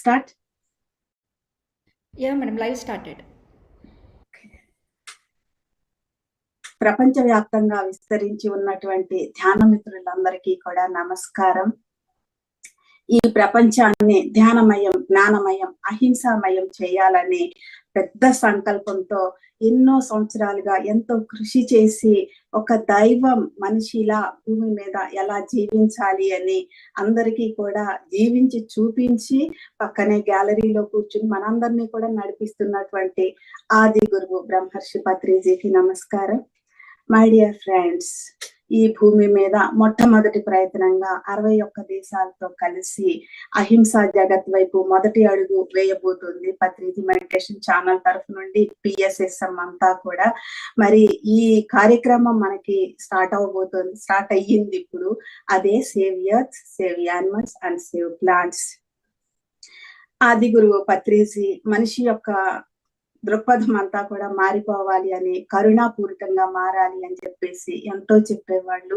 Start? Yeah, madam, live started. ప్రపంచవ్యాప్తంగా విస్తరించి ఉన్నటువంటి ధ్యాన మిత్రులందరికీ కూడా నమస్కారం. ఈ ప్రపంచాన్ని ధ్యానమయం, జ్ఞానమయం, అహింసామయం చేయాలని పెద్ద సంకల్పంతో ఎన్నో సంవత్సరాలుగా ఎంతో కృషి చేసి ఒక దైవం మనిషిలా భూమి మీద ఎలా జీవించాలి అని అందరికీ కూడా జీవించి చూపించి పక్కనే గ్యాలరీలో కూర్చుని మనందరినీ కూడా నడిపిస్తున్నటువంటి ఆది గురువు బ్రహ్మర్షి పత్రిజీకి నమస్కారం. మై డియర్ ఫ్రెండ్స్, ఈ భూమి మీద మొట్టమొదటి ప్రయత్నంగా 61 దేశాలతో కలిసి అహింసా జగత్ వైపు మొదటి అడుగు వేయబోతుంది పత్రిజీ మెడిటేషన్ ఛానల్ తరఫు నుండి PSSM అంతా కూడా. మరి ఈ కార్యక్రమం మనకి స్టార్ట్ అయ్యింది ఇప్పుడు. అదే save earth, save animals and save plants. ఆది గురువు పత్రిజీ మనిషి యొక్క దృక్పథం అంతా కూడా మారిపోవాలి అని, కరుణాపూరితంగా మారాలి అని చెప్పేసి ఎంతో చెప్పేవాళ్ళు.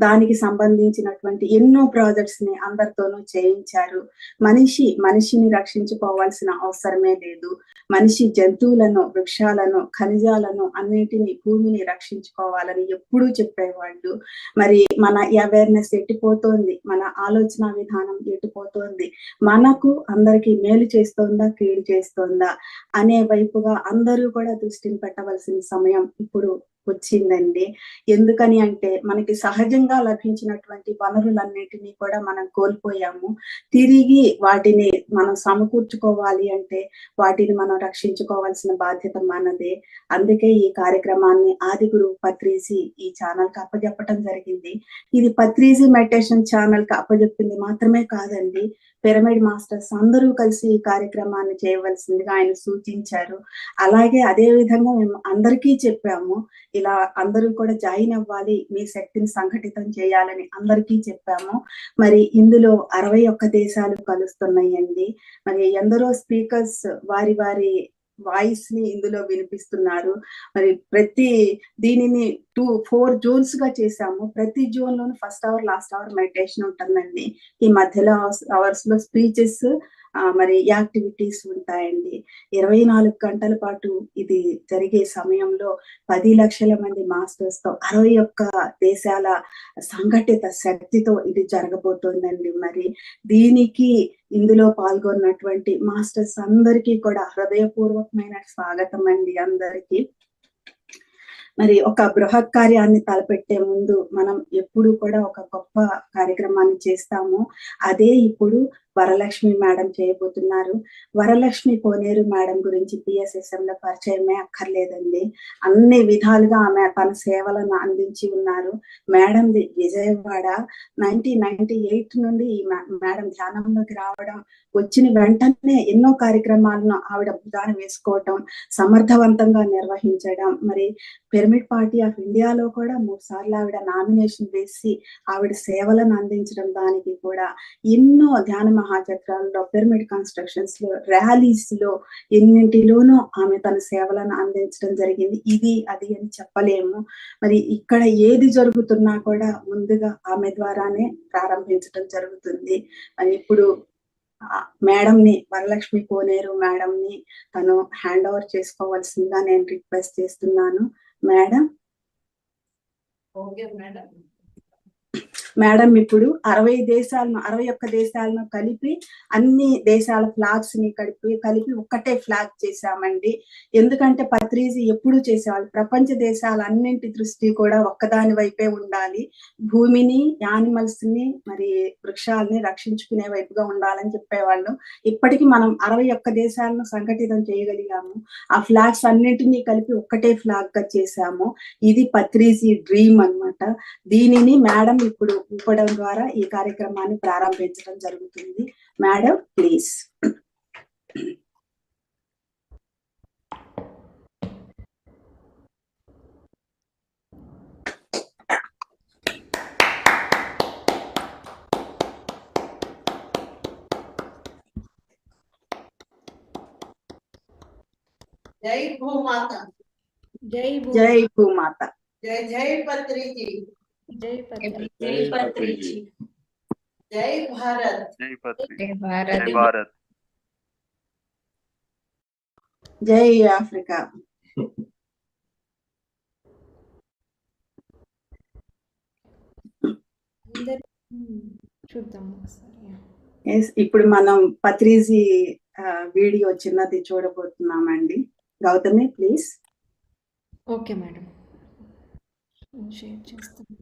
దానికి సంబంధించినటువంటి ఎన్నో ప్రాజెక్ట్స్ ని అందరితోనూ చేయించారు. మనిషిని రక్షించుకోవాల్సిన అవసరమే లేదు. మనిషి జంతువులను, వృక్షాలను, ఖనిజాలను అన్నిటిని, భూమిని రక్షించుకోవాలని ఎప్పుడూ చెప్పేవాళ్ళు. మరి మన అవేర్నెస్ ఎట్టిపోతోంది, మన ఆలోచన విధానం ఎట్టిపోతోంది, మనకు అందరికి మేలు చేస్తోందా, కీడు చేస్తోందా అనే వైపుగా అందరూ కూడా దృష్టిని పెట్టవలసిన సమయం ఇప్పుడు వచ్చిందండి. ఎందుకని అంటే మనకి సహజంగా లభించినటువంటి వనరులన్నిటినీ కూడా మనం కోల్పోయాము. తిరిగి వాటిని మనం సమకూర్చుకోవాలి అంటే వాటిని మనం రక్షించుకోవాల్సిన బాధ్యత మనదే. అందుకే ఈ కార్యక్రమాన్ని ఆది గురువు పత్రిజీ ఈ ఛానల్ కి అప్పజెప్పటం జరిగింది. ఇది పత్రిజీ మెడిటేషన్ ఛానల్ కి అప్పజెప్పింది మాత్రమే కాదండి, పిరమిడ్ మాస్టర్స్ అందరూ కలిసి ఈ కార్యక్రమాన్ని చేయవలసిందిగా ఆయన సూచించారు. అలాగే అదే విధంగా మేము అందరికీ చెప్పాము, ఇలా అందరూ కూడా జాయిన్ అవ్వాలి, మీ శక్తిని సంఘటితం చేయాలని అందరికీ చెప్పాము. మరి ఇందులో 61 దేశాలు కలుస్తున్నాయండి. మరి ఎందరో స్పీకర్స్ వారి వాయిస్ ని ఇందులో వినిపిస్తున్నారు. మరి దీనిని 4 జోన్స్ గా చేశాము. ప్రతి జోన్ లోను first hour, last hour meditation ఉంటుందండి. ఈ మధ్యలో అవర్స్ లో స్పీచెస్, మరి యాక్టివిటీస్ ఉంటాయండి. 24 గంటల పాటు ఇది జరిగే సమయంలో 10 లక్షల మంది మాస్టర్స్ తో 61 దేశాల సంఘటిత శక్తితో ఇది జరగబోతోందండి. మరి దీనికి ఇందులో పాల్గొన్నటువంటి మాస్టర్స్ అందరికీ కూడా హృదయపూర్వకమైన స్వాగతం అండి అందరికీ. మరి ఒక బృహత్ కార్యాన్ని తలపెట్టే ముందు మనం ఎప్పుడు కూడా ఒక గొప్ప కార్యక్రమాన్ని చేస్తాము. అదే ఇప్పుడు వరలక్ష్మి మేడం చేయబోతున్నారు. వరలక్ష్మి కోనేరు మేడం గురించి PSSM లో పరిచయమే అక్కర్లేదండి. అన్ని విధాలుగా ఆమె తన సేవలను అందించి ఉన్నారు. మేడంది విజయవాడ. 1998 నుండి ఈ మేడం ధ్యానంలోకి రావడం, వచ్చిన వెంటనే ఎన్నో కార్యక్రమాలను ఆవిడ భుజాన వేసుకోవటం, సమర్థవంతంగా నిర్వహించడం. మరి పిరమిడ్ పార్టీ ఆఫ్ ఇండియాలో కూడా 3 సార్లు ఆవిడ నామినేషన్ వేసి ఆవిడ సేవలను అందించడం, దానికి కూడా ఎన్నో ధ్యాన మహాచక్రాల్లో, పిరమిడ్ కన్స్ట్రక్షన్స్ లో, ర్యాలీస్ లో, ఎన్నింటిలోనూ ఆమె తన సేవలను అందించడం జరిగింది. ఇది అది అని చెప్పలేము. మరి ఇక్కడ ఏది జరుగుతున్నా కూడా ముందుగా ఆమె ద్వారానే ప్రారంభించడం జరుగుతుంది. మరి ఇప్పుడు మేడం ని, వరలక్ష్మి కోనేరు మేడం ని తను హ్యాండ్ ఓవర్ చేసుకోవాల్సిందిగా నేను రిక్వెస్ట్ చేస్తున్నాను. మేడం. మేడం ఇప్పుడు 61 దేశాలను కలిపి అన్ని దేశాల ఫ్లాగ్స్ ని కలిపి ఒక్కటే ఫ్లాగ్ చేశామండి. ఎందుకంటే పత్రిజీ ఎప్పుడు చేసేవాళ్ళు, ప్రపంచ దేశాలన్నింటి దృష్టి కూడా ఒక్కదాని వైపే ఉండాలి, భూమిని, యానిమల్స్ ని, మరి వృక్షాలని రక్షించుకునే వైపుగా ఉండాలని చెప్పేవాళ్ళు. ఇప్పటికీ మనం 61 దేశాలను సంఘటితం చేయగలిగాము. ఆ ఫ్లాగ్స్ అన్నింటినీ కలిపి ఒక్కటే ఫ్లాగ్ గా చేశాము. ఇది పత్రిజీ డ్రీమ్ అన్నమాట. దీనిని మేడం ఇప్పుడు ఊపడం ద్వారా ఈ కార్యక్రమాన్ని ప్రారంభించడం జరుగుతుంది. Madam please. జై భూమాత, జై భూమాత, జై జై పత్రిజీ, జై పత్రిజీ, జై పత్రిజీ, జై భారత్, జై భారత్. జై ఆఫ్రికా. చూద్దాం ఒకసారి. ఇప్పుడు మనం పత్రిజీ వీడియో చిన్నది చూడబోతున్నామండి. Gautami please. Okay madam, share చేస్తాను.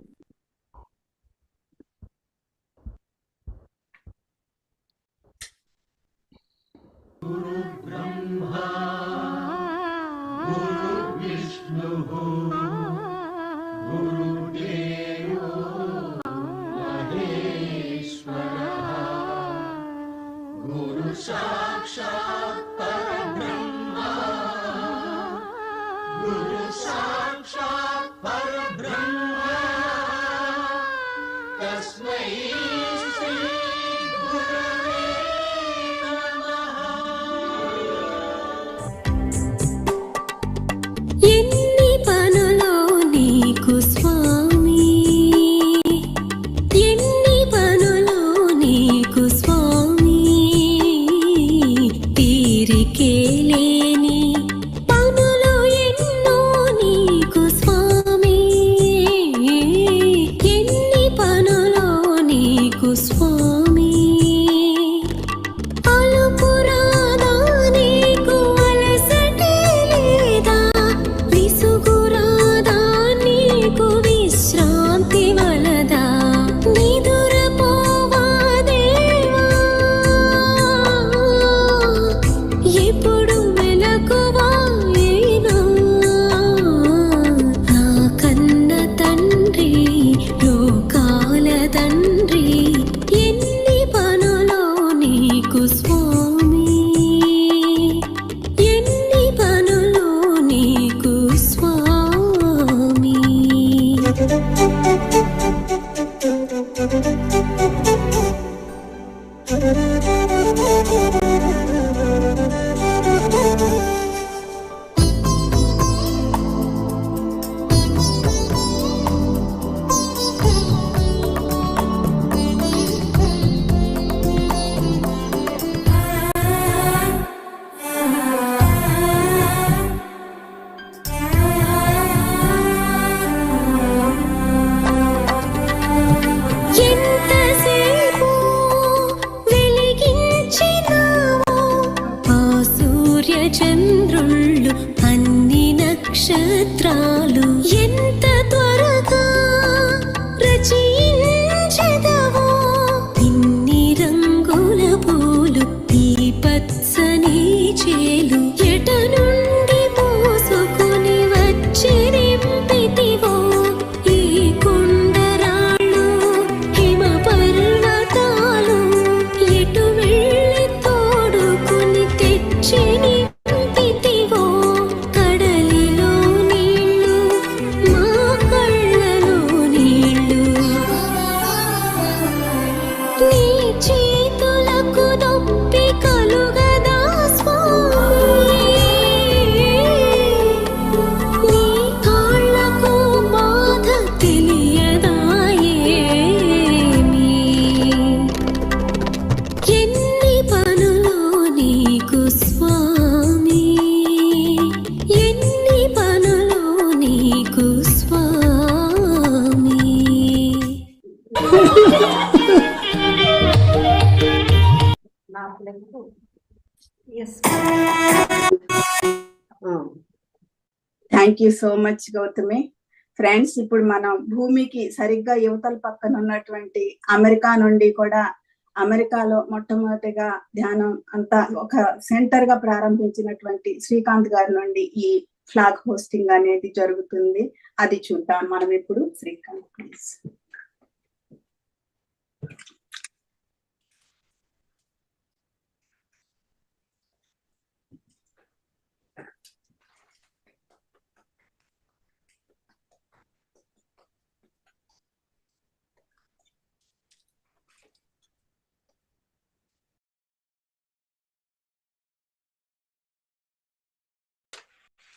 గురు బ్రహ్మా గురు విష్ణు గురుదేవో మహేశ్వరః గురు సాక్షాత్ పరబ్రహ్మ గురు సాక్షాత్ పరబ్రహ్మ తస్మై శ్రీ గురవే నమః. ఎన్ని పనులో నీకు స్వామి, ఎన్ని పనులో నీకు స్వామి, తీరికే లేని పనులు ఎన్నో నీకు స్వామి, ఎన్ని పనులో నీకు స్వామి. అలుపురాదా నీకు అలసటే లేదా, విసుగురాదా నీకు విశ్రాంతి వలదా, నిదురపోవా దేవా, ఎప్పుడు మెలకువాయేనా, నా కన్న తండ్రి లోకాల తండ్రి, ఎన్ని పనులో నీకు స్వామి, ఎన్ని పనులో నీకు స్వామి. ఎంతసేపు వెలిగించినావో ఆ సూర్య చంద్రుళ్ళు అన్ని నక్షత్రాలు, ఎంత త్వరగా రచయించెదవో ఇన్ని రంగుల పూలు, ఈ పచ్చని చేలు, ఎట నుండి మోసుకొని వచ్చి నింపితివో ఈ కొండరాళ్ళు హిమ పర్వతాలు, ఎటు వెళ్ళి తోడుకుని తెచ్చి నింపితివో కడలిలో నీళ్ళు, మా కళ్ళలో నీళ్ళు, నీ చేతులకు నొప్పి కలుగదా స్వామి, నీ కాళ్ళకు బాధ తెలియదా ఏమీ, ఎన్ని పనులో నీకు స్వామి, ఎన్ని పనులో నీకు స్వామి. Yes thank you so much Gautami. Friends, ఇప్పుడు మనం భూమికి సరిగ్గా యువతల పక్కన ఉన్నటువంటి అమెరికా నుండి కూడా, అమెరికాలో మొట్టమొదటిగా ధ్యానం అంతా ఒక సెంటర్ గా ప్రారంభించినటువంటి శ్రీకాంత్ గారి నుండి ఈ ఫ్లాగ్ హోస్టింగ్ అనేది జరుగుతుంది. అది చూద్దాం మనం ఇప్పుడు. Srikanth please.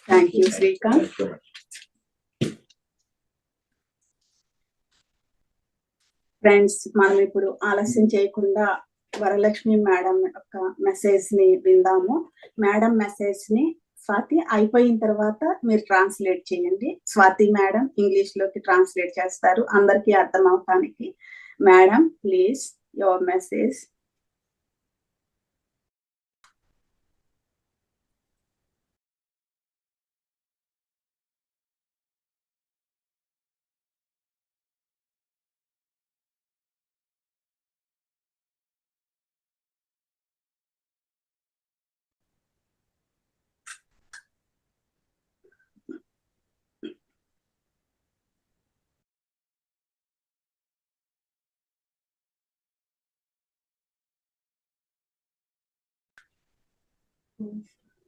Thank you Srikanth. Friends, మనం ఇప్పుడు ఆలస్యం చేయకుండా వరలక్ష్మి మేడం యొక్క మెసేజ్ ని విందాము. మేడం మెసేజ్ ని స్వాతి అయిపోయిన తర్వాత మీరు ట్రాన్స్లేట్ చేయండి. స్వాతి మేడం ఇంగ్లీష్ లోకి ట్రాన్స్లేట్ చేస్తారు అందరికీ అర్థం అవటానికి. Madam please your message.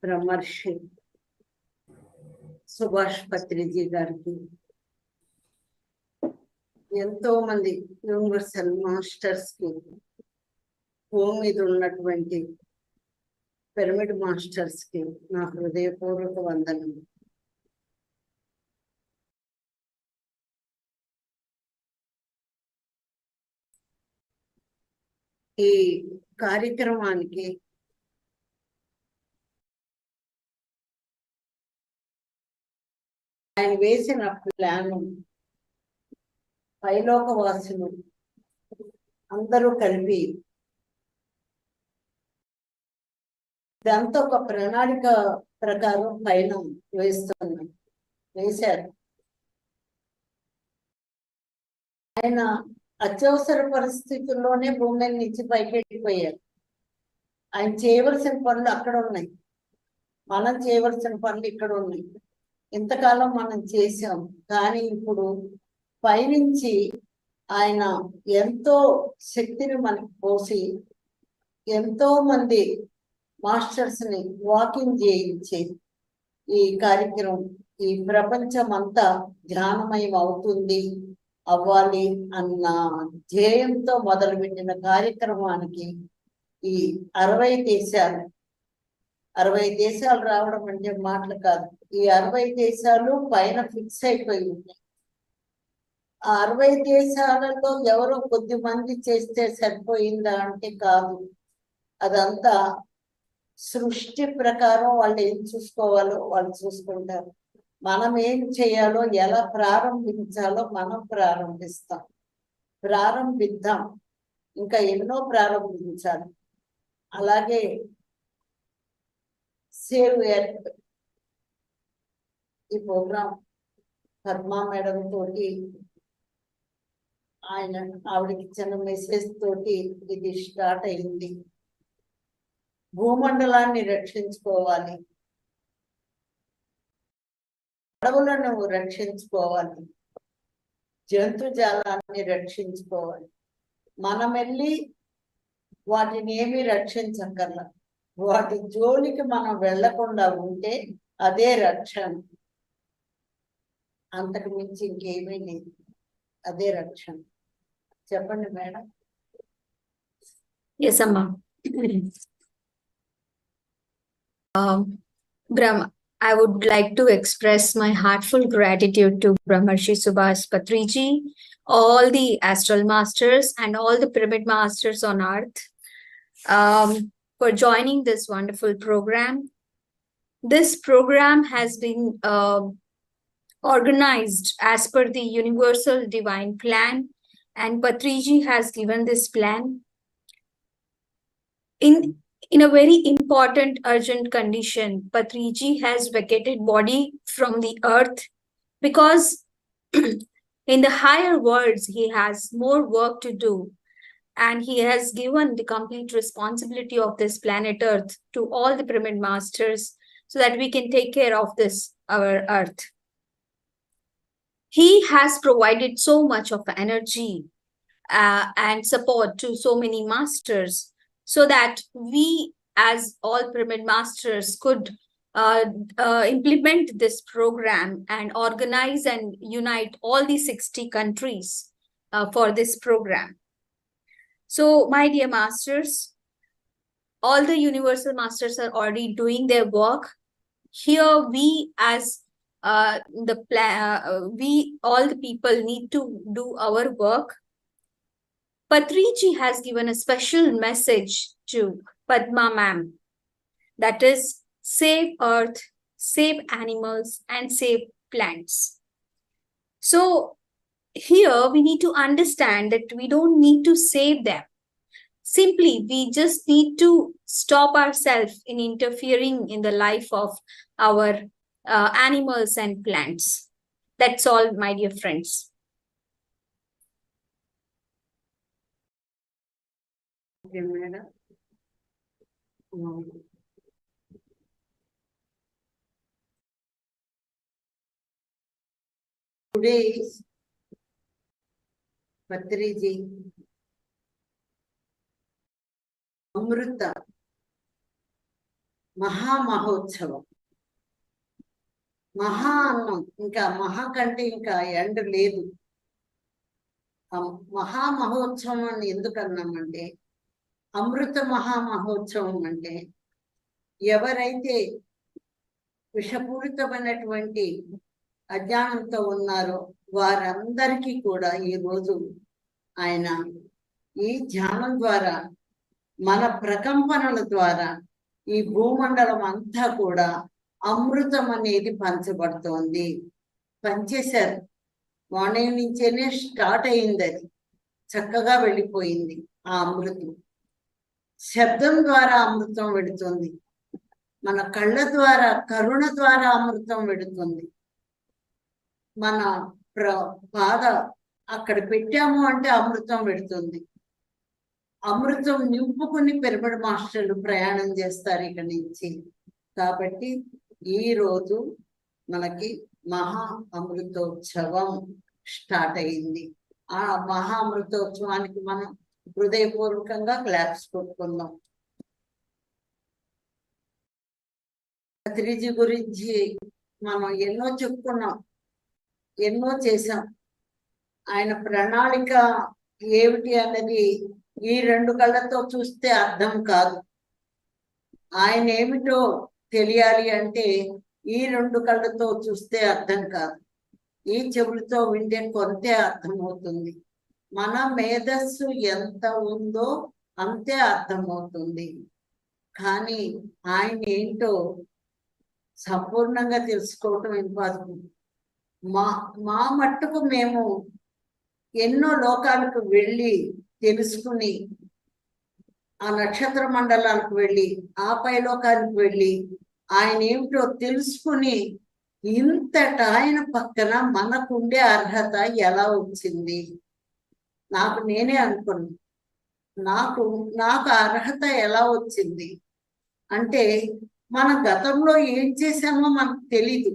బ్రహ్మర్షి సుభాష్ పత్రిజీ గారికి, ఎంతో మంది యూనివర్సల్ మాస్టర్స్ కి, భూమి మీద ఉన్నటువంటి పిరమిడ్ మాస్టర్స్ కి నా హృదయపూర్వక వందనం. ఈ కార్యక్రమానికి ఆయన వేసిన ప్లాను పైలోకవాసులు అందరూ కలిపి దాంతో ఒక ప్రణాళిక ప్రకారం పైన వేశారు. ఆయన అత్యవసర పరిస్థితుల్లోనే భూమి నుంచి పైకెళ్ళిపోయారు. ఆయన చేయవలసిన పనులు అక్కడ ఉన్నాయి, మనం చేయవలసిన పనులు ఇక్కడ ఉన్నాయి. ఇంతకాలం మనం చేసాం, కానీ ఇప్పుడు పైనుంచి ఆయన ఎంతో శక్తిని మనకు పోసి ఎంతో మంది మాస్టర్స్ ని వాకింగ్ చేయించి ఈ కార్యక్రమం ఈ ప్రపంచం అంతా ధ్యానమయం అవుతుంది, అవ్వాలి అన్న ధ్యేయంతో మొదలుపెట్టిన కార్యక్రమానికి ఈ 60 దేశాలు రావడం అంటే మాటలు కాదు. ఈ 60 దేశాలు పైన ఫిక్స్ అయిపోయి ఉన్నాయి. ఆ 60 దేశాలలో ఎవరో కొద్ది మంది చేస్తే సరిపోయిందా అంటే కాదు. అదంతా సృష్టి ప్రకారం వాళ్ళు ఏం చూసుకోవాలో వాళ్ళు చూసుకుంటారు. మనం ఏం చేయాలో, ఎలా ప్రారంభించాలో మనం ప్రారంభిద్దాం. ఇంకా ఎన్నో ప్రారంభించాలి. అలాగే సేవ్ ఎర్త్ ఈ ప్రోగ్రాం పద్మా మేడం తోటి, ఆవిడకి ఇచ్చిన మెసేజ్ తోటి ఇది స్టార్ట్ అయింది. భూమండలాన్ని రక్షించుకోవాలి, అడవులను రక్షించుకోవాలి, జంతుజాలాన్ని రక్షించుకోవాలి. మనం వెళ్ళి వాటిని ఏమీ రక్షించక్కర్లా, వాటి జోలికి మనం వెళ్లకుండా ఉంటే అదే రక్షణ. అంతకు మించి ఇంకేమీ లేదు, అదే రక్షణ. చెప్పండి madam. Yes, Amma. I would like to express my heartfelt gratitude to Brahmarshi Subhash Patriji, all the astral masters and all the pyramid masters on earth for joining this wonderful program. This program has been organized as per the universal divine plan, and Patriji has given this plan in a very important urgent condition. Patriji has vacated body from the earth because in the higher worlds he has more work to do, and he has given the complete responsibility of this planet earth to all the pyramid masters so that we can take care of this our earth. He has provided so much of energy and support to so many masters so that we as all pyramid masters could implement this program and organize and unite all the 60 countries for this program. So my dear masters, all the universal masters are already doing their work. Here we as we all the people need to do our work. Patriji has given a special message to Padma ma'am, that is, save earth, save animals, and save plants. So here we need to understand that we don't need to save them. Simply, we just need to stop ourselves in interfering in the life of our animals and plants. That's all, my dear friends. Okay, madam. Today is Patriji Amrita Mahamahotsavam. మహా అన్నం, ఇంకా మహా కంటే ఇంకా ఎండ లేదు. మహామహోత్సవం అని ఎందుకు అన్నామంటే, అమృత మహామహోత్సవం అంటే ఎవరైతే విషపూరితమైనటువంటి అజ్ఞానంతో ఉన్నారో వారందరికీ కూడా ఈ రోజు ఆయన ఈ ధ్యానం ద్వారా, మన ప్రకంపనల ద్వారా ఈ భూమండలం అంతా కూడా అమృతం అనేది పంచబడుతోంది. పనిచేశారు. మార్నింగ్ నుంచేనే స్టార్ట్ అయింది, అది చక్కగా వెళ్ళిపోయింది. ఆ అమృతం శబ్దం ద్వారా అమృతం వెళుతుంది, మన కళ్ళ ద్వారా కరుణ ద్వారా అమృతం వెళుతుంది. మన బాధ అక్కడ పెట్టాము అంటే అమృతం వెళుతుంది. అమృతం నింపుకుని పిరమిడ్ మాస్టర్లు ప్రయాణం చేస్తారు ఇక్కడి నుంచి. కాబట్టి ఈ రోజు మనకి మహా అమృతోత్సవం స్టార్ట్ అయింది. ఆ మహా అమృతోత్సవానికి మనం హృదయపూర్వకంగా క్లాప్స్ కొట్టుకుందాం. పత్రిజీ గురించి మనం ఎన్నో చెప్పుకున్నాం, ఎన్నో చేశాం. ఆయన ప్రణాళిక ఏమిటి అన్నది ఈ రెండు కళ్ళతో చూస్తే అర్థం కాదు. ఆయన ఏమిటో తెలియాలి అంటే ఈ రెండు కళ్ళతో చూస్తే అర్థం కాదు, ఈ చెవులతో వింటే కొంతే అర్థమవుతుంది. మన మేధస్సు ఎంత ఉందో అంతే అర్థమవుతుంది. కానీ ఆయన ఏంటో సంపూర్ణంగా తెలుసుకోవటం ఇంపాసిబుల్. మా మట్టుకు మేము ఎన్నో లోకాలకు వెళ్ళి తెలుసుకుని, ఆ నక్షత్ర మండలాలకు వెళ్ళి, ఆ పైలోకానికి వెళ్ళి ఆయన ఏమిటో తెలుసుకుని, ఇంతట ఆయన పక్కన మనకుండే అర్హత ఎలా వచ్చింది? నేనే అనుకున్నాను, నాకు అర్హత ఎలా వచ్చింది అంటే, మన గతంలో ఏం చేశామో మనకు తెలీదు.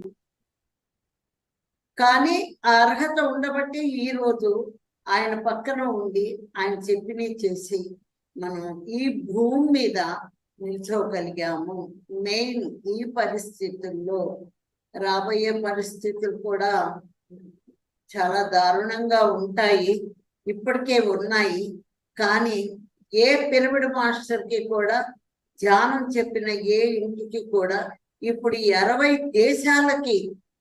కానీ ఆ అర్హత ఉండబట్టి ఈ రోజు ఆయన పక్కన ఉండి ఆయన చెప్పినవి చేసి మనం ఈ భూమి మీద నిల్చోగలిగాము. మెయిన్ ఈ పరిస్థితుల్లో, రాబోయే పరిస్థితులు కూడా చాలా దారుణంగా ఉంటాయి, ఇప్పటికే ఉన్నాయి. కానీ ఏ పిరమిడ్ మాస్టర్కి కూడా, ధ్యానం చెప్పిన ఏ ఇంటికి కూడా ఇప్పుడు 60 దేశాలకి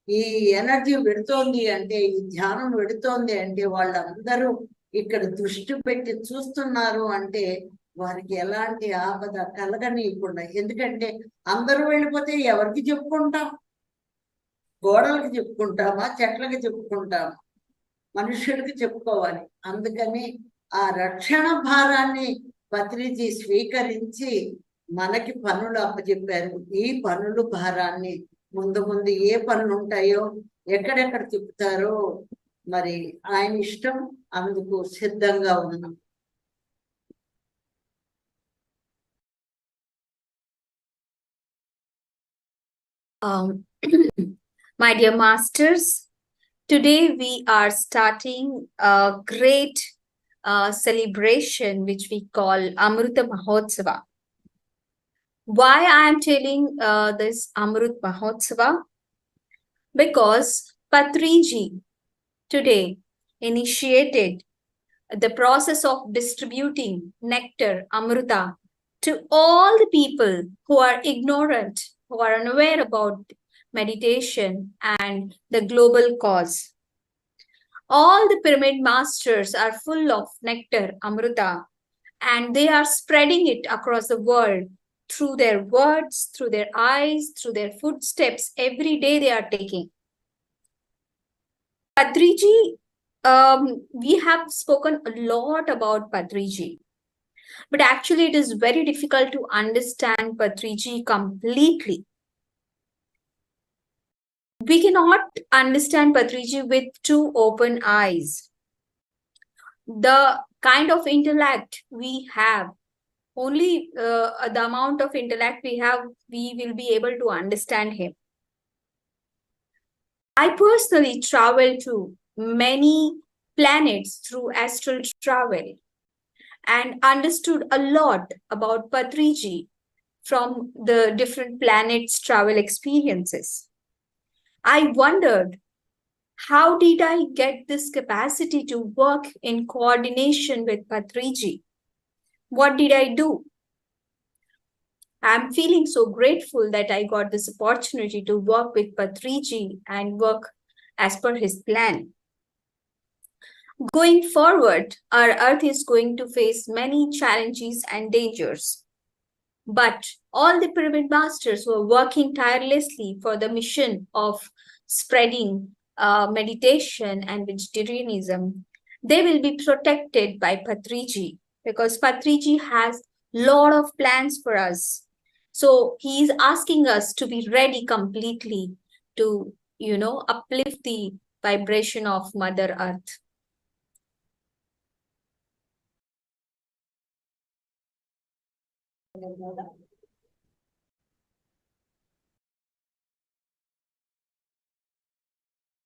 ఈ ఎనర్జీ వెడుతోంది అంటే, ఈ ధ్యానం వెడుతోంది అంటే, వాళ్ళందరూ ఇక్కడ దృష్టి పెట్టి చూస్తున్నారు అంటే వారికి ఎలాంటి ఆపద కలగనీయకుండా. ఎందుకంటే అందరూ వెళ్ళిపోతే ఎవరికి చెప్పుకుంటాం? గోడలకు చెప్పుకుంటామా, చెట్లకి చెప్పుకుంటామా? మనుషులకి చెప్పుకోవాలి. అందుకని ఆ రక్షణ భారాన్ని పత్రిజీ స్వీకరించి మనకి పనులు అప్పచెప్పారు. ఈ పనులు భారాన్ని ముందు ముందు ఏ పనులు ఉంటాయో, ఎక్కడెక్కడ చెప్తారో మరి ఆయన ఇష్టం. అందుకు సిద్ధంగా ఉన్నాం. My dear masters, today we are starting a great celebration which we call Amruta Mahotsava. Why I am telling this Amrut Mahotsava? Because Patriji today initiated the process of distributing nectar, Amruta, to all the people who are ignorant, who are unaware about meditation and the global cause. All the pyramid masters are full of nectar, Amruta, and they are spreading it across the world through their words, through their eyes, through their footsteps. Every day they are taking. Patriji, we have spoken a lot about Patriji, but actually it is very difficult to understand Patriji completely. We cannot understand Patriji with two open eyes. The kind of intellect we have, only the amount of intellect we have, we will be able to understand him. I personally traveled to many planets through astral travel and understood a lot about Patriji from the different planets' travel experiences. I wondered, how did I get this capacity to work in coordination with Patriji? What did I do? I'm feeling so grateful that I got this opportunity to work with Patriji and work as per his plan. Going forward, our Earth is going to face many challenges and dangers. But all the pyramid masters who are working tirelessly for the mission of spreading meditation and vegetarianism, they will be protected by Patriji, because Patriji has a lot of plans for us. So he is asking us to be ready completely to, uplift the vibration of Mother Earth.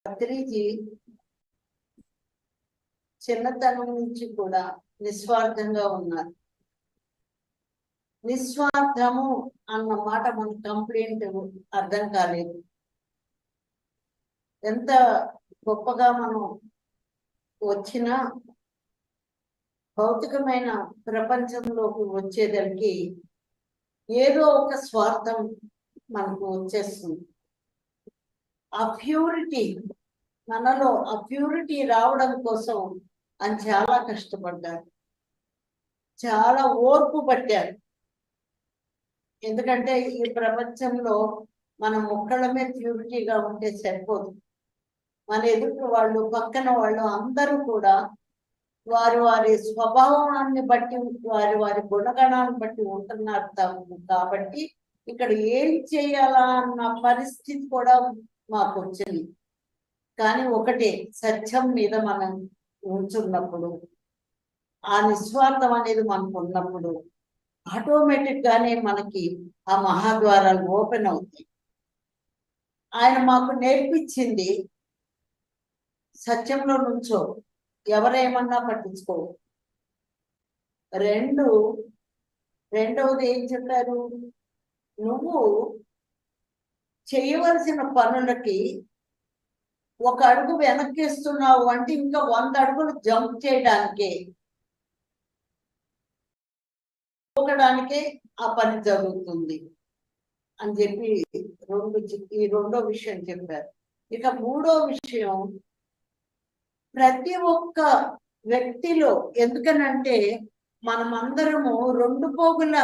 Patriji చిన్నతనం నుంచి కూడా నిస్వార్థంగా ఉన్నారు. నిస్వార్థము అన్న మాట మనకు complete అర్థం కాలేదు. ఎంత గొప్పగా మనం వచ్చినా భౌతికమైన ప్రపంచంలోకి వచ్చేదానికి ఏదో ఒక స్వార్థం మనకు వచ్చేస్తుంది. ఆ ప్యూరిటీ, మనలో ఆ ప్యూరిటీ రావడం కోసం ఆయన చాలా కష్టపడ్డారు, చాలా ఓర్పు పట్టారు. ఎందుకంటే ఈ ప్రపంచంలో మనం ఒక్కళ్ళమే ప్యూరిటీగా ఉంటే సరిపోదు. మన ఎదుటి వాళ్ళు, పక్కన వాళ్ళు అందరూ కూడా వారి వారి స్వభావాన్ని బట్టి, వారి వారి గుణగణాన్ని బట్టి ఉంటున్నారు కాబట్టి ఇక్కడ ఏం చేయాలా అన్న పరిస్థితి కూడా మాకు వచ్చింది. కానీ ఒకటే, సత్యం మీద మనం ఉంచున్నప్పుడు, ఆ నిస్వార్థం అనేది మనకు ఉన్నప్పుడు ఆటోమేటిక్ గానే మనకి ఆ మహాద్వారాలు ఓపెన్ అవుతాయి. ఆయన మాకు నేర్పించింది సత్యంలో నుంచో, ఎవరేమన్నా పట్టించుకో. రెండవది ఏం చెప్పారు, నువ్వు చేయవలసిన పనులకి ఒక అడుగు వెనక్కిస్తున్నావు అంటే ఇంకా 100 అడుగులు జంప్ చేయడానికే, పోకడానికే ఆ పని జరుగుతుంది అని చెప్పి ఈ రెండో విషయం చెప్పారు. ఇక మూడో విషయం, ప్రతి ఒక్క వ్యక్తిలో, ఎందుకనంటే మనమందరము 2 పోగుల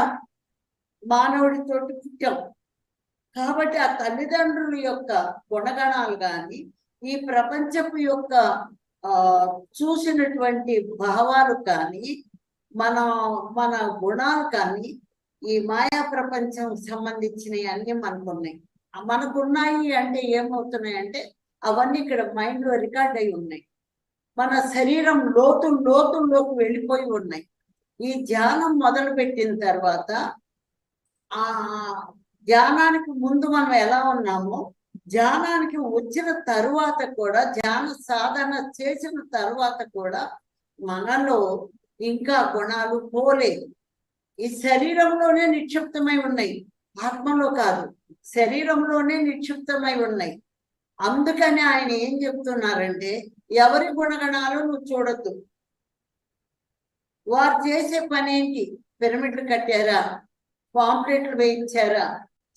మానవుడితోటి పుట్టాం కాబట్టి ఆ తల్లిదండ్రుల యొక్క గుణగణాలు కానీ, ఈ ప్రపంచపు యొక్క చూసినటువంటి భావాలు కానీ, మన గుణాలు కానీ, ఈ మాయా ప్రపంచం సంబంధించినవి అన్ని మనకున్నాయి. మనకున్నాయి అంటే ఏమవుతున్నాయి అంటే అవన్నీ ఇక్కడ మైండ్ లో రికార్డ్ అయి ఉన్నాయి. మన శరీరం లోతుల్లోకి వెళ్ళిపోయి ఉన్నాయి. ఈ ధ్యానం మొదలు పెట్టిన తర్వాత, ఆ ధ్యానానికి ముందు మనం ఎలా ఉన్నామో, ధ్యానానికి వచ్చిన తరువాత కూడా, ధ్యాన సాధన చేసిన తరువాత కూడా మనలో ఇంకా గుణాలు పోలేదు. ఈ శరీరంలోనే నిక్షిప్తమై ఉన్నాయి, ఆత్మలో కాదు, శరీరంలోనే నిక్షిప్తమై ఉన్నాయి. అందుకని ఆయన ఏం చెప్తున్నారంటే, ఎవరి గుణగణాలు నువ్వు చూడొద్దు. వారు చేసే పని ఏంటి, పిరమిడ్లు కట్టారా, పాంప్లెట్లు వేయించారా,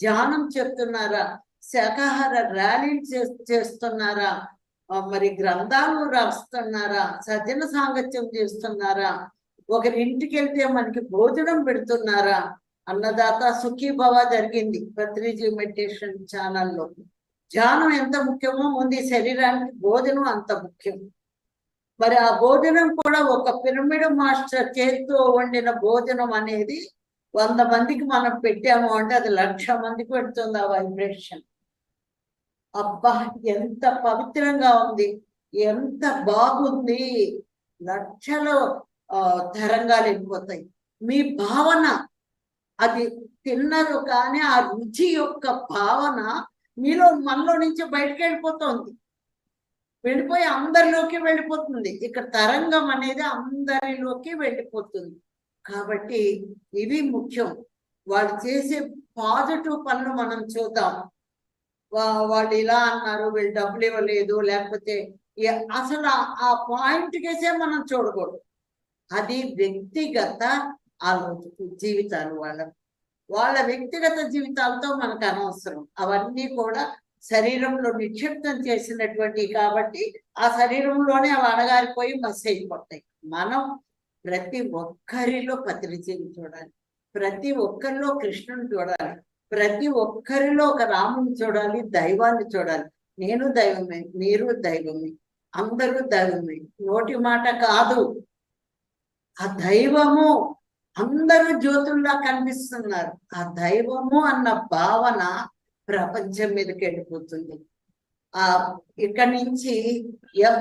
ధ్యానం చెప్తున్నారా, శాకాహార ర్యాలీలు చేస్తున్నారా, మరి గ్రంథాలు రాస్తున్నారా, సజ్జన సాంగత్యం చేస్తున్నారా, ఒకరి ఇంటికి వెళ్తే మనకి భోజనం పెడుతున్నారా, అన్నదాత సుఖీభవ జరిగింది పత్రిజీ మెడిటేషన్ ఛానల్లో. ధ్యానం ఎంత ముఖ్యమో ముందు ఈ శరీరానికి భోజనం అంత ముఖ్యం. మరి ఆ భోజనం కూడా ఒక పిరమిడ్ మాస్టర్ చేతితో వండిన భోజనం అనేది 100 మందికి మనం పెట్టాము అంటే అది 1,00,000 మందికి పెడుతుంది ఆ వైబ్రేషన్. అబ్బా ఎంత పవిత్రంగా ఉంది, ఎంత బాగుంది, లక్షల తరంగాలు వెళ్ళిపోతాయి. మీ భావన అది తిన్నారు కానీ ఆ రుచి యొక్క భావన మనలో నుంచి బయటకు వెళ్ళిపోతుంది, వెళ్ళిపోయి అందరిలోకి వెళ్ళిపోతుంది. ఇక్కడ తరంగం అనేది అందరిలోకి వెళ్ళిపోతుంది. కాబట్టి ఇవి ముఖ్యం. వాళ్ళు చేసే పాజిటివ్ పనులు మనం చూద్దాం. వాళ్ళు ఇలా అన్నారు, వీళ్ళు డబ్బులు ఇవ్వలేదు, లేకపోతే అసలు ఆ పాయింట్ కేసే మనం చూడకూడదు. అది వ్యక్తిగత జీవితాలు, వాళ్ళ వ్యక్తిగత జీవితాలతో మనకు అనవసరం. అవన్నీ కూడా శరీరంలో నిక్షిప్తం చేసినటువంటి కాబట్టి ఆ శరీరంలోనే అవి అడగారిపోయి మస్ అయిపోతాయి. మనం ప్రతి ఒక్కరిలో పత్రిజీని చూడాలి, ప్రతి ఒక్కరిలో కృష్ణుని చూడాలి, ప్రతి ఒక్కరిలో ఒక రాముని చూడాలి, దైవాన్ని చూడాలి. నేను దైవమే, మీరు దైవమే, అందరూ దైవమే. నోటి మాట కాదు, ఆ దైవము అందరూ జ్యోతుల్లా కనిపిస్తున్నారు. ఆ దైవము అన్న భావన ప్రపంచం మీదకి వెళ్ళిపోతుంది. ఇక్కడి నుంచి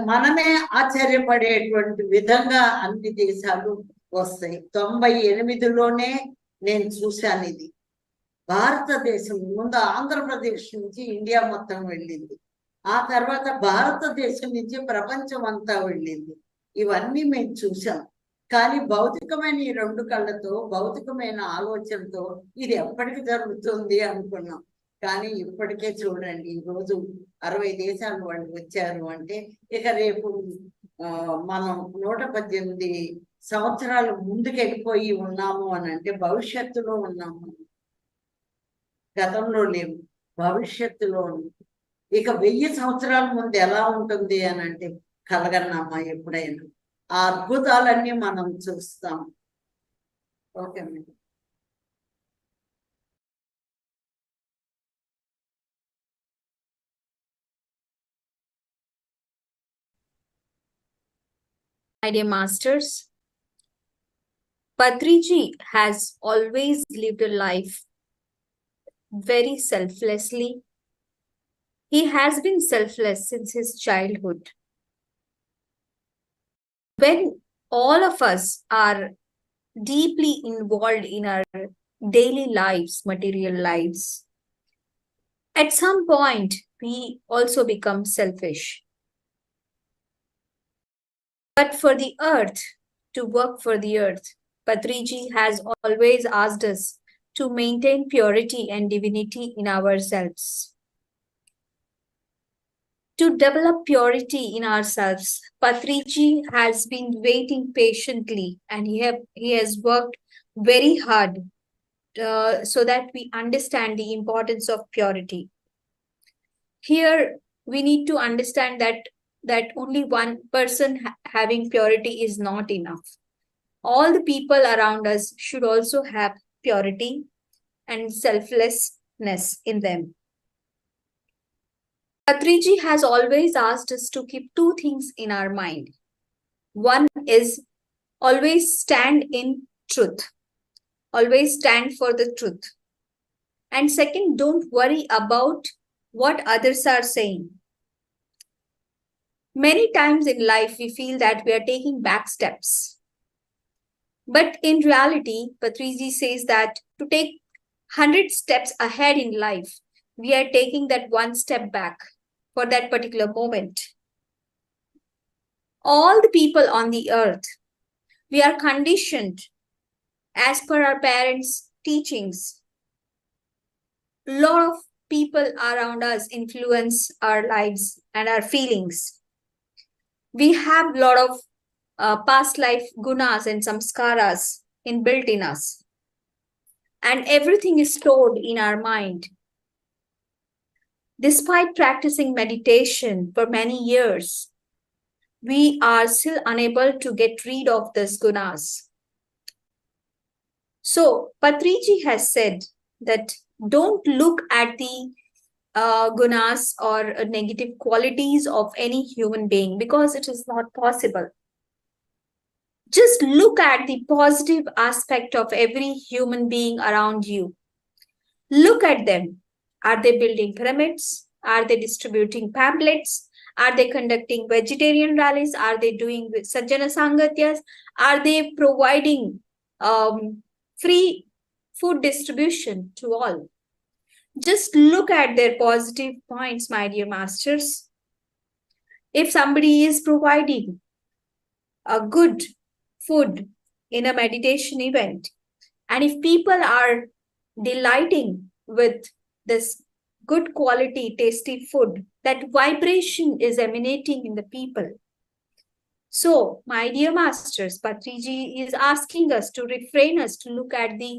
మనమే ఆశ్చర్యపడేటువంటి విధంగా అన్ని దేశాలు వస్తాయి. 98లోనే నేను చూశాను ఇది. భారతదేశం ముందు ఆంధ్రప్రదేశ్ నుంచి ఇండియా మొత్తం వెళ్ళింది, ఆ తర్వాత భారతదేశం నుంచి ప్రపంచం అంతా వెళ్ళింది. ఇవన్నీ మేము చూసాం. కానీ భౌతికమైన ఈ 2 కళ్ళతో, భౌతికమైన ఆలోచనతో ఇది ఎప్పటికి జరుగుతుంది అనుకున్నాం. కానీ ఇప్పటికే చూడండి, ఈరోజు 60 దేశాలు వాళ్ళు వచ్చారు అంటే ఇక రేపు మనం 118 సంవత్సరాలు ముందుకు వెళ్ళిపోయి ఉన్నాము అని అంటే భవిష్యత్తులో ఉన్నాము, గతంలో లేవు, భవిష్యత్తులో ఉంది. ఇక 1000 సంవత్సరాల ముందు ఎలా ఉంటుంది అని అంటే కలగన్నామా ఎప్పుడైనా? ఆ అద్భుతాలన్నీ మనం చూస్తాం. Okay madam. My dear masters, Patriji has always lived a life very selflessly. He has been selfless since his childhood. When all of us are deeply involved in our daily lives, material lives, at some point we also become selfish. But for the earth, to work for the earth, Patriji has always asked us to maintain purity and divinity in ourselves. To develop purity in ourselves, Patriji has been waiting patiently, and he has worked very hard so that we understand the importance of purity. Here, we need to understand that only one person having purity is not enough. All the people around us should also have purity and selflessness in them. Patriji has always asked us to keep 2 things in our mind. One is always stand in truth. Always stand for the truth. And second, don't worry about what others are saying. Many times in life, we feel that we are taking back steps. But in reality, Patriji says that to take 100 steps ahead in life, we are taking that 1 step back for that particular moment. All the people on the earth, we are conditioned as per our parents' teachings. A lot of people around us influence our lives and our feelings. We have a lot of past life gunas and samskaras inbuilt in us. And everything is stored in our mind. Despite practicing meditation for many years, we are still unable to get rid of these gunas. So Patriji has said that don't look at the gunas or negative qualities of any human being, because it is not possible. Just look at the positive aspect of every human being around you. Look at them. Are they building pyramids? Are they distributing pamphlets? Are they conducting vegetarian rallies? Are they doing Sajjana Sangatyas? Are they providing free food distribution to all? Just look at their positive points, my dear masters. If somebody is providing a good food in a meditation event, and if people are delighting with this good quality, tasty food, that vibration is emanating in the people. So, my dear masters, Patriji is asking us to refrain us to look at the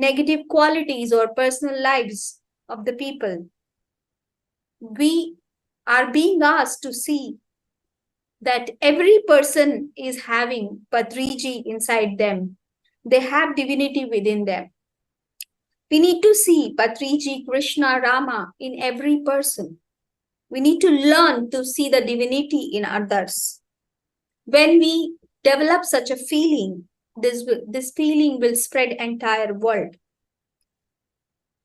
negative qualities or personal lives of the people. We are being asked to see that every person is having Patriji inside them. They have divinity within them. We need to see Patriji, Krishna, Rama in every person. We need to learn to see the divinity in others. When we develop such a feeling, this feeling will spread entire world.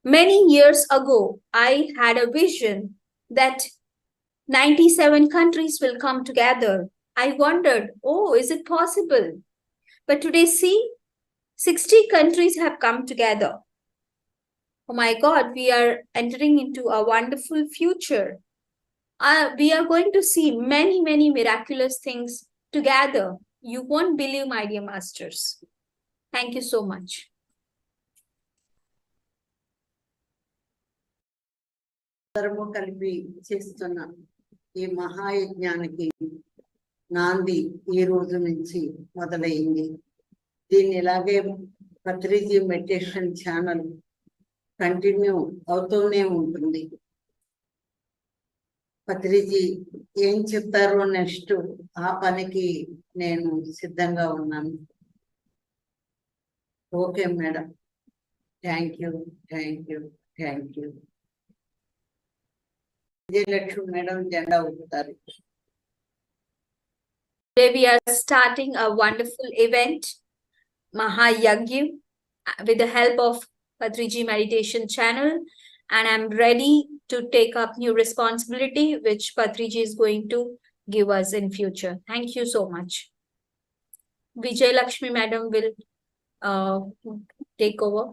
Many years ago, I had a vision that 97 countries will come together. I wondered, oh, is it possible? But today, see, 60 countries have come together. Oh my God, we are entering into a wonderful future. We are going to see many, many miraculous things together. You won't believe, my dear masters. Thank you so much. అందరము కలిపి చేస్తున్న ఈ మహాయజ్ఞానికి నాంది ఈ రోజు నుంచి మొదలైంది. దీన్ని ఇలాగే పత్రిజీ మెడిటేషన్ ఛానల్ కంటిన్యూ అవుతూనే ఉంటుంది. పత్రిజీ ఏం చెప్తారో నెక్స్ట్ ఆ పనికి నేను సిద్ధంగా ఉన్నాను. Okay madam, thank you, thank you, thank you. Vijayalakshmi madam జెండా ఊపుతారు. Today we are starting a wonderful event, Mahayagya, with the help of Patriji Meditation Channel, and I'm ready to take up new responsibility which Patriji is going to give us in future. Thank you so much. Vijay Lakshmi Madam will take over.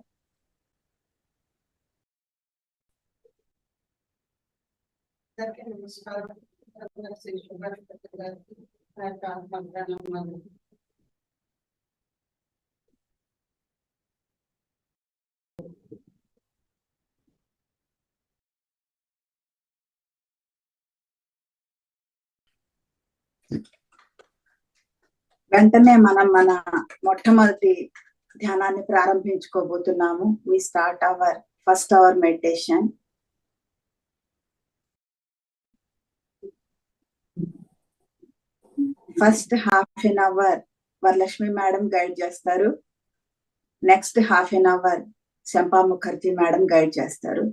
వెంటనే మనం మన మొట్టమొదటి ధ్యానాన్ని ప్రారంభించుకోబోతున్నాము. We start our first hour meditation. First half an hour Varalakshmi madam guide చేస్తారు. Next half an hour Shampa Mukherjee madam guide చేస్తారు.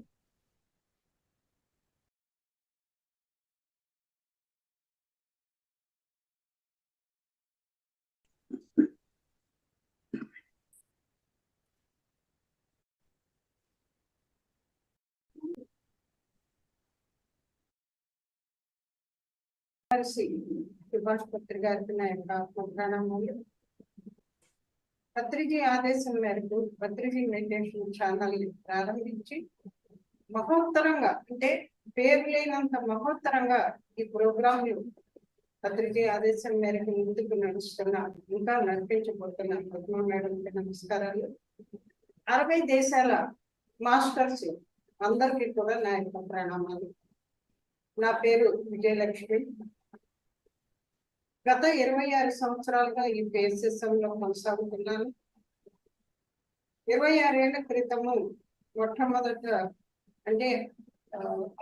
సుభాష్ పత్రి గారికి నా యొక్క ప్రోగ్రాములు. పత్రిజీ ఆదేశం మేరకు పత్రిజీ మెడిటేషన్ ఛానల్ ప్రారంభించి మహోత్తరంగా, అంటే పేరు లేనంత మహోత్తరంగా ఈ ప్రోగ్రాంలు పత్రిజీ ఆదేశం మేరకు ముందుకు నడుస్తున్నా, ఇంకా నడిపించబోతున్నా పద్మ మేడంకి నమస్కారాలు. 60 దేశాల మాస్టర్స్ అందరికీ కూడా నా యొక్క ప్రణామాలు. నా పేరు విజయలక్ష్మి. గత 26 సంవత్సరాలుగా ఈ పేసెస్లో కొనసాగుతున్నాను. 26 ఏళ్ల క్రితము మొట్టమొదట, అంటే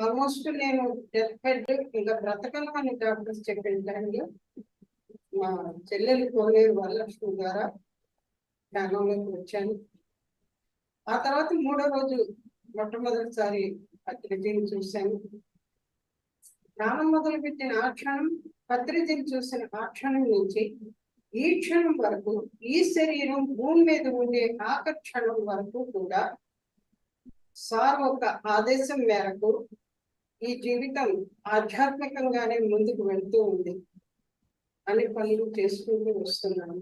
ఆల్మోస్ట్ నేను డెత్ బెడ్ ఇంకా బ్రతకను అని డాక్టర్స్ చెప్పిన టైంలో మా చెల్లెలు కోలేరు వరలక్ష్మి ద్వారా ధ్యానంలోకి వచ్చాను. ఆ తర్వాత మూడో రోజు మొట్టమొదటిసారి పత్రిజీని చూశాను. జ్ఞానం మొదలుపెట్టిన ఆ క్షణం, పత్రిజీని చూసిన ఆ క్షణం నుంచి ఈ క్షణం వరకు, ఈ శరీరం భూమి మీద ఉండే ఆఖరి క్షణం వరకు కూడా సార్ ఒక ఆదేశం మేరకు ఈ జీవితం ఆధ్యాత్మికంగానే ముందుకు వెళ్తూ ఉంది అని పనులు చేసుకుంటూ వస్తున్నాను.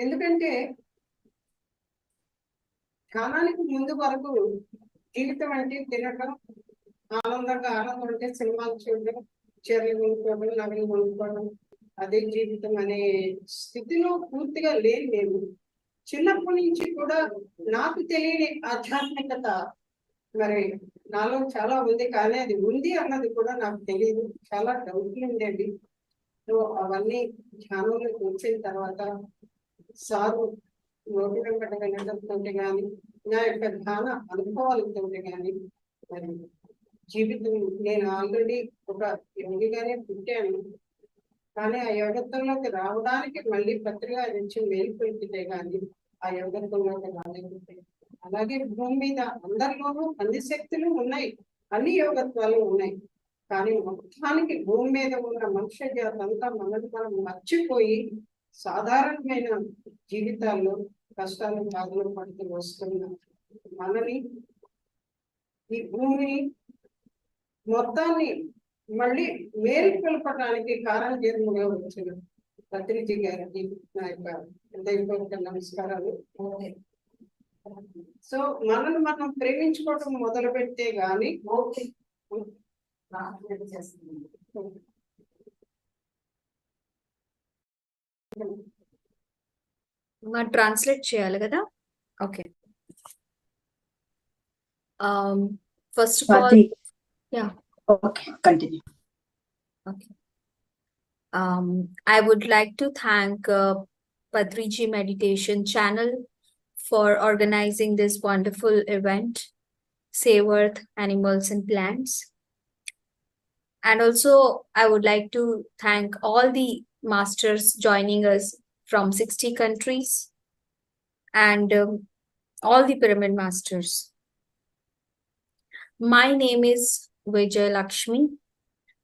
ఎందుకంటే ధ్యానానికి ముందు వరకు జీవితం అంటే తినటం, ఆనందంగా ఆనందం అంటే సినిమాలు చూడడం, చీరలు కొనుక్కోవడం, నగలు కొనుక్కోవడం, అదే జీవితం అనే స్థితిలో పూర్తిగా లేని నేను చిన్నప్పటి నుంచి కూడా నాకు తెలియని ఆధ్యాత్మికత మరి నాలో చాలా ఉంది, కానీ అది ఉంది అన్నది కూడా నాకు తెలియదు. చాలా డౌట్లు ఉండేవి. సో అవన్నీ ధ్యానంలోకి వచ్చిన తర్వాత సారు నోటి వెంబట వెళ్ళడంతో కానీ, నా యొక్క ధ్యాన అనుభవాలతో కానీ, మరి జీవితం నేను ఆల్రెడీ ఒక యోగిగానే పుట్టాను, కానీ ఆ యోగత్వంలోకి రావడానికి మళ్ళీ పత్రిక నుంచి మేలుకొల్పితే కానీ ఆ యోగత్వంలోకి రాలేకపోతే. అలాగే భూమి మీద అందరిలోనూ అన్ని శక్తులు ఉన్నాయి, అన్ని యోగత్వాలు ఉన్నాయి, కానీ మొత్తానికి భూమి మీద ఉన్న మనుష్య జాతి అంతా మనల్ని మనం మర్చిపోయి సాధారణమైన జీవితాల్లో కష్టాలు బాధలు పడుతూ వస్తున్న మనని, ఈ భూమిని మొత్తాన్ని మళ్ళీ మేలుకొల్పడానికి కారణజన్మగా వచ్చిన పత్రిజీ గారికి నా యొక్క హృదయపూర్వక నమస్కారాలు. సో మనల్ని మనం ప్రేమించుకోవడం మొదలు పెడితే గాని ట్రాన్స్లేట్ చేయాలి కదా. Okay. First of all, yeah. Okay, continue. Okay. I would like to thank Patriji Meditation Channel for organizing this wonderful event, Save Earth, Animals and Plants. And also, I would like to thank all the masters joining us from 60 countries and all the pyramid masters. My name is Vijay Lakshmi,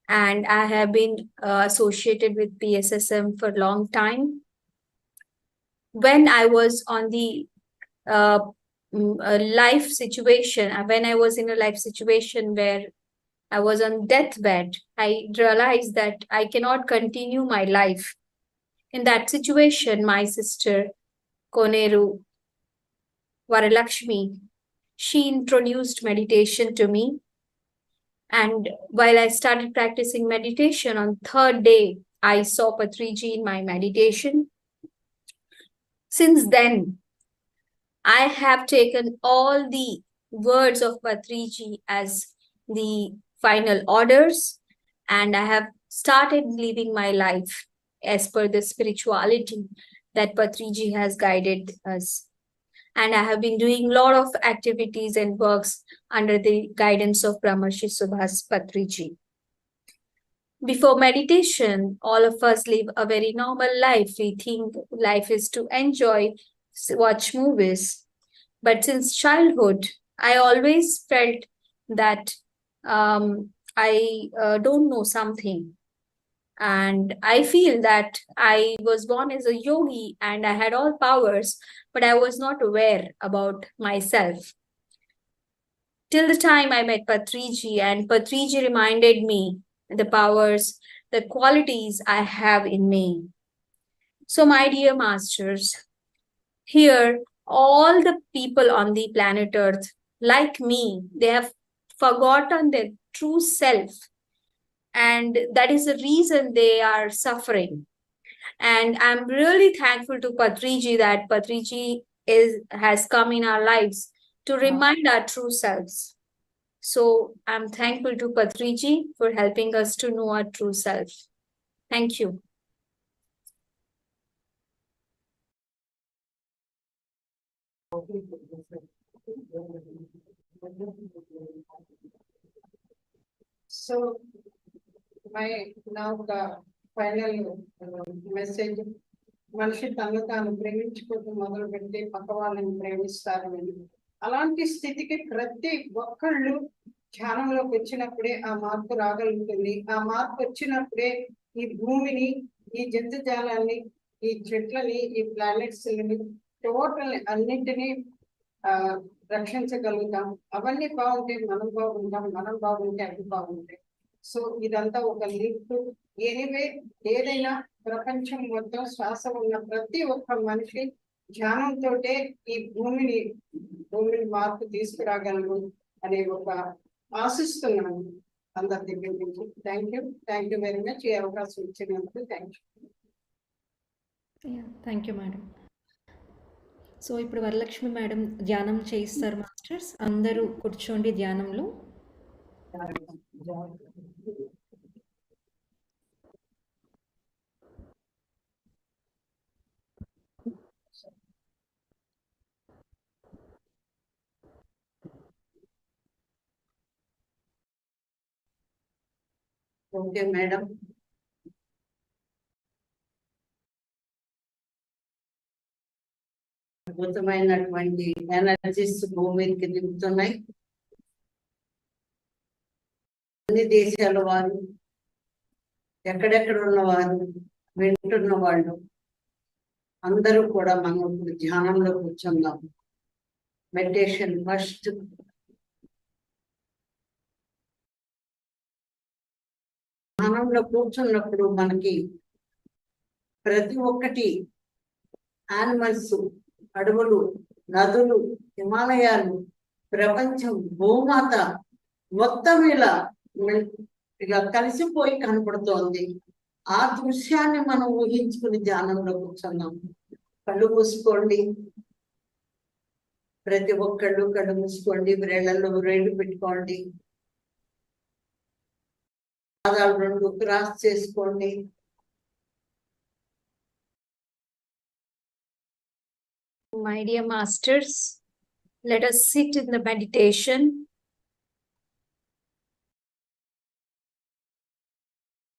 and I have been associated with PSSM for a long time. When I was on the life situation, when I was in a life situation where I was on deathbed, I realized that I cannot continue my life. In that situation, my sister, Koneru Varalakshmi, she introduced meditation to me. And while I started practicing meditation, on third day, I saw Patriji in my meditation. Since then, I have taken all the words of Patriji as the final orders, and I have started living my life as per the spirituality that Patriji has guided us. And I have been doing a lot of activities and works under the guidance of Brahmarshi Subhas Patriji. Before meditation, all of us live a very normal life. We think life is to enjoy, watch movies. But since childhood, I always felt that I don't know something. And I feel that I was born as a yogi and I had all powers, but I was not aware about myself. Till the time I met Patriji, and Patriji reminded me the powers, the qualities I have in me. So my dear masters, here all the people on the planet Earth, like me, they have forgotten their true self. And that is the reason they are suffering. And I'm really thankful to Patriji that Patriji has come in our lives to remind our true selves. So I'm thankful to Patriji for helping us to know our true self. Thank you. So my now the final message మనిషి తను తాను ప్రేమించుకోవడం మొదలు పెడితే పక్క వాళ్ళని ప్రేమిస్తారని, అలాంటి స్థితికి ప్రతి ఒక్కళ్ళు ధ్యానంలోకి వచ్చినప్పుడే ఆ మార్పు రాగలుగుతుంది. ఆ మార్పు వచ్చినప్పుడే ఈ భూమిని, ఈ జంతుజాలాన్ని, ఈ చెట్లని, ఈ ప్లానెట్స్ టోటల్ అన్నింటినీ రక్షించగలుగుతాం. అవన్నీ బాగుంటే మనం బాగుంటాం, మనం బాగుంటే అవి బాగుంటాయి. సో ఇదంతా ఒక లింక్. ఎనివే ఏదైనా ప్రపంచం మొత్తం శ్వాస ఉన్న ప్రతి ఒక్క మనిషి ధ్యానంతో ఈ భూమిని మార్పు తీసుకురాగలరు అనే ఒక ఆశిస్తున్నాను అందరి దగ్గర నుంచి. Thank you very much. ఈ అవకాశం ఇచ్చినందుకు thank you. Thank you madam. So ఇప్పుడు వరలక్ష్మి మేడం ధ్యానం చేయిస్తారు మాస్టర్స్. అందరూ కూర్చోండి ధ్యానంలో. Okay madam. అద్భుతమైనటువంటి ఎనర్జీస్ భూమి మీదకి దిగుతున్నాయి. అన్ని దేశాల వారు, ఎక్కడెక్కడ ఉన్నవారు, వింటున్న వాళ్ళు అందరూ కూడా మనం ఇప్పుడు ధ్యానంలో కూర్చుందాం. Meditation first. ధ్యానంలో కూర్చున్నప్పుడు మనకి ప్రతి ఒక్కటి యానిమల్స్, అడవులు, నదులు, హిమాలయాలు, ప్రపంచం, భూమాత మొత్తం ఇలా కలిసిపోయి కనపడుతోంది. ఆ దృశ్యాన్ని మనం ఊహించుకుని ధ్యానంలో కూర్చున్నాం. కళ్ళు మూసుకోండి. ప్రతి ఒక్కళ్ళు కళ్ళు మూసుకోండి. వేళ్లలో వేళ్ళు పెట్టుకోండి. పాదాలు రెండు క్రాస్ చేసుకోండి. My dear masters, let us sit in the meditation.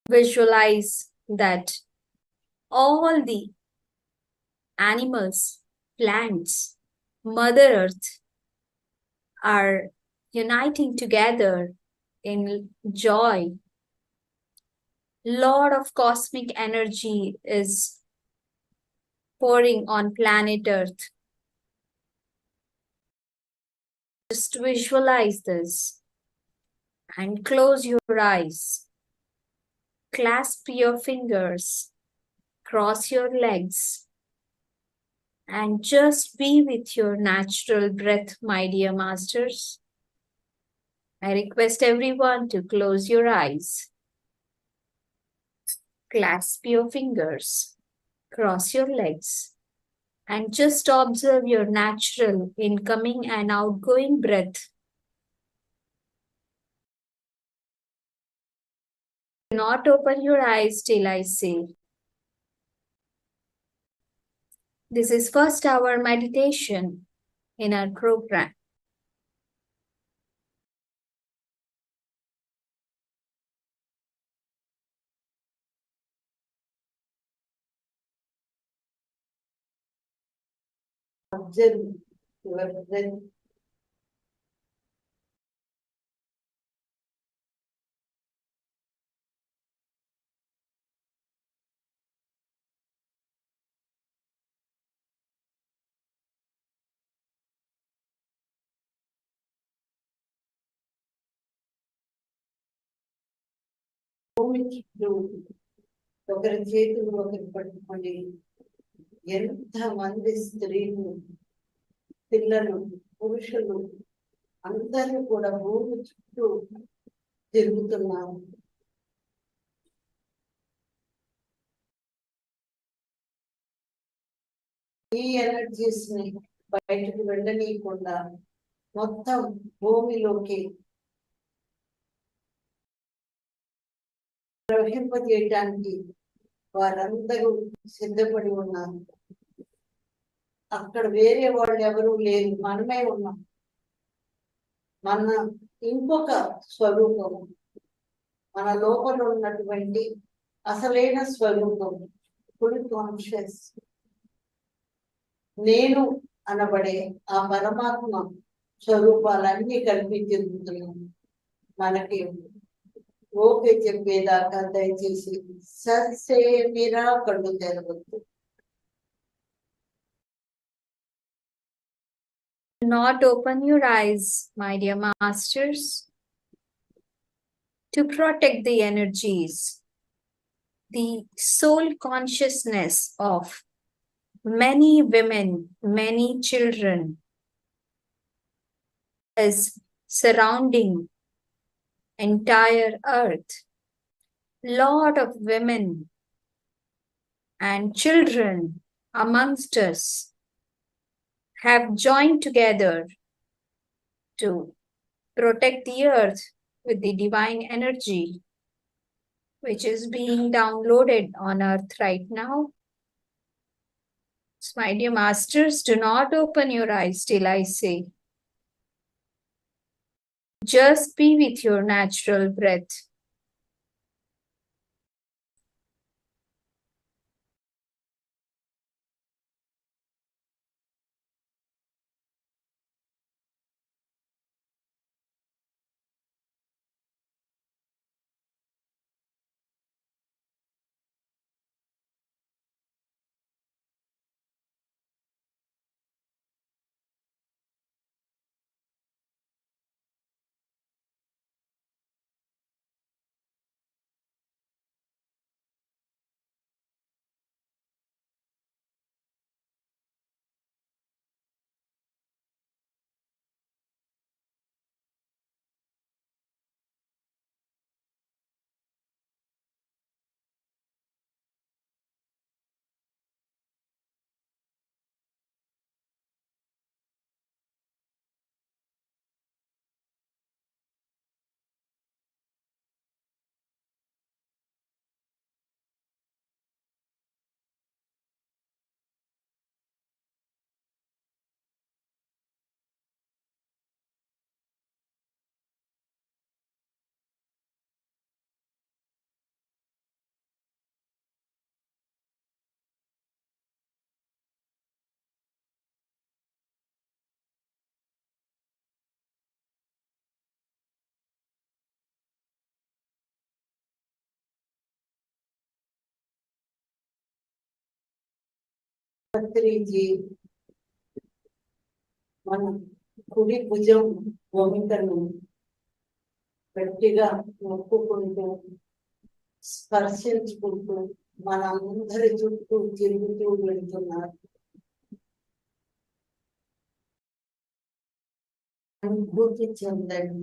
Visualize that all the animals, plants, Mother Earth are uniting together in joy. Lot of cosmic energy is pouring on planet Earth. Just visualize this and close your eyes. Clasp your fingers, cross your legs, and just be with your natural breath, my dear masters. I request everyone to close your eyes. Clasp your fingers, cross your legs, and just observe your natural incoming and outgoing breath. Do not open your eyes till I say. This is first hour meditation in our program. Observe your breath. భూమి చుట్టూ ఒకరి చేతులు ఒకరు పట్టుకొని ఎంతమంది స్త్రీలు, పిల్లలు, పురుషులు అందరూ కూడా భూమి చుట్టూ తిరుగుతున్నారు. ఈ ఎనర్జీస్ ని బయటకు వెళ్ళనీయకుండా మొత్తం భూమిలోకి ప్రవహింపజేయటానికి వారందరూ సిద్ధపడి ఉన్నారు. అక్కడ వేరే వాళ్ళు ఎవరూ లేరు, మనమే ఉన్నాం. మన ఇంకొక స్వరూపం, మన లోపల ఉన్నటువంటి అసలైన స్వరూపం ఫుల్ కాన్షియస్ నేను అనబడే ఆ పరమాత్మ స్వరూపాలన్నీ కల్పించుతున్నాం. మనకి ఓకే చెప్పేదాకా దయచేసి ససేమిరా కళ్ళు తెరవద్దు. Do not open your eyes, my dear masters, to protect the energies, the soul consciousness of many women, many children is surrounding entire earth. Lot of women and children amongst us have joined together to protect the earth with the divine energy which is being downloaded on earth right now. So my dear masters, do not open your eyes till I say. Just be with your natural breath. Patriji మన కుడి భుజం భూమికను గట్టిగా నొక్కుకుంటూ స్పర్శించుకుంటూ మన అందరి చుట్టూ తిరుగుతూ వెళ్తున్నారు. అనుభూతి చెందండి.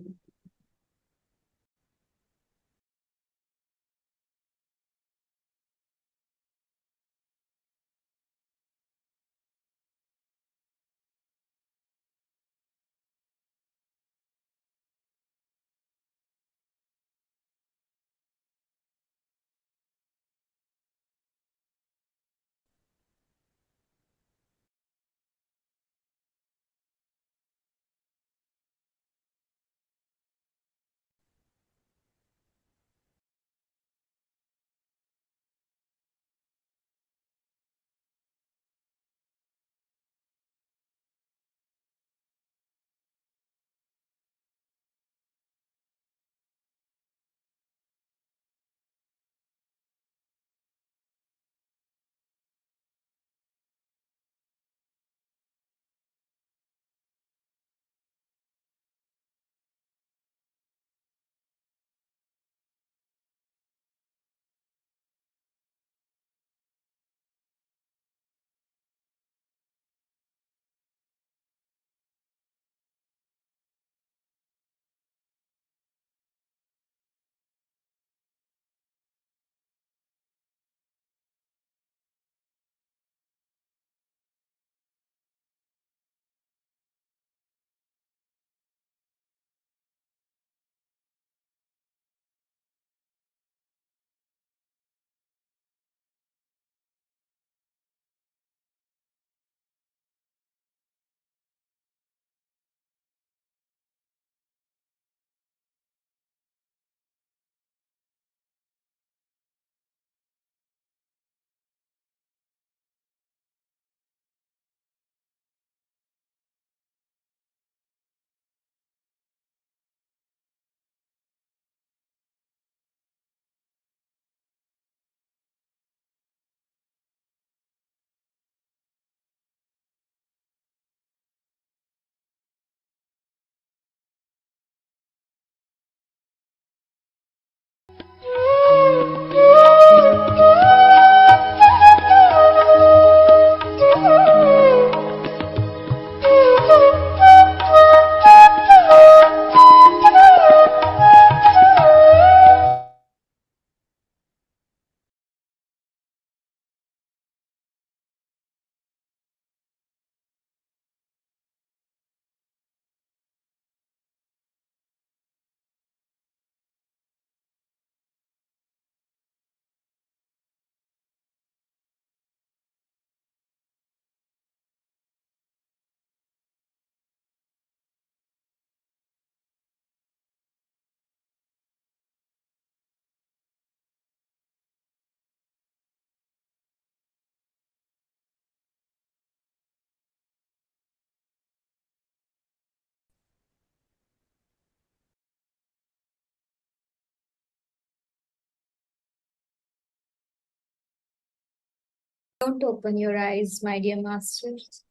Don't open your eyes, my dear masters.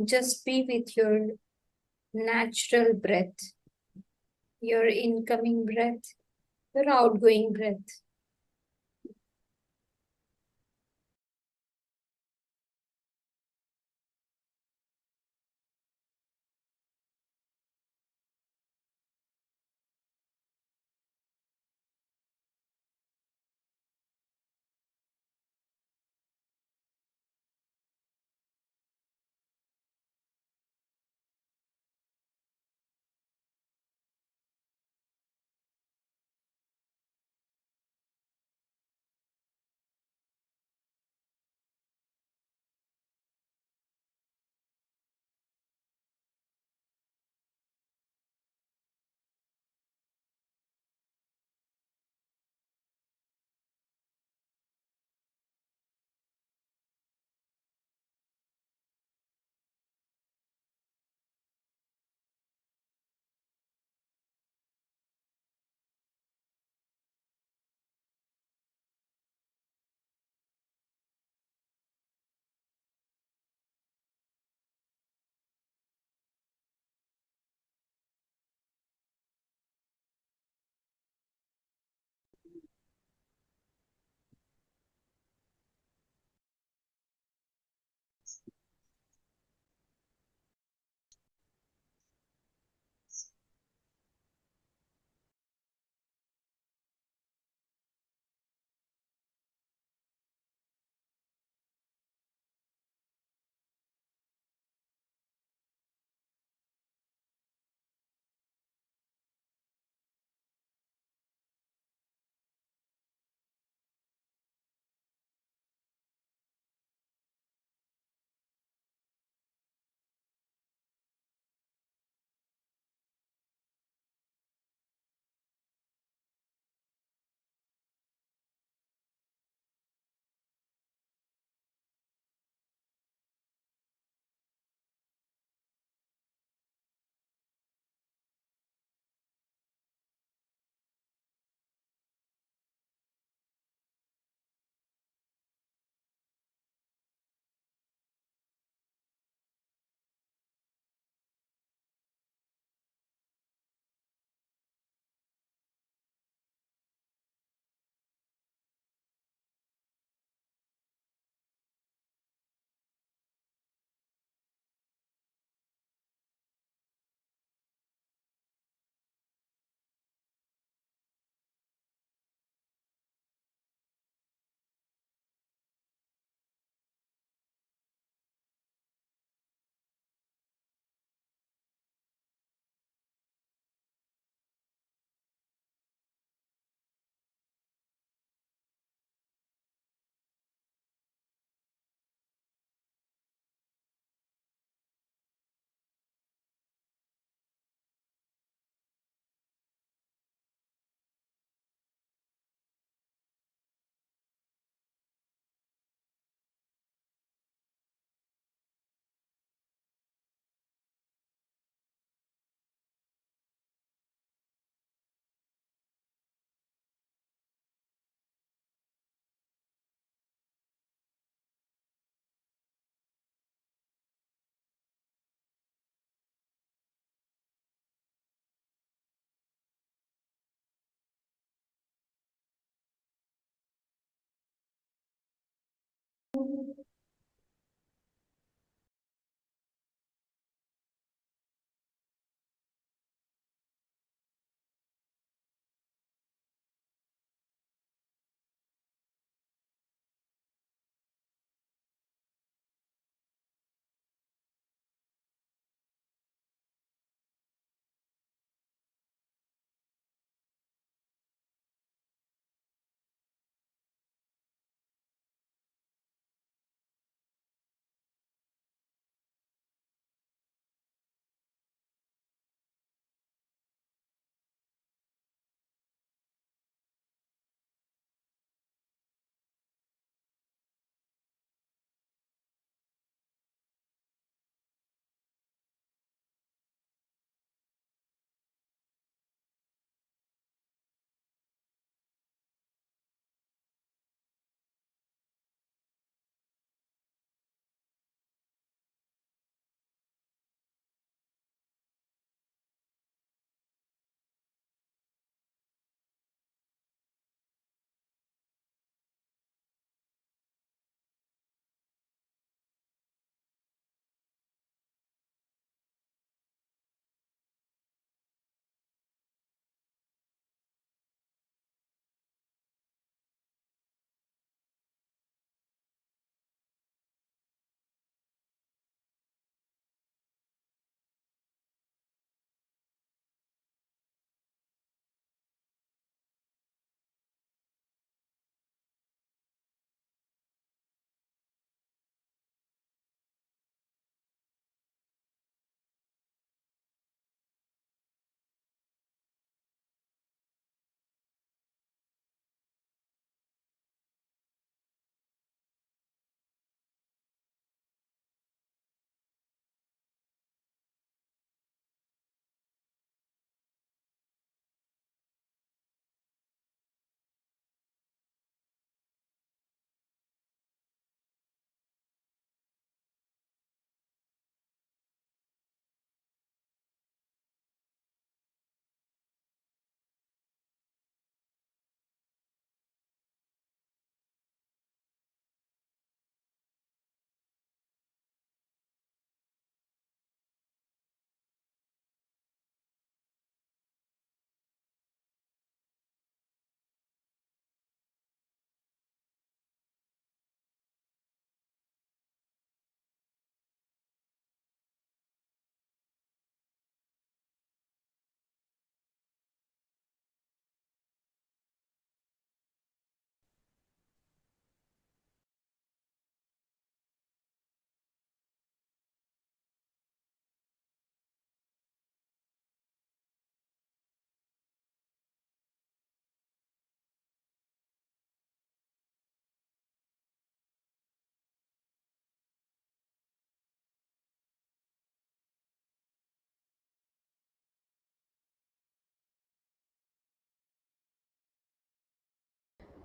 Just be with your natural breath, your incoming breath, your outgoing breath.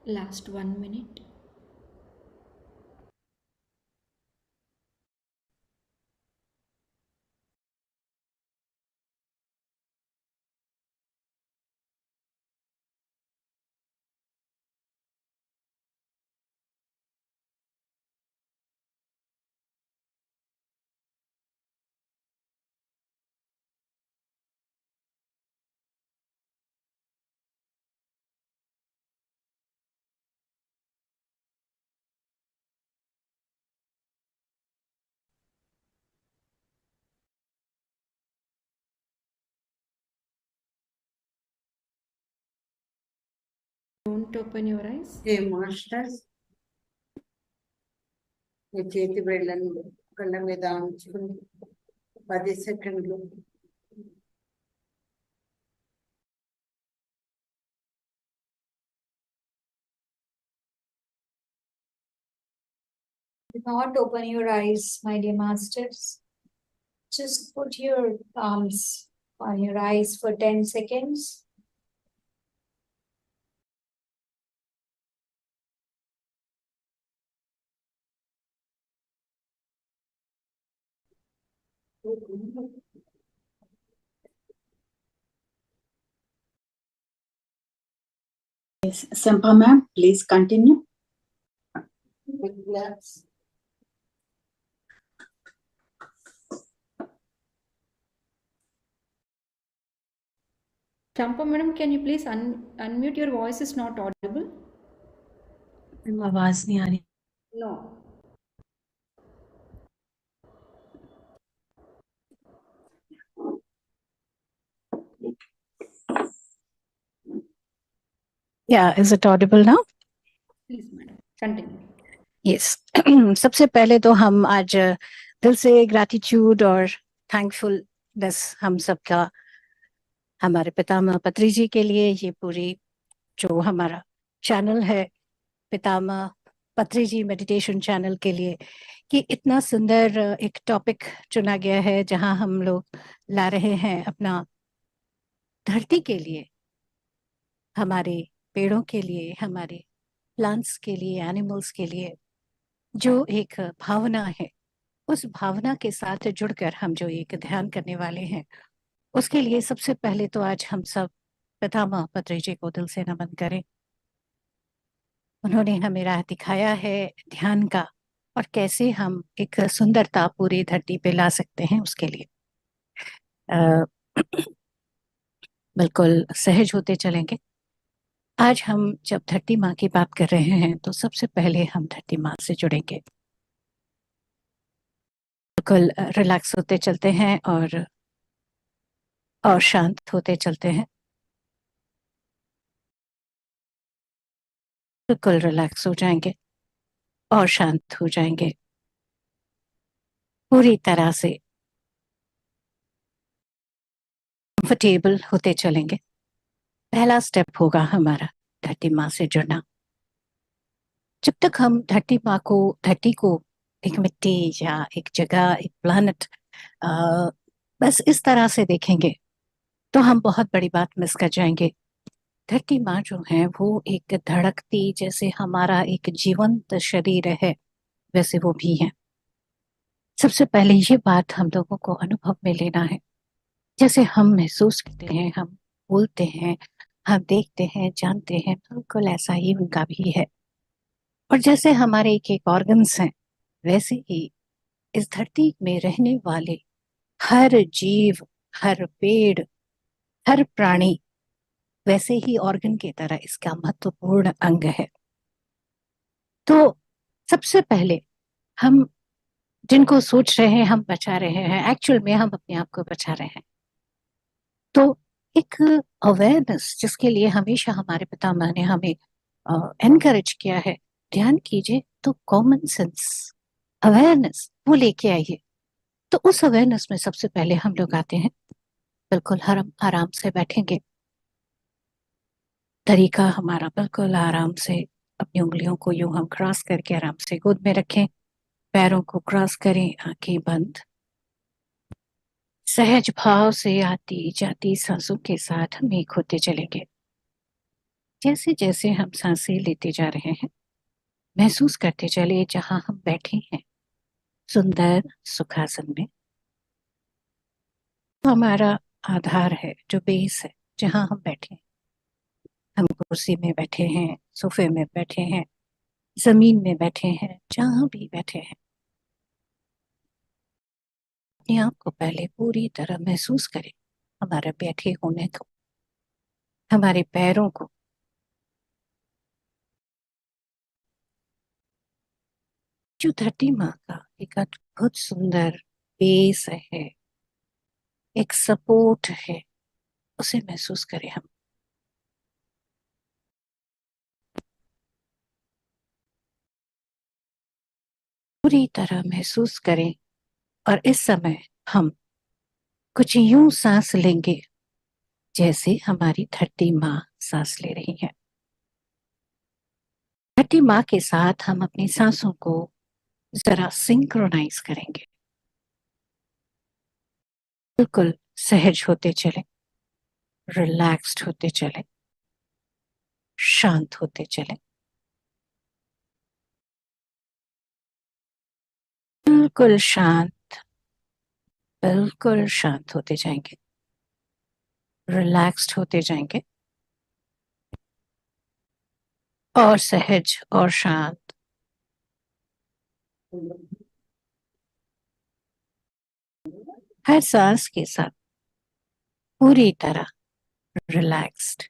Last 1 minute. Don't open your eyes. ఏ మాస్టర్స్ మీ చేతి వేళ్ళను కళ్ళ మీద ఉంచుకుని 10 సెకండ్లు Do not open your eyes, my dear masters. Just put your palms on your eyes for 10 seconds. Yes, Sempa ma'am, please continue. Relax. Champa madam, can you please unmute? Your voice is not audible. आवाज नहीं आ रही. No. Yeah, is it audible now? Please, madam, continue. Yes. सबसे पहले तो हम आज दिल से ग्रैटिट्यूड और थैंकफुलनेस हम सबका हमारे पितामह पत्रिजी के लिए, ये पूरी जो हमारा चैनल है पितामह पत्रिजी मेडिटेशन चैनल के लिए, कि इतना सुंदर एक टॉपिक चुना गया है जहां हम लोग ला रहे हैं अपना धरती के लिए, हमारे पेड़ों के लिए, हमारे प्लांट्स के लिए, एनिमल्स के लिए जो एक भावना है, उस भावना के साथ जुड़कर हम जो एक ध्यान करने वाले हैं, उसके लिए सबसे पहले तो आज हम सब पितामह पत्रिजी को दिल से नमन करें। उन्होंने हमें राह दिखाया है ध्यान का, और कैसे हम एक सुंदरता पूरी धरती पे ला सकते हैं उसके लिए। बिल्कुल सहज होते चलेंगे। आज हम जब धरती माँ की बात कर रहे हैं तो सबसे पहले हम धरती माँ से जुड़ेंगे। बिल्कुल रिलैक्स होते चलते हैं और शांत होते चलते हैं। बिल्कुल रिलैक्स हो जाएंगे और शांत हो जाएंगे। पूरी तरह से कंफर्टेबल होते चलेंगे। पहला स्टेप होगा हमारा धरती माँ से जुड़ना। जब तक हम धरती को एक मिट्टी या एक जगह, एक प्लैनेट बस इस तरह से देखेंगे तो हम बहुत बड़ी बात मिस कर जाएंगे। धरती माँ जो है वो एक धड़कती, जैसे हमारा एक जीवंत शरीर है वैसे वो भी है। सबसे पहले ये बात हम लोगों को अनुभव में लेना है। जैसे हम महसूस करते हैं, हम बोलते हैं, हम देखते हैं, जानते हैं, बिल्कुल ऐसा ही उनका भी है। और जैसे हमारे एक एक ऑर्गन्स हैं, वैसे ही इस धरती में रहने वाले हर जीव, हर पेड़, हर प्राणी वैसे ही ऑर्गन की तरह इसका महत्वपूर्ण अंग है। तो सबसे पहले हम जिनको सोच रहे हैं हम बचा रहे हैं, एक्चुअल में हम अपने आप को बचा रहे हैं। तो एक अवेयरनेस जिसके लिए हमेशा हमारे पितामह ने हमें एनकरेज किया है, ध्यान कीजिए, तो कॉमन सेंस अवेयरनेस वो लेके आइए। तो उस अवेयरनेस में सबसे पहले हम लोग आते हैं, बिल्कुल हम आराम से बैठेंगे। तरीका हमारा बिल्कुल आराम से, अपनी उंगलियों को यूं हम क्रॉस करके आराम से गोद में रखें, पैरों को क्रॉस करें, आंखें बंद। सहज भाव से आती जाती सांसों के साथ हम एक होते चलेंगे। जैसे जैसे हम सांसें लेते जा रहे हैं, महसूस करते चले जहां हम बैठे हैं सुंदर सुखासन में, तो हमारा आधार है, जो बेस है, जहां हम बैठे हैं। हम कुर्सी में बैठे हैं, सोफे में बैठे हैं, जमीन में बैठे हैं, जहां भी बैठे हैं, अपने आप को पहले पूरी तरह महसूस करें, हमारे बैठे होने को, हमारे पैरों को। जो धरती माँ का एक अद्भुत सुंदर बेस है, एक सपोर्ट है, उसे महसूस करें हम। पूरी तरह महसूस करें। और इस समय हम कुछ यूं सांस लेंगे जैसे हमारी धरती माँ सांस ले रही है। धरती माँ के साथ हम अपनी सांसों को जरा सिंक्रोनाइज करेंगे। बिल्कुल सहज होते चले, रिलैक्स्ड होते चले, शांत होते चले। बिल्कुल शांत होते जाएंगे, रिलैक्स्ड होते जाएंगे और सहज और शांत। हर सांस के साथ पूरी तरह रिलैक्स्ड।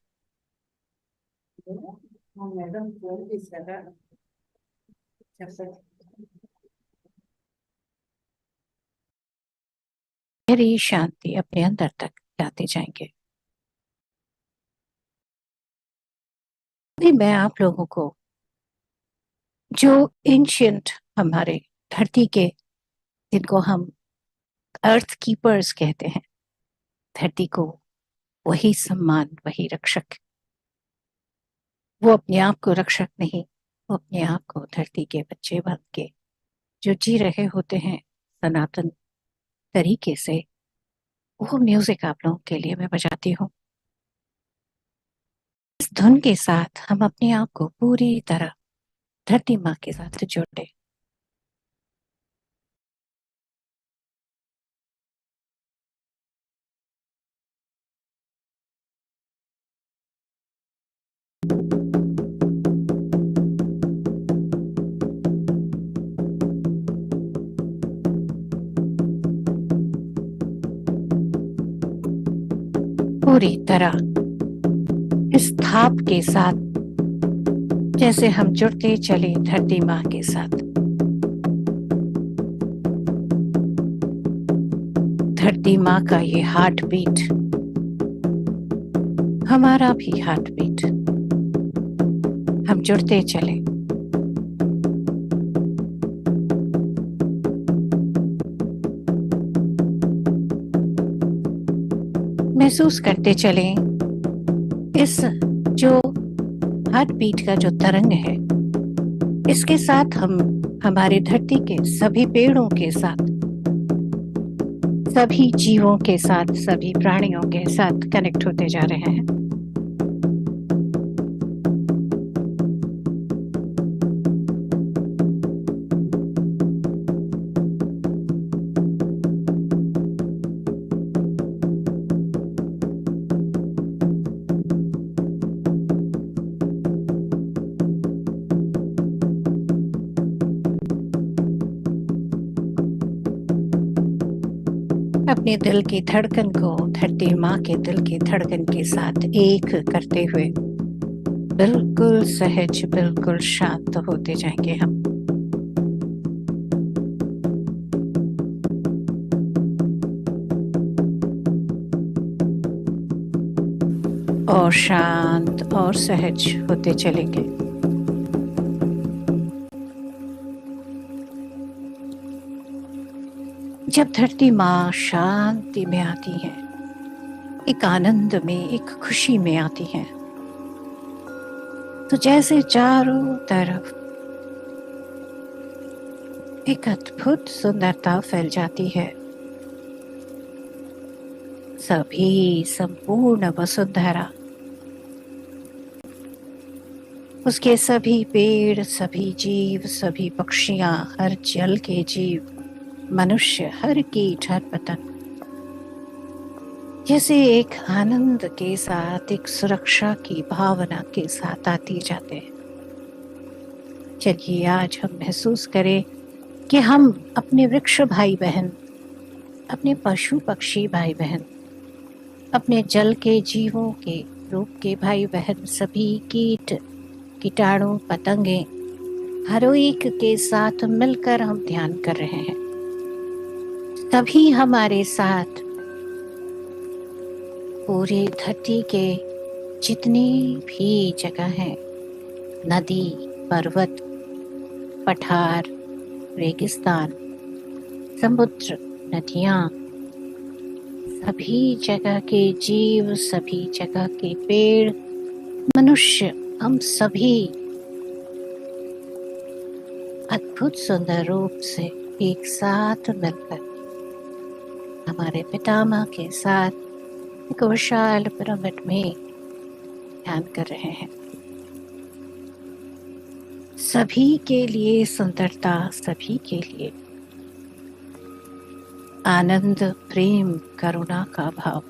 मैडम फोन తీసారా చెప్పండి गहरी शांति अपने अंदर तक लाते जाएंगे। अभी मैं आप लोगों को जो एंशियंट हमारे धरती के, जिनको हम अर्थ कीपर्स कहते हैं, धरती को वही सम्मान, वही रक्षक, वो अपने आप को रक्षक नहीं, वो अपने आप को धरती के बच्चे बन के जो जी रहे होते हैं सनातन तरीके से, वो म्यूजिक आप लोगों के लिए मैं बजाती हूँ। इस धुन के साथ हम अपने आप को पूरी तरह धरती माँ के साथ जोड़े। पूरी तरह इस थाप के साथ जैसे हम जुड़ते चले धरती माँ के साथ। धरती माँ का ये हार्ट बीट, हमारा भी हार्ट बीट, हम जुड़ते चले। महसूस करते चले इस जो हार्ट बीट का जो तरंग है, इसके साथ हम हमारे धरती के सभी पेड़ों के साथ, सभी जीवों के साथ, सभी प्राणियों के साथ कनेक्ट होते जा रहे हैं। अपने दिल की धड़कन को धरती माँ के दिल की धड़कन के साथ एक करते हुए बिल्कुल सहज, बिल्कुल शांत होते जाएंगे हम। और शांत और सहज होते चलेंगे। जब धरती माँ शांति में आती है, एक आनंद में, एक खुशी में आती है, तो जैसे चारों तरफ एक अद्भुत सुंदरता फैल जाती है। सभी संपूर्ण वसुंधरा उसके सभी पेड़, सभी जीव, सभी पक्षियां, हर जल के जीव, मनुष्य, हर कीट, हर पतंग जैसे एक आनंद के साथ, एक सुरक्षा की भावना के साथ आती जाते हैं। चलिए आज हम महसूस करें कि हम अपने वृक्ष भाई बहन, अपने पशु पक्षी भाई बहन, अपने जल के जीवों के रूप के भाई बहन, सभी कीट, कीटाणु, पतंगे, हर एक के साथ मिलकर हम ध्यान कर रहे हैं। सभी हमारे साथ पूरी धरती के जितनी भी जगह हैं, नदी, पर्वत, पठार, रेगिस्तान, समुद्र, नदियां, सभी जगह के जीव, सभी जगह के पेड़, मनुष्य, हम सभी अद्भुत सुंदर रूप से एक साथ मिलकर हमारे पितामह के साथ एक विशाल पिरामिड में ध्यान कर रहे हैं। सभी के लिए सुंदरता, सभी के लिए आनंद, प्रेम, करुणा का भाव।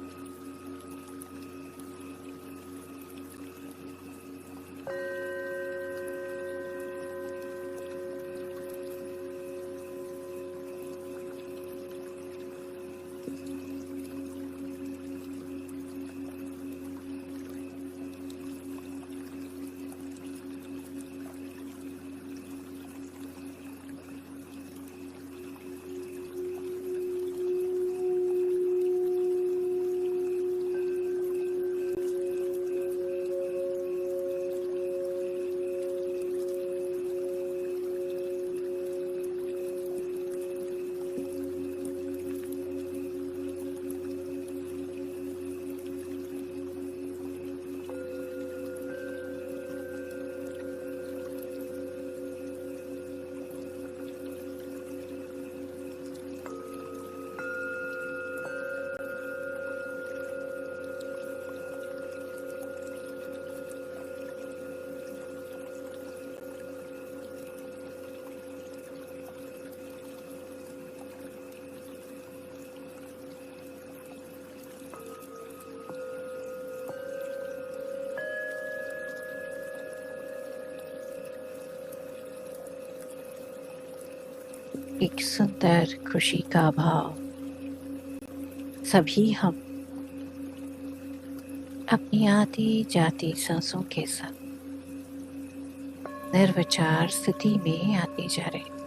एक सुंदर खुशी का भाव। सभी हम अपनी आती जाती सांसों के साथ निर्विचार स्थिति में आते जा रहे हैं।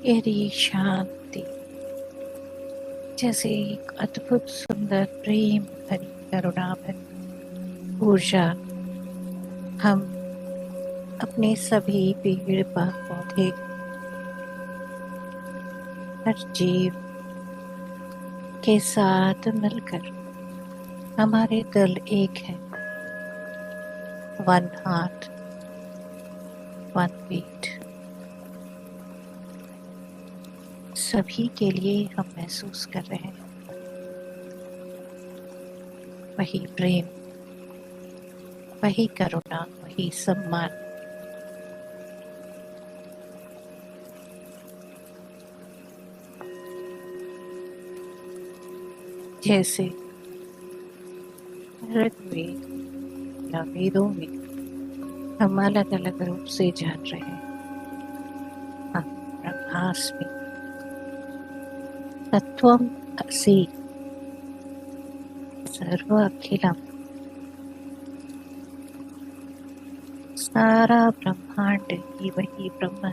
गहरी शांति, जैसे एक अद्भुत सुंदर प्रेम भरी करुणा भरी ऊर्जा हम अपने सभी पेड़ पौधे, हर जीव के साथ मिलकर हमारे दिल एक है, वन हार्ट वन बीट, सभी के लिए हम महसूस कर रहे हैं वही प्रेम, वही करुणा, वही सम्मान। जैसे ऋग्वेद या वेदों में हम अलग अलग रूप से जान रहे हैं, हम ब्रह्मास्मि तत्वम असि सर्व अखिलम, सारा ब्रह्मांड ही वही ब्रह्म।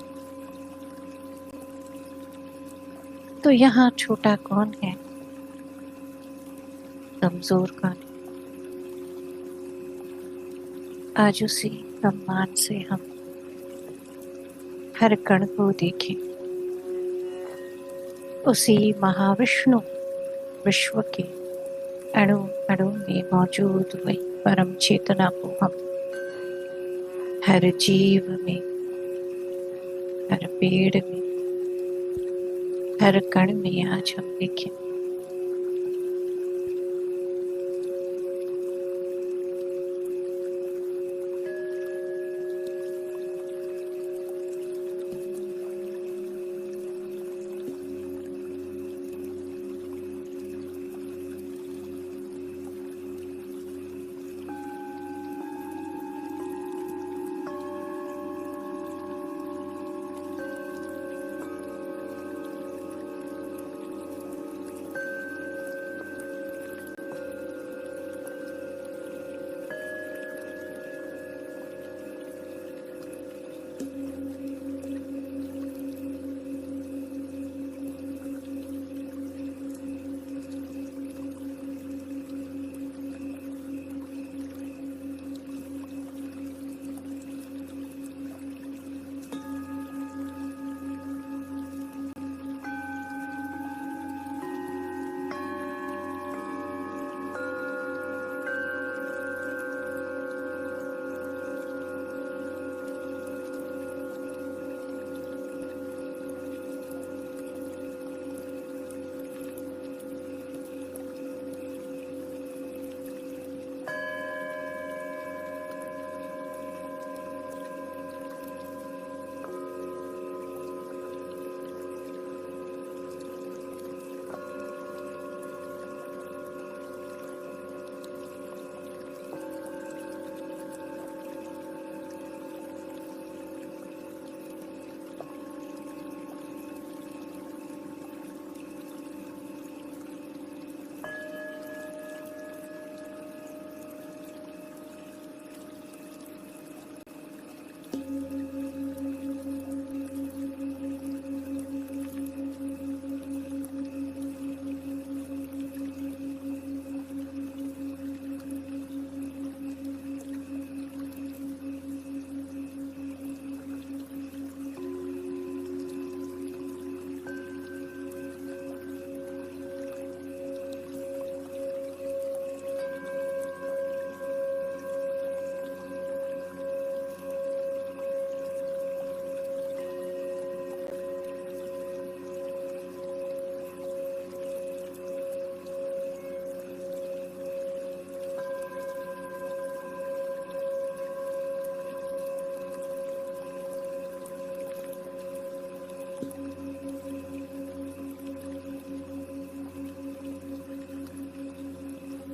तो यहाँ छोटा कौन है, कमजोर कौन है? आज उसी सम्मान से हम हर कण को देखें, उसी महाविष्णु विश्व के अणु अणु में मौजूद वही परम चेतना को हम हर जीव में, हर पेड़ में, हर कण में आज हम देखें।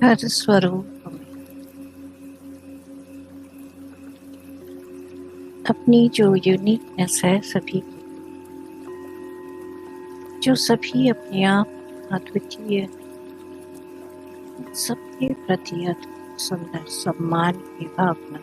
हर स्वरूप में अपनी जो यूनिकनेस है, सभी जो सभी अपने आप अद्वितीय, सबके प्रति अद्भुत सुंदर सम्मान की भावना।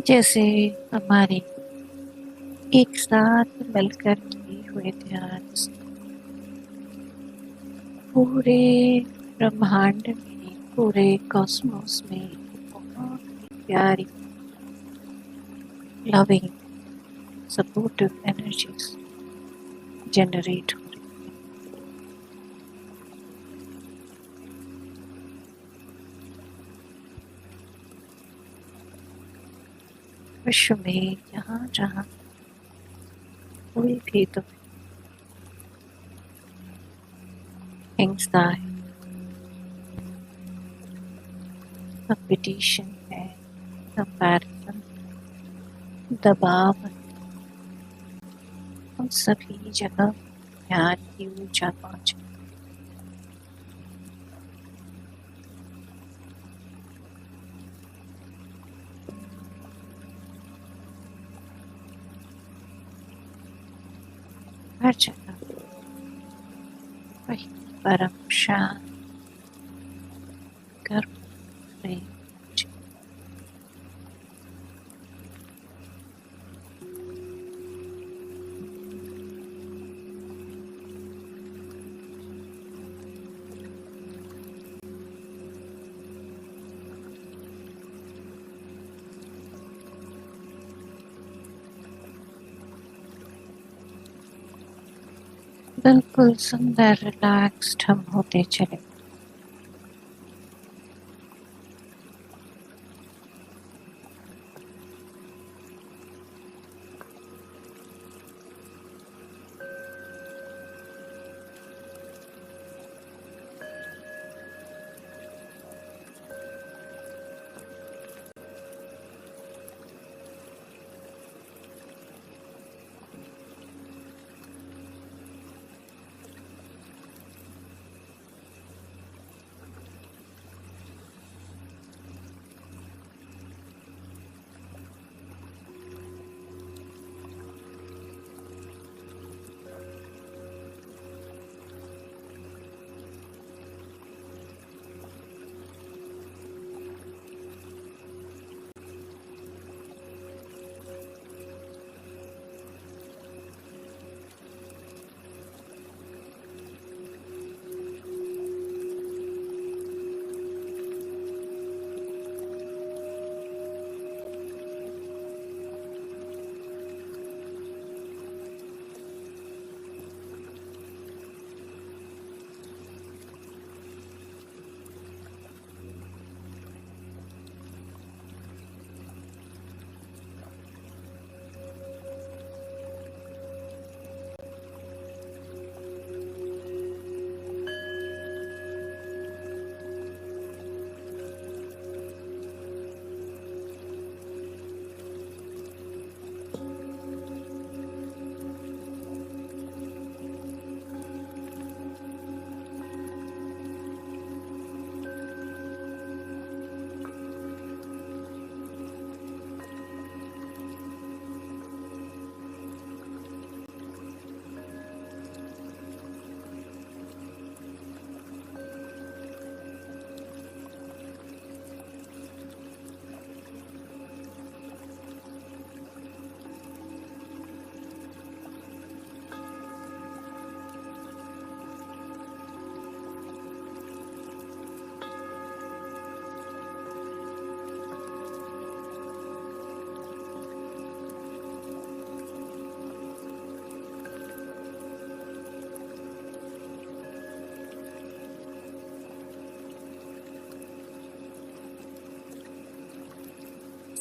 जैसे हमारे एक साथ मिलकर किए हुए ध्यान से पूरे ब्रह्मांड में, पूरे कॉस्मोस में बहुत ही प्यारी लविंग सपोर्टिव एनर्जीज जनरेट हो रही है। विश्व में जहाँ जहाँ कोई भी तो हिंसा है, कंपटीशन है, कंपैरिजन, दबाव है, उन सभी जगह ध्यान की ऊर्जा पहुंचे। हर जगह वही परम शांत कर्म प्रेम बिल्कुल सुंदर रिलैक्स्ड हम होते चले।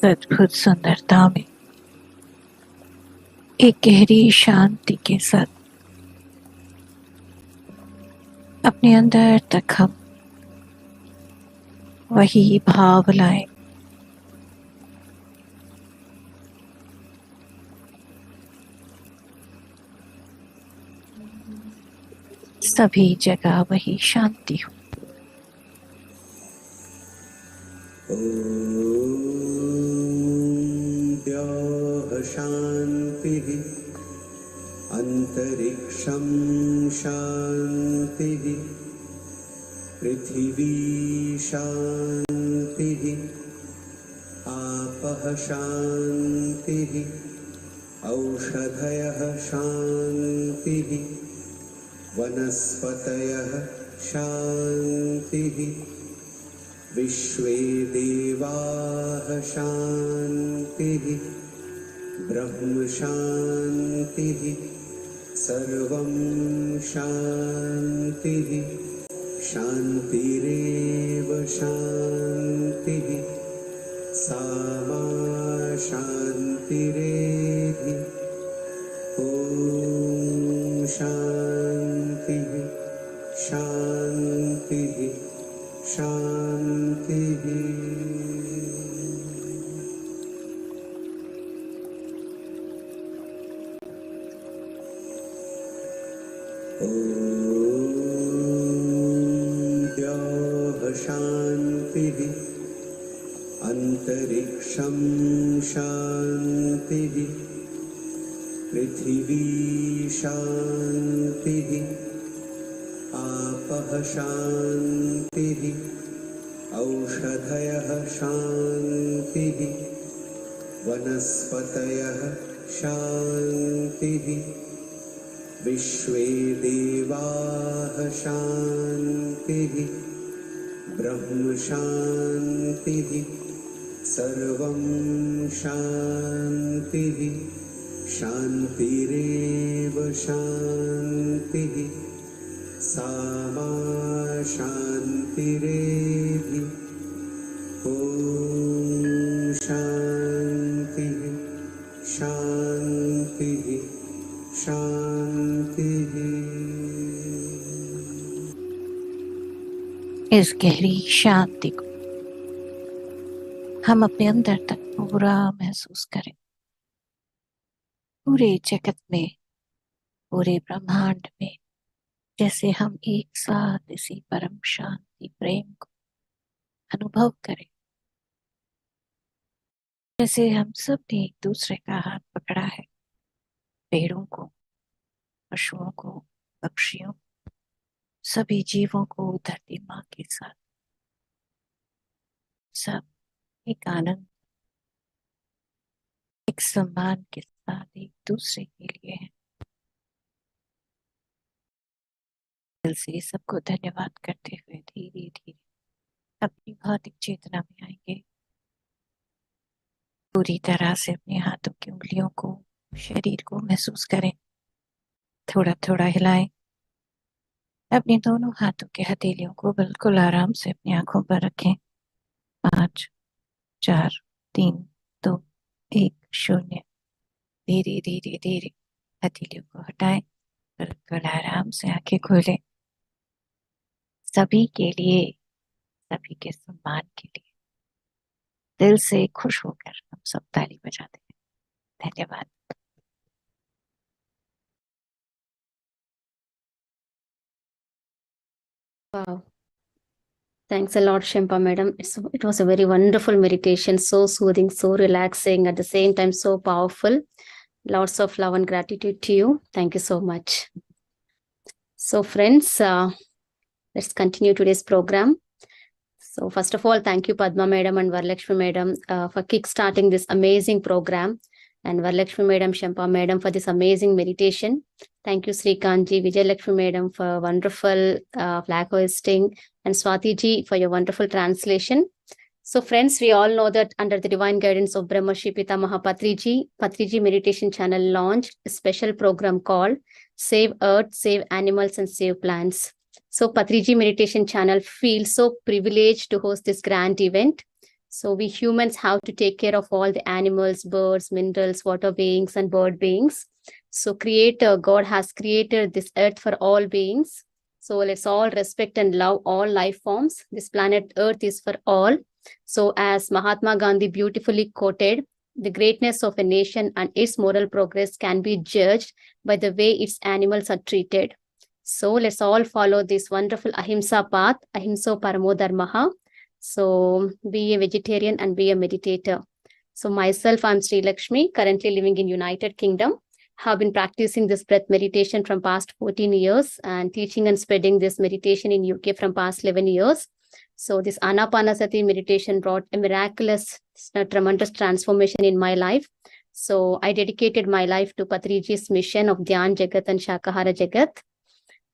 अद्भुत सुंदरता में एक गहरी शांति के साथ अपने अंदर तक हम वही भाव लाएं। सभी जगह वही शांति हो। शांतिः अंतरिक्षं शांतिः पृथिवी शांतिः आपः शान्तिः औषधयः शान्तिः वनस्पतयः शान्तिः विश्वे देवाः शान्तिः ब्रह्म शान्तिः सर्वं शान्तिः शान्तिरेव शान्तिः सा मा शान्तिरेधि ॐ शान्तिः शान्तिः शान्तिः। द्यौः शान्तिः अन्तरिक्षं शान्तिः पृथिवी शान्तिः आपः शान्तिः औषधयः शान्तिः वनस्पतयः शान्तिः विश्वे देवाः शान्तिः ब्रह्म शान्तिः सर्वं शान्तिः शान्तिरेव शान्तिः सा मा शान्तिरेधि ॐ शान्तिः शान्तिः शान्तिः। इस गहरी शांति को हम अपने अंदर तक पूरा महसूस करें। पूरे जगत में, पूरे ब्रह्मांड में जैसे हम एक साथ इसी परम शांति प्रेम को अनुभव करें। जैसे हम सब ने एक दूसरे का हाथ पकड़ा है। पेड़ों को, पशुओं को, पक्षियों, सभी जीवों को धरती माँ के साथ सब एक आनंद, एक सम्मान के साथ एक दूसरे के लिए है। दिल से सबको धन्यवाद करते हुए धीरे धीरे अपनी भौतिक चेतना में आएंगे। पूरी तरह से अपने हाथों की उंगलियों को, शरीर को महसूस करें। थोड़ा थोड़ा हिलाएं। अपने दोनों हाथों के हथेलियों को बिल्कुल आराम से अपनी आंखों पर रखें। 5, 4, 3, 2, 1, 0। धीरे धीरे धीरे हथेलियों को हटाएं। बिल्कुल आराम से आंखें खोलें। सभी के लिए, सभी के सम्मान के लिए दिल से खुश होकर हम सब ताली बजाते हैं। धन्यवाद। Wow. Thanks a lot, Shempa madam. It was a very wonderful meditation, so soothing, so relaxing, at the same time so powerful. Lots of love and gratitude to you. Thank you so much. So friends, let's continue today's program. So first of all, thank you Padma madam and Varalakshmi madam for kickstarting this amazing program, and Varalakshmi madam, Shempa madam for this amazing meditation. Thank you Srikanji, Vijayalakshmi madam for wonderful flag hoisting, and Swati ji for your wonderful translation. So friends, we all know that under the divine guidance of Brahmarshi Pitamaha Patriji meditation channel launched a special program called Save Earth, Save Animals and Save Plants. So Patriji meditation channel feels so privileged to host this grand event. So we humans have to take care of all the animals, birds, minerals, water beings and bird beings. So Creator God has created this earth for all beings. So let's all respect and love all life forms. This planet Earth is for all. So as Mahatma Gandhi beautifully quoted, the greatness of a nation and its moral progress can be judged by the way its animals are treated. So let's all follow this wonderful Ahimsa path, Ahimsa Paramo Dharmaha. So be a vegetarian and be a meditator. So myself, I'm Sri Lakshmi, currently living in United Kingdom. Have been practicing this breath meditation from past 14 years and teaching and spreading this meditation in UK from past 11 years. So this Anapanasati meditation brought a miraculous, tremendous transformation in my life. So I dedicated my life to Patriji's mission of Dhyan Jagat and Shakahara Jagat.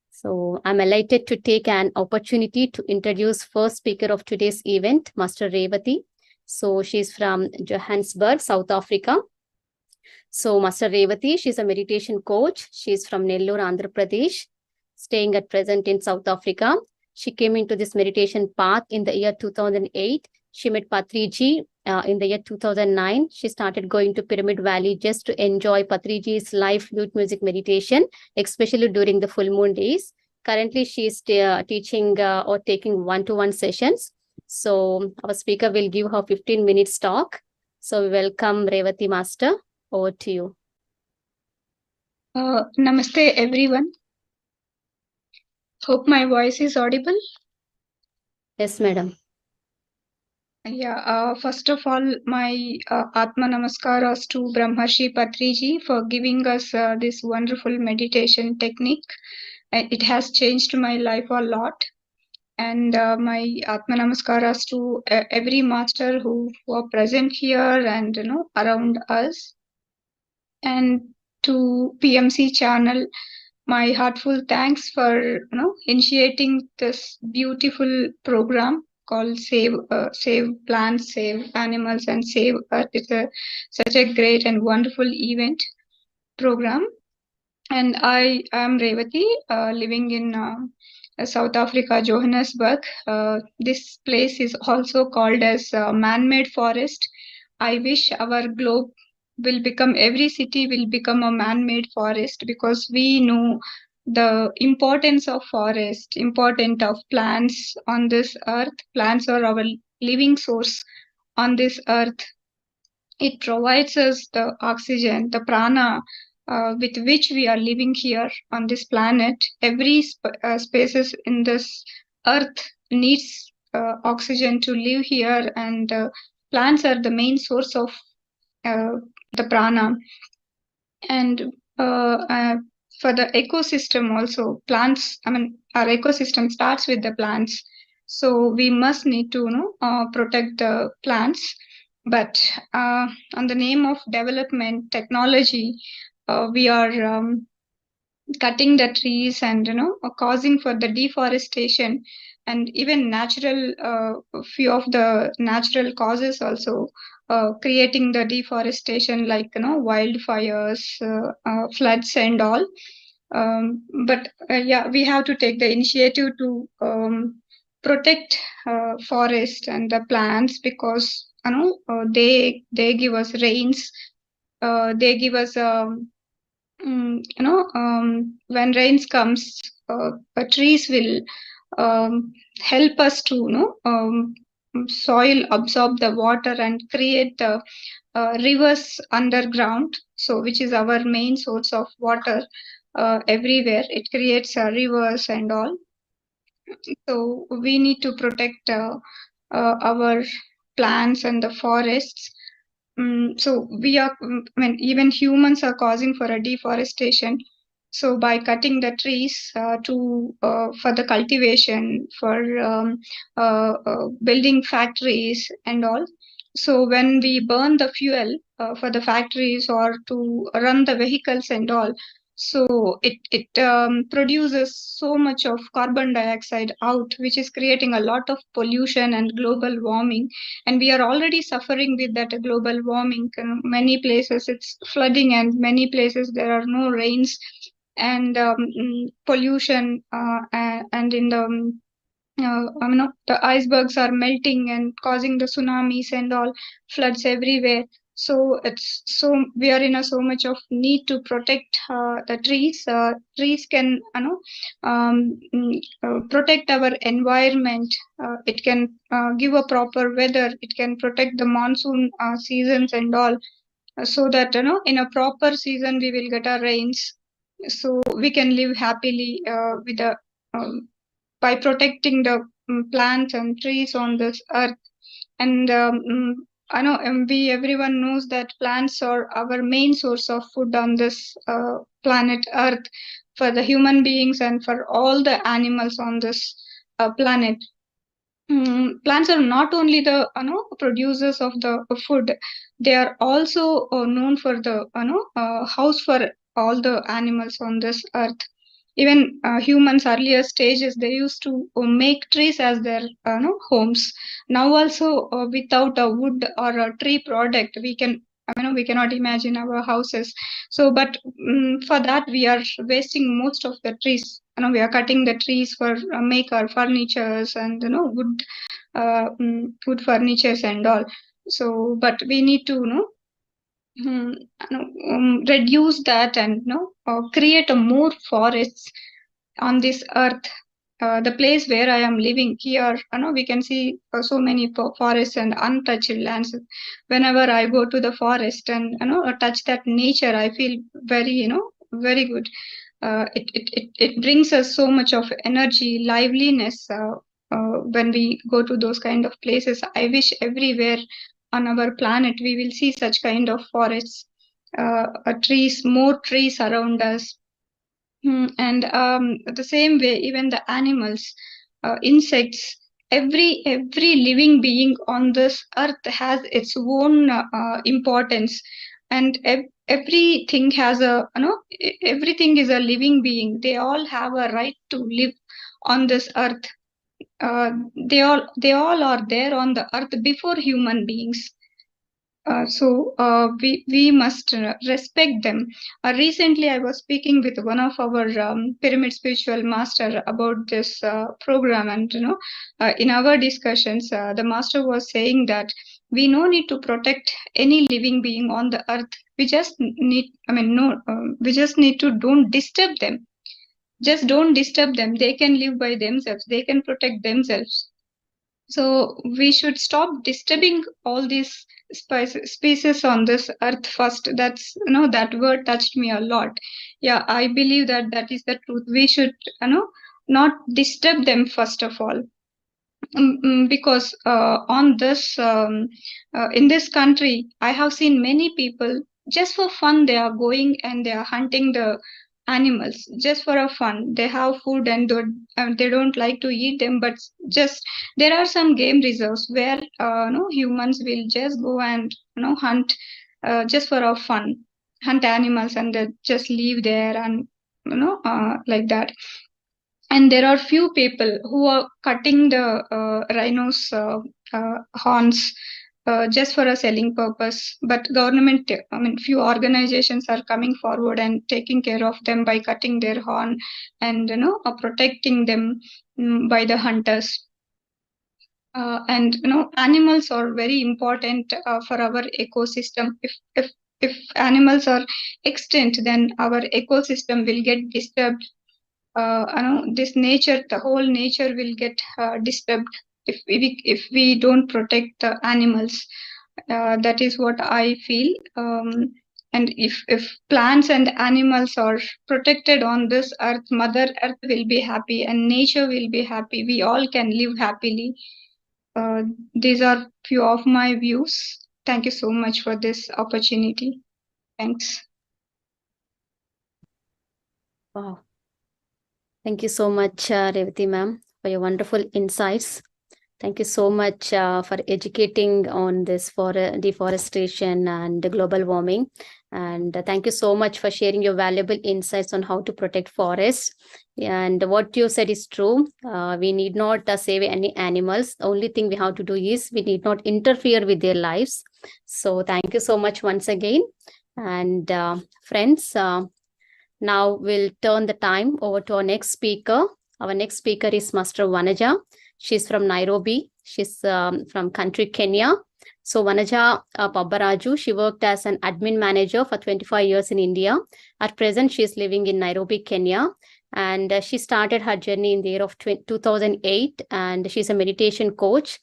So I'm elated to take an opportunity to introduce first speaker of today's event, Master Revati. So she's from Johannesburg, South Africa. So Master Revati, she's a meditation coach. She's from Nellore, Andhra Pradesh, staying at present in South Africa. She came into this meditation path in the year 2008. She met Patriji in the year 2009. She started going to Pyramid Valley just to enjoy Patriji's live flute music meditation, especially during the full moon days. Currently, she is teaching or taking one-to-one sessions. So our speaker will give her 15 minutes talk. So we welcome Revati Master. Over to you. Namaste everyone. Hope my voice is audible. Yes, madam. Yeah, first of all, my Atma Namaskaras to Brahmarshi Patriji for giving us this wonderful meditation technique. It has changed my life a lot. And my Atma Namaskaras to every master who are present here and around us. And to PMC channel, my heartful thanks for initiating this beautiful program called Save Plants, Save Animals, and Save Earth. It's such a great and wonderful event program. And I am Revati, living in South Africa, Johannesburg. This place is also called as man-made forest. I wish our globe will become, every city will become a man-made forest, because we know the importance of forest, importance of plants on this earth. Plants are our living source on this earth. It provides us the oxygen, the prana, with which we are living here on this planet. Every species in this earth needs oxygen to live here, and plants are the main source of the prana. And for the ecosystem also, plants, our ecosystem starts with the plants. So we must need to protect the plants. But on the name of development, technology, we are cutting the trees and causing for the deforestation, and even natural few of the natural causes also creating the deforestation, like wildfires, floods and all. But yeah, we have to take the initiative to protect forest and the plants, because they give us rains. They give us when rains comes, trees will help us to soil absorb the water and create the rivers underground, so which is our main source of water. Everywhere it creates rivers and all. So we need to protect our plants and the forests. So we are, even humans are causing for a deforestation. So by cutting the trees for the cultivation, for building factories and all. So when we burn the fuel for the factories or to run the vehicles and all, so it produces so much of carbon dioxide out, which is creating a lot of pollution and global warming. And we are already suffering with that global warming. Many places it's flooding, and many places there are no rains, and pollution, and in the the icebergs are melting and causing the tsunamis and all, floods everywhere. So we are in so much of need to protect the trees. Trees can protect our environment. It can give a proper weather. It can protect the monsoon seasons and all, so that in a proper season we will get our rains, so we can live happily with the by protecting the plants and trees on this earth. And I know everyone knows that plants are our main source of food on this planet earth, for the human beings and for all the animals on this planet. plants are not only the producers of the food, they are also known for the house for all the animals on this earth. Even humans earlier stages, they used to make trees as their homes. Now also without a wood or a tree product, we cannot imagine our houses. So but for that we are wasting most of the trees. We are cutting the trees for make our furnitures and wood furnitures and all. So but we need to reduce that and create a more forests on this earth. The place where I am living here, we can see so many forests and untouched lands. Whenever I go to the forest and touch that nature, I feel very very good. It brings us so much of energy, liveliness when we go to those kind of places. I wish everywhere on our planet we will see such kind of forests, trees, more trees around us. And the same way, even the animals, insects, every living being on this earth has its own importance, and everything has a everything is a living being. They all have a right to live on this earth. They all are there on the earth before human beings. So we must respect them. Recently, I was speaking with one of our pyramid spiritual master about this program, and in our discussions, the master was saying that we no need to protect any living being on the earth. We just need, we just need to don't disturb them. Just don't disturb them. They can live by themselves. They can protect themselves. So we should stop disturbing all these species on this earth first. That's that word touched me a lot. Yeah, I believe that is the truth. We should not disturb them first of all. Because on this in this country, I have seen many people just for fun they are going and they are hunting the animals just for a fun. They have food and they don't like to eat them, but just there are some game reserves where humans will just go and hunt just for a fun, hunt animals, and they just leave there and like that. And there are few people who are cutting the rhinos horns just for a selling purpose. But government, few organizations are coming forward and taking care of them by cutting their horn and protecting them by the hunters. And animals are very important for our ecosystem. If animals are extinct, then our ecosystem will get disturbed. This nature, the whole nature will get disturbed if we don't protect the animals. That is what I feel. And if plants and animals are protected on this earth, Mother Earth will be happy and nature will be happy. We all can live happily. These are few of my views. Thank you so much for this opportunity. Thanks. Wow. Thank you so much, Revati ma'am, for your wonderful insights. Thank you so much for educating on this for deforestation and global warming. And thank you so much for sharing your valuable insights on how to protect forests. And what you said is true. We need not save any animals. The only thing we have to do is we need not interfere with their lives. So thank you so much once again. And friends, now we'll turn the time over to our next speaker. Our next speaker is Master Vanaja. She's from Nairobi. She's from country Kenya. So Vanaja Pabbaraju, she worked as an admin manager for 25 years in India. At present, she is living in Nairobi, Kenya. And she started her journey in the year of 2008. And she's a meditation coach.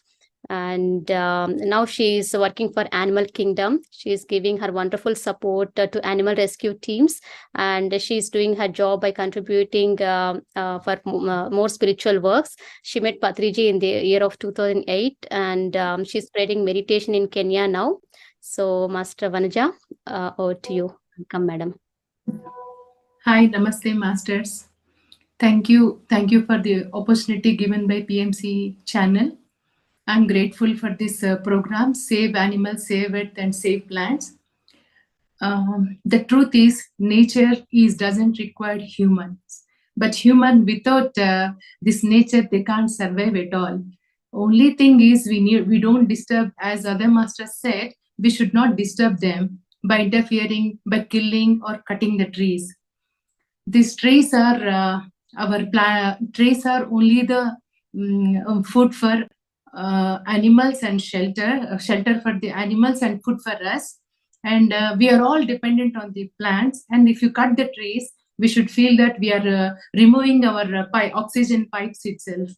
And now she is working for Animal Kingdom. She is giving her wonderful support to animal rescue teams, and she is doing her job by contributing for more spiritual works. She met Patriji in the year of 2008, and she's spreading meditation in Kenya now. So, Master Vanaja, over to you. Welcome, madam. Hi, Namaste, Masters. Thank you for the opportunity given by PMC channel I'm grateful for this program, Save Animals, Save Earth, and Save Plants. The truth is, nature doesn't require humans, but human without this nature, they can't survive at all. Only thing is, we don't disturb, as other masters said, we should not disturb them by interfering, by killing or cutting the trees. These trees are trees are only the food for animals and shelter for the animals and food for us. And we are all dependent on the plants. And if you cut the trees, we should feel that we are removing our oxygen pipes itself.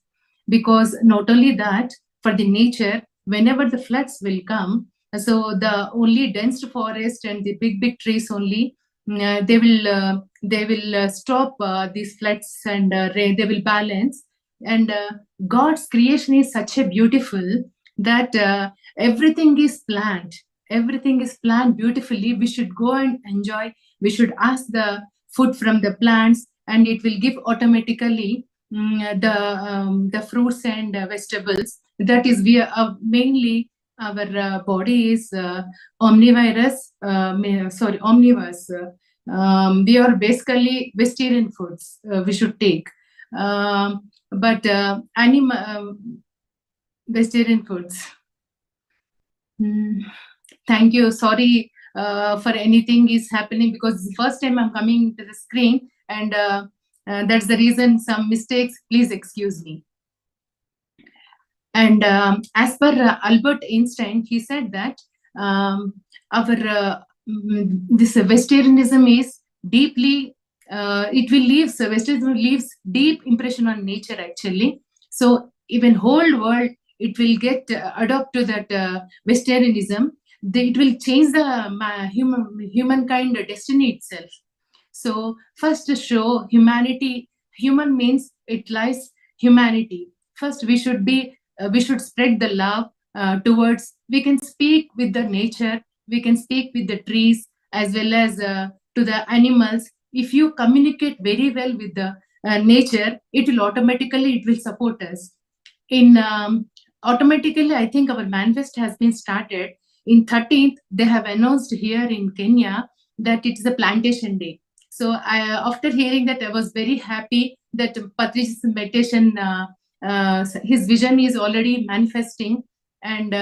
Because not only that, for the nature, whenever the floods will come, so the only dense forest and the big trees only, they will stop these floods and rain. They will balance. And God's creation is such a beautiful that everything is planned. Everything is planned beautifully. We should go and enjoy. We should ask the food from the plants, and it will give automatically the fruits and vegetables. That is, we are mainly our body is omnivorous. We are basically vegetarian foods. We should take, but vegetarian foods. Thank you. Sorry for anything is happening, because it's the first time I'm coming to the screen, and that's the reason some mistakes. Please excuse me. And as per Albert Einstein, he said that this vegetarianism is deeply, vegetarianism leaves deep impression on nature actually. So even whole world, it will get adopt to that vegetarianism. It will change the humankind destiny itself. So first to show humanity, human means it lies humanity. First we should be, we should spread the love towards, we can speak with the nature, we can speak with the trees as well as to the animals. If you communicate very well with the nature, it will automatically, it will support us. In automatically, I think our manifest has been started. In 13th, they have announced here in Kenya that it is a plantation day. So after hearing that, I was very happy that Patriji's meditation, his vision is already manifesting. And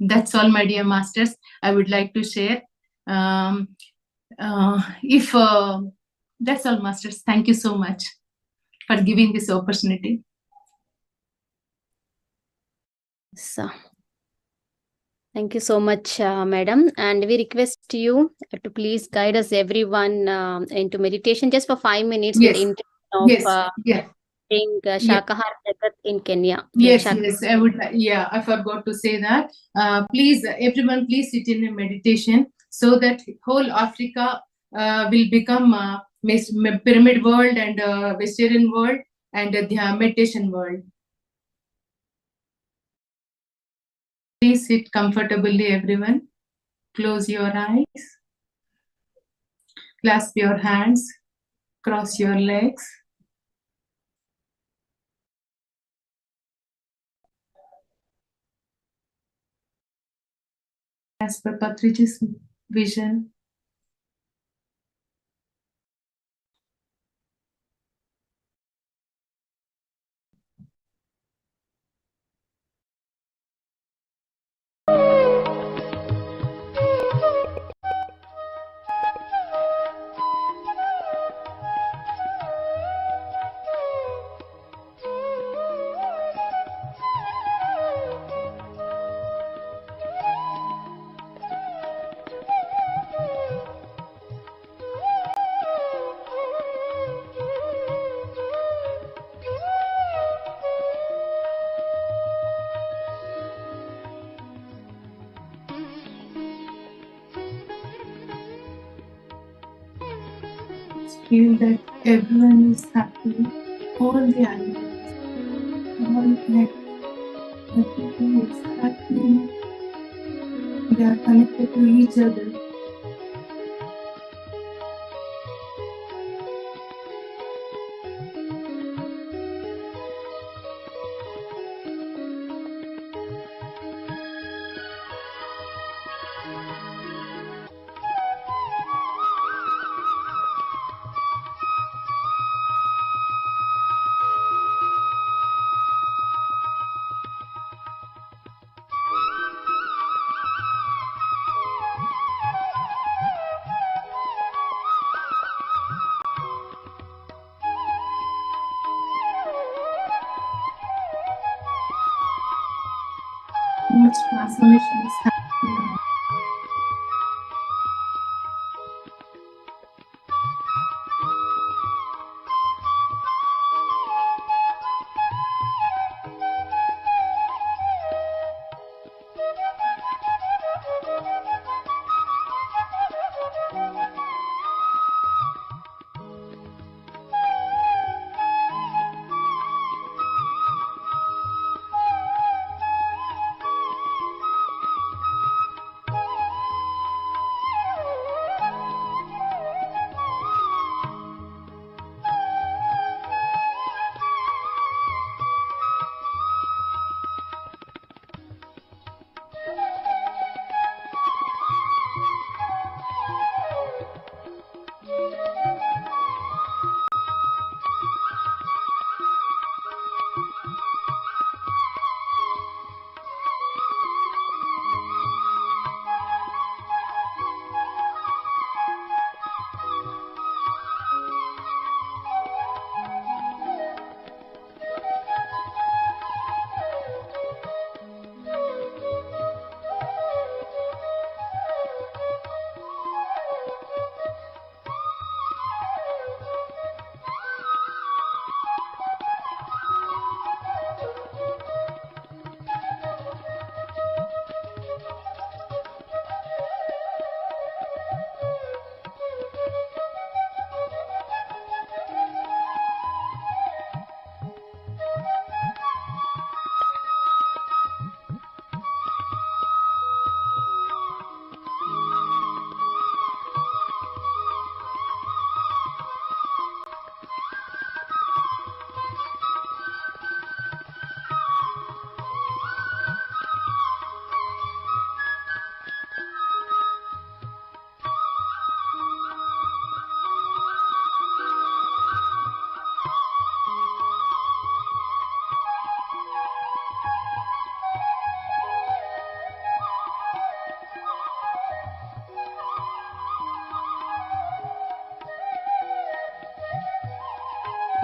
that's all, my dear masters, I would like to share. That's all, masters. Thank you so much for giving this opportunity. So, thank you so much, madam. And we request you to please guide us everyone into meditation just for 5 minutes with the intention of being Shakahar Jagat in Kenya. Yes, I would. Yeah, I forgot to say that. Please, everyone, please sit in a meditation so that whole Africa will become pyramid world and vegetarian world and the meditation world. Please sit comfortably, everyone. Close your eyes. Clasp your hands. Cross your legs. As per Patriji's vision, feel that everyone is happy, all the animals, all pets, everything is happy. They are connected to each other. much transformation is happening.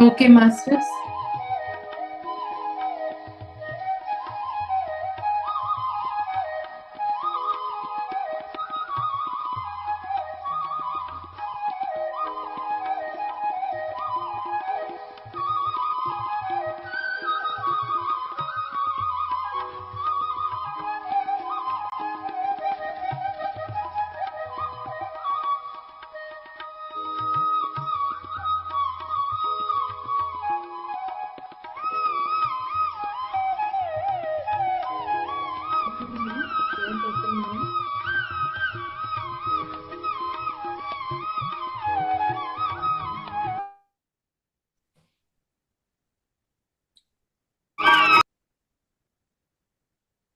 Okay, masters.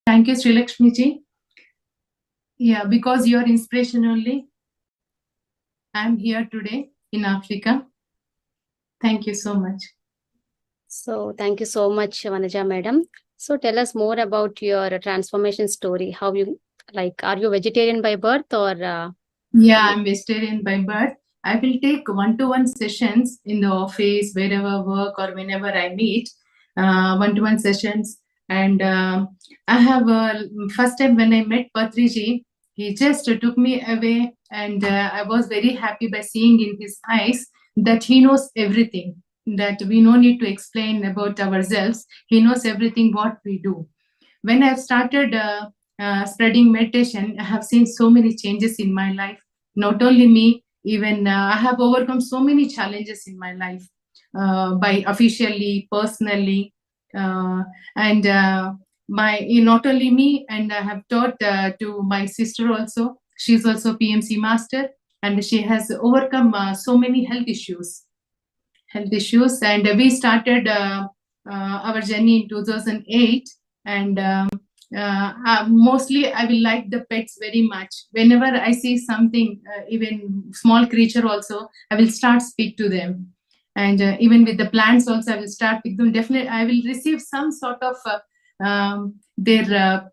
Thank you, Sri Lakshmi ji. Yeah, because your inspiration only, I'm here today in Africa. Thank you so much. So thank you so much, Vanaja madam. So tell us more about your transformation story. How you are you vegetarian by birth or? Yeah, I'm vegetarian by birth. I will take one-to-one sessions in the office, wherever work or whenever I meet, one-to-one sessions. And I have first time when I met Patriji, he just took me away, and I was very happy by seeing in his eyes that he knows everything, that we no need to explain about ourselves. He knows everything what we do. When I started spreading meditation, I have seen so many changes in my life. Not only me, even I have overcome so many challenges in my life by officially, personally, and not only me, and I have taught to my sister also. She's also PMC master, and she has overcome so many health issues. And we started our journey in 2008, and mostly I will like the pets very much. Whenever I see something, even small creature also, I will start speak to them. And even with the plants also, I will start with them. Definitely I will receive some sort of their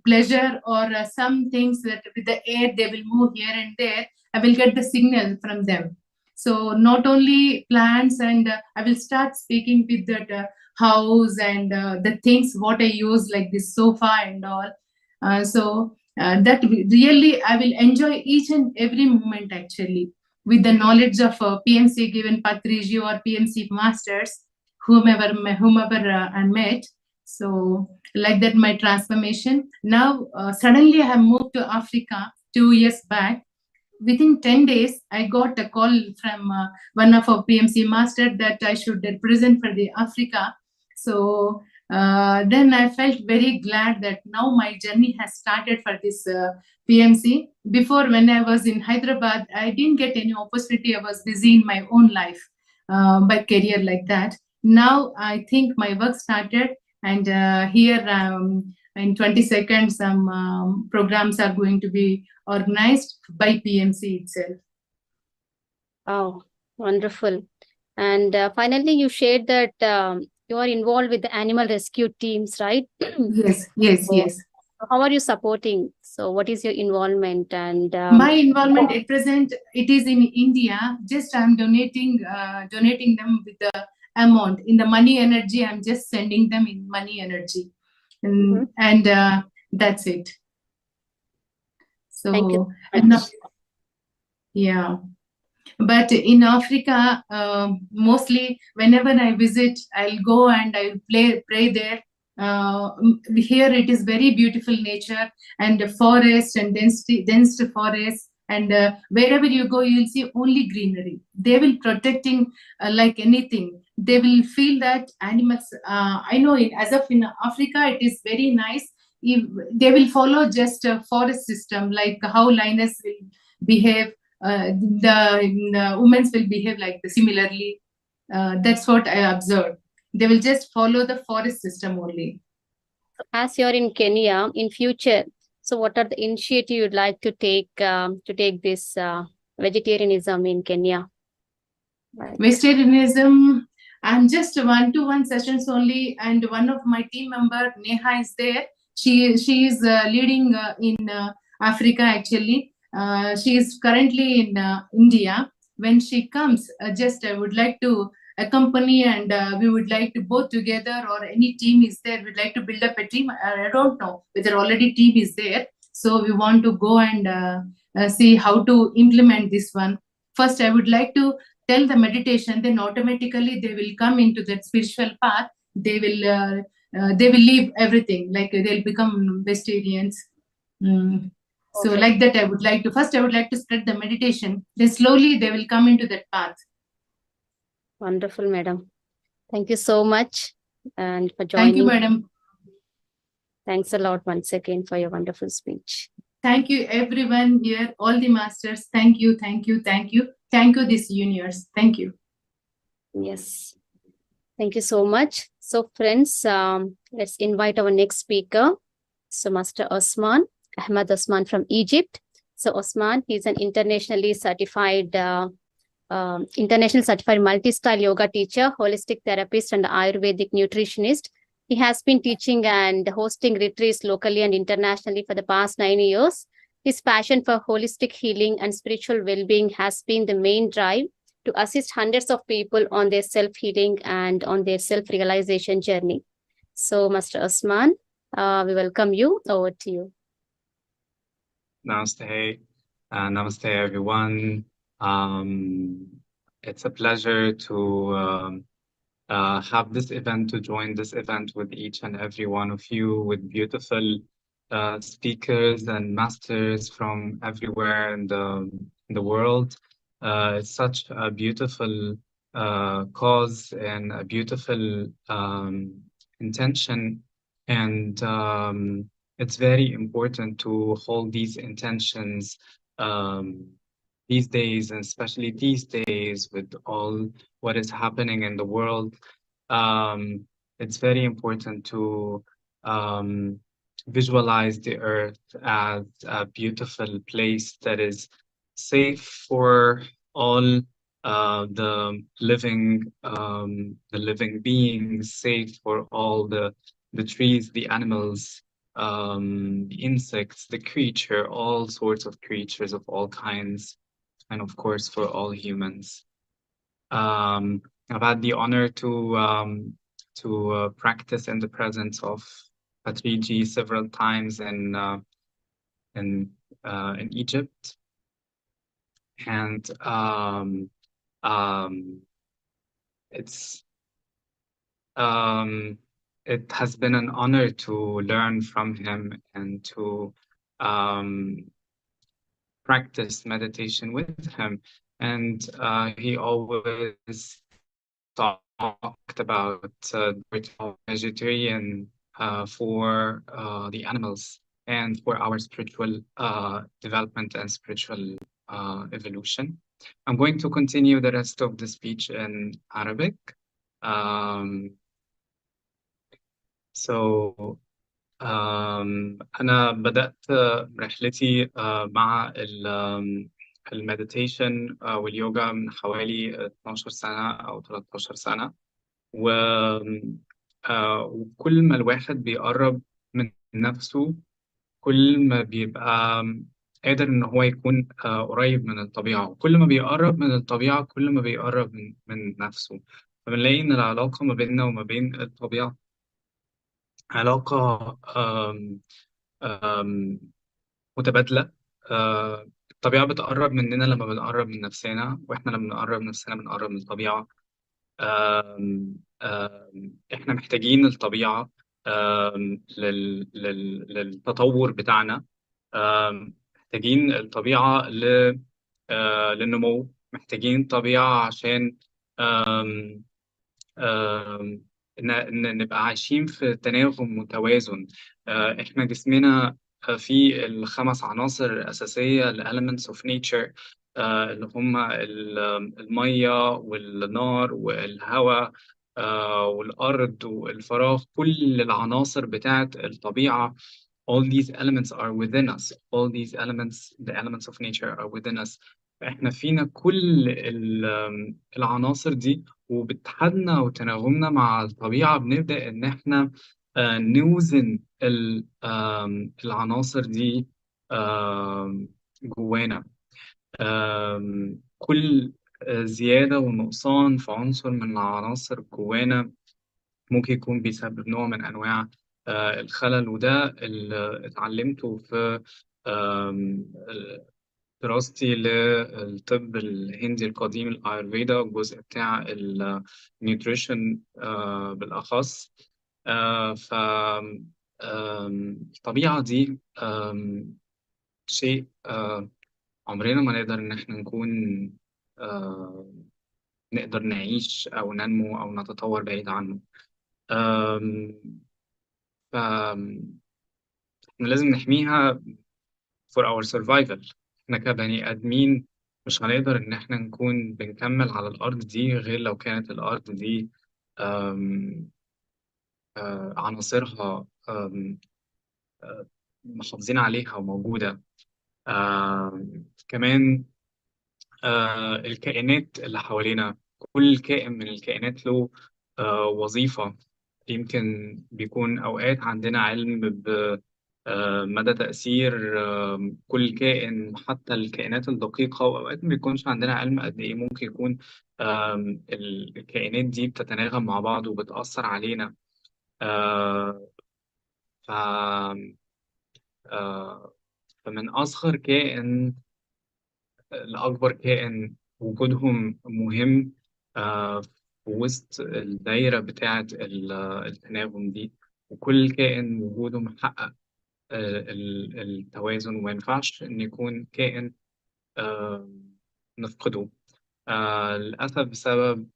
pleasure, or some things that with the air they will move here and there. I will get the signal from them. So not only plants, and I will start speaking with that house and the things what I use, like this sofa and all. That really I will enjoy each and every moment actually with the knowledge of PMC given Patriji or PMC masters, whomever I met. So like that, my transformation. Now suddenly I have moved to Africa 2 years back. Within 10 days, I got a call from one of our PMC master that I should represent for the Africa. So then I felt very glad that now my journey has started for this PMC. Before, when I was in Hyderabad, I didn't get any opportunity. I was busy in my own life, by career like that. Now I think my work started, and here in 22nd, some programs are going to be organized by PMC itself. Oh, wonderful. And finally, you shared that you are involved with the animal rescue teams, right? Yes, yes, So, yes. how are you supporting? So, what is your involvement? And My involvement at present, it is in India. Just I'm donating them with the amount in the money energy. I'm just sending them in money energy, and that's it. So thank you so and much. yeah. But in Africa, mostly whenever I visit, I'll go and I'll pray there. Here it is very beautiful nature and forest and dense forest. And wherever you go, you'll see only greenery. They will protecting like anything. They will feel that animals. I know as of in Africa, it is very nice. If they will follow just a forest system, like how lioness will behave. The women will behave like similarly. That's what I observed. They will just follow the forest system only. As you're in Kenya, in future, so what are the initiative you'd like to take this vegetarianism in Kenya? Right. Vegetarianism, I'm just 1-to-1 sessions only, and one of my team member Neha is there. She is leading in Africa actually. She is currently in India. When she comes, just I would like to accompany, and we would like to both together, or any team is there, we'd like to build up a team. I don't know whether already team is there. So we want to go and see how to implement this one. First, I would like to tell the meditation, then automatically they will come into that spiritual path. They will leave everything, like they'll become vegetarians. So like that, I would like to spread the meditation. Then slowly they will come into that path. Wonderful, madam. Thank you so much, and for joining. Thank you, madam. Thanks a lot once again for your wonderful speech. Thank you, everyone here, all the masters. Thank you, thank you, thank you. Thank you, this universe. Thank you. Yes. Thank you so much. So friends, let's invite our next speaker. So Master Ahmad Osman from Egypt. So Osman, he's an international certified multi-style yoga teacher, holistic therapist, and Ayurvedic nutritionist. He has been teaching and hosting retreats locally and internationally for the past 9 years. His passion for holistic healing and spiritual well-being has been the main drive to assist hundreds of people on their self-healing and on their self-realization journey. So, Master Osman, we welcome you. Over to you. Namaste. Namaste, everyone. It's a pleasure to have this event, to join this event with each and every one of you, with beautiful speakers and masters from everywhere in the world. It's such a beautiful cause and a beautiful intention, and it's very important to hold these intentions these days, and especially these days with all what is happening in the world. It's very important to visualize the earth as a beautiful place that is safe for all the living beings, safe for all the trees, the animals, the insects, the creature, all sorts of creatures of all kinds, and of course for all humans. I've had the honor to to practice in the presence of Patriji several times in Egypt, and it has been an honor to learn from him and to practice meditation with him. And he always talked about vegetarian for the animals and for our spiritual development and spiritual evolution. I'm going to continue the rest of the speech in Arabic. أنا بدأت رحلتي مع المديتيشن واليوجا من حوالي 12 سنة أو 13 سنة، وكل ما الواحد بيقرب من نفسه كل ما بيبقى قادر إن هو يكون قريب من الطبيعة، وكل ما بيقرب من الطبيعة كل ما بيقرب من نفسه. فبنلاقي إن العلاقة ما بيننا وما بين الطبيعة علاقة متبادلة. الطبيعة بتقرب مننا لما بنقرب من نفسنا، وإحنا لما بنقرب من نفسنا بنقرب من الطبيعة. إحنا محتاجين الطبيعة للتطور بتاعنا، محتاجين الطبيعة للنمو، محتاجين الطبيعة عشان نبقى عايشين في تناغم وتوازن. إحنا جسمنا فيه الخمس عناصر الأساسية ال elements of nature، اللي هم المية والنار والهواء والأرض والفراغ. كل العناصر بتاعت الطبيعة، all these elements are within us. all these elements, the elements of nature are within us. إحنا فينا كل العناصر دي، وباتحادنا وتناغمنا مع الطبيعة بنبدأ إن إحنا نوزن العناصر دي جوانا. كل زيادة ونقصان في عنصر من العناصر جوانا ممكن يكون بيسبب نوع من أنواع الخلل، وده اللي اتعلمته في دراستي للطب الهندي القديم الآيurveda، الجزء بتاع النيوتريشن بالأخص. فالطبيعة دي شيء عمرنا ما نقدر إن احنا نكون نقدر نعيش أو ننمو أو نتطور بعيد عنه. فاحنا لازم نحميها for our survival. احنا كبني آدمين مش هنقدر إن احنا نكون بنكمل على الأرض دي غير لو كانت الأرض دي عناصرها محافظين عليها وموجودة. كمان الكائنات اللي حوالينا، كل كائن من الكائنات له وظيفة. يمكن بيكون أوقات عندنا علم بمدى تأثير كل كائن، حتى الكائنات الدقيقة، وأوقات ما بيكونش عندنا علم قد إيه ممكن يكون الكائنات دي بتتناغم مع بعض وبتأثر علينا. ف فمن أصغر كائن لأكبر كائن وجودهم مهم في وسط الدايرة بتاعة التناغم دي، وكل كائن وجوده محقق التوازن، وما ينفعش إن يكون كائن نفقده للأسف بسبب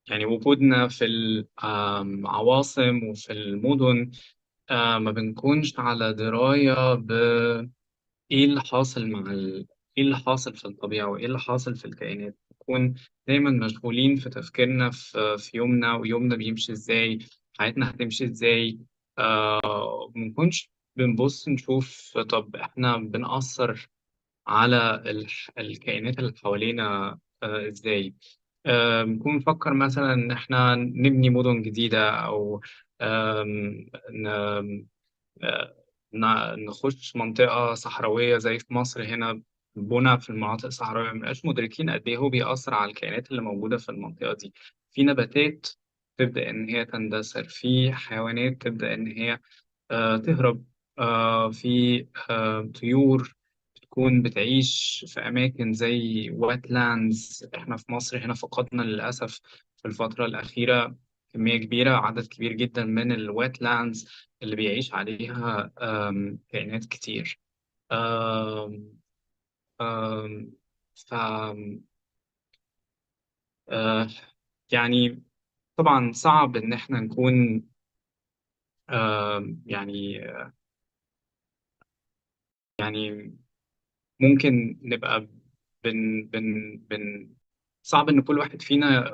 يعني وجودنا في العواصم وفي المدن. ما بنكونش على دراية إيه اللي حاصل إيه اللي حاصل في الطبيعة وإيه اللي حاصل في الكائنات. نكون دايما مشغولين في تفكيرنا في يومنا، ويومنا بيمشي إزاي، حياتنا هتمشي إزاي. منكونش بنبص نشوف طب إحنا بنأثر على الكائنات اللي حوالينا إزاي. بنكون نفكر مثلا إن إحنا نبني مدن جديدة، أو نخش منطقة صحراوية زي في مصر هنا البنى في المناطق الصحراوية، مبنبقاش مدركين قد إيه هو بيأثر على الكائنات اللي موجودة في المنطقة دي. في نباتات تبدأ إن هي تندثر، في حيوانات تبدأ إن هي تهرب، في طيور بتكون بتعيش في أماكن زي وات لاندز. إحنا في مصر هنا فقدنا للأسف في الفترة الأخيرة كمية كبيرة، عدد كبير جدا من الوات لاندز اللي بيعيش عليها كائنات كتير. آم، آم، ف آه، يعني طبعا صعب إن إحنا نكون يعني يعني ممكن نبقى بن صعب إن كل واحد فينا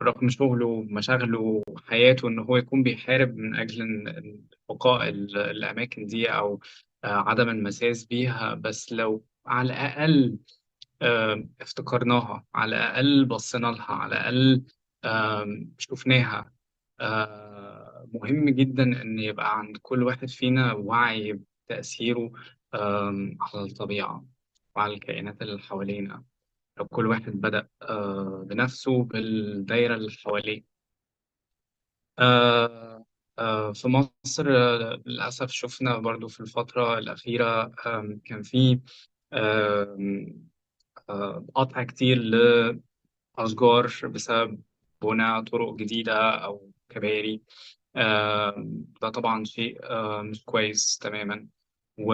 رغم شغله ومشاغله وحياته إن هو يكون بيحارب من أجل بقاء الأماكن دي أو عدم المساس بيها. بس لو على الأقل افتكرناها، على الأقل بصينا لها، على الأقل شفناها. مهم جدا إن يبقى عند كل واحد فينا وعي بتأثيره على الطبيعة وعلى الكائنات اللي حوالينا. لو كل واحد بدأ بنفسه بالدايرة اللي حواليه. في مصر للأسف شفنا برضو في الفترة الأخيرة كان في آم، قطع كتير لأشجار بسبب بناء طرق جديدة أو كباري. ده طبعا شيء مش كويس تماما. و...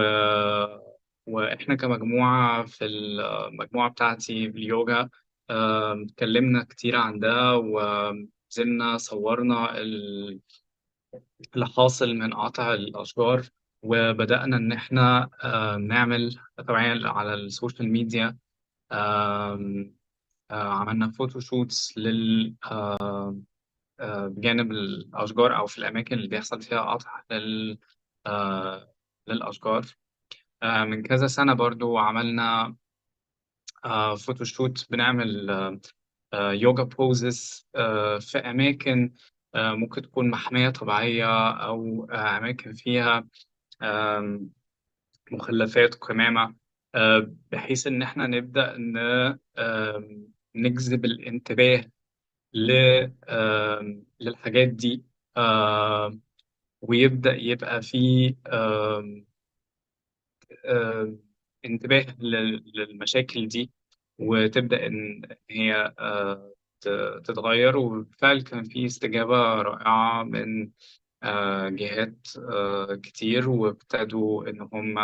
وإحنا كمجموعة في المجموعة بتاعتي باليوجا اتكلمنا كتير عن ده، ونزلنا صورنا اللي حاصل من قطع الأشجار، وبدأنا إن إحنا نعمل توعية على السوشيال ميديا. آم، عملنا فوتوشوتس بجانب الأشجار أو في الأماكن اللي بيحصل فيها قطع للأشجار. من كذا سنة برضو عملنا فوتوشوت بنعمل يوجا بوزز في أماكن ممكن تكون محمية طبيعية أو أماكن فيها آم، مخلفات وكمامة، بحيث إن إحنا نبدأ نجذب الانتباه للحاجات دي. ويبدأ يبقى في انتباه للمشاكل دي، وتبدأ إن هي تتغير. وبالفعل كان في استجابة رائعة من جهات كتير، وابتدوا إن هم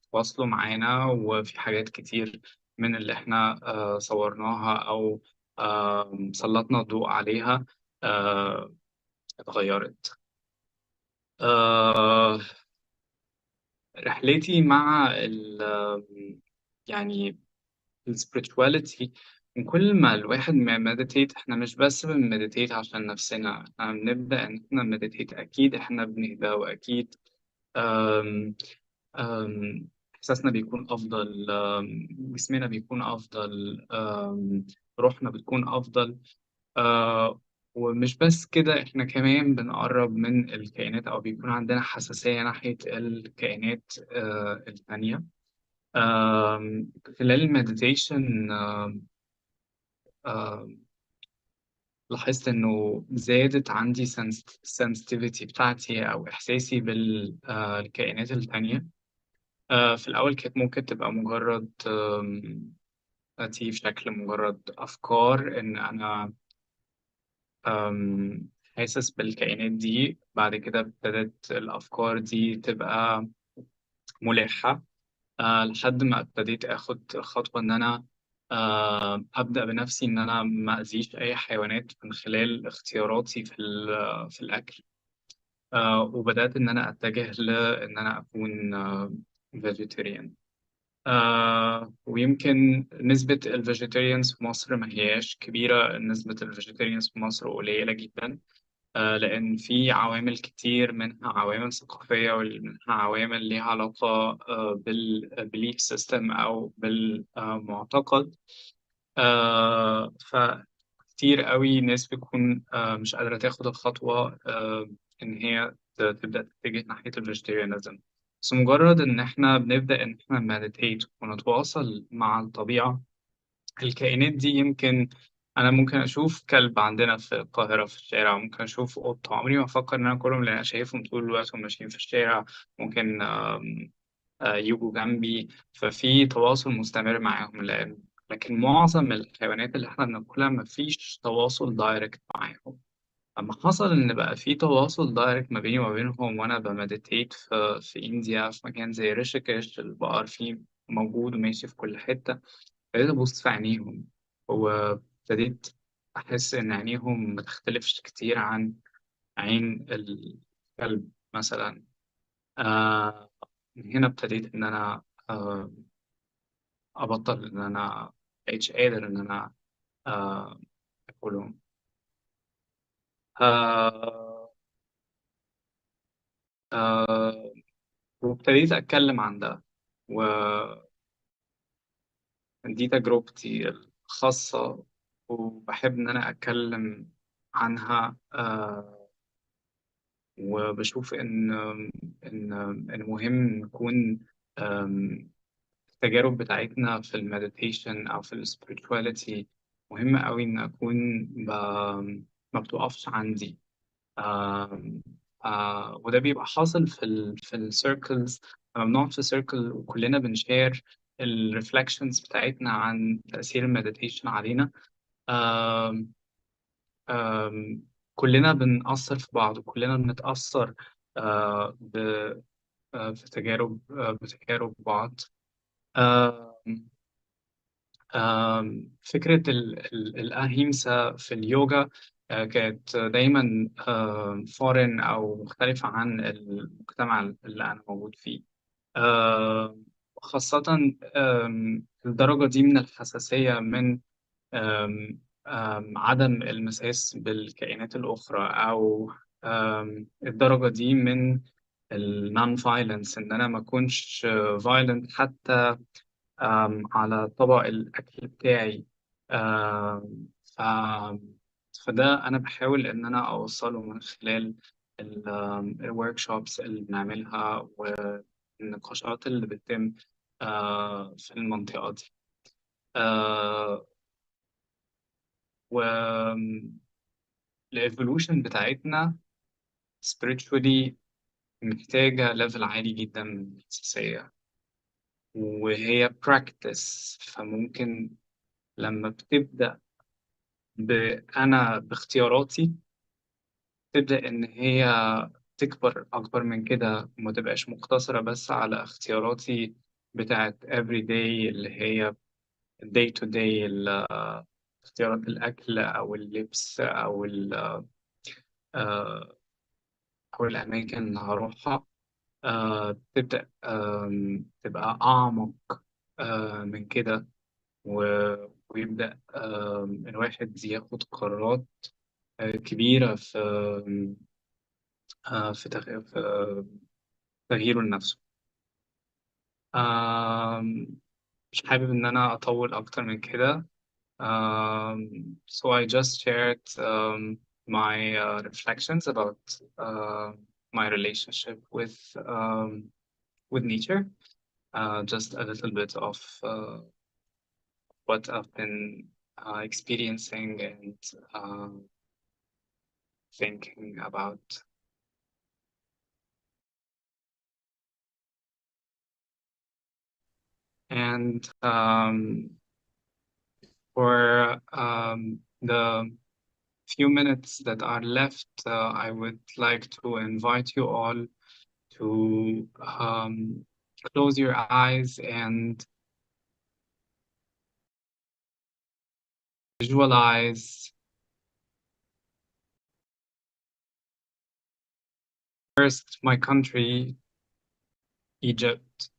يتواصلوا معانا، وفي حاجات كتير من اللي إحنا صورناها أو سلطنا الضوء عليها اتغيرت. آه، رحلتي مع يعني السبirituality، من كل ما الواحد ما مديتيت، احنا مش بس بنمديتيت عشان نفسنا، احنا بنبدأ ان احنا مديتيت اكيد احنا بنهدى، واكيد آم، احساسنا بيكون افضل، جسمنا بيكون افضل، روحنا بتكون افضل. ومش بس كده، احنا كمان بنقرب من الكائنات او بيكون عندنا حساسية ناحية الكائنات التانية. خلال المديتيشن لاحظت إنه زادت عندي sensitivity بتاعتي أو إحساسي بالكائنات التانية. في الأول كانت ممكن تبقى مجرد تيجي في شكل مجرد أفكار إن أنا حاسس بالكائنات دي. بعد كده ابتدت الأفكار دي تبقى ملحة، لحد ما ابتديت اخد خطوة ان انا ابدا بنفسي ان انا ما اذيش اي حيوانات من خلال اختياراتي في الاكل. وبدات ان انا اتجه لان انا اكون فيجيتيريان. ويمكن نسبة الفيجيتيريانز في مصر ما هياش كبيرة، نسبة الفيجيتيريانز في مصر قليلة جدا. لأن في عوامل كتير، منها عوامل ثقافية ومنها عوامل ليها علاقة بالبيليف سيستم أو بالمعتقد. فكتير قوي ناس بتكون مش قادرة تاخد الخطوة إن هي تبدأ تتجه ناحية الفيجيتيريانزم. بس مجرد إن إحنا بنبدأ إن إحنا meditate ونتواصل مع الطبيعة، الكائنات دي يمكن أنا ممكن أشوف كلب عندنا في القاهرة في الشارع، ممكن أشوف قطة، عمري ما أفكر إن أنا أكلهم لأن أنا شايفهم طول الوقت وهم ماشيين في الشارع، ممكن يجوا جنبي، ففي تواصل مستمر معاهم. لكن معظم الحيوانات اللي إحنا بناكلها مفيش تواصل دايركت معاهم. أما حصل إن بقى في تواصل دايركت ما بيني وما بينهم وأنا بمديتيت في إنديا في مكان زي ريشيكيش، البقر فيه موجود وماشي في كل حتة، ابتديت أبص في عينيهم وابتديت أحس إن عينيهم متختلفش كتير عن عين الكلب مثلا. من هنا ابتديت إن أنا أبطل إن أنا مبقتش قادر إن أنا آه، أكلهم. آه، وابتديت أتكلم عن ده، ودي تجربتي الخاصة وبحب إن أنا أتكلم عنها. وبشوف إن مهم نكون التجارب بتاعتنا في المديتيشن أو في السبirituality مهم أوي إن أكون ما بتوقفش عندي. وده بيبقى حاصل في السيركلز لما بنقعد في سيركل وكلنا بنشير الريفلكشنز بتاعتنا عن تأثير المديتيشن علينا. آم، آم، كلنا بنأثر في بعض وكلنا بنتأثر آه، ب بتجارب بعض. آم، فكرة الأهيمسا في اليوجا كانت دايما فورين أو مختلفة عن المجتمع اللي أنا موجود فيه. خاصة الدرجة دي من الحساسية من عدم المساس بالكائنات الأخرى، أو الدرجة دي من النون فايلنس، إن أنا ما أكونش فايلنت حتى على طبق الأكل بتاعي. ف... فده أنا بحاول إن أنا أوصله من خلال الورك شوبس اللي بنعملها والنقاشات اللي بتتم في المنطقة دي. و الإيفولوشن بتاعتنا spiritually محتاجة ليفل عالي جدا من الحساسية، وهي practice. فممكن لما بتبدأ أنا باختياراتي تبدأ إن هي تكبر أكبر من كده وما تبقاش مقتصرة بس على اختياراتي بتاعت everyday اللي هي day to day اختيارات الأكل أو اللبس أو الأماكن اللي هروحها. تبدأ تبقى أعمق من كده، ويبدأ الواحد ياخد قرارات كبيرة في تغييره لنفسه. مش حابب إن أنا أطول أكتر من كده. So I just shared my reflections about my relationship with nature. Just a little bit of what I've been experiencing and thinking about. And for the few minutes that are left, I would like to invite you all to close your eyes and visualize first my country, Egypt,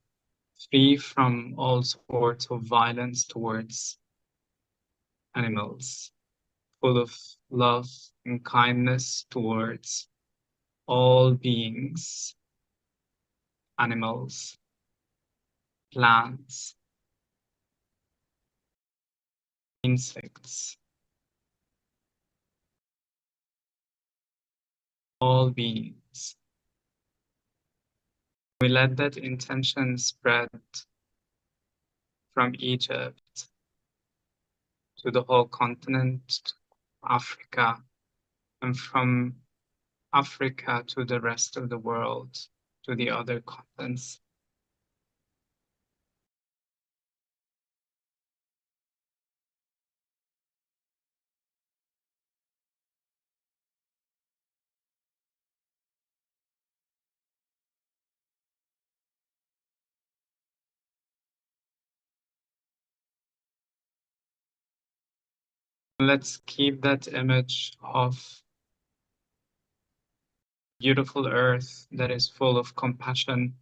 free from all sorts of violence towards animals, full of love and kindness towards all beings, animals, plants, insects, all beings. We let that intention spread from Egypt to the whole continent, Africa, and from Africa to the rest of the world, to the other continents. Let's keep that image of beautiful earth that is full of compassion.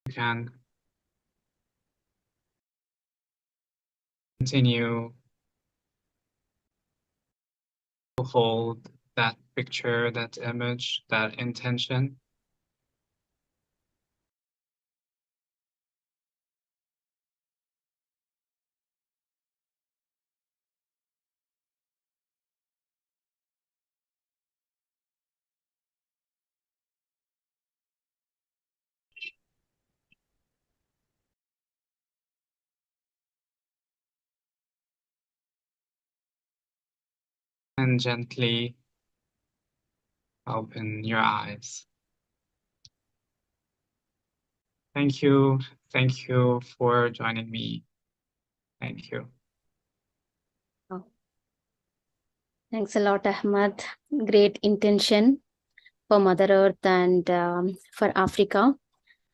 You can continue to hold that picture, that image, that intention. And gently open your eyes. Thank you. Thank you for joining me. Thank you. Thanks a lot, Ahmad. Great intention for Mother Earth and for Africa.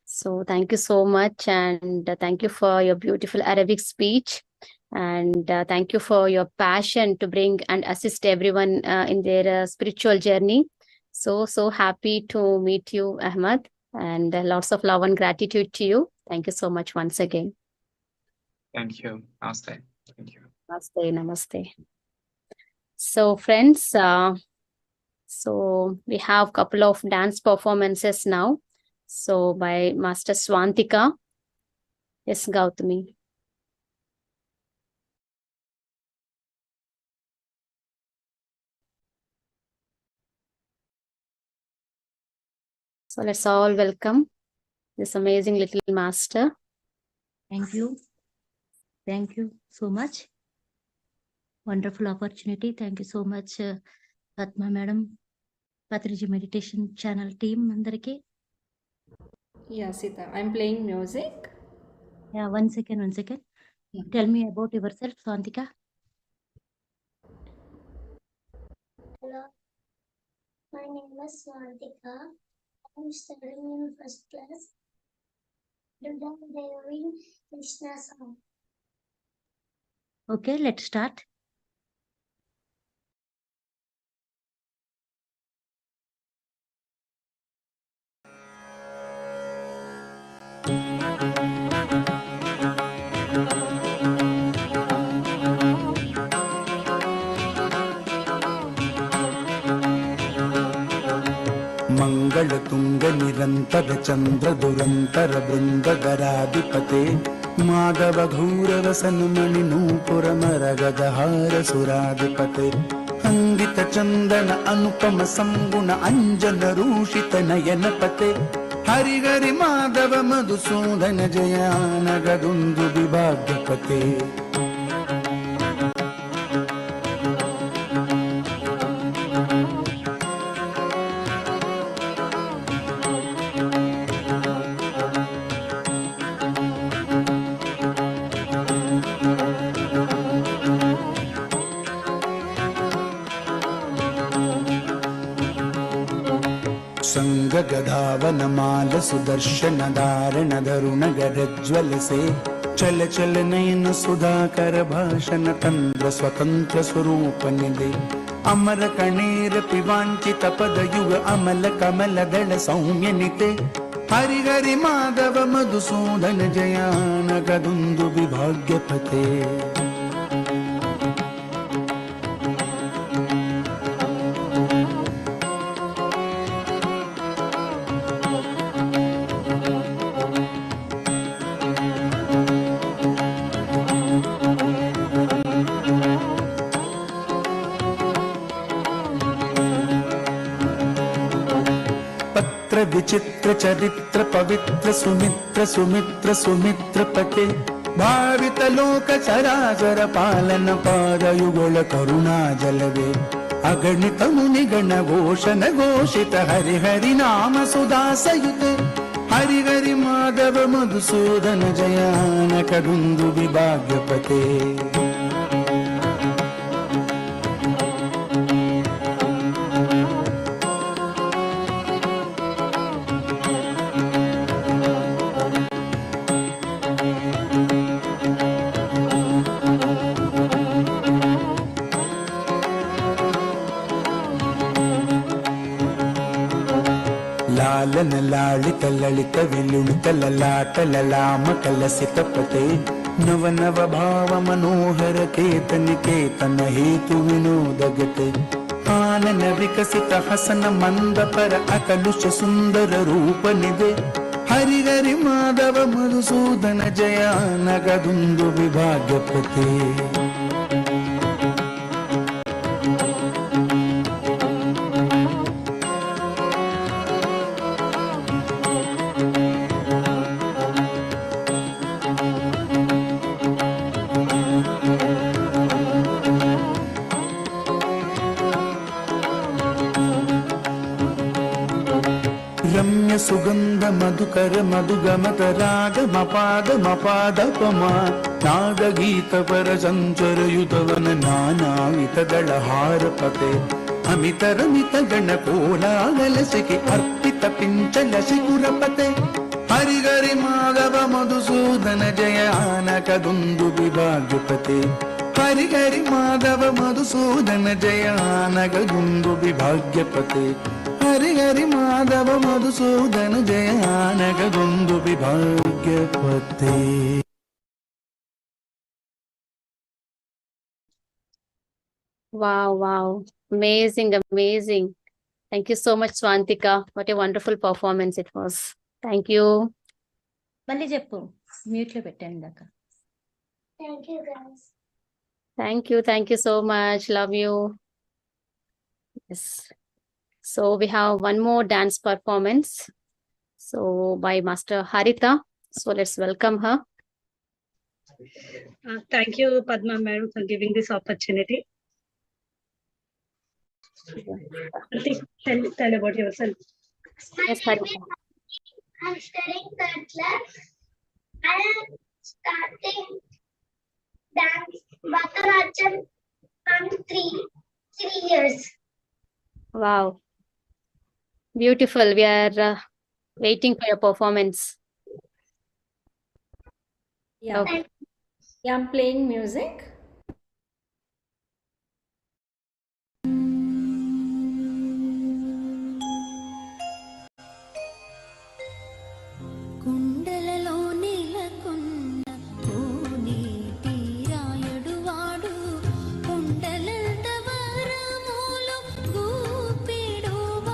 So thank you so much, and thank you for your beautiful Arabic speech, and thank you for your passion to bring and assist everyone in their spiritual journey. So happy to meet you, Ahmad, and lots of love and gratitude to you. Thank you so much once again. Thank you. Namaste. Thank you. Namaste, namaste. So friends, so we have a couple of dance performances now. So by Master Swantika. Yes, Gautami. So let's all welcome this amazing little master. Thank you. Thank you so much. Wonderful opportunity. Thank you so much, Atma Madam, Patriji Meditation Channel team. Andariki. Yeah, Sita, I'm playing music. Yeah, one second. Yeah. Tell me about yourself, Swantika. Hello, my name is Swantika. I'm studying in first class. Today I'm doing Krishna song. Okay, let's start. मंगल तुंग निरंतर चंद्र दुरंतर बृंदगराधिपते माधव घूर वसन मणि नूपुर मरगदहार सुराधिपते अंगित चंदन अनुपम संगुण अंजन रूषित नयन पते हरि हरि माधव मधुसूदन जयान गदुंदु विभाग्यपते गधावन माल सुदर्शन धारण धरुण गरज्वल से चल चल नयन सुधाकर भाषण तंत्र स्वतंत्र स्वरूप निधे अमर कणेरपि वाञ्छितपदयुग अमल कमलदल सौम्यनिते हरिहरि माधव मधुसूदन जयानगदुन्दु विभाग्यपते विचित्र चरित्र पवित्र सुमित्र सुमित्र सुमित्र पते भावित लोक चराचर पालन पादयुगल करुणा जलवे अगणित मुनिगण घोषण घोषित हरि हरि नाम सुदासयुते हरि हरि माधव मधुसूदन जयानकदुन्दु विभाग्यपते लालन लालित ललित विलुलित ललाट ललाम कलसित पते नव नव भाव मनोहर केतन केतन हेतु विनोदगते आनन विकसित हसन मंद पर अकलुष सुंदर रूप निधे हरि हरि माधव मधुसूदन जयानगदुन्दु विभाग्यपते रम्य सुगंध मधुकर मधुगमत राग मपाद मपादपमा नाद गीत पर संचर युतवन नानावित दलहार पते अमित रमित गण कोलाहल सिखि अर्पित पिंचल शिखुरपते Hari Hari Madhav Madhusudan जयानकदुन्दु विभाग्यपते Hari Hari Madhav Madhusudan जयानकदुन्दु विभाग्यपते Hari Hari Madhav Madhusudan जयानकदुन्दु विभाग्यपते Wow. Amazing, amazing. Thank you so much, Swantika. What a wonderful performance it was. Thank you. మళ్ళీ చెప్పు మ్యూట్ లో పెట్టండి దాకా. Thank you, guys. Thank you so much. Love you. Yes. So we have one more dance performance. So by Master Harita. So let's welcome her. Thank you, Padma Madam, for giving this opportunity. Tell about yourself. Yes, Harita. I'm studying third class. I am starting dance Bharatanatyam from 3 years. Wow. Beautiful. We are waiting for your performance. Yeah. Okay. Yeah, I'm playing music. కుండలలో నీలకొన్న కోనేటి రాయుడువాడు కుండలంత వరములు గూపిడువాడు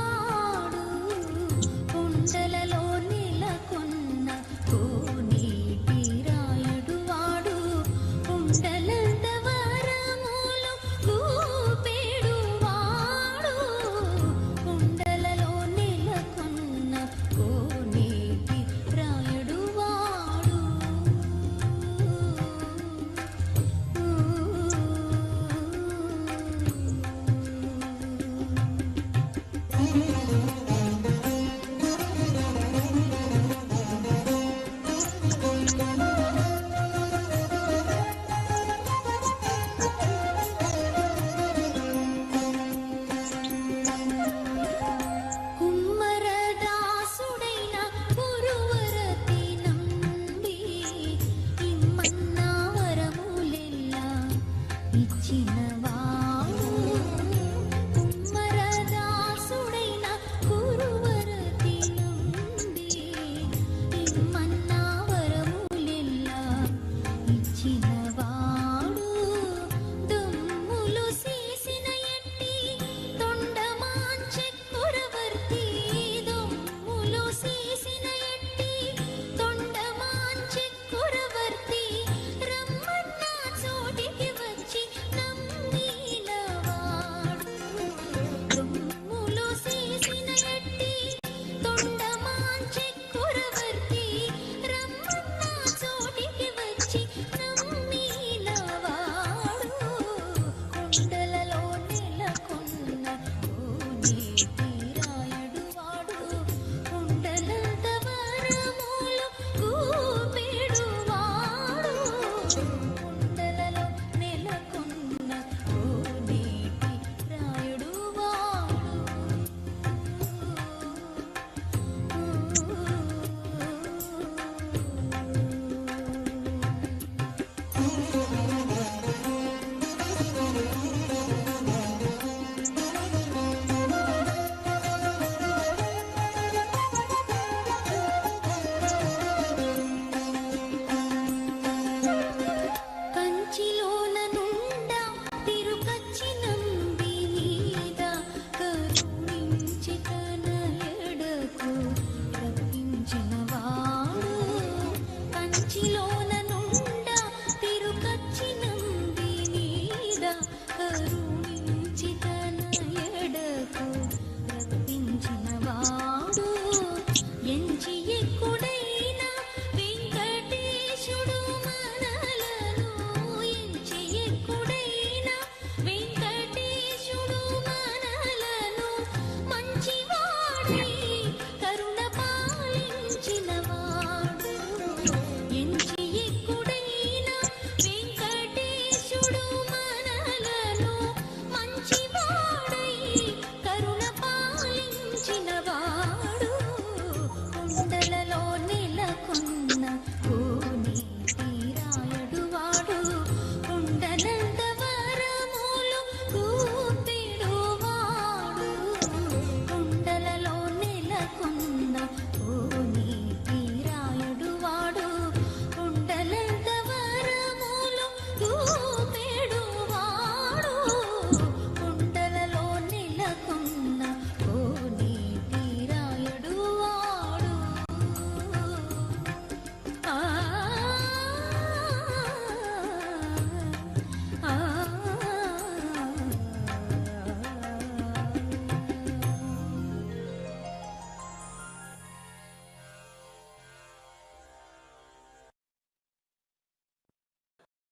కుండలలో నీలకొన్న కోనేటి రాయుడువాడు కుండలంత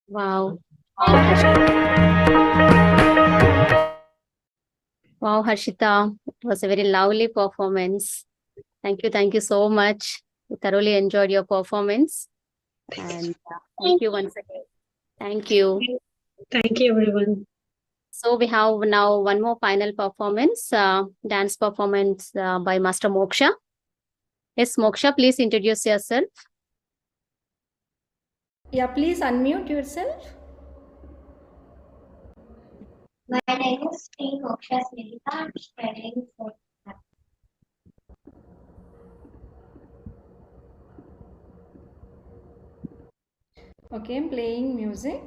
Wow. Wow, Harshita. It was a very lovely performance. Thank you so much. We thoroughly enjoyed your performance. And thank you once again. Thank you. Thank you, everyone. So we have now one more final performance, dance performance by Master Moksha. Yes, Moksha, please introduce yourself. Yeah, please unmute yourself. My name is Sri Moksha Smita. I'm studying for Okay, I'm playing music.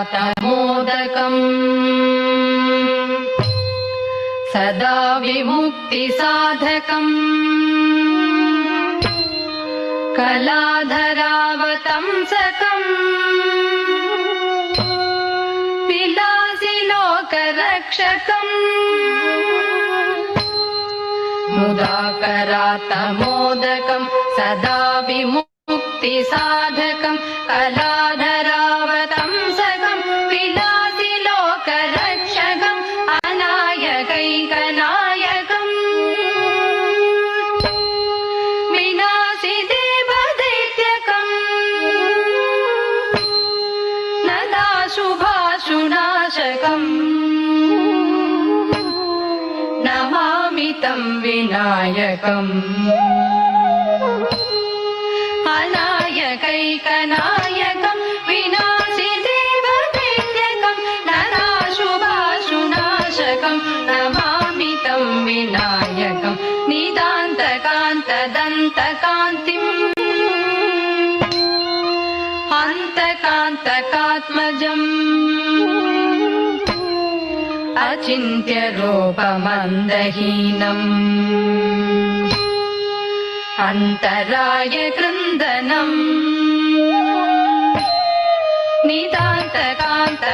मुदाकरातमोदकम् सदा विमुक्तिसाधकम् कलाधरावतंसकम् विलासि लोकरक्षकम् मुदाकरातमोदकम् सदा विमुक्तिसाधकम् कलाधरावतंसकम् विलासि लोकरक्षकम् अनायकैकनायकम् विनाशि देवदैत्यकम् नदाशुभाशुनाशकम् नमामि तं विनायकम् अनायकैकनायकम् विनाशि देवदैत्यकम् नराशुभाशुनाशकम् नमामि तं विनायकम् निदान्तकान्तदन्तकान्तिम् अन्तकान्तकात्मजम् अचिन्त्यरूपमन्दहीनम् अन्तराय कृन्दनम्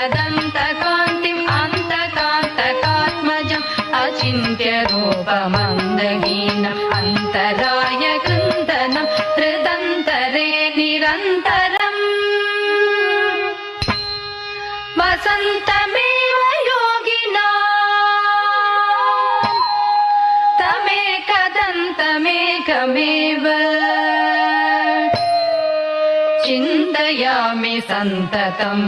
निदान्तकान्तदन्तकान्तिम् अन्तकान्तकात्मजम् अचिन्त्यरूपमन्दहीनम् अन्तराय कृन्दनम् हृदन्तरे निरन्तरम् वसन्तमेव योगिना तमेकदन्तमेकमेव चिन्तयामि सन्ततम्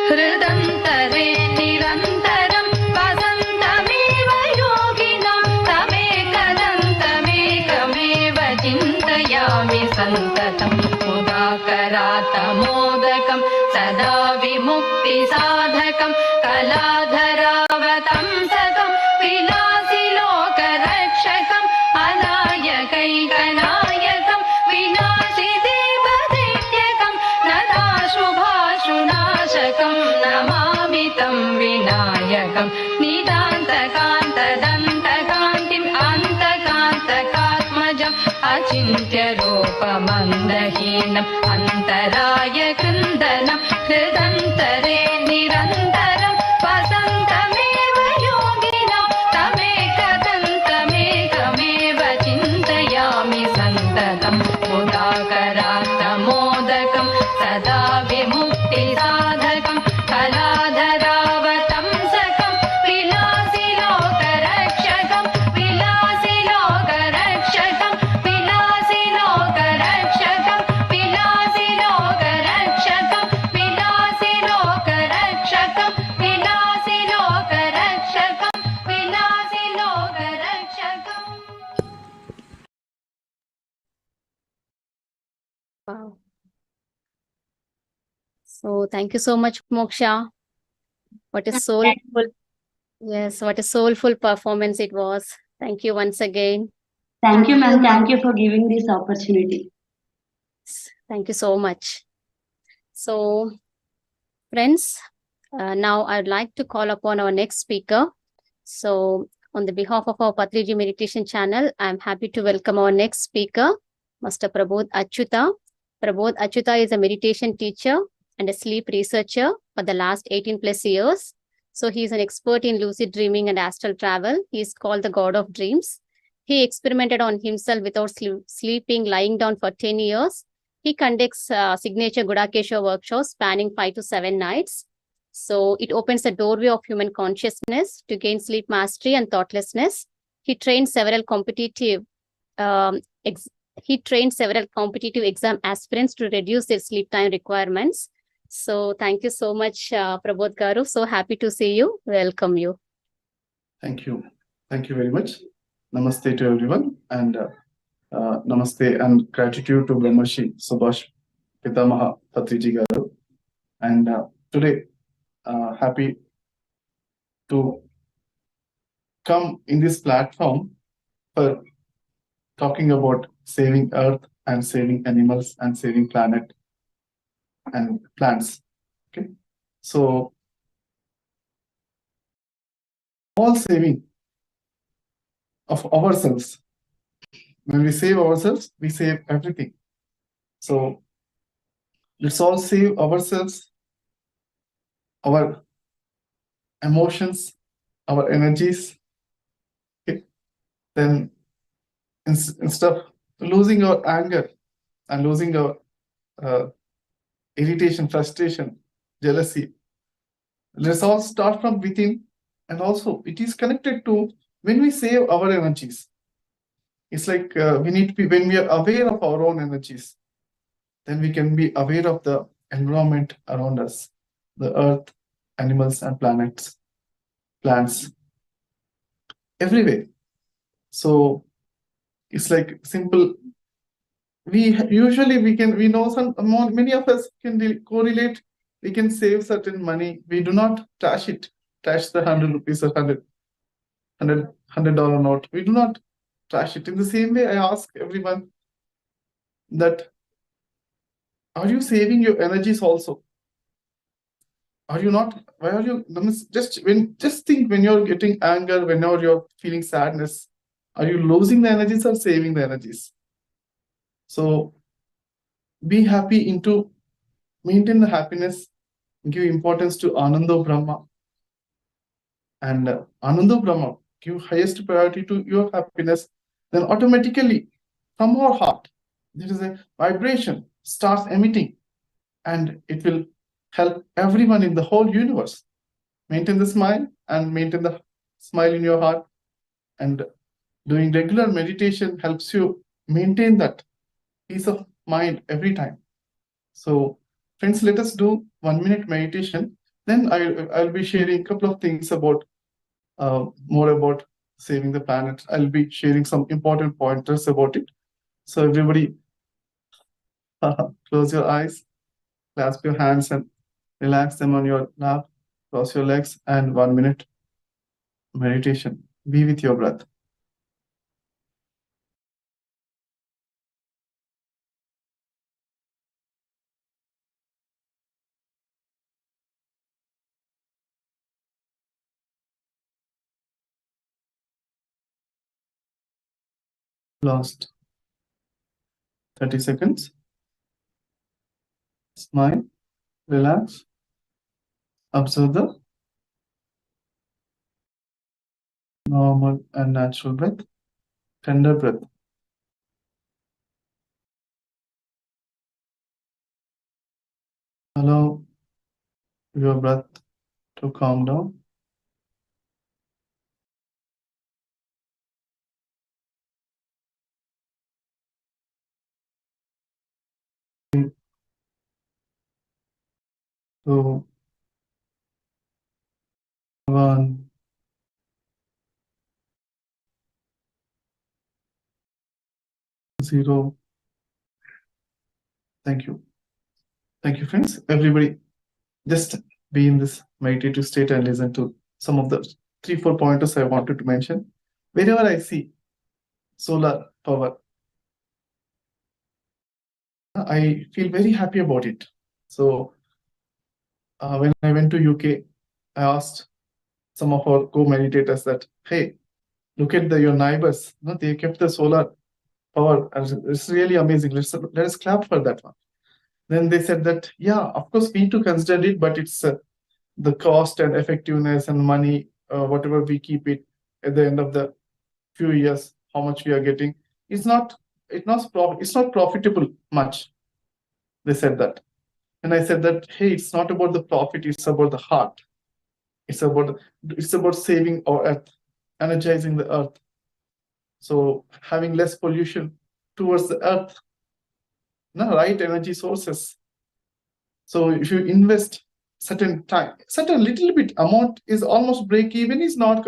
हृदन्तरे निरन्तरम् वसन्तमेव योगिना तमेकदन्तमेकमेव चिन्तयामि सन्ततम् मुदाकरातमोदकम् सदा विमुक्तिसाधकम् कलाधरावतंसकम् विलासि लोकरक्षकम् अनायकैकनायकम् विनाशि देवदैत्यकम् नदाशुभाशुनाशकम् नमामि तं विनायकम् निदान्तकान्तदन्तकान्तिम् अन्तकान्तकात्मजम् अचिन्त्यरूपमन्दहीनम् अन्तराय कृन्दनम् हृदन्तरे निरन्तरम् वसन्तमेव योगिना तमेकदन्तमेकमेव चिन्तयामि सन्ततम् मुदाकरातमोदकम् सदा विमुक्तिसाधकम् कलाधरावतंसकम् विलासि लोकरक्षकम् विलासि लोकरक्षकम् विलासि लोकरक्षकम् विलासि लोकरक्षकम् विलासि So thank you so much, Moksha. What a soulful, yes, what a soulful performance it was. Thank you once again. Thank you, ma'am. Thank you for giving this opportunity. Thank you so much. So, friends, now I'd like to call upon our next speaker. So, on the behalf of our Patriji Meditation channel, I'm happy to welcome our next speaker, Master Prabodh Achyuta. Prabodh Achyuta is a meditation teacher and a sleep researcher for the last 18 plus years. So, he is an expert in lucid dreaming and astral travel. He is called the God of Dreams. He experimented on himself without sleeping, lying down for 10 years. He conducts signature Gudakesha workshops spanning 5 to 7 nights. So it opens the doorway of human consciousness to gain sleep mastery and thoughtlessness. He trained several competitive exam aspirants to reduce their sleep time requirements. So thank you so much, Prabodh Garu. So happy to see you. Welcome you. Thank you. Thank you very much. Namaste to everyone, and namaste and gratitude to Brahmarshi Subhash Pitamaha Patriji Garu. And today, happy to come in this platform for talking about saving Earth and saving animals and saving planet and plants. Okay, so all saving of ourselves. When we save ourselves, we save everything. So let's all save ourselves, our emotions, our energies. Okay? Then instead of losing our anger and losing our irritation, frustration, jealousy, let's all start from within. And also it is connected to when we save our energies. It's like we need to be, when we are aware of our own energies, then we can be aware of the environment around us, the earth, animals and planets, plants, everywhere. So it's like simple. We know many of us can correlate. We can save certain money. We do not trash it, trash the 100 rupees or $100 note. We do not trash it. In the same way, I ask everyone that, are you saving your energies also? Are you not? Why are you just think when you're getting anger, whenever you're feeling sadness, are you losing the energies or saving the energies? So be happy into maintain the happiness, give importance to Ananda Brahma. And Ananda Brahma, give highest priority to your happiness, then automatically from our heart, there is a vibration starts emitting, and it will help everyone in the whole universe. Maintain the smile and maintain the smile in your heart. And doing regular meditation helps you maintain that peace of mind every time. So friends, let us do 1 minute meditation. Then I'll be sharing a couple of things about more about saving the planet. I'll be sharing some important pointers about it. So everybody, close your eyes, clasp your hands and relax them on your lap, cross your legs, and 1 minute meditation. Be with your breath. Last 30 seconds. Smile, relax, observe the normal and natural breath, tender breath. Allow your breath to calm down. So 1. Zero. Thank you. Thank you, friends. Everybody, just be in this meditative state and listen to some of the 3-4 pointers I wanted to mention. Wherever I see solar power, I feel very happy about it. So when I went to UK, I asked some of our co-meditators that, hey, look at your neighbors. No, they kept the solar power. It's really amazing. Let us clap for that one. Then they said that, yeah, of course, we too considered it, but it's the cost and effectiveness and money, whatever we keep it at the end of the few years, how much we are getting, it's not profitable much. They said that. And I said that, hey, it's not about the profit, it's about the heart. It's about saving our earth, energizing the earth. So having less pollution towards the earth, right energy sources. So if you invest certain little bit amount is almost break even, is not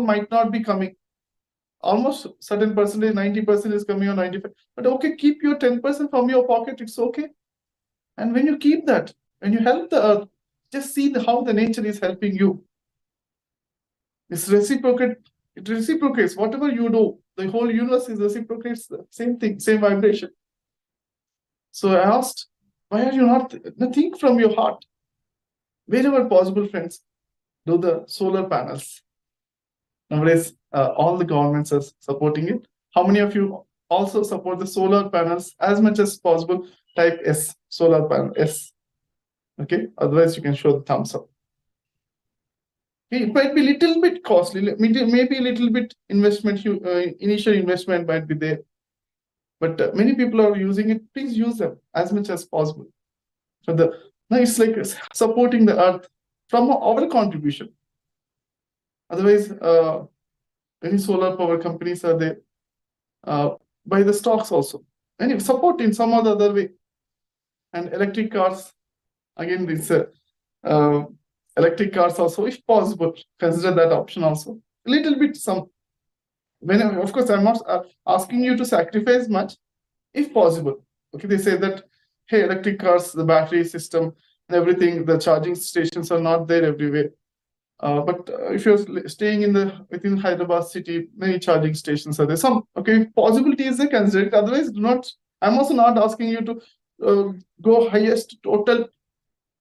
might not be coming. Almost certain percentage, 90% is coming or 95%. But okay, keep your 10% from your pocket, it's okay. And when you keep that, when you help the earth, just see how the nature is helping you. It's reciprocate. It reciprocates. Whatever you do, the whole universe is reciprocates the same thing, same vibration. So I asked, why are you not think from your heart? Wherever possible, friends, do the solar panels. Nowadays, all the governments are supporting it. How many of you also support the solar panels as much as possible? Type S, solar panel, S. Okay, otherwise you can show the thumbs up. Okay, it might be a little bit costly, maybe a little bit investment, initial investment might be there. But many people are using it. Please use them as much as possible. So it's like supporting the earth from our contribution. Otherwise, many solar power companies are there. Buy the stocks also. And support in some other way. And electric cars, again, this electric cars also, if possible, consider that option also. A little bit of course, I'm not asking you to sacrifice much, if possible. Okay, they say that, hey, electric cars, the battery system and everything, the charging stations are not there everywhere. But if you're staying within Hyderabad city, many charging stations are there. Some possibility is there, consider it. Otherwise, do not. I'm also not asking you to go highest total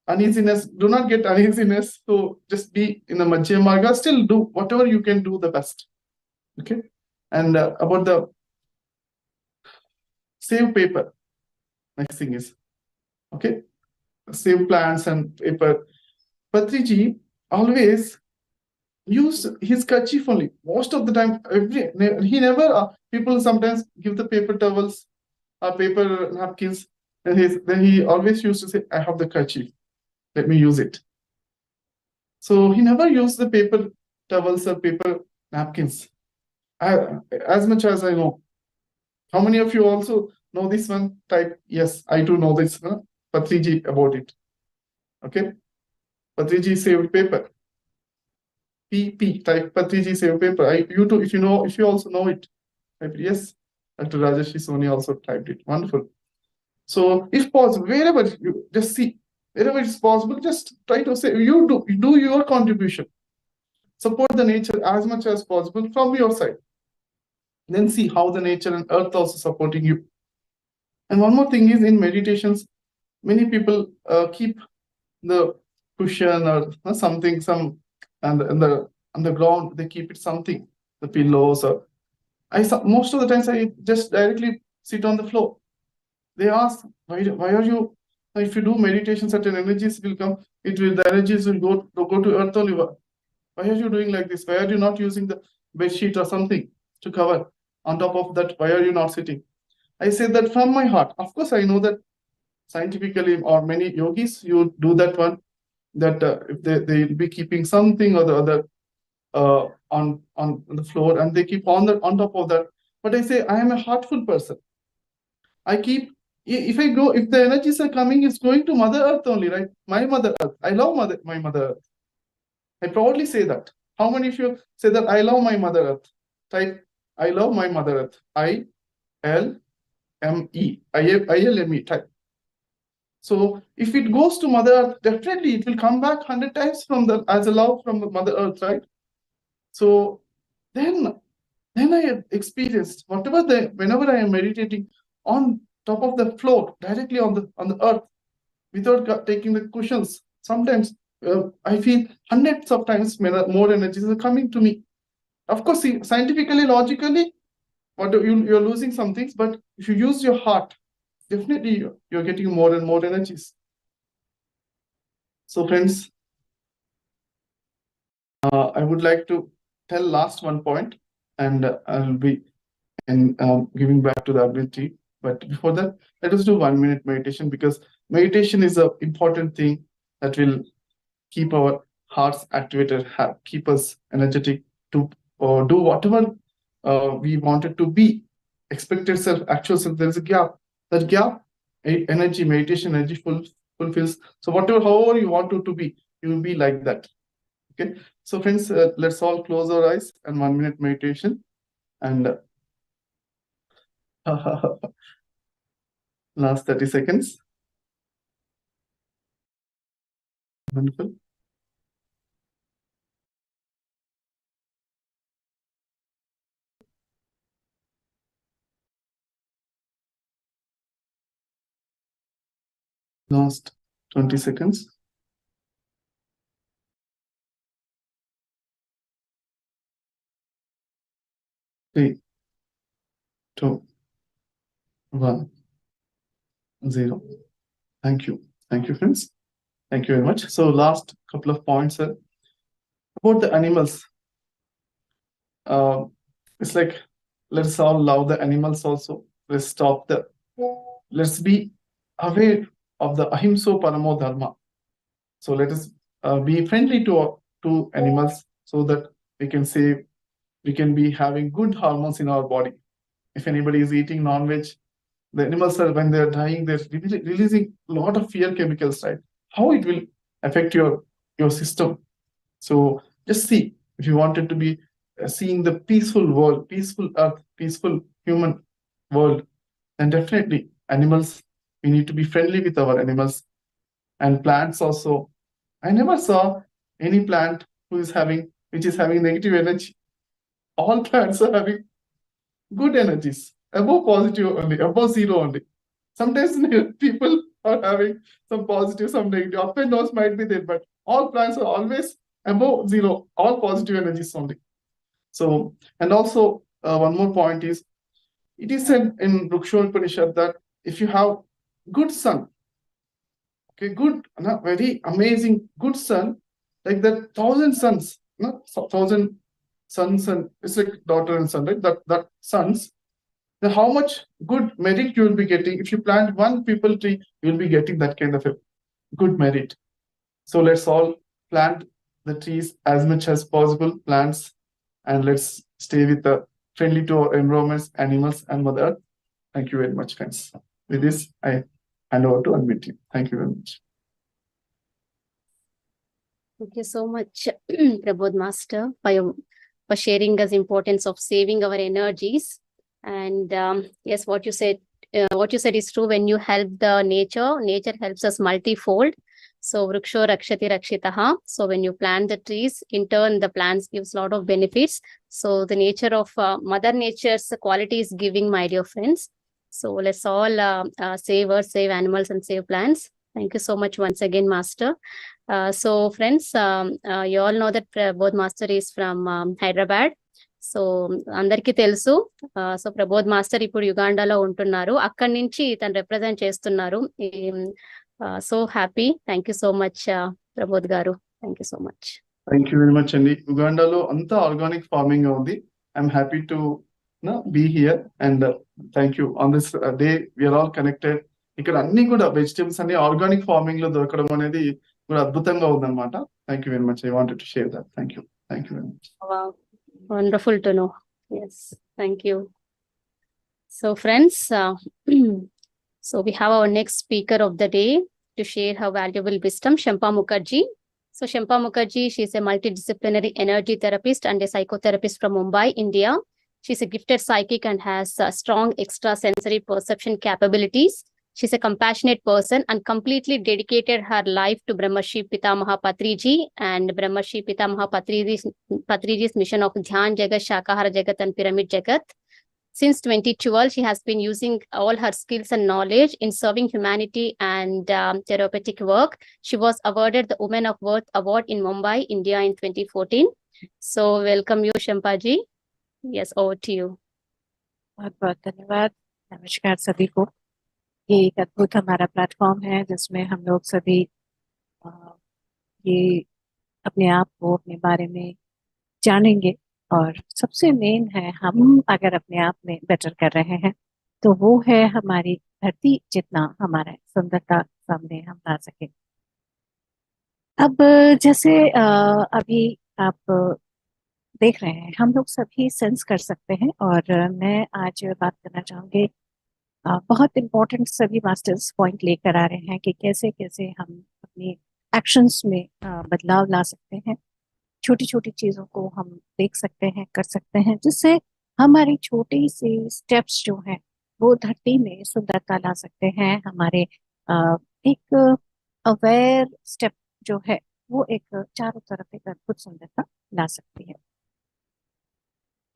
uneasiness. Do not get uneasiness. So just be in the Madhya Marga. Still do whatever you can do the best. Okay. And about the save paper. Next thing is, okay, save plants and paper. Patriji always use his kerchief only. Most of the time, he never, people sometimes give the paper towels or paper napkins, and then he always used to say, I have the kerchief, let me use it. So he never used the paper towels or paper napkins. As much as I know. How many of you also know this one? Type, yes, I do know this, Patriji, about it. Okay. Patriji saved paper. PP, type Patriji saved paper. You too, if you also know it, type yes. Dr. Rajesh Soni also typed it. Wonderful. So if possible, wherever you just see, wherever it's possible, just try to say, you do your contribution. Support the nature as much as possible from your side. Then see how the nature and earth also supporting you. And one more thing is, in meditations, many people keep the cushion or something, on the ground, they keep it something, the pillows, or most of the times I just directly sit on the floor. They ask, why are you, if you do meditation, certain energies will come, the energies will go to earth only. Why are you doing like this? Why are you not using the bed sheet or something to cover? On top of that, why are you not sitting? I say that from my heart. Of course, I know that scientifically, or many yogis, you do that one, that if they'll be keeping something or the other on the floor, and they keep on top of that. But I say, I am a heartful person. I keep, if the energies are coming, it's going to Mother Earth only, right? My Mother Earth. I love my Mother Earth. I proudly say that. How many of you say that I love my Mother Earth? Type, I love my Mother Earth. ILME. ILME. Type. So if it goes to Mother Earth, definitely it will come back 100 times from the as a love from the Mother Earth, right? So then I have experienced whatever whenever I am meditating on top of the floor, directly on the earth, without taking the cushions. Sometimes I feel hundreds of times more energies are coming to me. Of course, see, scientifically, logically, you're losing some things, but if you use your heart, definitely you're getting more and more energies. So friends, I would like to tell last one point, and I'll be giving back to the ability. But before that, let us do 1 minute meditation, because meditation is an important thing that will keep our hearts activated, keep us energetic to do whatever we wanted to be. Expected self, actual self, there is a gap. That gap, energy, meditation energy fulfills. So whatever, however you want to be, you will be like that. Okay. So friends, let's all close our eyes and 1 minute meditation. And last 30 seconds. Wonderful. Last 20 seconds. Three, 2, 1, 0. Thank you. Thank you, friends. Thank you very much. So last couple of points about the animals. It's like, let's all love the animals also. Let's let's be aware of the ahimso paramo dharma. So let us be friendly to animals, so that we can be having good hormones in our body. If anybody is eating non-veg, the animals are, when they're dying, they're releasing a lot of fear chemicals, right? How it will affect your system. So just see, if you wanted to be seeing the peaceful world, peaceful earth, peaceful human world, then definitely animals, we need to be friendly with our animals. And plants also. I never saw any plant which is having negative energy. All plants are having good energies, above positive only, above zero only. Sometimes people are having some positive, some negative. Up and downs might be there, but all plants are always above zero, all positive energies only. So, and also one more point is, it is said in Vrikshopanishad that if you have good sun, okay, good, very amazing, good sun, like that 1,000 suns, 1,000 sons, and it's like daughter and son, right? That sons, then how much good merit you will be getting. If you plant one people tree, you will be getting that kind of a good merit. So let's all plant the trees as much as possible, plants, and let's stay with the friendly to our environments, animals, and Mother Earth. Thank you very much, friends. With this, I hand over to Anviti. Thank you very much. Thank you so much, Prabodh Master, for sharing us importance of saving our energies. And yes, what you said is true. When you help the nature helps us multifold. So Vriksho Rakshati Rakshitaha. So when you plant the trees, in turn the plants gives a lot of benefits. So the nature of Mother Nature's quality is giving, my dear friends. So let's all save Earth, save animals, and save plants. Thank you so much once again, Master. So friends, you all know that Prabodh Master is from Hyderabad. So అందరికీ తెలుసు. So Prabodh master ఇప్పుడు యుగాండాలో ఉంటున్నారు. అక్కడి నుంచి తను represent చేస్తున్నారు. So happy. Thank you so much Prabodh గారు. Thank you so much. Thank you very much అండి. యుగాండాలో అంతా ఆర్గానిక్ ఫార్మింగ్ ఉంది. I'm happy to be here and thank you. On this day we're all connected. ఇక్కడ అన్ని కూడా vegetables అన్ని organic farming లో దొరకడం అనేది కూడా అద్భుతంగా ఉందన్నమాట. Thank you very much. I wanted to share that. Thank you very much. Wonderful to know. Yes, thank you. So friends, so we have our next speaker of the day to share her valuable wisdom, Shempa Mukherjee. So Shempa Mukherjee, she is a multidisciplinary energy therapist and a psychotherapist from Mumbai, India. She's a gifted psychic and has strong extrasensory perception capabilities. She's a compassionate person and completely dedicated her life to Brahmarshi Pitamaha Patriji and Brahmarshi Pitamaha Patriji's mission of Dhyan Jagat, Shakahara Jagat and Pyramid Jagat. Since 2012, she has been using all her skills and knowledge in serving humanity and therapeutic work. She was awarded the Women of Worth Award in Mumbai, India in 2014. So welcome you, Shampaji. Yes, over to you. बहुत बहुत धन्यवाद। नमस्कार सभी को। ये एक अद्भुत हमारा प्लेटफॉर्म है जिसमें हम लोग सभी अ, ये अपने आप को अपने बारे में जानेंगे और सबसे मेन है हम अगर अपने आप में बेटर कर रहे हैं तो वो है हमारी धरती जितना हमारा सुंदरता सामने हम ला सके। अब जैसे अभी आप देख रहे हैं हम लोग सभी सेंस कर सकते हैं और मैं आज बात करना चाहूंगी बहुत इम्पोर्टेंट सभी मास्टर्स पॉइंट लेकर आ रहे हैं कि कैसे कैसे हम अपनी एक्शंस में बदलाव ला सकते हैं। छोटी छोटी चीजों को हम देख सकते हैं कर सकते हैं जिससे हमारी छोटी सी स्टेप्स जो हैं वो धरती में सुंदरता ला सकते हैं। हमारे एक अवेयर स्टेप जो है वो एक चारों तरफ एक अद्भुत सुंदरता ला सकती है।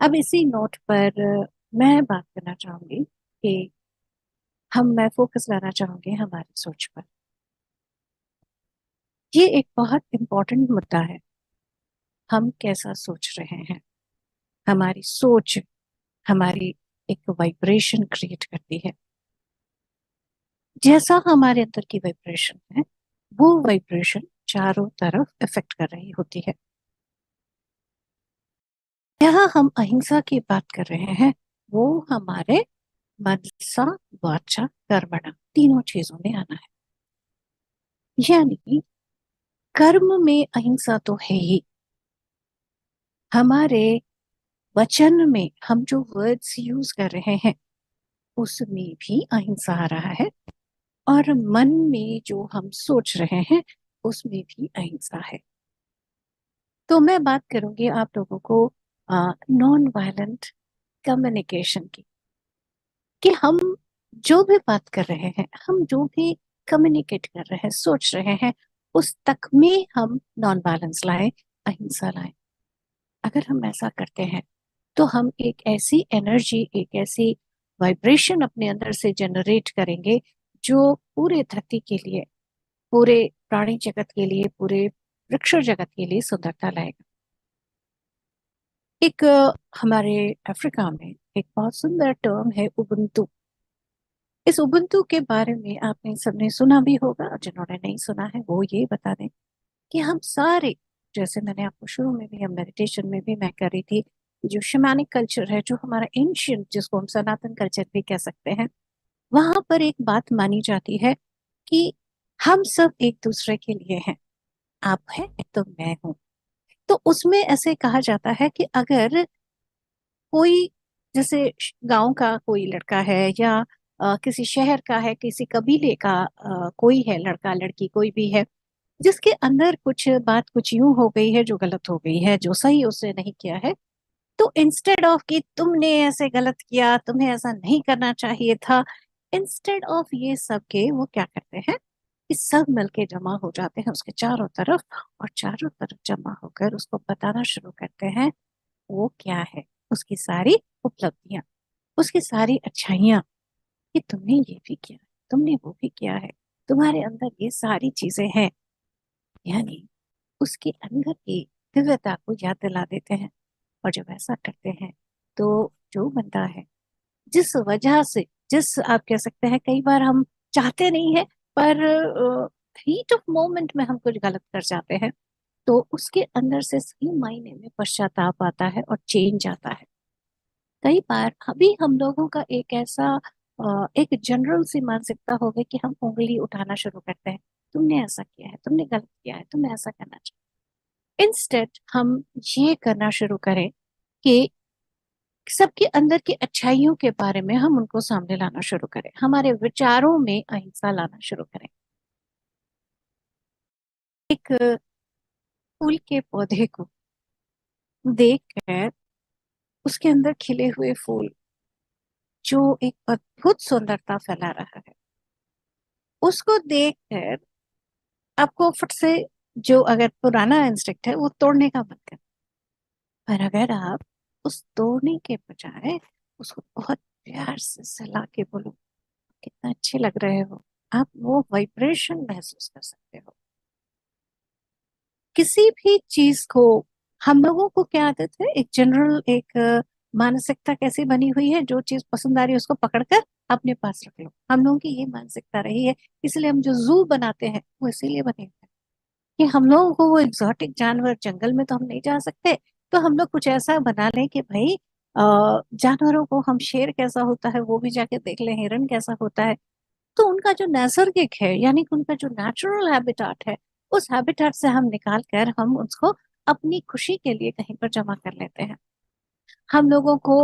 अब इसी नोट पर मैं बात करना चाहूंगी कि मैं फोकस लाना चाहूंगी हमारी सोच पर। ये एक बहुत इम्पोर्टेंट मुद्दा है, हम कैसा सोच रहे हैं। हमारी सोच हमारी एक वाइब्रेशन क्रिएट करती है। जैसा हमारे अंदर की वाइब्रेशन है वो वाइब्रेशन चारों तरफ इफेक्ट कर रही होती है। यहाँ हम अहिंसा की बात कर रहे हैं, वो हमारे मनसा वाचा कर्मणा तीनों चीजों में आना है। यानी कर्म में अहिंसा तो है ही, हमारे वचन में हम जो वर्ड्स यूज कर रहे हैं उसमें भी अहिंसा आ रहा है और मन में जो हम सोच रहे हैं उसमें भी अहिंसा है। तो मैं बात करूंगी आप लोगों को नॉन वायलेंट कम्युनिकेशन की, कि हम जो भी बात कर रहे हैं, हम जो भी कम्युनिकेट कर रहे हैं, सोच रहे हैं, उस तक में हम नॉन वायलेंस लाए, अहिंसा लाए। अगर हम ऐसा करते हैं तो हम एक ऐसी एनर्जी, एक ऐसी वाइब्रेशन अपने अंदर से जनरेट करेंगे जो पूरे धरती के लिए, पूरे प्राणी जगत के लिए, पूरे वृक्ष जगत के लिए सुंदरता लाएगा। एक हमारे अफ्रीका में एक बहुत सुंदर टर्म है उबुंटू। इस उबुंटू के बारे में आपने सबने सुना भी होगा, और जिन्होंने नहीं सुना है वो ये बता दें कि हम सारे, जैसे मैंने आपको शुरू में भी, हम मेडिटेशन में भी मैं कर रही थी, जो शैमानिक कल्चर है, जो हमारा एंशियंट, जिसको हम सनातन कल्चर भी कह सकते हैं, वहां पर एक बात मानी जाती है कि हम सब एक दूसरे के लिए हैं। आप हैं तो मैं हूं। तो उसमें ऐसे कहा जाता है कि अगर कोई, जैसे गांव का कोई लड़का है या किसी शहर का है, किसी कबीले का कोई है, लड़का लड़की कोई भी है, जिसके अंदर कुछ बात कुछ यूं हो गई है जो गलत हो गई है, जो सही उसने नहीं किया है, तो इंस्टेड ऑफ कि तुमने ऐसे गलत किया, तुम्हें ऐसा नहीं करना चाहिए था, इंस्टेड ऑफ ये सब के वो क्या करते हैं कि सब मिलके जमा हो जाते हैं उसके चारों तरफ, और चारों तरफ जमा होकर उसको बताना शुरू करते हैं वो क्या है, उसकी सारी उपलब्धियां, उसकी सारी अच्छाइयां, कि तुमने ये भी किया है, तुमने वो भी किया है, तुम्हारे अंदर ये सारी चीजें हैं। यानी उसके अंदर की दिव्यता को याद दिला देते हैं। और जब ऐसा करते हैं तो जो बंदा है, जिस वजह से, जिस आप कह सकते हैं कई बार हम चाहते नहीं है पर हीट ऑफ मोमेंट में हम कुछ गलत कर जाते हैं, तो उसके अंदर से सही मायने में पश्चाताप आता है और चेंज आता है। कई बार अभी हम लोगों का एक ऐसा एक जनरल सी मानसिकता हो गई कि हम उंगली उठाना शुरू करते हैं, तुमने ऐसा किया है, तुमने गलत किया है, तुम्हें ऐसा करना चाहिए। इंस्टेड हम ये करना शुरू करें कि सबके अंदर की अच्छाइयों के बारे में हम उनको सामने लाना शुरू करें, हमारे विचारों में अहिंसा लाना शुरू करें। एक फूल के पौधे को देखकर उसके अंदर खिले हुए फूल जो एक अद्भुत सुंदरता फैला रहा है, उसको देखकर आपको फट से जो अगर पुराना इंस्टिंक्ट है वो तोड़ने का मन करे, पर अगर आप उस तोड़ने के बजाय उसको बहुत प्यार से सहला के बोलो कितना अच्छे लग रहे हो, आप वो वाइब्रेशन महसूस कर सकते हो। किसी भी चीज को हम लोगों को क्या आदत है, एक जनरल एक मानसिकता कैसी बनी हुई है, जो चीज पसंद आ रही है उसको पकड़कर अपने पास रख लो। हम लोगों की ये मानसिकता रही है, इसलिए हम जो जू बनाते हैं वो इसीलिए बने हुए हैं कि हम लोगों को वो एग्जॉटिक जानवर, जंगल में तो हम नहीं जा सकते, तो हम लोग कुछ ऐसा बना लें कि भाई जानवरों को हम शेर कैसा होता है वो भी जाके देख लें, हिरन कैसा होता है। तो उनका जो नैसर्गिक है यानी कि उनका जो नेचुरल हैबिटाट है, उस हैबिटाट से हम निकाल कर हम उसको अपनी खुशी के लिए कहीं पर जमा कर लेते हैं। हम लोगों को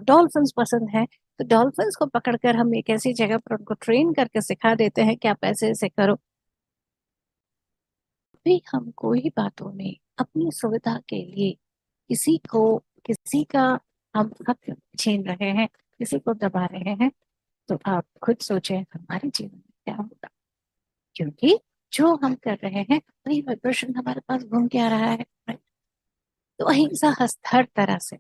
डॉल्फिन्स पसंद है, तो डॉल्फिन्स को पकड़कर हम एक ऐसी जगह पर उनको ट्रेन करके सिखा देते हैं कि आप ऐसे ऐसे करो। भी हम कोई बातों में अपनी सुविधा के लिए किसी को, किसी का हम हक छीन रहे हैं, किसी को दबा रहे हैं, तो आप खुद सोचें हमारे जीवन में क्या होगा। क्योंकि जो हम कर रहे हैं वही वाइब्रेशन हमारे पास घूम के आ रहा है। तो अहिंसा हर तरह से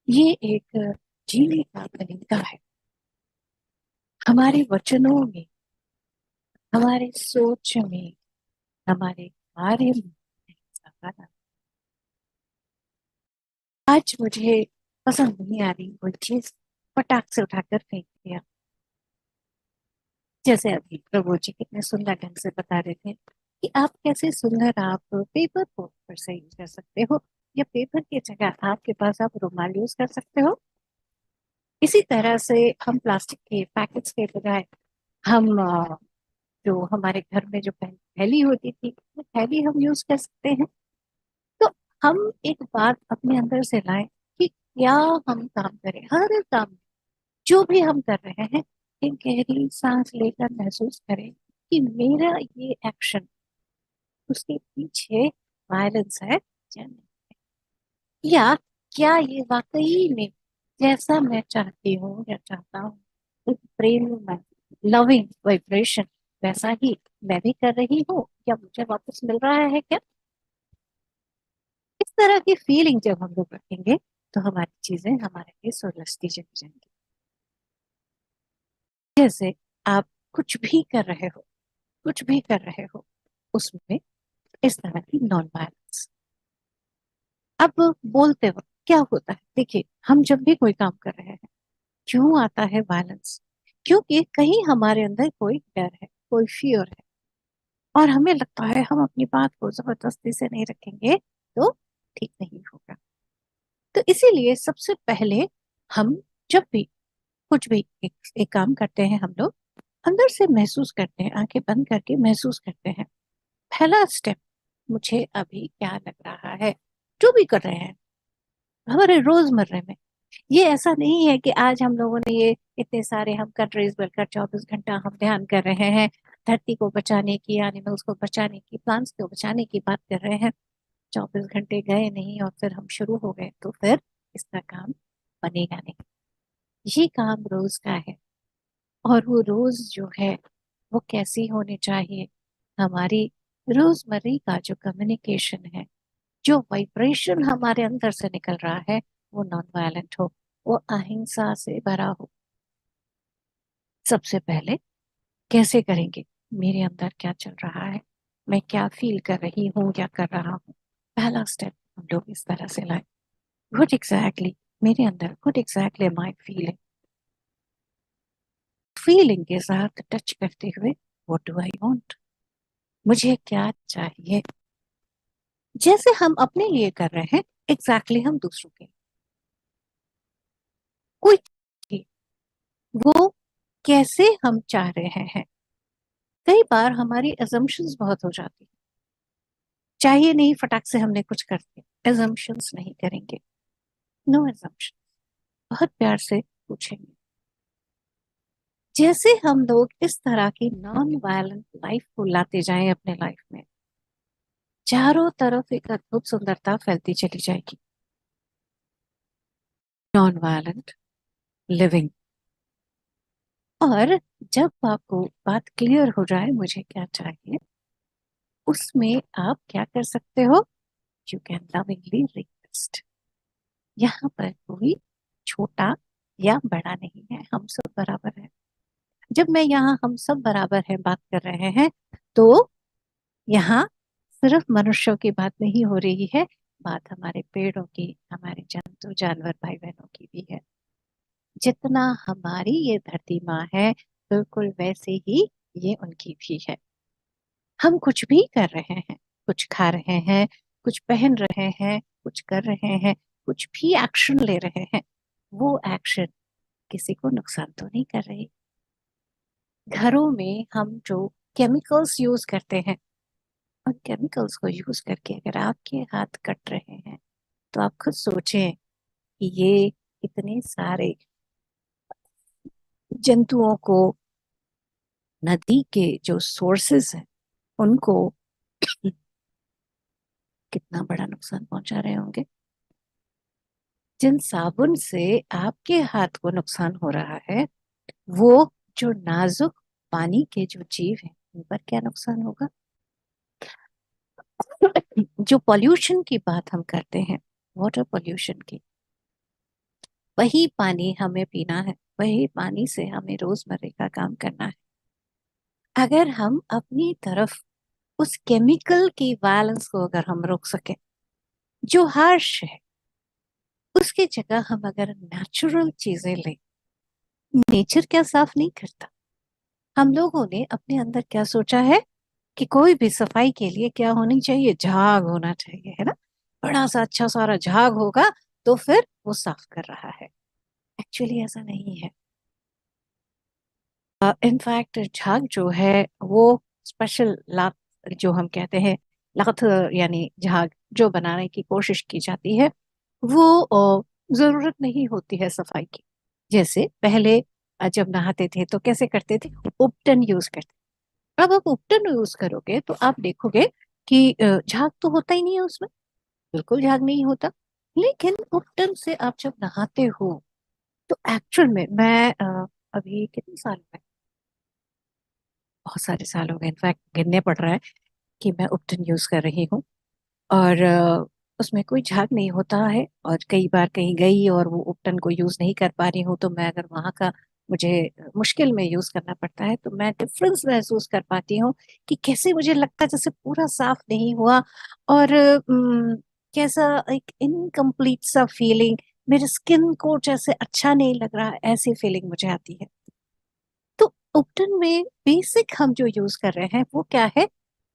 ये एक जीने का तरीका है। हमारे वचनों में, हमारे सोच में, हमारे कार्य में अहिंसा का नाम। आज मुझे पसंद नहीं आ रही कोई चीज, फटाक से उठाकर फेंक दिया। जैसे अभी प्रभु जी कितने सुंदर ढंग से बता रहे थे कि आप कैसे सुंदर आप पेपर को फिर से यूज कर सकते हो, या पेपर की जगह आपके पास आप रुमाल यूज कर सकते हो। इसी तरह से हम प्लास्टिक के पैकेट्स के बजाय हम जो हमारे घर में जो थैली होती थी वो थैली हम यूज कर सकते हैं। तो हम एक बात अपने अंदर से लाएं कि क्या हम काम करें, हर एक काम जो भी हम कर रहे हैं, एक गहरी सांस लेकर महसूस करें कि मेरा ये एक्शन, उसके पीछे वायलेंस है या नहीं, या क्या ये वाकई में जैसा मैं चाहती हूँ या चाहता हूँ, एक प्रेम में लविंग वाइब्रेशन वैसा ही मैं भी कर रही हूँ, क्या मुझे वापस मिल रहा है क्या। इस तरह की फीलिंग जब हम लोग रखेंगे तो हमारी चीजें हमारे लिए सुलझती चली जाएंगी। जैसे आप कुछ भी कर रहे हो, कुछ भी कर रहे हो, उसमें इस तरह की नॉन वायलेंस। अब बोलते वक्त क्या होता है, देखिए हम जब भी कोई काम कर रहे हैं क्यों आता है वायलेंस, क्योंकि कहीं हमारे अंदर कोई डर है, कोई फियर है, और हमें लगता है हम अपनी बात को जबरदस्ती से नहीं रखेंगे तो ठीक नहीं होगा। तो इसीलिए सबसे पहले हम जब भी कुछ भी एक काम करते हैं, हम लोग अंदर से महसूस करते हैं, आंखें बंद करके महसूस करते हैं पहला स्टेप मुझे अभी क्या लग रहा है। जो भी कर रहे हैं हमारे रोजमर्रे में, ये ऐसा नहीं है कि आज हम लोगों ने ये इतने सारे हम कंट्रीज बनकर 24 घंटा हम ध्यान कर रहे हैं, धरती को बचाने की, एनिमल्स को बचाने की, प्लांट्स को बचाने की बात कर रहे हैं। 24 घंटे गए नहीं और फिर हम शुरू हो गए तो फिर इसका काम बनेगा नहीं। ये काम रोज का है, और वो रोज जो है वो कैसी होनी चाहिए, हमारी रोजमर्री का जो कम्युनिकेशन है, जो वाइब्रेशन हमारे अंदर से निकल रहा है, वो नॉन वायलेंट हो, वो अहिंसा से भरा हो। सबसे पहले कैसे करेंगे, मेरे अंदर क्या चल रहा है, मैं क्या फील कर रही हूँ या कर रहा हूँ। पहला स्टेप हम लोग इस तरह से लाए, व्हाट एग्जैक्टली मेरे अंदर, what exactly am I feeling, feeling के साथ टच करते हुए व्हाट डू आई वांट, मुझे क्या चाहिए। जैसे हम अपने लिए कर रहे हैं एग्जैक्टली हम दूसरों के कोई चीज़, वो कैसे हम चाह रहे हैं। कई बार हमारी assumptions बहुत हो जाती है, चाहिए नहीं फटाक से हमने कुछ कर दिया, assumptions नहीं करेंगे, नो assumptions, बहुत प्यार से पूछेंगे। जैसे हम लोग इस तरह की नॉन वायलेंट लाइफ को लाते जाएं अपने लाइफ में, चारों तरफ एक अद्भुत सुंदरता फैलती चली जाएगी। नॉन वायलेंट लिविंग, और जब आपको बात क्लियर हो जाए मुझे क्या चाहिए, उसमें आप क्या कर सकते हो, यू कैन लविंगली रिक्वेस्ट। यहाँ पर कोई छोटा या बड़ा नहीं है, हम सब बराबर है। जब मैं यहाँ हम सब बराबर है बात कर रहे हैं तो यहाँ सिर्फ मनुष्यों की बात नहीं हो रही है, बात हमारे पेड़ों की, हमारे जंतु जानवर भाई बहनों की भी है। जितना हमारी ये धरती माँ है बिल्कुल वैसे ही ये उनकी भी है। हम कुछ भी कर रहे हैं, कुछ खा रहे हैं, कुछ पहन रहे हैं, कुछ कर रहे हैं, कुछ भी एक्शन ले रहे हैं, वो एक्शन किसी को नुकसान तो नहीं कर रही। घरों में हम जो केमिकल्स यूज करते हैं, उन केमिकल्स को यूज करके अगर आपके हाथ कट रहे हैं तो आप खुद सोचें कि ये इतने सारे जंतुओं को, नदी के जो सोर्सेस हैं उनको कितना बड़ा नुकसान पहुंचा रहे होंगे। जिन साबुन से आपके हाथ को नुकसान हो रहा है, वो जो नाजुक पानी के जो जीव हैं उन पर क्या नुकसान होगा। जो पॉल्यूशन की बात हम करते हैं, वाटर पॉल्यूशन की, वही पानी हमें पीना है, वही पानी से हमें रोजमर्रे का काम करना है। अगर हम अपनी तरफ उस केमिकल की वायलेंस को अगर हम रोक सके जो हार्श है, उसकी जगह हम अगर नेचुरल चीजें लें, नेचर क्या साफ नहीं करता। हम लोगों ने अपने अंदर क्या सोचा है कि कोई भी सफाई के लिए क्या होनी चाहिए, झाग होना चाहिए, है ना, बड़ा सा अच्छा सारा झाग होगा तो फिर वो साफ कर रहा है। एक्चुअली ऐसा नहीं है। इनफैक्ट झाग जो है वो स्पेशल लात, जो हम कहते हैं लात यानी झाग जो बनाने की कोशिश की जाती है, वो जरूरत नहीं होती है सफाई की। जैसे पहले जब नहाते थे तो कैसे करते थे, उपटन यूज करते। अब आप उपटन यूज करोगे तो आप देखोगे कि झाग तो होता ही नहीं है उसमें, बिल्कुल झाग नहीं होता। लेकिन उपटन से आप जब नहाते हो तो एक्चुअल में मैं अभी कितने साल में, बहुत सारे साल हो गए, इनफैक्ट गिनने पड़ रहा है कि मैं उपटन यूज कर रही हूँ और उसमें कोई झाग नहीं होता है। और कई बार कहीं गई और वो उपटन को यूज नहीं कर पा रही हूँ तो मैं अगर वहां का मुझे मुश्किल में यूज करना पड़ता है तो मैं डिफरेंस महसूस कर पाती हूँ कि कैसे मुझे लगता है जैसे पूरा साफ नहीं हुआ और कैसा एक इनकम्प्लीट सा फीलिंग, मेरे स्किन को जैसे अच्छा नहीं लग रहा, ऐसी फीलिंग मुझे आती है। तो उपटन में बेसिक हम जो यूज कर रहे हैं वो क्या है,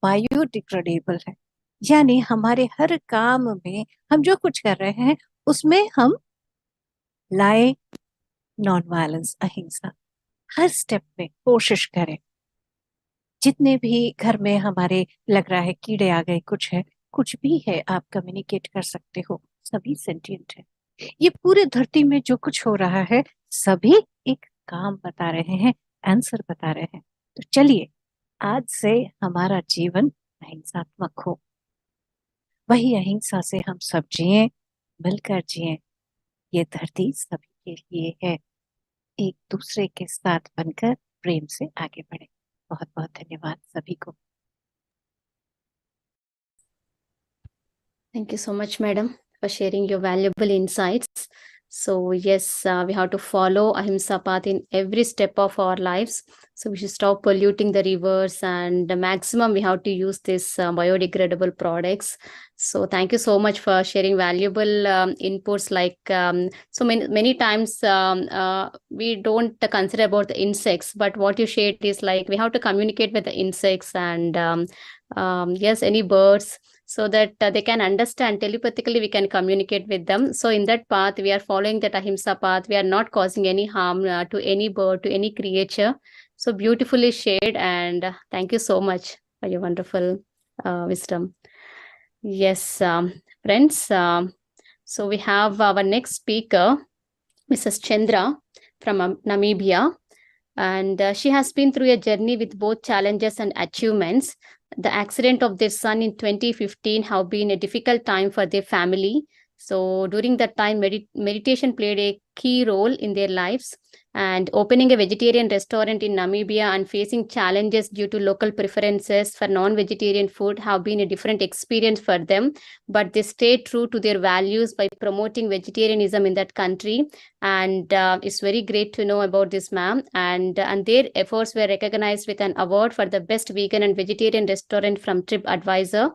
बायोडिग्रेडेबल है। यानी हमारे हर काम में हम जो कुछ कर रहे हैं उसमें हम लाए नॉन वायलेंस, अहिंसा, हर स्टेप में कोशिश करें। जितने भी घर में हमारे लग रहा है कीड़े आ गए, कुछ है, कुछ भी है, आप कम्युनिकेट कर सकते हो, सभी सेंटिएंट है। ये पूरे धरती में जो कुछ हो रहा है सभी एक काम बता रहे हैं, आंसर बता रहे हैं। तो चलिए आज से हमारा जीवन अहिंसात्मक हो, वही अहिंसा से हम सब जिए, मिलकर जिए। ये धरती सभी के लिए है, एक दूसरे के साथ बनकर प्रेम से आगे बढ़े। बहुत बहुत धन्यवाद सभी को। Thank you so much, madam, for sharing your valuable insights. So yes, we have to follow ahimsa path in every step of our lives. So we should stop polluting the rivers, and the maximum we have to use this biodegradable products. So thank you so much for sharing valuable inputs. Like so many times we don't consider about the insects, but what you shared is like we have to communicate with the insects and yes, any birds, so that they can understand telepathically, we can communicate with them. So in that path we are following that ahimsa path, we are not causing any harm to any bird, to any creature. So beautifully shared, and thank you so much for your wonderful wisdom. Yes, friends, so we have our next speaker, Mrs. Chandra from Namibia, and she has been through a journey with both challenges and achievements. The accident of their son in 2015 have been a difficult time for their family. So during that time, meditation played a key role in their lives, and opening a vegetarian restaurant in Namibia and facing challenges due to local preferences for non-vegetarian food have been a different experience for them. But they stayed true to their values by promoting vegetarianism in that country. And it's very great to know about this, ma'am. And their efforts were recognized with an award for the best vegan and vegetarian restaurant from TripAdvisor.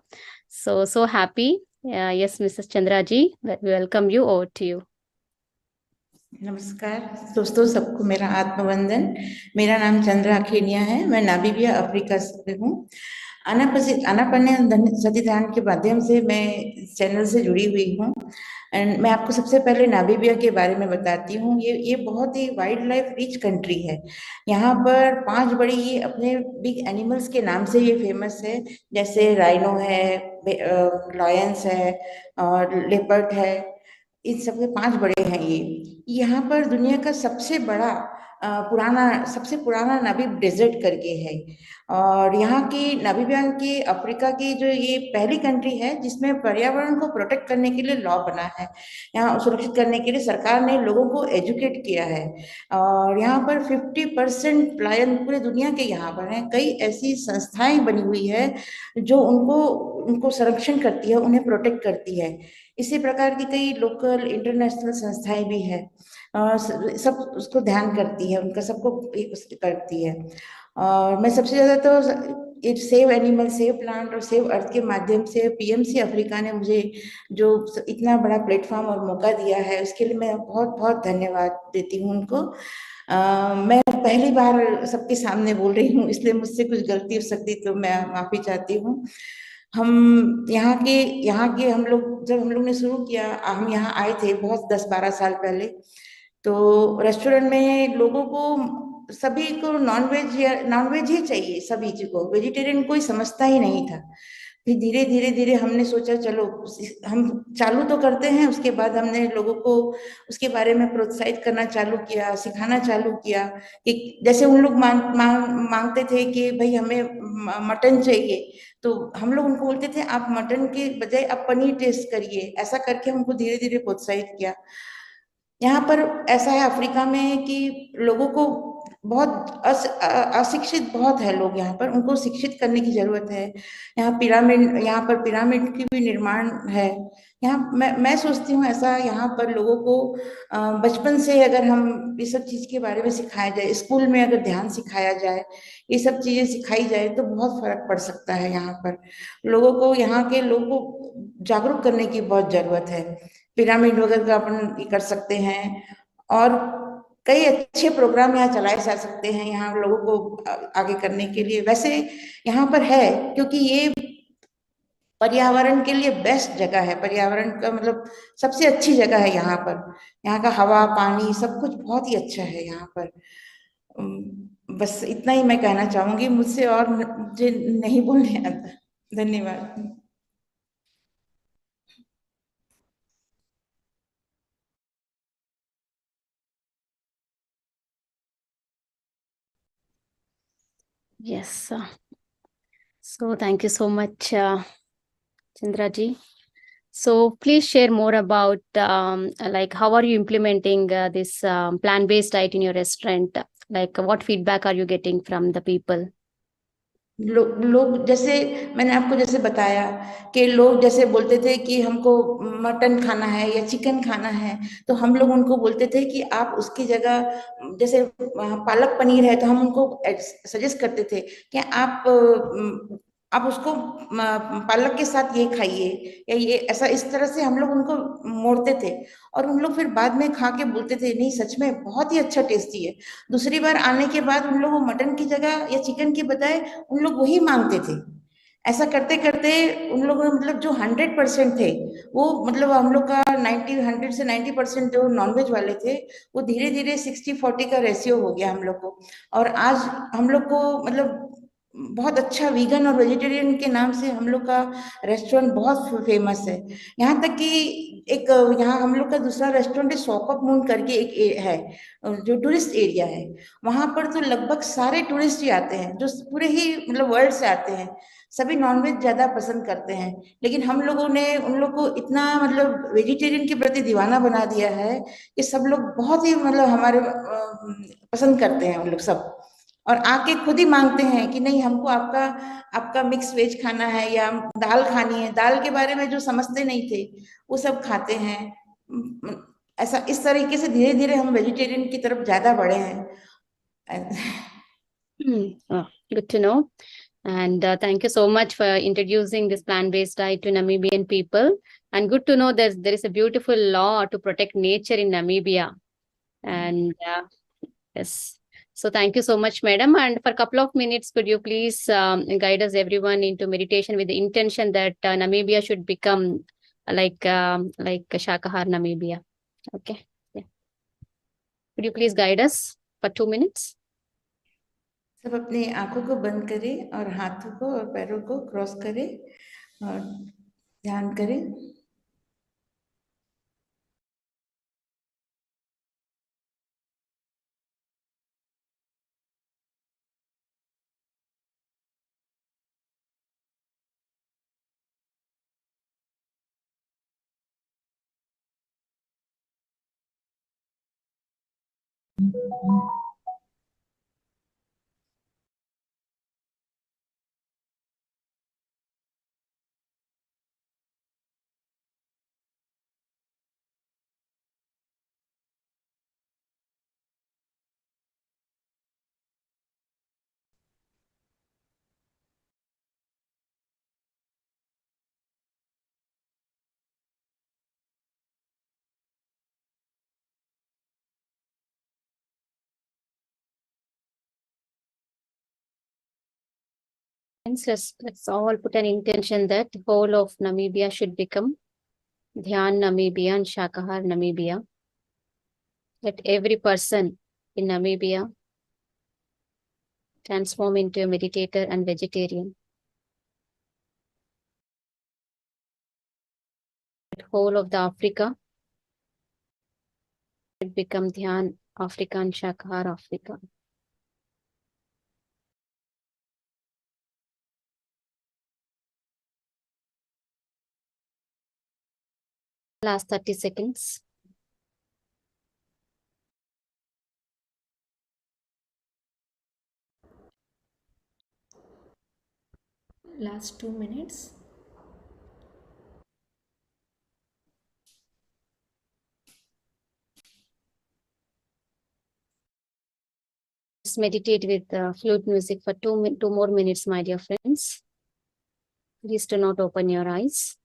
So happy. Yes, Mrs. Chandraji, we welcome you. Over to you. नमस्कार दोस्तों, सबको मेरा आत्मवंदन। मेरा नाम चंद्रा अखेनिया है, मैं Namibia Africa से हूँ। आनापाने सती ध्यान के माध्यम से मैं इस चैनल से जुड़ी हुई हूँ। एंड मैं आपको सबसे पहले नामीबिया के बारे में बताती हूँ। ये बहुत ही वाइल्ड लाइफ रिच कंट्री है। यहाँ पर 5 बड़ी ये अपने बिग एनिमल्स के नाम से ये फेमस है, जैसे राइनो है, लायंस है और लेपर्ड है। इन सबके 5 बड़े हैं ये। यहाँ पर दुनिया का सबसे पुराना नामीब डेजर्ट करके है। और यहाँ की नामीबिया की अफ्रीका की जो ये पहली कंट्री है जिसमें पर्यावरण को प्रोटेक्ट करने के लिए लॉ बना है। यहाँ सुरक्षित करने के लिए सरकार ने लोगों को एजुकेट किया है। और यहाँ पर 50% लायन पूरे दुनिया के यहाँ पर हैं। कई ऐसी संस्थाएं बनी हुई है जो उनको संरक्षण करती है, उन्हें प्रोटेक्ट करती है। इसी प्रकार की कई लोकल इंटरनेशनल संस्थाएं भी है, सब उसको ध्यान करती है, उनका सबको करती है। और मैं सबसे ज्यादा तो सेव एनिमल, सेव प्लांट और सेव अर्थ के माध्यम से पीएमसी अफ्रीका ने मुझे जो इतना बड़ा प्लेटफॉर्म और मौका दिया है, उसके लिए मैं बहुत बहुत धन्यवाद देती हूँ उनको। मैं पहली बार सबके सामने बोल रही हूँ, इसलिए मुझसे कुछ गलती हो सकती तो मैं माफी चाहती हूँ। हम यहाँ के हम लोग जब हम लोग ने शुरू किया, हम यहाँ आए थे बहुत 10-12 साल पहले। तो रेस्टोरेंट में लोगों को सभी को नॉनवेज ही चाहिए, सभी को वेजिटेरियन कोई समझता ही नहीं था। फिर धीरे धीरे हमने सोचा चलो हम चालू तो करते हैं। उसके बाद हमने लोगों को उसके बारे में प्रोत्साहित करना चालू किया, सिखाना चालू किया कि जैसे उन लोग मांगते थे कि भाई हमें मटन चाहिए, तो हम लोग उनको बोलते थे आप मटन के बजाय आप पनीर टेस्ट करिए। ऐसा करके हमको धीरे धीरे प्रोत्साहित किया। यहाँ पर ऐसा है अफ्रीका में कि लोगों को बहुत अशिक्षित बहुत है लोग यहाँ पर, उनको शिक्षित करने की जरूरत है। यहाँ पर पिरामिड की भी निर्माण है। यहाँ मैं सोचती हूँ ऐसा, यहाँ पर लोगों को बचपन से अगर हम ये सब चीज के बारे में सिखाया जाए, स्कूल में अगर ध्यान सिखाया जाए, ये सब चीजें सिखाई जाए तो बहुत फर्क पड़ सकता है। यहाँ पर यहाँ के लोगों को जागरूक करने की बहुत जरूरत है। पिरामिड वगैरह का अपन कर सकते हैं और कई अच्छे प्रोग्राम यहाँ चलाए जा सकते हैं यहाँ लोगों को आगे करने के लिए। वैसे यहाँ पर है क्योंकि ये पर्यावरण के लिए बेस्ट जगह है, पर्यावरण का मतलब सबसे अच्छी जगह है यहाँ पर। यहाँ का हवा पानी सब कुछ बहुत ही अच्छा है यहाँ पर। बस इतना ही मैं कहना चाहूंगी, मुझसे और मुझे नहीं बोलने आता। धन्यवाद। Yes. So thank you so much, Chandra ji. So please share more about like how are you implementing this plant-based diet in your restaurant? Like what feedback are you getting from the people? लोग जैसे मैंने आपको जैसे बताया कि लोग जैसे बोलते थे कि हमको मटन खाना है या चिकन खाना है, तो हम लोग उनको बोलते थे कि आप उसकी जगह जैसे पालक पनीर है तो हम उनको सजेस्ट करते थे कि आप उसको पालक के साथ ये खाइए या ये ऐसा, इस तरह से हम लोग उनको मोड़ते थे। और उन लोग फिर बाद में खा के बोलते थे नहीं सच में बहुत ही अच्छा टेस्टी है। दूसरी बार आने के बाद उन लोग मटन की जगह या चिकन के बजाय उन लोग वही मांगते थे। ऐसा करते करते उन लोगों मतलब जो 100% थे वो मतलब हम लोग का 100 से 90% जो नॉनवेज वाले थे वो धीरे धीरे 60-40 का रेशियो हो गया हम लोग को। और आज हम लोग को मतलब बहुत अच्छा वीगन और वेजिटेरियन के नाम से हम लोग का रेस्टोरेंट बहुत फेमस है। यहाँ तक कि एक यहाँ हम लोग का दूसरा रेस्टोरेंट है सॉकअप मून करके एक है जो टूरिस्ट एरिया है। वहाँ पर तो लगभग सारे टूरिस्ट ही आते हैं जो पूरे ही मतलब वर्ल्ड से आते हैं। सभी नॉनवेज ज्यादा पसंद करते हैं, लेकिन हम लोगों ने उन लोग को इतना मतलब वेजिटेरियन के प्रति दीवाना बना दिया है कि सब लोग बहुत ही मतलब हमारे पसंद करते हैं उन लोग सब, और आके खुद ही मांगते हैं कि नहीं हमको आपका आपका मिक्स वेज खाना है या दाल खानी है। दाल के बारे में जो समझते नहीं थे वो सब खाते हैं। ऐसा इस तरीके से धीरे धीरे हम वेजिटेरियन की तरफ ज्यादा बढ़े हैं। Good to know. And thank you so much for introducing this plant-based diet to Namibian people. And good to know that there is a beautiful law to protect nature in Namibia. And yes, so thank you so much, madam. And for a couple of minutes, could you please guide us everyone into meditation with the intention that Namibia should become like Shakahar Namibia. Okay. Yeah. Could you please guide us for 2 minutes? सब अपनी आंखों को बंद करें और हाथों को और पैरों को क्रॉस करें और ध्यान करें। Let's all put an intention that the whole of Namibia should become Dhyan Namibia and Shakahar Namibia. Let every person in Namibia transform into a meditator and vegetarian. The whole of the Africa should become Dhyan Africa and Shakahar Africa. Last 30 seconds. Last 2 minutes. Just meditate with flute music for 2 more minutes, my dear friends. Please do not open your eyes.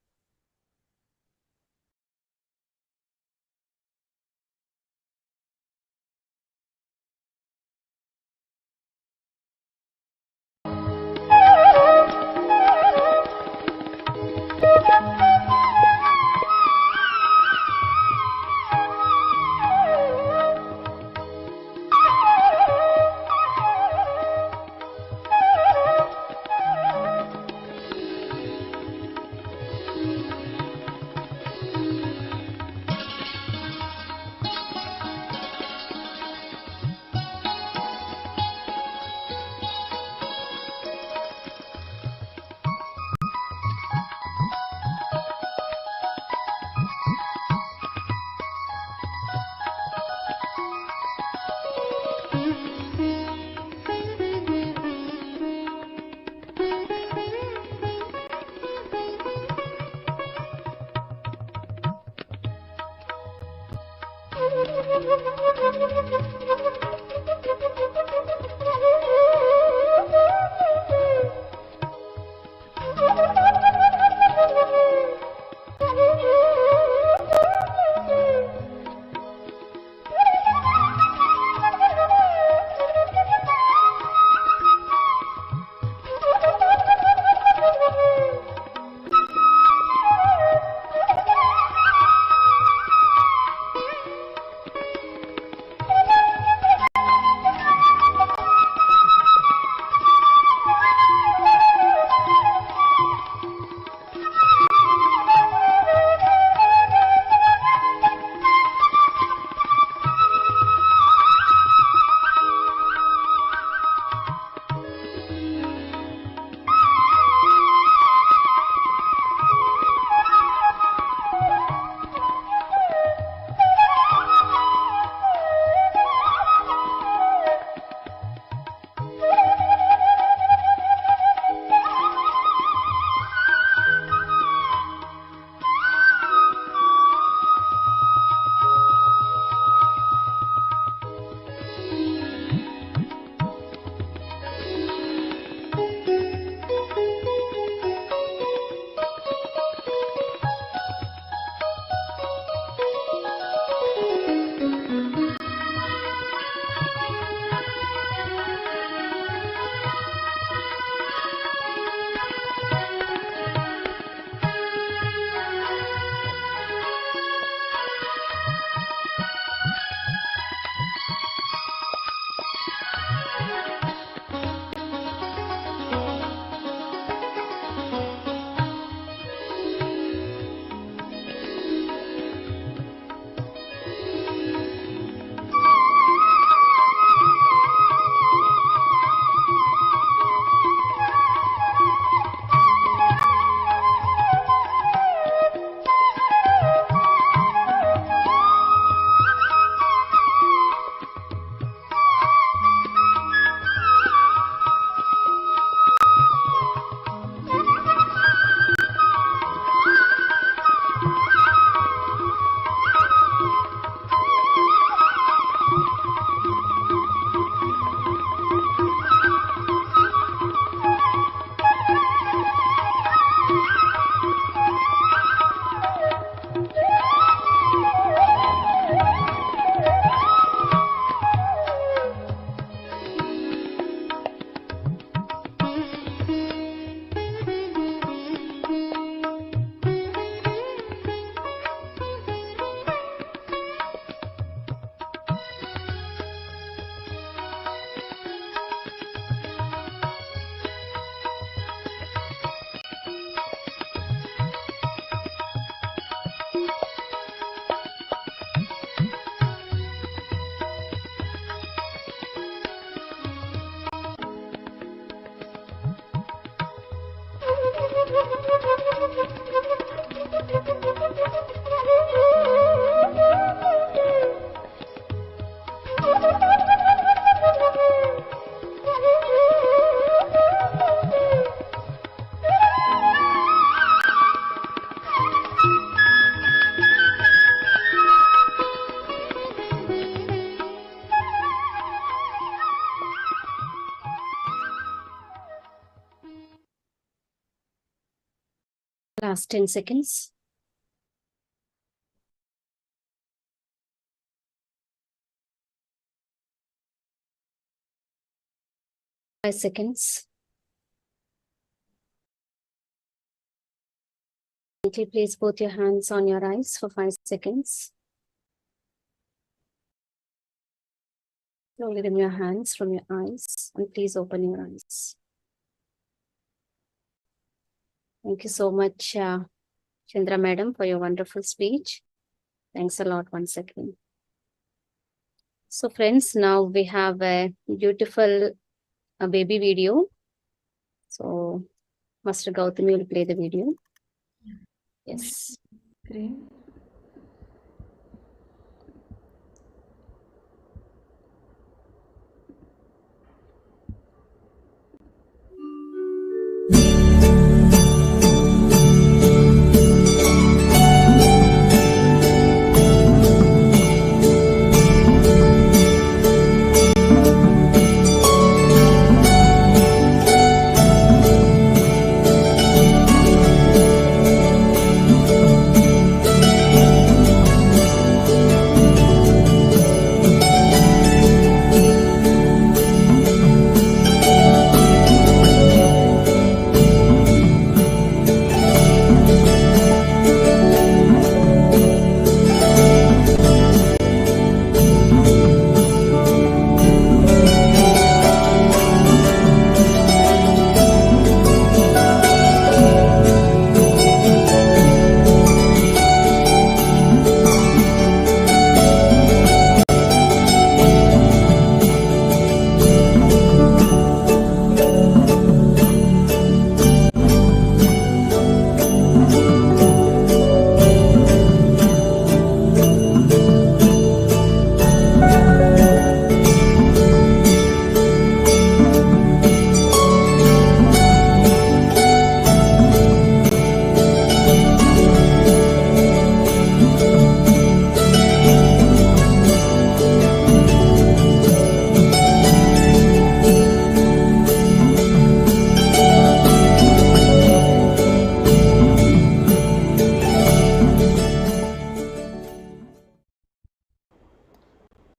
last 10 seconds. Five seconds. Gently place both your hands on your eyes for 5 seconds. Slowly remove your hands from your eyes and please open your eyes. Thank you so much, Chandra Madam, for your wonderful speech. Thanks a lot once again. So friends, now we have a beautiful baby video. So Master Gautami will play the video. Yes. Great.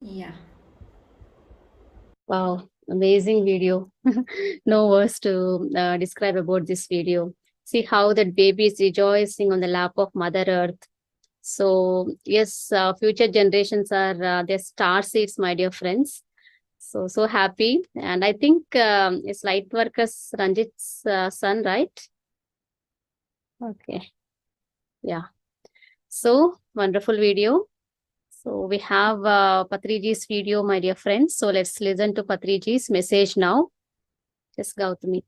Yeah. Wow, amazing video. No words to describe about this video. See how that baby is rejoicing on the lap of Mother Earth. So yes, future generations are their star seeds, my dear friends. So happy. And I think it's Lightworkers Ranjit's son, right? Okay. Yeah. So wonderful video. So we have Patriji's video, my dear friends. So let's listen to Patriji's message now. Just Gautami.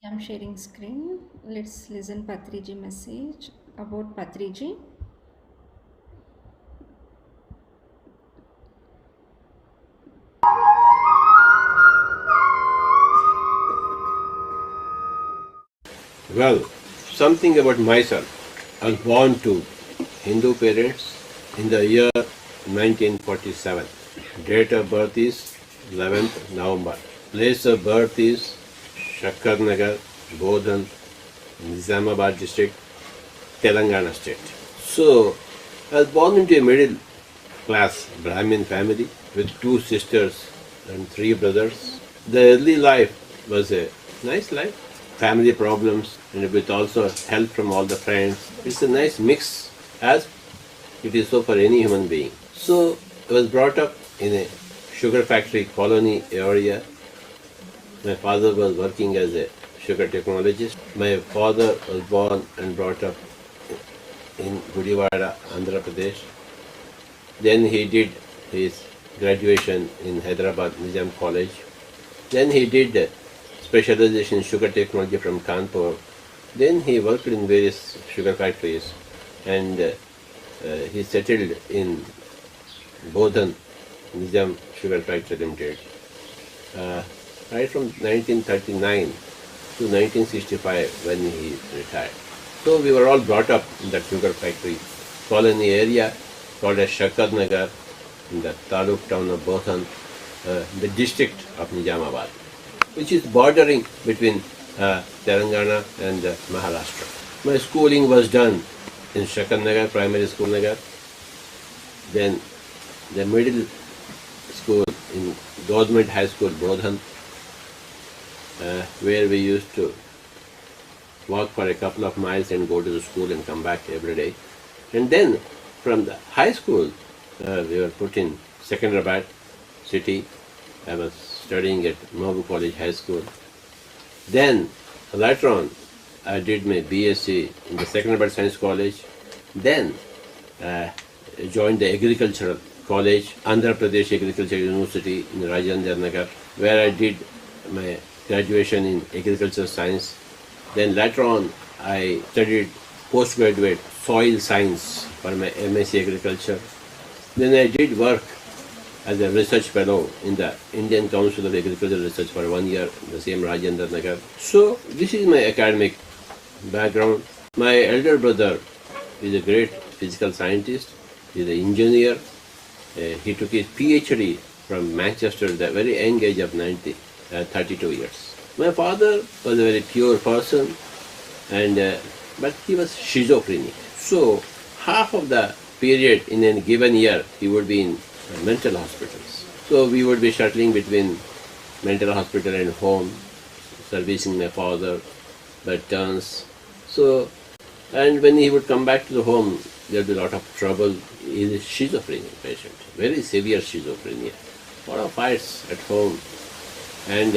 I'm sharing screen. Let's listen Patriji message about Patriji. Well, something about myself. I was born to Hindu parents in the year 1947. Date of birth is 11th November. Place of birth is Shakkarnagar, Bodhan, Nizamabad district, Telangana state. So, I was born into a middle class Brahmin family with 2 sisters and 3 brothers. The early life was a nice life. Family problems and with also help from all the friends. It's a nice mix as it is so for any human being. So I was brought up in a sugar factory colony area. My father was working as a sugar technologist. My father was born and brought up in Gudivada, Andhra Pradesh. Then he did his graduation in Hyderabad Nizam College. Then he did specialization in sugar technology from Kanpur. Then he worked in various sugar factories and he settled in Bodhan Nizam Sugar Factory Limited. Right from 1939 to 1965 when he retired. So we were all brought up in that sugar factory colony area called as Shakkarnagar in the taluk town of Bodhan, the district of Nizamabad, which is bordering between Telangana and Maharashtra. My schooling was done in Shakan Nagar, primary school Nagar. Then the middle school in Government High School, Bodhan, where we used to walk for a couple of miles and go to the school and come back every day. And then from the high school, we were put in Secunderabad city. I was studying at Mahabu College High School. Then later on, I did my BSc in the Secunderabad Science College. Then joined the Agricultural College, Andhra Pradesh Agricultural University in Rajendra Nagar, where I did my graduation in agricultural science. Then later on, I studied postgraduate soil science for my MSc Agriculture. Then I did work as a research fellow in the Indian Council of Agricultural Research for 1 year in the same Rajendra Nagar. So this is my academic background. My elder brother is a great physical scientist. He is an engineer. He took his PhD from Manchester at the very young age of 32 years. My father was a very pure person, and but he was schizophrenic. So half of the period in a given year he would be in mental hospitals. So we would be shuttling between mental hospital and home, servicing my father by turns. So, and when he would come back to the home, there would be a lot of trouble. He is a schizophrenic patient, very severe schizophrenia. A lot of fights at home. And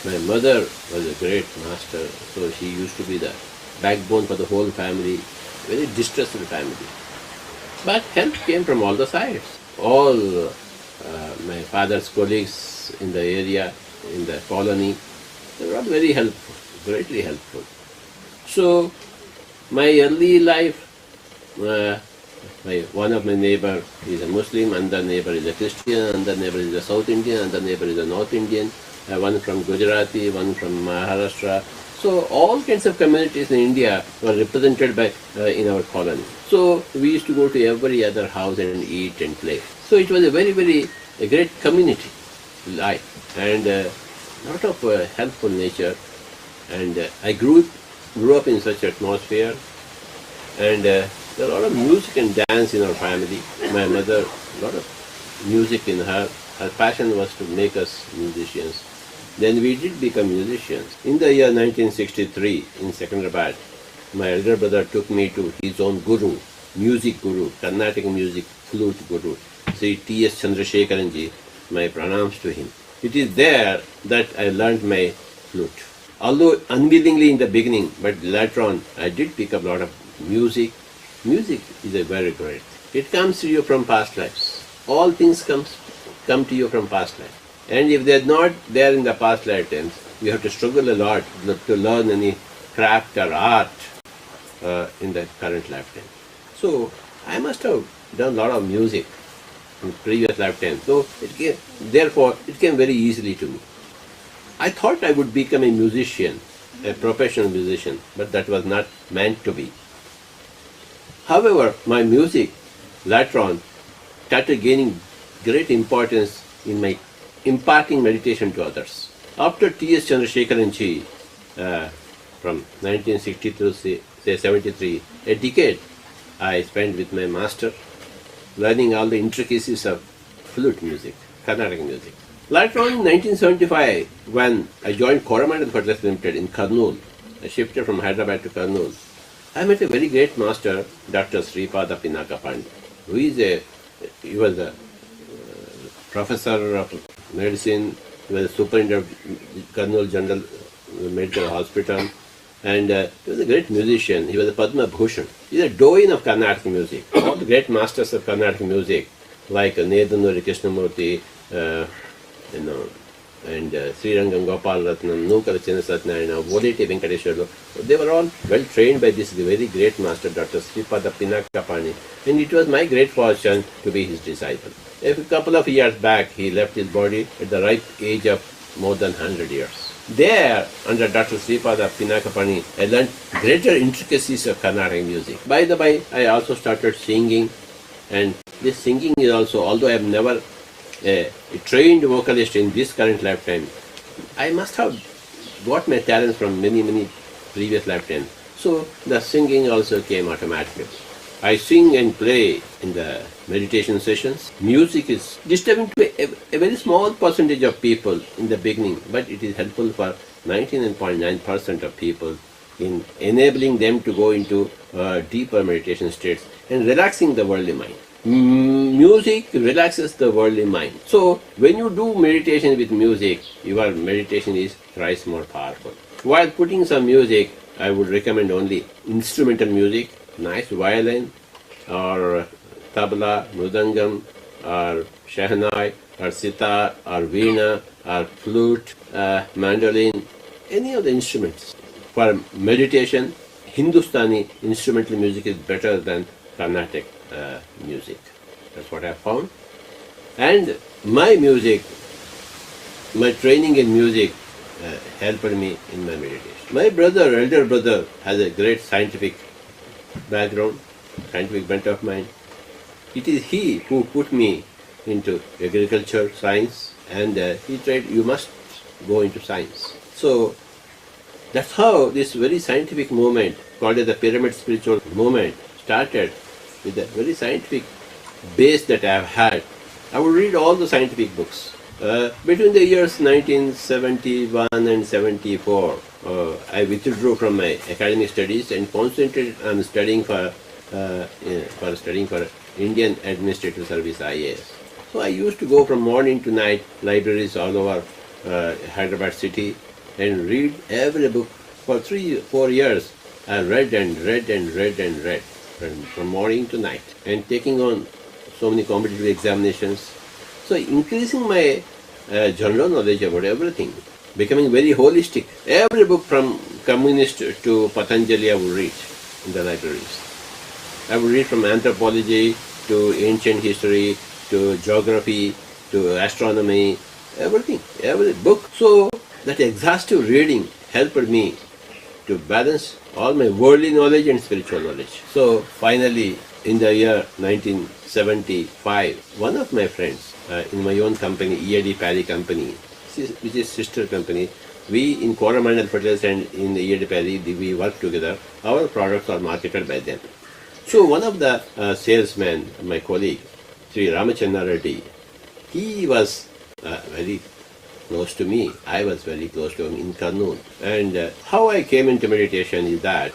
my mother was a great master, so she used to be the backbone for the whole family, very distressed family. But help came from all the sides. All my father's colleagues in the area, in the colony, they were all very helpful, greatly helpful. So my early life, one of my neighbor is a Muslim, another neighbor is a Christian, another neighbor is a South Indian, another neighbor is a North Indian, one from Gujarati, one from Maharashtra. So all kinds of communities in India were represented by in our colony. So we used to go to every other house and eat and play. So it was a very, very great community life and a lot of helpful nature. And I grew up in such atmosphere, and there are a lot of music and dance in our family. My mother, a lot of music in her. Her passion was to make us musicians. Then we did become musicians. In the year 1963, in Secunderabad, my elder brother took me to his own guru, music guru, Carnatic music flute guru, Sri T.S. Chandrasekharanji. My pranams to him. It is there that I learned my flute. Although unwillingly in the beginning, but later on, I did pick up a lot of music. Music is a very great. It comes to you from past lives. All things come to you from past lives. And if they're not there in the past lifetimes, you have to struggle a lot to learn any craft or art in the current lifetime. So I must have done a lot of music in previous lifetime. So therefore it came very easily to me. I thought I would become a musician, a professional musician, but that was not meant to be. However, my music later on started gaining great importance in my imparting meditation to others. After T.S. Chandrasekharanji, from 1960 to say 73, a decade I spent with my master, learning all the intricacies of flute music, Carnatic music. Later on in 1975, when I joined Coromandel Fertilizers Limited in Kurnool, I shifted from Hyderabad to Kurnool, I met a very great master, Dr. Sripada Pinakapandi, he was a professor of medicine, he was a superintendent of Kurnool General Medical Hospital, and he was a great musician. He was a Padma Bhushan. He's a doyen of Carnatic music. All the great masters of Carnatic music, like Nedanuri Krishnamurti, and Srirangam Gopal Ratnam, Nukala Chinnasatnayana, Voliti Venkateshwarlu, they were all well trained by this very great master, Dr. Sripada Pinakapandi, and it was my great fortune to be his disciple. A couple of years back, he left his body at the ripe age of more than 100 years. There, under Dr. Sripada Pinakapandi, I learned greater intricacies of Carnatic music. By the way, I also started singing, and this singing is also, although I have never a trained vocalist in this current lifetime, I must have got my talents from many previous lifetimes. So the singing also came automatically. I sing and play in the meditation sessions. Music is disturbing to a very small percentage of people in the beginning, but it is helpful for 99.9% of people in enabling them to go into deeper meditation states and relaxing the worldly mind. Music relaxes the worldly mind. So when you do meditation with music, your meditation is thrice more powerful. While putting some music, I would recommend only instrumental music, nice violin or tabla, mridangam or shahnai or sitar or veena or flute, mandolin, any of the instruments. For meditation, Hindustani instrumental music is better than Carnatic music. That's what I found. And my music, my training in music helped me in my meditation. My brother, elder brother, has a great scientific background, scientific bent of mind. It is he who put me into agriculture, science, and he said, you must go into science. So that's how this very scientific movement, called as the pyramid spiritual movement, started with a very scientific base that I have had. I would read all the scientific books. Between the years 1971 and 74, I withdrew from my academic studies and concentrated on studying for Indian Administrative Service IAS. So I used to go from morning to night, libraries all over Hyderabad city, and read every book. For 3-4 years, I read and read and read and read from morning to night, and taking on so many competitive examinations. So increasing my general knowledge about everything, becoming very holistic. Every book from communist to Patanjali I would read in the libraries. I would read from anthropology to ancient history to geography to astronomy, everything, every book. So that exhaustive reading helped me to balance all my worldly knowledge and spiritual knowledge. So finally, in the year 1975, one of my friends in my own company, EAD Parry Company, which is sister company, we in Coromandel Fertilizers and in EAD Parry, we work together. Our products are marketed by them. So one of the salesmen, my colleague, Sri Ramachandra Reddy, he was very close to me. I was very close to him in Kurnool. And how I came into meditation is that,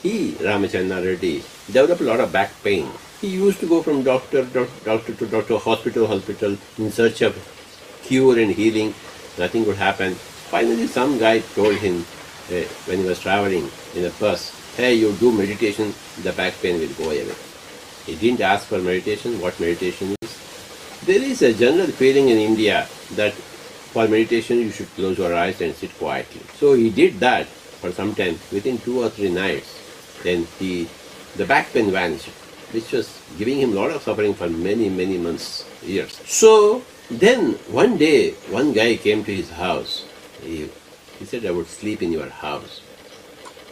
he, Ramachandra Reddy, developed a lot of back pain. He used to go from doctor to doctor, hospital in search of cure and healing. Nothing would happen. Finally, some guy told him when he was traveling in a bus, hey, you do meditation, the back pain will go away. He didn't ask for meditation, what meditation is. There is a general feeling in India that for meditation you should close your eyes and sit quietly. So he did that for some time. Within 2 or 3 nights, then the back pain vanished, which was giving him a lot of suffering for many, many months, years. So then one day, one guy came to his house. He said, I would sleep in your house.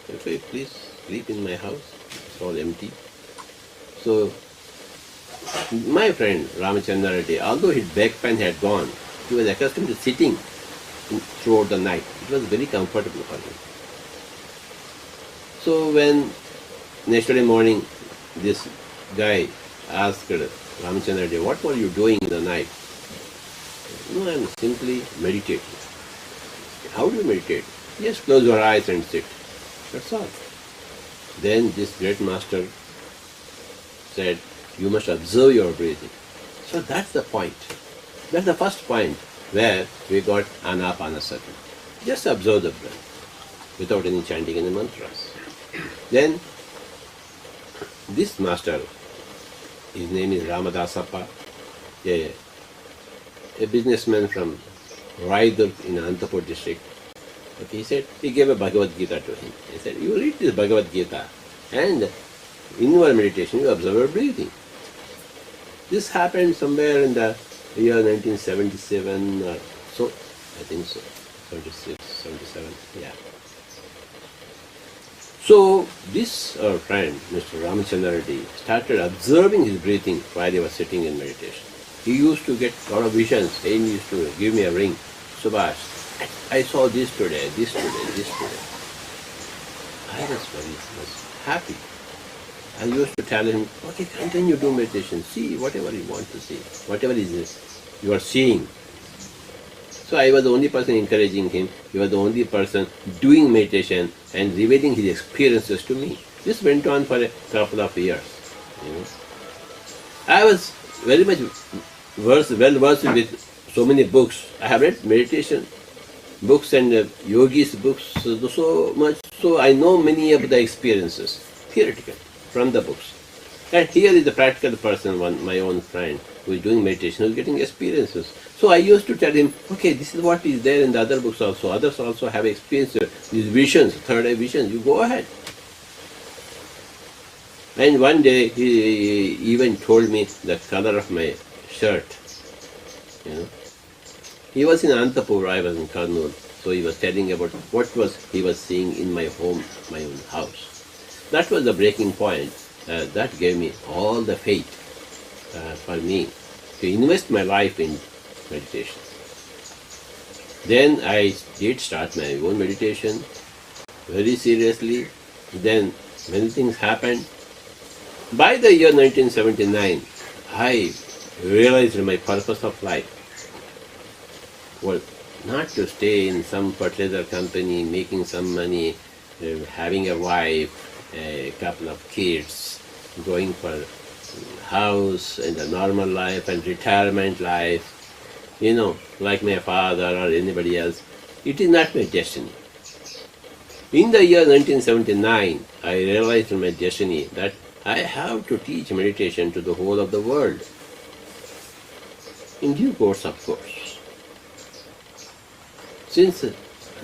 I said, please sleep in my house. It's all empty. So my friend Ramachandra Reddy, although his back pain had gone, he was accustomed to sitting throughout the night. It was very comfortable for him. So when next day morning, this guy asked Ramachandra Reddy, what were you doing in the night? No, I am simply meditating. How do you meditate? Just close your eyes and sit. That's all. Then this great master said, you must observe your breathing. So that's the point. That's the first point where we got Anapanasati. Just observe the breath without any chanting any mantras. Then this master, his name is Ramadasappa, a businessman from Raidurg in Anantapur district. Okay, he said, he gave a Bhagavad Gita to him. He said, you read this Bhagavad Gita and in your meditation you observe your breathing. This happened somewhere in the year 1977 or so, I think so, 76, 77, yeah. So this friend, Mr. Ramachandra Reddy, started observing his breathing while he was sitting in meditation. He used to get a lot of visions. He used to give me a ring, Subhash, I saw this today, this today, this today. I was very much happy. I used to tell him, okay, continue to do meditation. See whatever you want to see, whatever is this you are seeing. So I was the only person encouraging him. He was the only person doing meditation and revealing his experiences to me. This went on for a couple of years. You know. I was very much well versed with so many books. I have read meditation books and yogis books so much, so I know many of the experiences, theoretical, from the books. And here is the practical person, my own friend, who is doing meditation, who is getting experiences. So I used to tell him, okay, this is what is there in the other books also. Others also have experiences, these visions, third eye visions, you go ahead. And one day he even told me the color of my shirt. You know. He was in Ananta, I was in Kurnool, so he was telling about what he was seeing in my home, my own house. That was the breaking point. That gave me all the faith for me to invest my life in meditation. Then I did start my own meditation very seriously. Then many things happened. By the year 1979, I realized my purpose of life. Well, not to stay in some fertilizer company, making some money, having a wife, a couple of kids, going for house and a normal life and retirement life, you know, like my father or anybody else. It is not my destiny. In the year 1979, I realized my destiny that I have to teach meditation to the whole of the world. In due course, of course. Since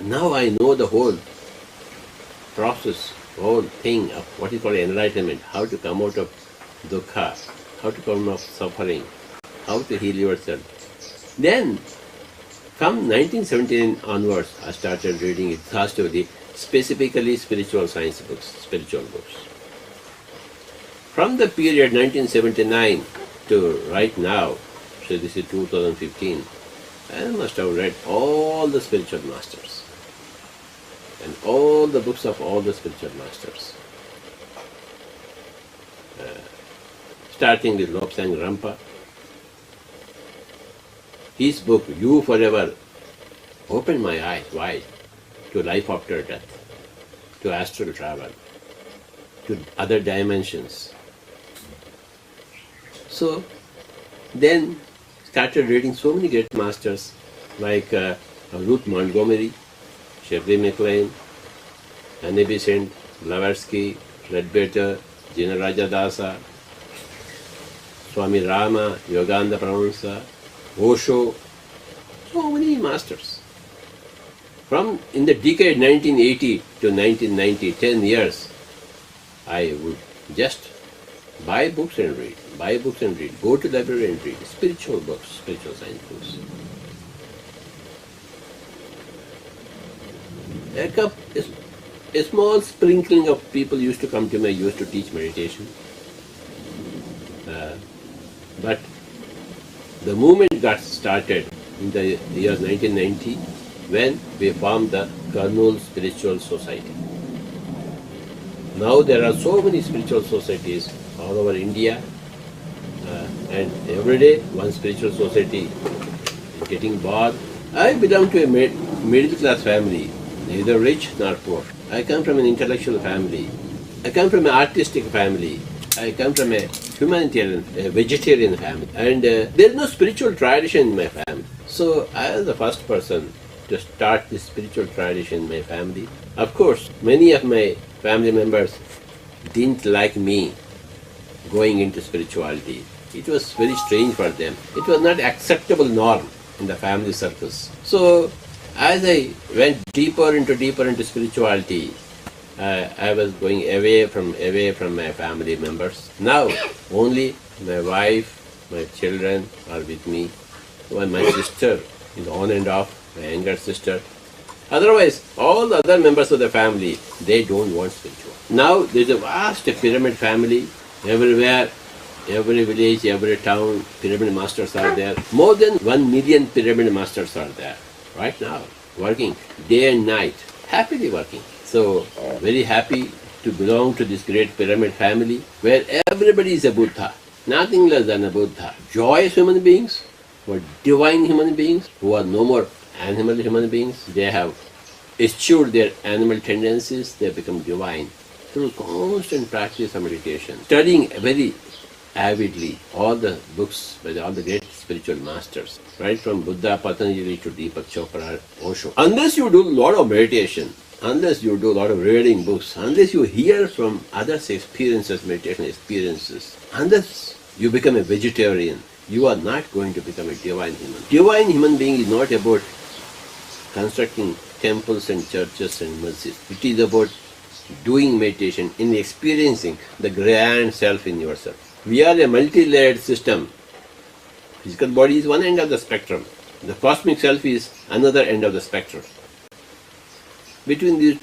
now I know the whole process, whole thing of what is called enlightenment, how to come out of dukkha, how to come out of suffering, how to heal yourself. Then, from 1979 onwards, I started reading exhaustively, specifically spiritual science books, spiritual books. From the period 1979 to right now, so this is 2015, I must have read all the spiritual masters and all the books of all the spiritual masters. Starting with Lobsang Rampa. His book, You Forever, opened my eyes wide to life after death, to astral travel, to other dimensions. So then started reading so many great masters like Ruth Montgomery, Shirdi MacLaine, Annie Besant, Blavatsky, Ledbetter, Jina Rajadasa, Swami Rama, Yogananda Paramahansa, Osho, so many masters. From in the decade 1980 to 1990, 10 years, I would just buy books and read, buy books and read, go to the library and read spiritual books, spiritual science books. A small sprinkling of people used to come to me, used to teach meditation. But the movement got started in the year 1990 when we formed the Kurnool Spiritual Society. Now there are so many spiritual societies all over India, and every day one spiritual society is getting born. I belong to a middle class family, neither rich nor poor. I come from an intellectual family. I come from an artistic family. I come from a humanitarian, a vegetarian family. And there is no spiritual tradition in my family. So I was the first person to start this spiritual tradition in my family. Of course, many of my family members didn't like me going into spirituality. It was very strange for them. It was not acceptable norm in the family circles. So as I went deeper into spirituality, I was going away from my family members. Now only my wife, my children are with me. My sister is on and off, my younger sister. Otherwise, all the other members of the family, they don't want spiritual. Now there is a vast pyramid family everywhere. Every village, every town, pyramid masters are there. More than 1 million pyramid masters are there right now, working day and night, happily working. So, very happy to belong to this great pyramid family where everybody is a Buddha, nothing less than a Buddha. Joyous human beings, who are divine human beings, who are no more animal human beings. They have eschewed their animal tendencies, they become divine through constant practice of meditation, studying very avidly all the books by all the great spiritual masters, right from Buddha, Patriji to Deepak Chopra, Osho. Unless you do a lot of meditation, unless you do a lot of reading books, unless you hear from others' experiences, meditation experiences, unless you become a vegetarian, you are not going to become a divine human. Divine human being is not about constructing temples and churches and masjids. It is about doing meditation, in experiencing the grand self in yourself. We are a multi-layered system. Physical body is one end of the spectrum. The cosmic self is another end of the spectrum. Between these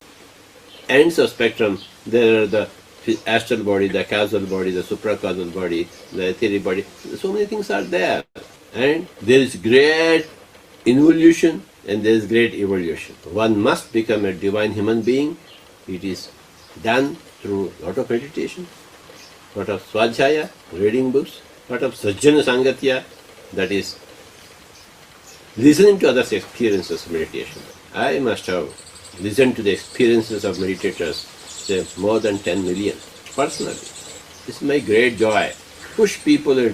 ends of spectrum, there are the astral body, the causal body, the supracausal body, the etheric body. So many things are there. And there is great involution and there is great evolution. One must become a divine human being. It is done through a lot of meditation, lot of svadhyaya, reading books, lot of sajjana sangatya, that is listening to others' experiences of meditation. I must have listened to the experiences of meditators, say more than 10 million, personally. This is my great joy. Push people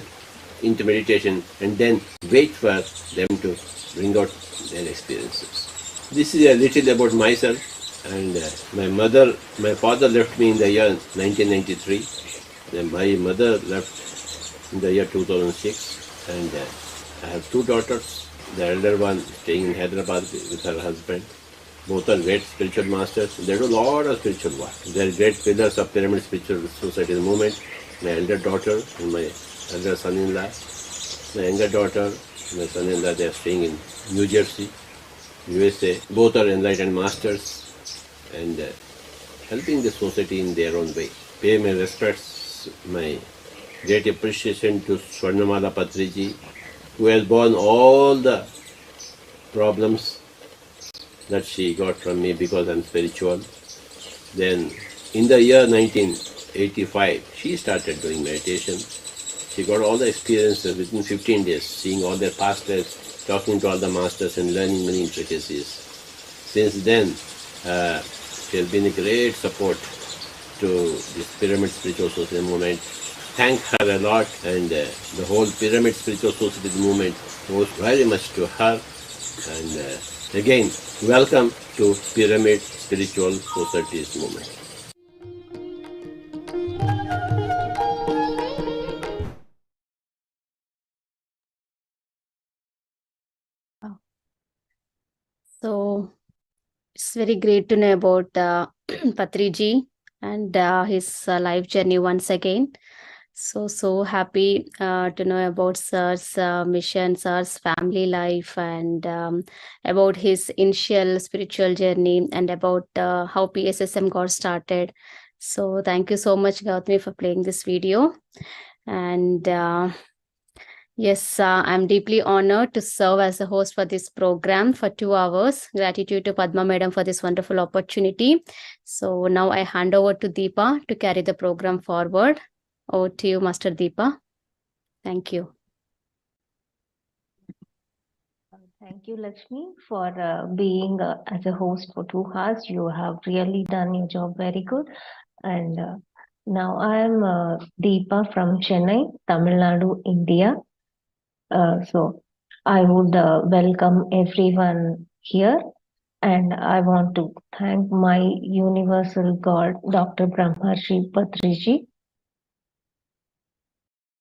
into meditation and then wait for them to bring out their experiences. This is a little about myself. And my father left me in the year 1993. Then my mother left in the year 2006. And I have two daughters. The elder one staying in Hyderabad with her husband. Both are great spiritual masters. They do a lot of spiritual work. They are great pillars of Pyramid Spiritual Society movement. My elder daughter and my elder son-in-law. My younger daughter and my son-in-law, they are staying in New Jersey, USA. Both are enlightened masters and helping the society in their own way. Pay my respects, my great appreciation to Swarnamala Patriji, who has borne all the problems that she got from me because I'm spiritual. Then in the year 1985, she started doing meditation. She got all the experiences within 15 days, seeing all their past lives, talking to all the masters and learning many intricacies. Since then, she has been a great support to this Pyramid Spiritual Society movement. Thank her a lot, and the whole Pyramid Spiritual Society movement owes very much to her. And again, welcome to Pyramid Spiritual Society's movement. So it's very great to know about Patriji and his life journey once again. So happy to know about Sir's mission, Sir's family life, and about his initial spiritual journey, and about how PSSM got started. So thank you so much, Gautami, for playing this video. And yes, I'm deeply honored to serve as a host for this program for 2 hours. Gratitude to Padma Madam for this wonderful opportunity. So now I hand over to Deepa to carry the program forward. Over to you, Master Deepa. Thank you. Thank you, Lakshmi, for being as a host for 2 hours. You have really done your job very good. And now I am Deepa from Chennai, Tamil Nadu, India. So I would welcome everyone here, and I want to thank my universal God, Dr. Brahmarshi Patriji.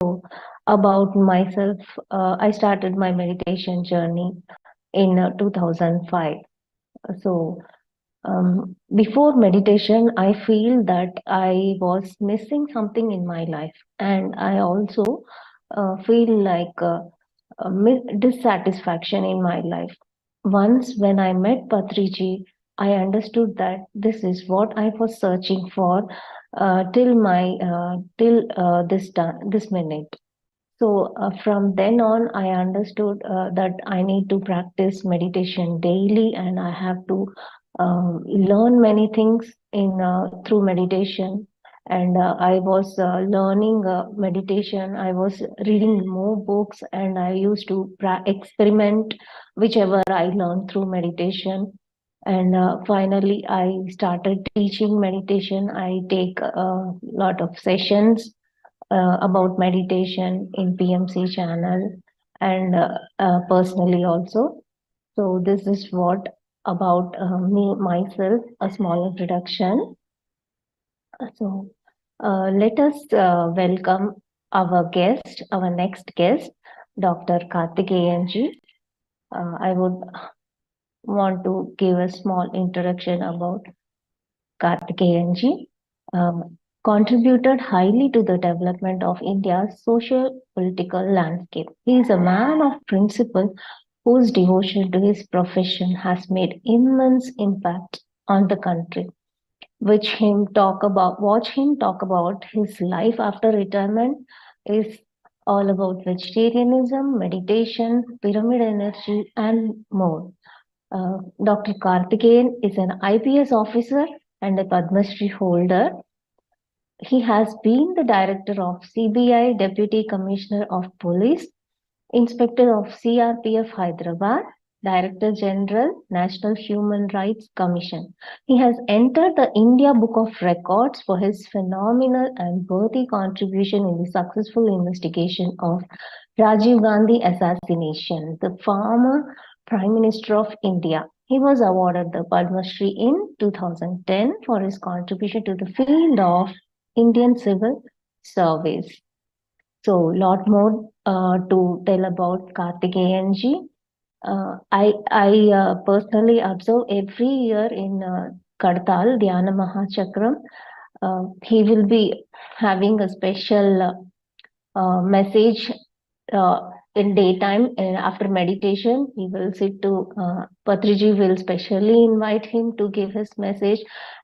So about myself, I started my meditation journey in 2005. So before meditation, I feel that I was missing something in my life, and I also feel like dissatisfaction in my life. Once when I met Patriji, I understood that this is what I was searching for till this minute. So from then on, I understood that I need to practice meditation daily, and I have to learn many things in through meditation. And I was learning meditation. I was reading more books, and I used to experiment whichever I learned through meditation. And finally, I started teaching meditation. I take a lot of sessions about meditation in PMC channel and personally also. So this is what about me, myself, a small introduction. So let us welcome our guest, our next guest, Dr. Karthikeyanji. I would want to give a small introduction about Karthikeyanji. Contributed highly to the development of India's social political landscape. He is a man of principle whose devotion to his profession has made immense impact on the country. Watch him talk about his life after retirement is all about vegetarianism, meditation, pyramid energy, and more. Dr. Karthikeyan is an IPS officer and a Padma Shri holder. He has been the director of CBI, Deputy Commissioner of Police, Inspector of CRPF Hyderabad, Director General, National Human Rights Commission. He has entered the India Book of Records for his phenomenal and worthy contribution in the successful investigation of Rajiv Gandhi assassination, the former Prime Minister of India. He was awarded the Padma Shri in 2010 for his contribution to the field of Indian civil service. So, lot more to tell about Karthikeyanji. I personally observe every year in Kadtal, Dhyana Mahachakram. He will be having a special message in daytime, and after meditation he will sit to Patriji will specially invite him to give his message.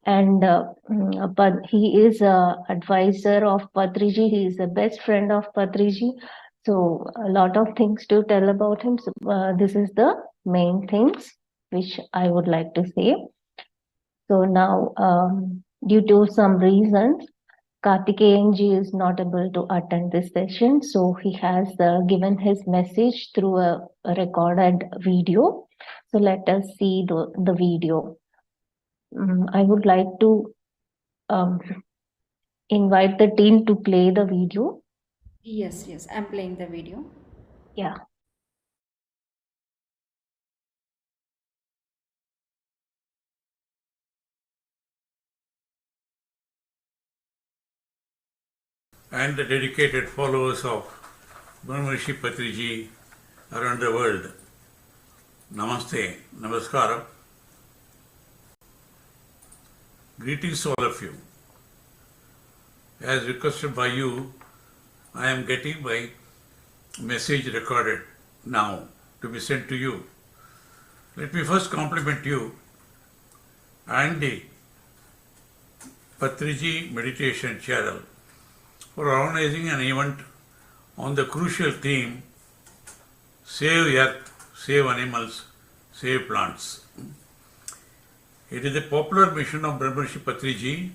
And but he is a advisor of Patriji. He is the best friend of Patriji, so a lot of things to tell about him. So, this is the main things which I would like to say. So now due to some reasons, Karthikeyanji is not able to attend this session, so he has given his message through a recorded video. So let us see the video. I would like to invite the team to play the video. Yes, I'm playing the video. Yeah. And the dedicated followers of Brahmarshi Patriji around the world. Namaste, Namaskaram. Greetings to all of you. As requested by you, I am getting my message recorded now to be sent to you. Let me first compliment you and the Patriji Meditation Channel for organizing an event on the crucial theme, Save Earth, Save Animals, Save Plants. It is the popular mission of Brahmarshi Patriji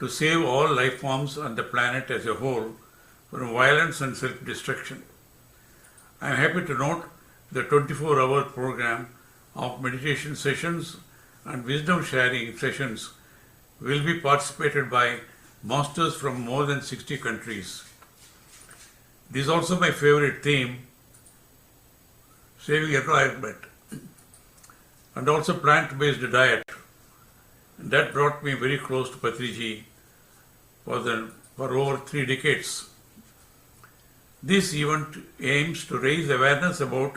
to save all life forms on the planet as a whole from violence and self-destruction. I am happy to note the 24-hour program of meditation sessions and wisdom sharing sessions will be participated by masters from more than 60 countries. This is also my favorite theme, saving environment, and also plant-based diet. And that brought me very close to Patriji for over 3 decades. This event aims to raise awareness about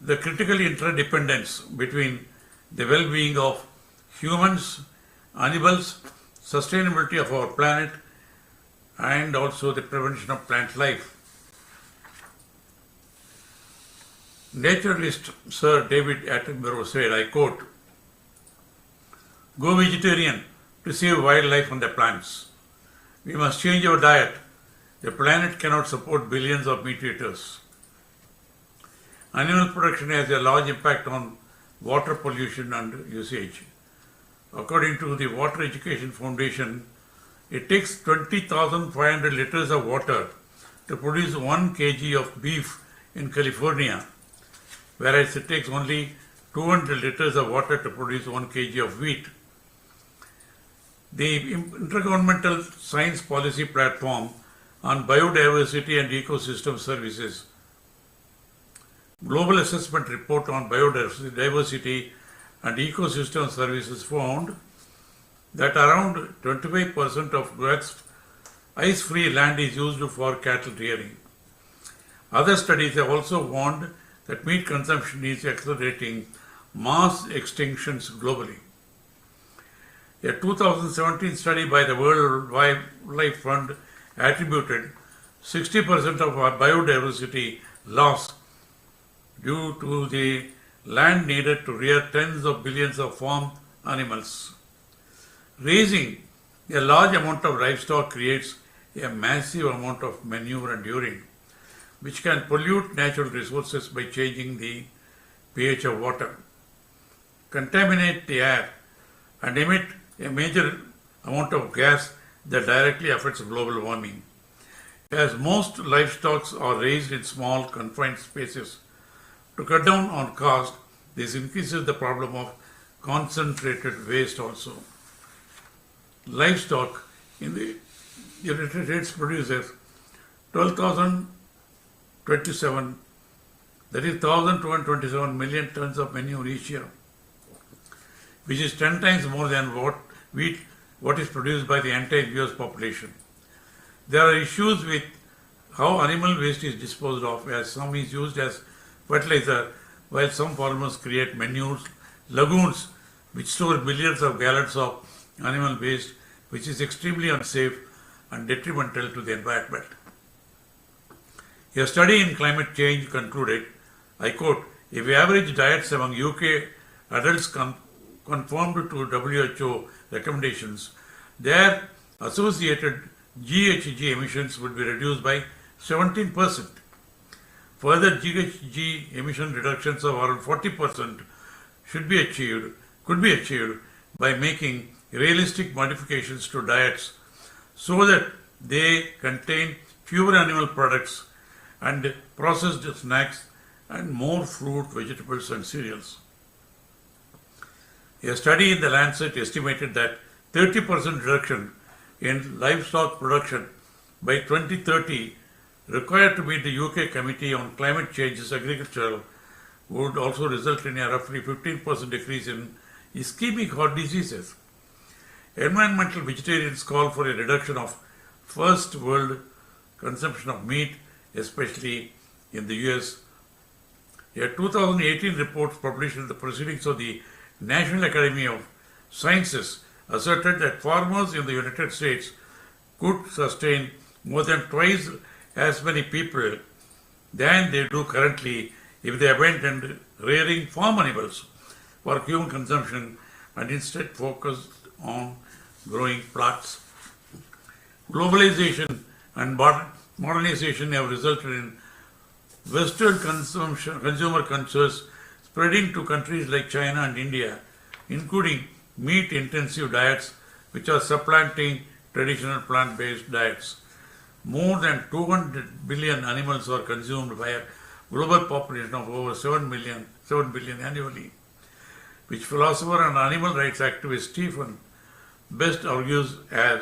the critical interdependence between the well-being of humans, animals, sustainability of our planet, and also the prevention of plant life. Naturalist Sir David Attenborough said, I quote, "Go vegetarian to save wildlife and the plants. We must change our diet. The planet cannot support billions of meat eaters. Animal production has a large impact on water pollution and usage. According to the Water Education Foundation, it takes 20,500 liters of water to produce 1 kg of beef in California, whereas it takes only 200 liters of water to produce 1 kg of wheat. The Intergovernmental Science Policy Platform on Biodiversity and Ecosystem Services Global Assessment Report on Biodiversity and Ecosystem Services found that around 25% of Earth's ice-free land is used for cattle rearing. Other studies have also warned that meat consumption is accelerating mass extinctions globally. A 2017 study by the World Wildlife Fund attributed 60% of our biodiversity loss due to the land needed to rear tens of billions of farm animals. Raising a large amount of livestock creates a massive amount of manure and urine, which can pollute natural resources by changing the pH of water, contaminate the air, and emit a major amount of gas that directly affects global warming. As most livestock are raised in small confined spaces, to cut down on cost, this increases the problem of concentrated waste also. Livestock in the United States produces 12,027, that is 1,227 million tons of manure each year, which is 10 times more than what is produced by the entire US population. There are issues with how animal waste is disposed of, as some is used as fertilizer, while some farmers create manure lagoons which store millions of gallons of animal waste, which is extremely unsafe and detrimental to the environment. A study in climate change concluded, I quote, if average diets among UK adults conformed to WHO recommendations, their associated GHG emissions would be reduced by 17%. Further GHG emission reductions of around 40% could be achieved by making realistic modifications to diets so that they contain fewer animal products and processed snacks and more fruit, vegetables and cereals. A study in the Lancet estimated that 30% reduction in livestock production by 2030 required to meet the UK Committee on Climate Change's agriculture would also result in a roughly 15% decrease in ischemic heart diseases. Environmental vegetarians call for a reduction of first world consumption of meat, especially in the US. A 2018 report published in the Proceedings of the National Academy of Sciences asserted that farmers in the United States could sustain more than twice as many people than they do currently if they abandoned rearing farm animals for human consumption and instead focused on growing plants. Globalization and modernization have resulted in Western consumer cultures spreading to countries like China and India, including meat-intensive diets which are supplanting traditional plant-based diets. More than 200 billion animals are consumed by a global population of over 7 billion annually, which philosopher and animal rights activist Stephen Best argues as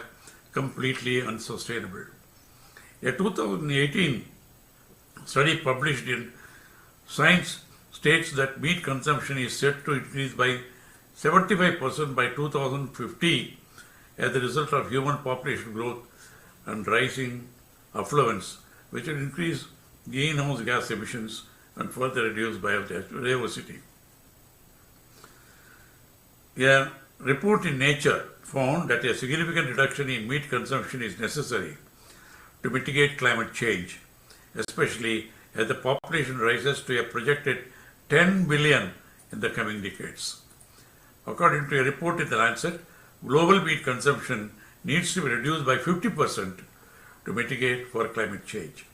completely unsustainable. A 2018 study published in Science states that meat consumption is set to increase by 75% by 2050 as a result of human population growth and rising affluence, which will increase greenhouse gas emissions and further reduce biodiversity. A report in Nature found that a significant reduction in meat consumption is necessary to mitigate climate change, especially as the population rises to a projected 10 billion in the coming decades. According to a report in the Lancet, global meat consumption needs to be reduced by 50% to mitigate for climate change.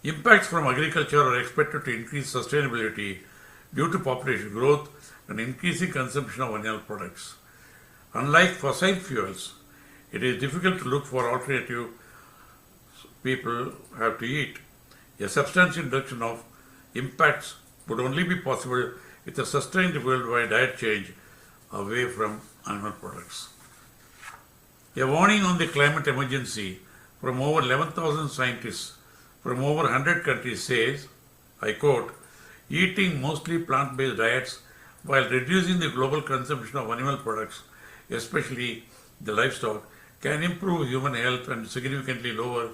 Impacts from agriculture are expected to increase sustainability due to population growth and increasing consumption of animal products. Unlike fossil fuels, it is difficult to look for alternative people have to eat. A substantial reduction of impacts would only be possible with a sustained worldwide diet change away from animal products. A warning on the climate emergency from over 11,000 scientists from over 100 countries says, I quote, eating mostly plant-based diets while reducing the global consumption of animal products, especially the livestock, can improve human health and significantly lower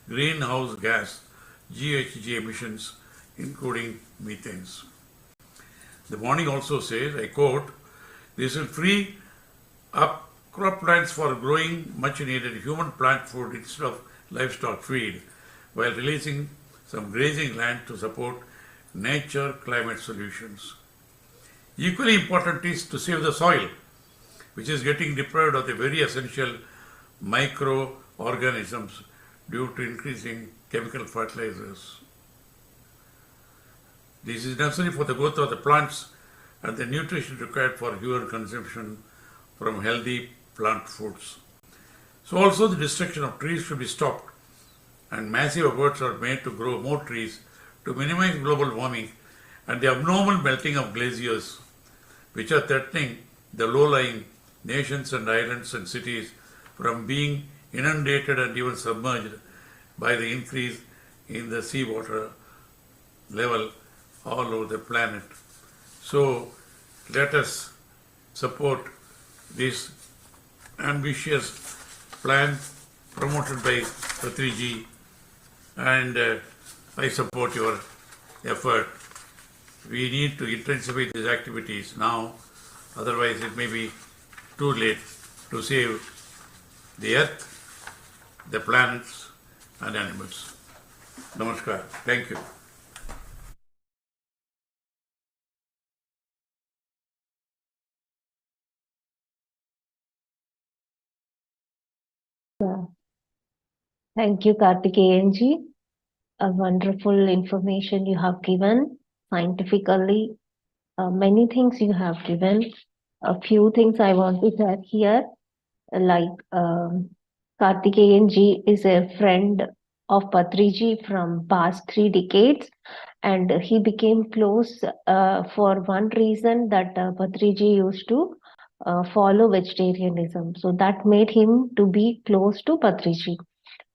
greenhouse gas GHG emissions, including methanes. The warning also says, I quote, this will free up croplands for growing much needed human plant food instead of livestock feed, while releasing some grazing land to support nature climate solutions. Equally important is to save the soil, which is getting deprived of the very essential microorganisms due to increasing chemical fertilizers. This is necessary for the growth of the plants and the nutrition required for human consumption from healthy plant foods. So also the destruction of trees should be stopped and massive efforts are made to grow more trees to minimize global warming and the abnormal melting of glaciers, which are threatening the low-lying nations and islands and cities from being inundated and even submerged by the increase in the seawater level all over the planet. So let us support this ambitious plan promoted by Patriji, and I support your effort. We need to intensify these activities now, otherwise it may be too late to save the earth, the planets and animals. Namaskar. Thank you. Thank you, Karthikeyanji. A wonderful information you have given scientifically. Many things you have given. A few things I want to share here. Like Karthikeyanji is a friend of Patriji from past 3 decades, and he became close for one reason that Patriji used to follow vegetarianism. So that made him to be close to Patriji.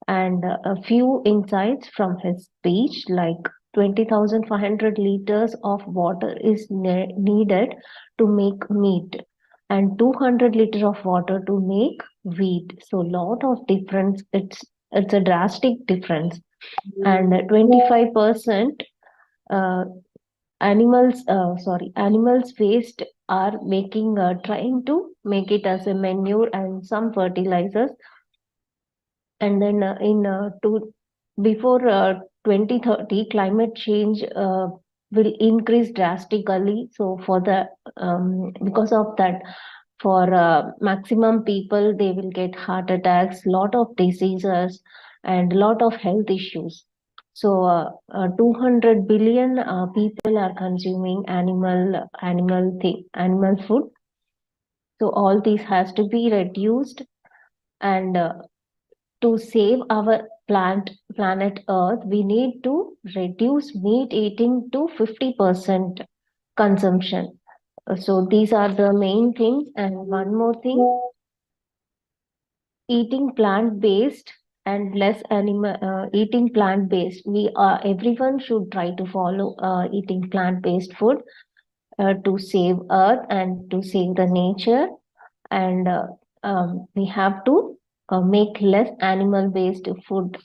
And a few insights from his speech, like 20,500 liters of water is needed to make meat and 200 liters of water to make wheat. So lot of difference. It's a drastic difference. And 25% animals waste are making trying to make it as a manure and some fertilizers. And then before 2030, climate change will increase drastically. So for the because of that, for maximum people, they will get heart attacks, lot of diseases, and lot of health issues. So 200 billion people are consuming animal food. So all these has to be reduced, and to save our planet Earth, we need to reduce meat eating to 50% consumption. So these are the main things. And one more thing, eating plant-based and less eating plant-based. Everyone should try to follow eating plant-based food to save Earth and to save the nature. And we have to make less animal-based food.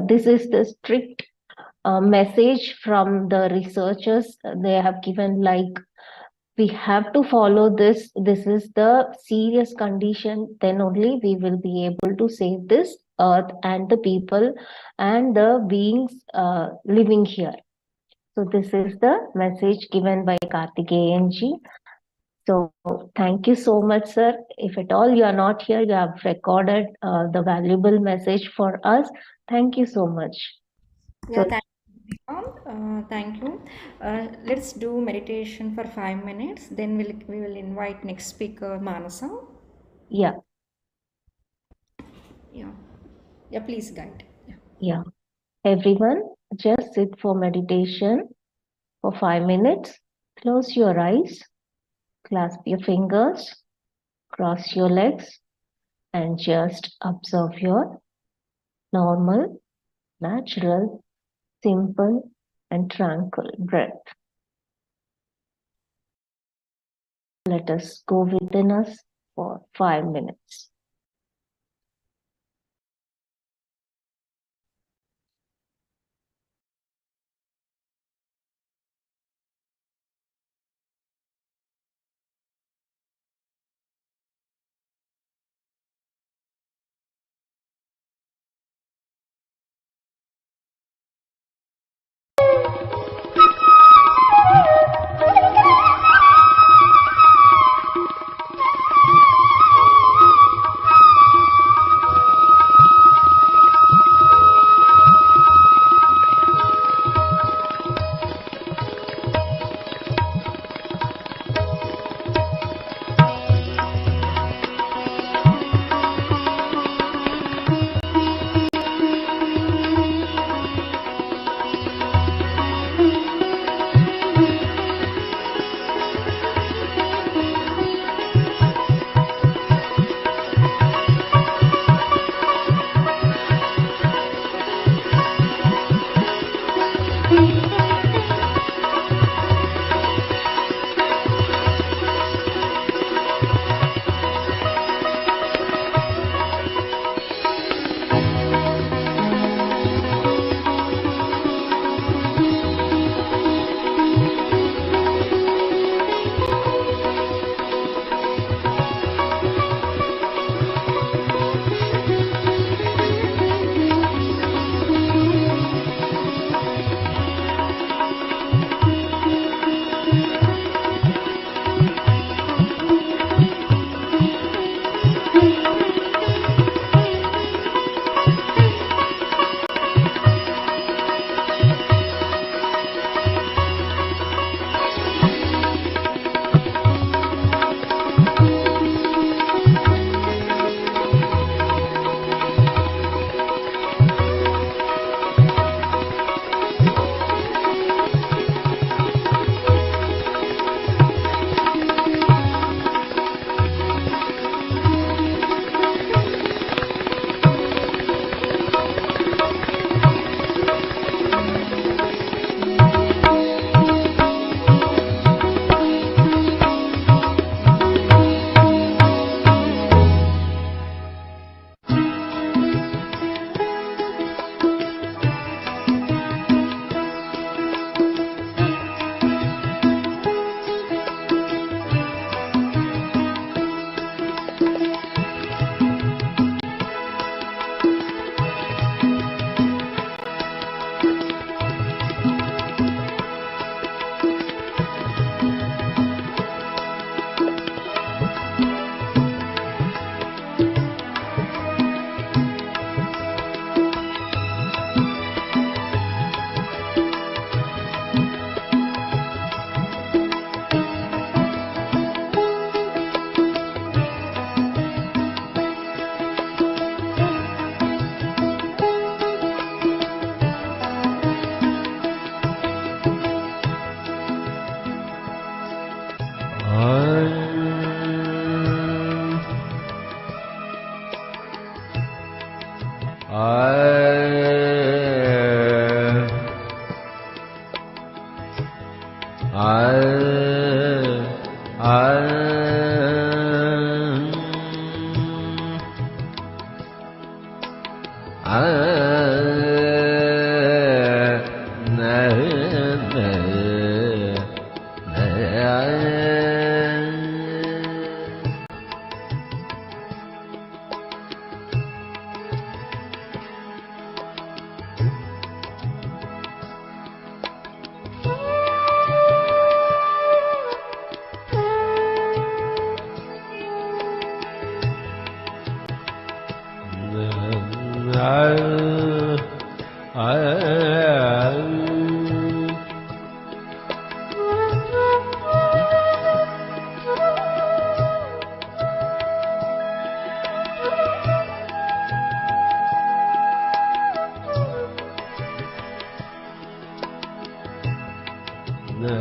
This is the strict message from the researchers. They have given, like, we have to follow this. This is the serious condition. Then only we will be able to save this earth and the people and the beings living here. So this is the message given by Karthikeyanji. So thank you so much, sir. If at all you are not here, you have recorded the valuable message for us. Thank you so much. Yeah, thank you. Thank you. Let's do meditation for 5 minutes. Then we will invite next speaker, Manasa. Yeah, Yeah, please guide. yeah. Everyone, just sit for meditation for 5 minutes. Close your eyes, clasp your fingers, cross your legs, and just observe your normal, natural, simple, and tranquil breath. Let us go within us for 5 minutes. Deepa?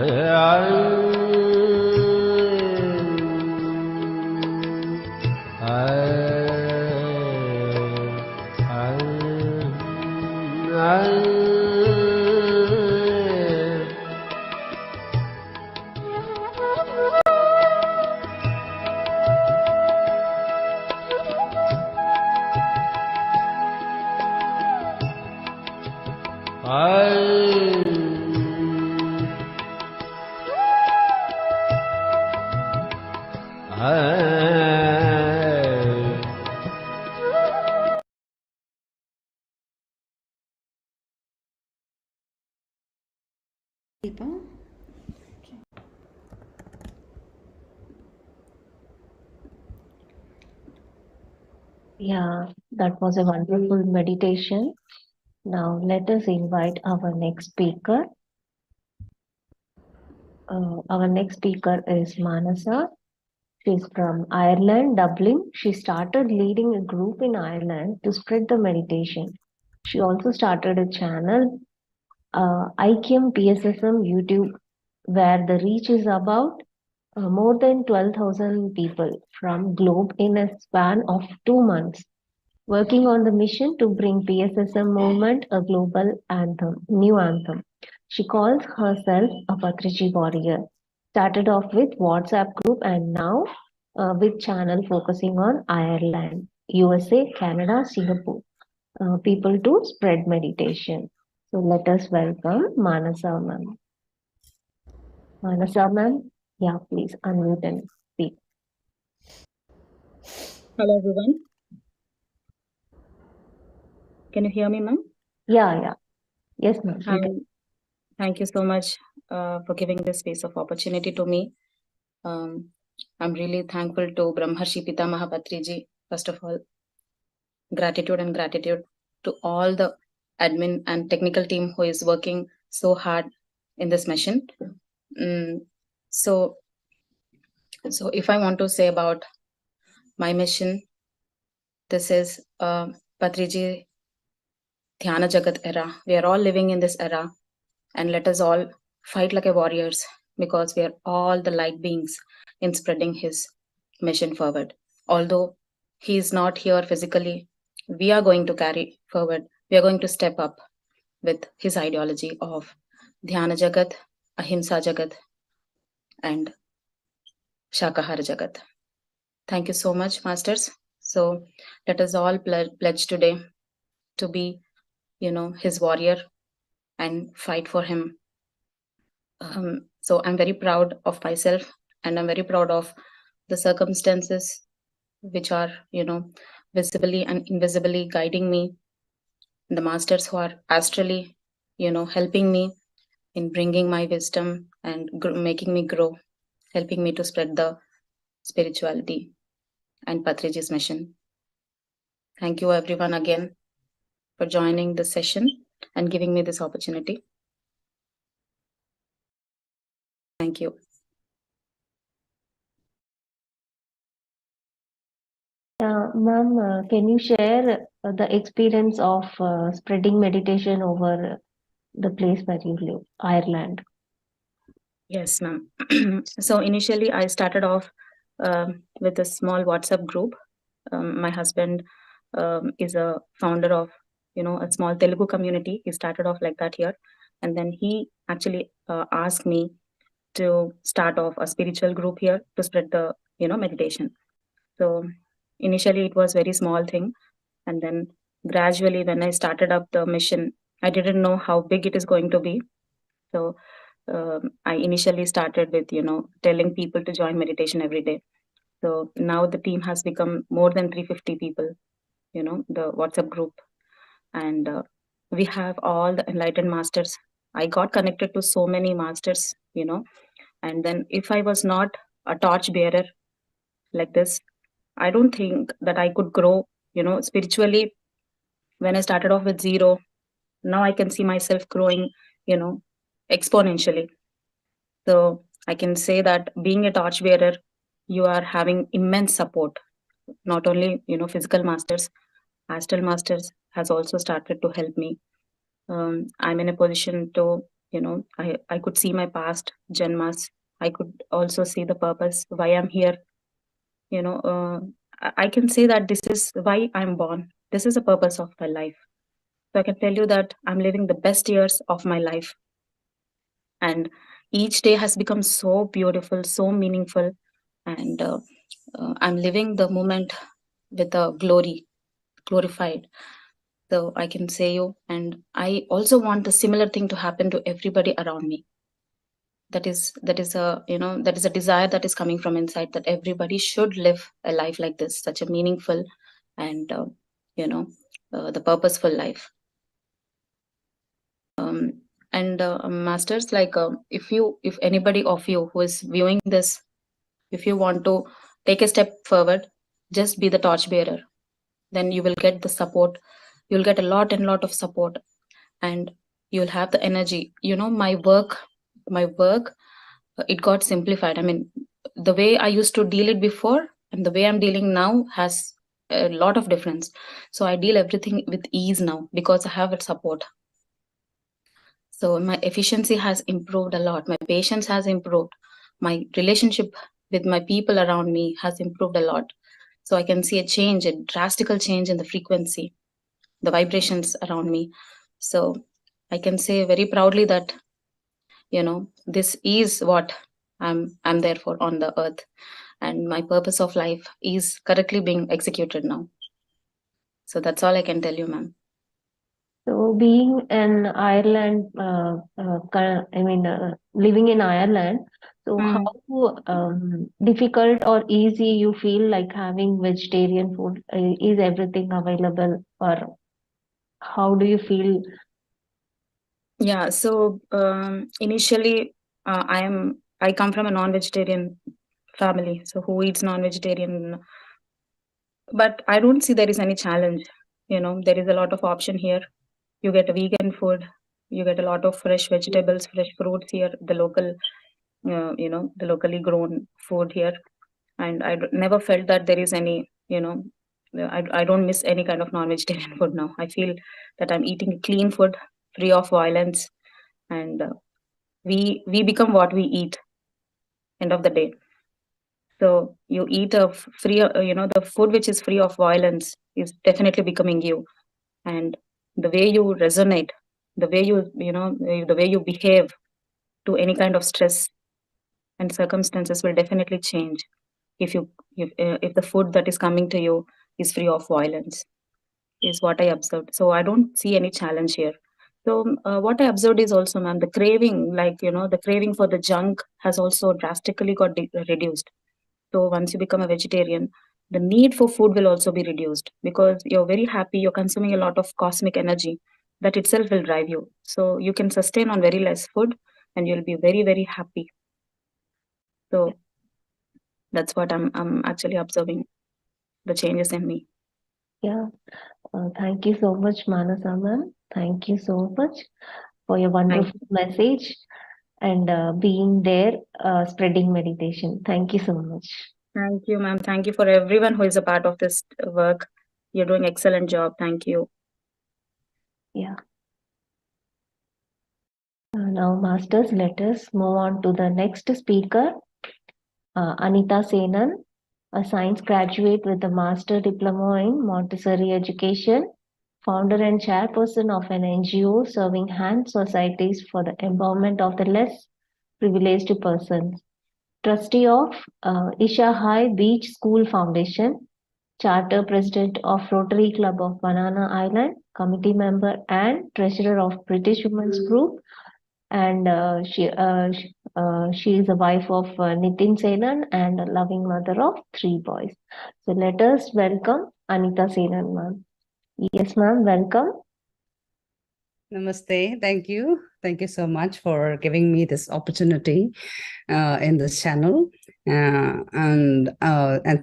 Yeah, that was a wonderful meditation. Now let us invite our next speaker. Our next speaker is Manasa. She's from Ireland, Dublin. She started leading a group in Ireland to spread the meditation. She also started a channel, IKM PSSM YouTube, where the reach is about more than 12,000 people from globe in a span of 2 months, working on the mission to bring PSSM movement a global anthem, new anthem. She calls herself a Patriji warrior. Started off with WhatsApp group and now with channel focusing on Ireland, USA, Canada, Singapore, people to spread meditation. So let us welcome Manasa ma'am. Manasa ma'am, yeah, please unmute and speak. Hello everyone. Can you hear me, ma'am? Yeah. Yes, ma'am. Hi. Thank you so much for giving this space of opportunity to me. I'm really thankful to Brahmarshi Pitamaha Patriji. First of all, gratitude to all the admin and technical team who is working so hard in this mission. So if I want to say about my mission, this is Patriji Dhyana Jagat era. We are all living in this era, and let us all fight like a warriors, because we are all the light beings in spreading his mission forward. Although he is not here physically, we are going to carry forward. We are going to step up with his ideology of Dhyana Jagat, Ahimsa Jagat, and Shakahara Jagat. Thank you so much, masters. So let us all pledge today to be, his warrior and fight for him. So I'm very proud of myself, and I'm very proud of the circumstances which are, visibly and invisibly guiding me. The masters who are astrally, helping me in bringing my wisdom and making me grow, helping me to spread the spirituality and Patriji's mission. Thank you everyone again for joining the session and giving me this opportunity. Thank you. Ma'am, can you share the experience of spreading meditation over the place where you live, Ireland? Yes, ma'am. So initially I started off with a small WhatsApp group. My husband is a founder of, a small Telugu community. He started off like that here. And then he actually asked me to start off a spiritual group here to spread the, meditation. So initially it was very small thing. And then gradually when I started up the mission, I didn't know how big it is going to be. So I initially started with, telling people to join meditation every day. So now the team has become more than 350 people, the WhatsApp group. And we have all the enlightened masters. I got connected to so many masters, and then if I was not a torch bearer like this, I don't think that I could grow, spiritually. When I started off with 0, now I can see myself growing, exponentially. So I can say that being a torch bearer, you are having immense support. Not only, physical masters, astral masters has also started to help me. I'm in a position to I could see my past Janmas. I could also see the purpose, why I'm here. I can say that this is why I'm born. This is the purpose of my life. So I can tell you that I'm living the best years of my life. And each day has become so beautiful, so meaningful. And I'm living the moment with a glorified. So I can say you, and I also want a similar thing to happen to everybody around me. That is a desire that is coming from inside, that everybody should live a life like this, such a meaningful and the purposeful life. Masters, like if anybody of you who is viewing this, if you want to take a step forward, just be the torch bearer. Then you will get the support. You'll get a lot of support, and you'll have the energy. My work, it got simplified. I mean, the way I used to deal it before and the way I'm dealing now has a lot of difference. So I deal everything with ease now because I have a support. So my efficiency has improved a lot. My patience has improved. My relationship with my people around me has improved a lot. So I can see a drastical change in the frequency, the vibrations around me. So I can say very proudly that, this is what I'm there for on the earth. And my purpose of life is correctly being executed now. So that's all I can tell you, ma'am. So being in Ireland, living in Ireland, so how difficult or easy you feel like having vegetarian food? Is everything available, or how do you feel? Yeah, so initially I come from a non-vegetarian family, so who eats non-vegetarian, but I don't see there is any challenge. There is a lot of option here. You get a vegan food, you get a lot of fresh vegetables, fresh fruits here, the local, the locally grown food here. And I never felt that there is any, I don't miss any kind of non-vegetarian food now. I feel that I'm eating clean food, free of violence, and we become what we eat, end of the day. So you eat a free, the food which is free of violence is definitely becoming you. And the way you resonate, the way the way you behave to any kind of stress and circumstances will definitely change if the food that is coming to you is free of violence, is what I observed. So I don't see any challenge here. So what I observed is also, ma'am, the craving, the craving for the junk has also drastically got reduced. So once you become a vegetarian, the need for food will also be reduced because you're very happy, you're consuming a lot of cosmic energy that itself will drive you. So you can sustain on very less food and you'll be very, very happy. So that's what I'm actually observing, the changes in me. Yeah. Thank you so much, Manasa ma'am. Thank you so much for your wonderful message and being there, spreading meditation. Thank you so much. Thank you, ma'am. Thank you for everyone who is a part of this work. You're doing excellent job. Thank you. Yeah. Now, masters, let us move on to the next speaker, Anita Senan, a science graduate with a master diploma in Montessori education, founder and chairperson of an NGO serving hand societies for the empowerment of the less privileged persons, trustee of Isha High Beach School Foundation, charter president of Rotary Club of Banana Island, committee member and treasurer of British Women's Group, and she is a wife of Nitin Senan and a loving mother of 3 boys. So let us welcome Anita Senan, ma'am. Yes, ma'am, welcome. Namaste. Thank you. Thank you so much for giving me this opportunity in this channel. And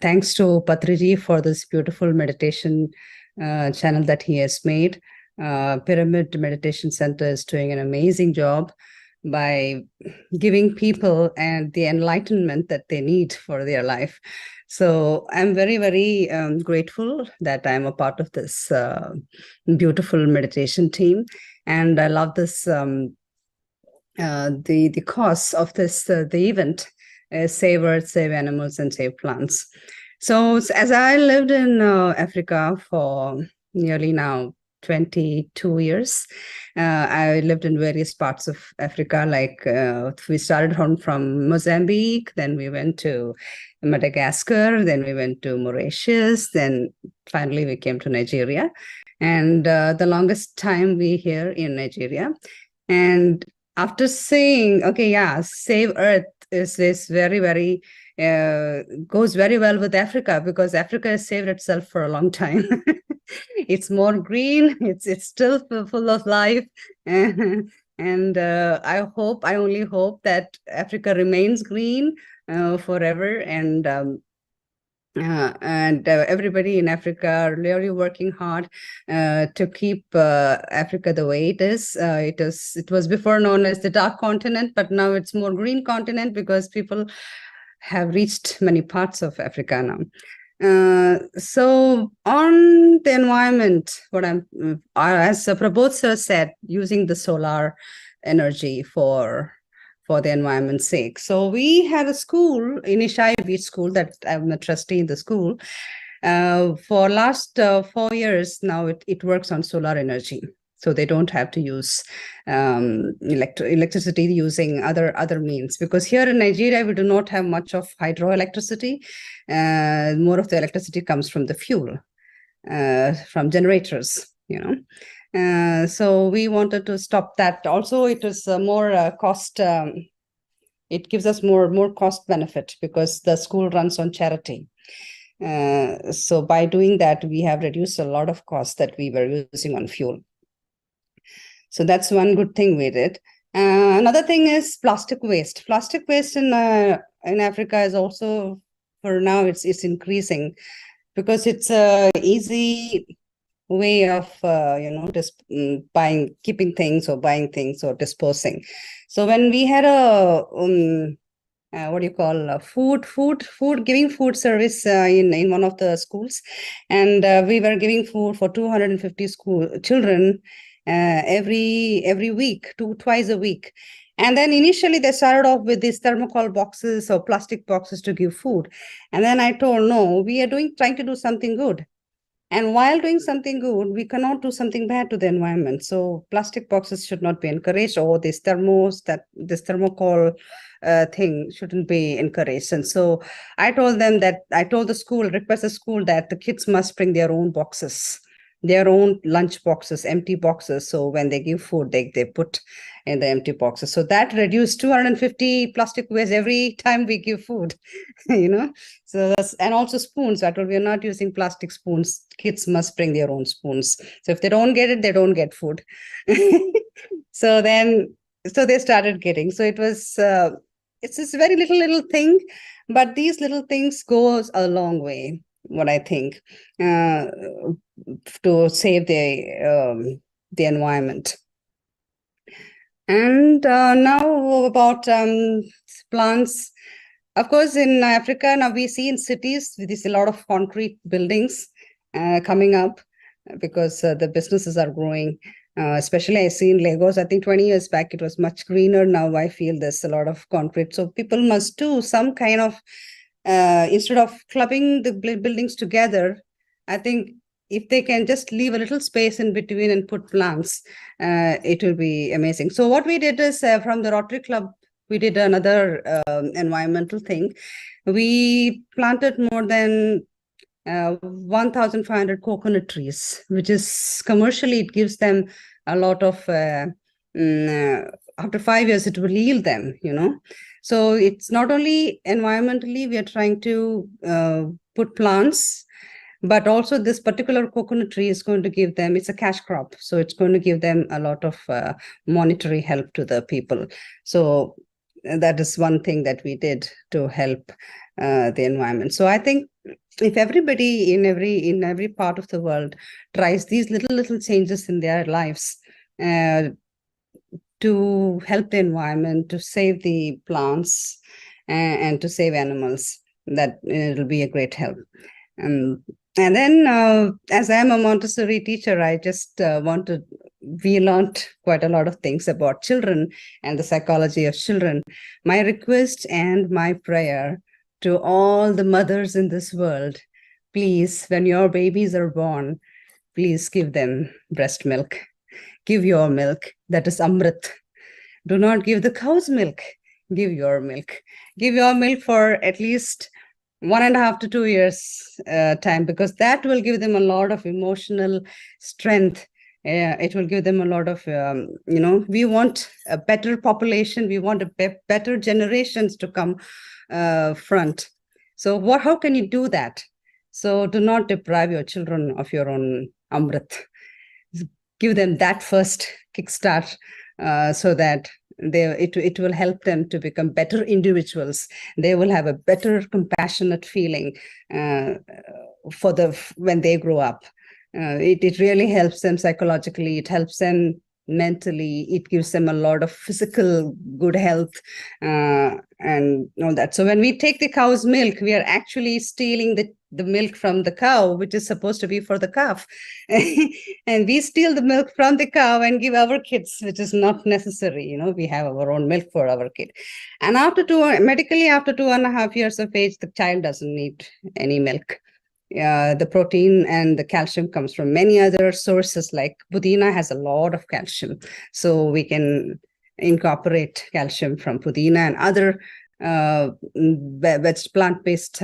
thanks to Patriji for this beautiful meditation channel that he has made. Pyramid Meditation Center is doing an amazing job by giving people and the enlightenment that they need for their life. So I'm very, very grateful that I'm a part of this beautiful meditation team. And I love this the costs of this the event is Save Earth, Save Animals, and Save Plants. So as I lived in Africa for nearly now 22 years, I lived in various parts of Africa. Like we started from Mozambique, then we went to Madagascar, then we went to Mauritius, then finally we came to Nigeria. And the longest time we here in Nigeria. And after saying, okay, yeah, Save Earth is very, very, goes very well with Africa, because Africa has saved itself for a long time. It's more green, it's still full of life. And I only hope that Africa remains green forever. And everybody in Africa are really working hard to keep Africa the way it is. It was before known as the dark continent, but now it's more green continent because people have reached many parts of Africa now. So on the environment, as Prabodh sir said, using the solar energy for the environment's sake. So we had a school, Inishai Beach School, that I'm a trustee in the school. For last 4 years now, it works on solar energy. So they don't have to use electricity using other means. Because here in Nigeria, we do not have much of hydroelectricity. More of the electricity comes from the fuel, from generators, so we wanted to stop that. Also, it is more cost. It gives us more cost benefit because the school runs on charity. So by doing that, we have reduced a lot of costs that we were using on fuel. So that's one good thing we did. Another thing is plastic waste. Plastic waste in Africa is also, for now, it's increasing because it's a easy way of just keeping things or buying things or disposing. So when we had a giving food service in one of the schools, and we were giving food for 250 school children every week, twice a week. And then initially they started off with these thermocol boxes or plastic boxes to give food. And then I told, no, we are trying to do something good. And while doing something good, we cannot do something bad to the environment. So plastic boxes should not be encouraged, or this thermocol thing shouldn't be encouraged. And so I told the school, request the school that the kids must bring their own boxes, their own lunch boxes, empty boxes. So when they give food, they put in the empty boxes. So that reduced 250 plastic waste every time we give food, So and also spoons. I told we are not using plastic spoons. Kids must bring their own spoons. So if they don't get it, they don't get food. So they started getting. So it was it's this very little thing, but these little things goes a long way. What I think to save the environment. And now about plants. Of course, in Africa, now we see in cities, there's a lot of concrete buildings coming up because the businesses are growing. Especially I see in Lagos, I think 20 years back, it was much greener. Now I feel there's a lot of concrete. So people must do some kind of, instead of clubbing the buildings together, I think if they can just leave a little space in between and put plants, it will be amazing. So what we did is from the Rotary Club, we did another environmental thing. We planted more than 1,500 coconut trees, which is commercially, it gives them a lot of, after 5 years, it will yield them, So it's not only environmentally, we are trying to put plants, but also this particular coconut tree is going to give them, it's a cash crop. So it's going to give them a lot of monetary help to the people. So that is one thing that we did to help the environment. So I think if everybody in every part of the world tries these little changes in their lives to help the environment, to save the plants and to save animals, that it'll be a great help. And then as I'm a Montessori teacher, I just want to we learned quite a lot of things about children and the psychology of children. My request and my prayer to all the mothers in this world, please, when your babies are born, please give them breast milk. Give your milk, that is Amrit. Do not give the cow's milk. Give your milk. Give your milk for at least 1.5 to 2 years time, because that will give them a lot of emotional strength. It will give them a lot of, we want a better population. We want better generations to come front. So how can you do that? So do not deprive your children of your own Amrit. Give them that first kickstart so that it will help them to become better individuals. They will have a better compassionate feeling when they grow up. It really helps them psychologically. It helps them mentally. It gives them a lot of physical good health and all that. So when we take the cow's milk, we are actually stealing the milk from the cow, which is supposed to be for the calf. And we steal the milk from the cow and give our kids, which is not necessary. We have our own milk for our kid. And medically, after 2.5 years of age, the child doesn't need any milk. The protein and the calcium comes from many other sources, like pudina has a lot of calcium. So we can incorporate calcium from pudina and other plant-based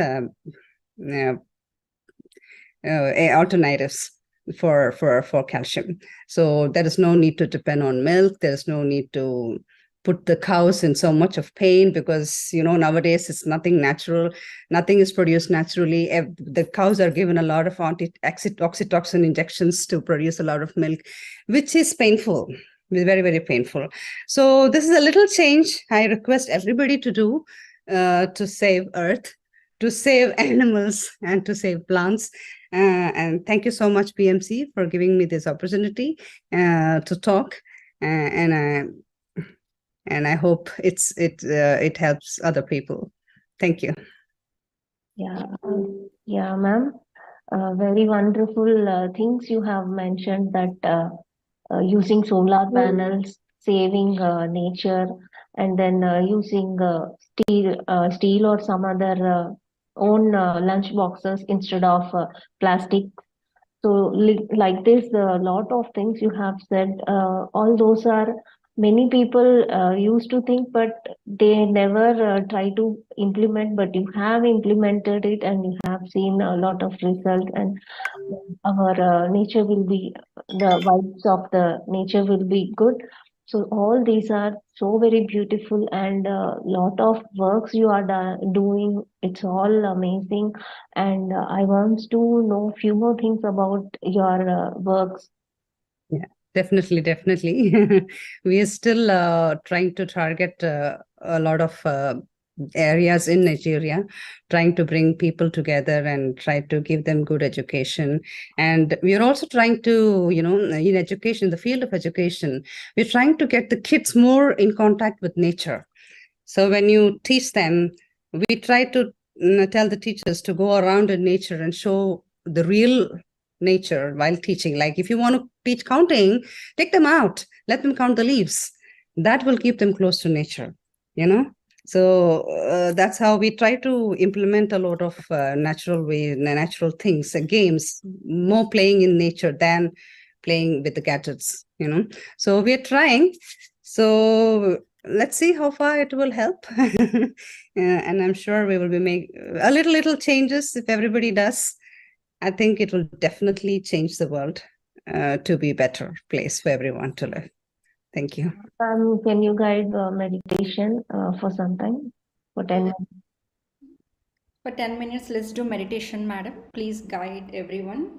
alternatives for calcium. So there is no need to depend on milk. There is no need to put the cows in so much of pain, because nowadays it's nothing natural. Nothing is produced naturally. The cows are given a lot of oxytocin injections to produce a lot of milk, which is painful, very, very painful. So this is a little change I request everybody to do to save Earth, to save animals, and to save plants. And thank you so much, PMC, for giving me this opportunity to talk. And I hope it helps other people. Thank you. Yeah, ma'am. Very wonderful things you have mentioned, that using solar panels, saving nature, and then using steel or some other own lunch boxes instead of plastic. So like this, a lot of things you have said, all those are many people used to think, but they never try to implement, but you have implemented it and you have seen a lot of results, and our nature will be, the vibes of the nature will be good. So all these are so very beautiful, and lot of works you are doing. It's all amazing, and I want to know few more things about your works. Yeah, definitely. We are still trying to target a lot of areas in Nigeria, trying to bring people together and try to give them good education. And we are also trying to, in education, the field of education, we're trying to get the kids more in contact with nature. So when you teach them, we try to tell the teachers to go around in nature and show the real nature while teaching. Like if you want to teach counting, take them out, let them count the leaves. That will keep them close to nature, So that's how we try to implement a lot of natural things, games, more playing in nature than playing with the gadgets, So we're trying. So let's see how far it will help. And I'm sure we will be making a little changes if everybody does. I think it will definitely change the world to be a better place for everyone to live. Thank you. Can you guide meditation for some time? For 10 minutes? For 10 minutes, let's do meditation, madam. Please guide everyone.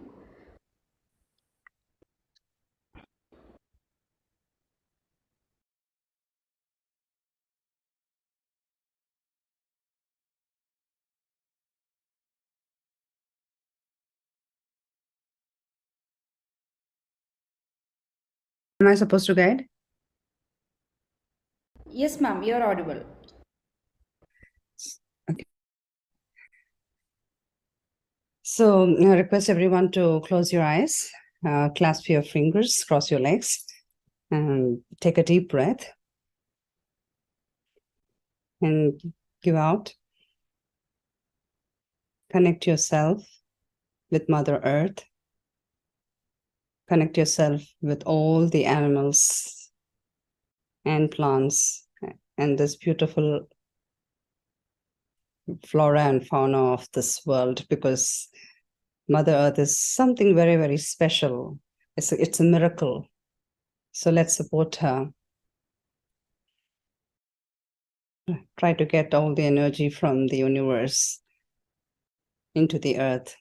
Am I supposed to guide? Yes, ma'am, you're audible. Okay. So I request everyone to close your eyes, clasp your fingers, cross your legs, And take a deep breath and give out. Connect yourself with Mother Earth. Connect yourself with all the animals and plants and this beautiful flora and fauna of this world, because Mother Earth is something very, very special. It's a miracle. So let's support her. Try to get all the energy from the universe into the earth.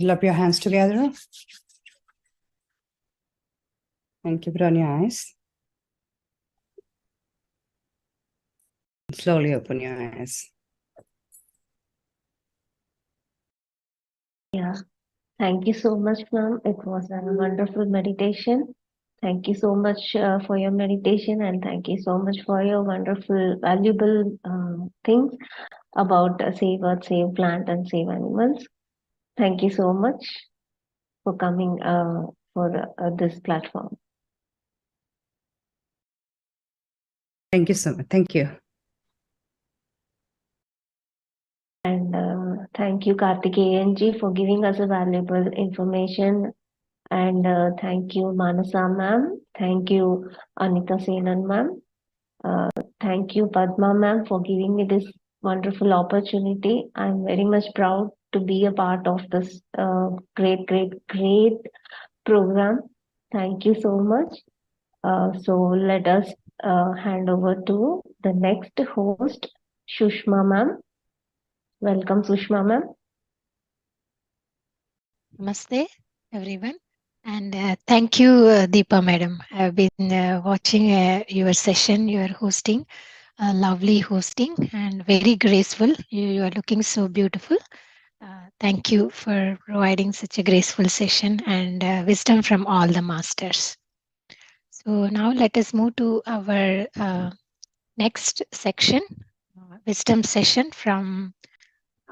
Clap your hands together. And keep it on your eyes. Slowly open your eyes. Yeah. Thank you so much, ma'am. It was a wonderful meditation. Thank you so much for your meditation, and thank you so much for your wonderful, valuable things about save earth, save plant, and save animals. Thank you so much for coming for this platform. Thank you so much. Thank you. And thank you, Kartikeyan ji, for giving us a valuable information. And thank you, Manasa ma'am. Thank you, Anita Senan ma'am. Thank you, Padma ma'am, for giving me this wonderful opportunity. I'm very much proud to be a part of this great program. Thank you so much. So let us hand over to the next host, Shushma ma'am. Welcome, Sushma ma'am. Namaste, everyone. And thank you, Deepa madam. I've been watching your session, your hosting, lovely hosting and very graceful. You are looking so beautiful. Thank you for providing such a graceful session and wisdom from all the masters. So now let us move to our next section, wisdom session from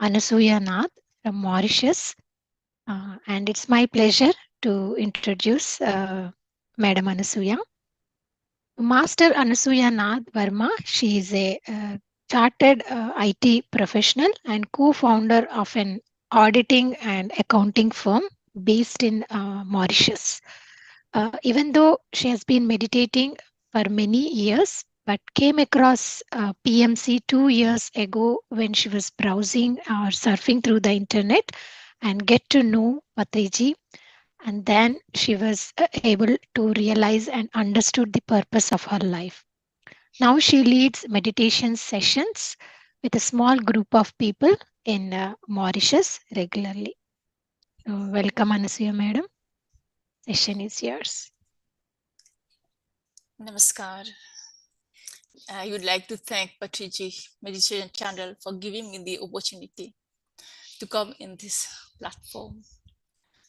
Anasuya Nath from Mauritius. And it's my pleasure to introduce Madam Anasuya. Master Anasuya Nath Verma, she is a chartered IT professional and co-founder of an auditing and accounting firm based in Mauritius. Even though she has been meditating for many years, but came across PMC 2 years ago when she was browsing or surfing through the internet and get to know Patriji, and then she was able to realize and understood the purpose of her life. Now she leads meditation sessions with a small group of people in Mauritius regularly. So welcome, Anasuya madam. Session is yours. Namaskar. I would like to thank Patriji Meditation Channel for giving me the opportunity to come in this platform.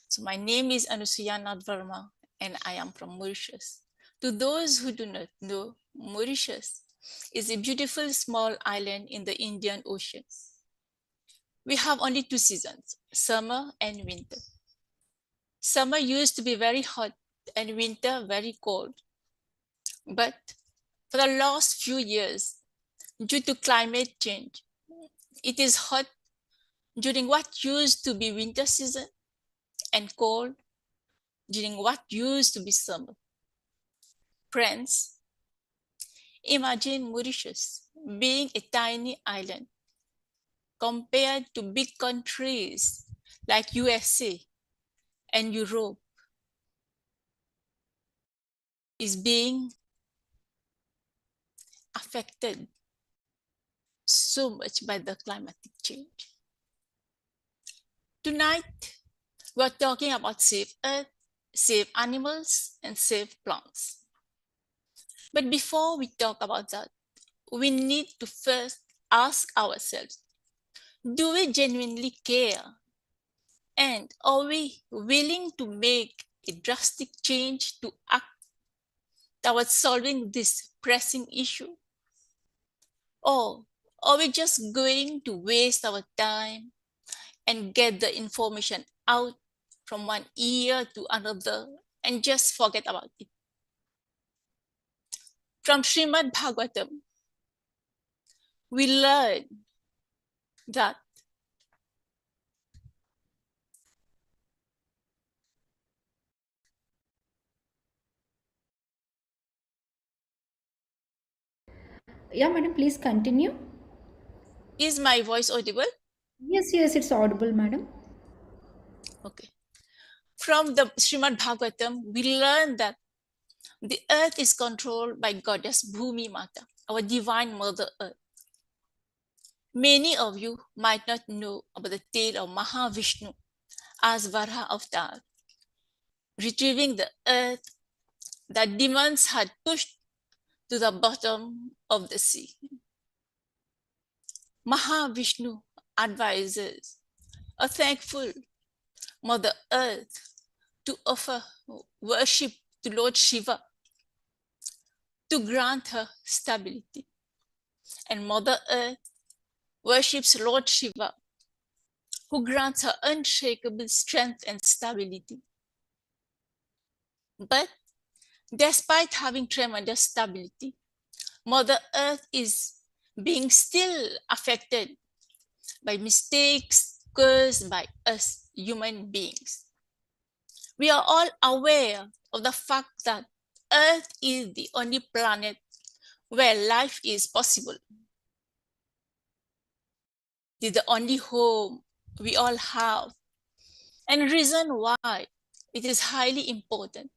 So my name is Anasuya Nath Verma and I am from Mauritius. To those who do not know, Mauritius is a beautiful small island in the Indian Ocean. We have only 2 seasons, summer and winter. Summer used to be very hot and winter very cold. But for the last few years, due to climate change, it is hot during what used to be winter season and cold during what used to be summer. Friends, imagine Mauritius being a tiny island compared to big countries like USA and Europe is being affected so much by the climatic change. Tonight, we're talking about safe earth, safe animals, and safe plants. But before we talk about that, we need to first ask ourselves, do we genuinely care? And are we willing to make a drastic change to act towards solving this pressing issue? Or are we just going to waste our time and get the information out from one year to another and just forget about it. From Srimad Bhagavatam, we learn that Yeah, madam, please continue. is my voice audible? Yes, yes, it's audible, madam. Okay. From the Srimad Bhagavatam, we learn that the earth is controlled by goddess Bhumi Mata, our divine mother earth. Many of you might not know about the tale of Mahavishnu as Varaha Avatar, retrieving the earth that demons had pushed to the bottom of the sea. Mahavishnu advises a thankful Mother Earth to offer worship to Lord Shiva to grant her stability. And Mother Earth worships Lord Shiva, who grants her unshakable strength and stability. But despite having tremendous stability, Mother Earth is being still affected by mistakes caused by us human beings. We are all aware of the fact that Earth is the only planet where life is possible. It is the only home we all have, and reason why it is highly important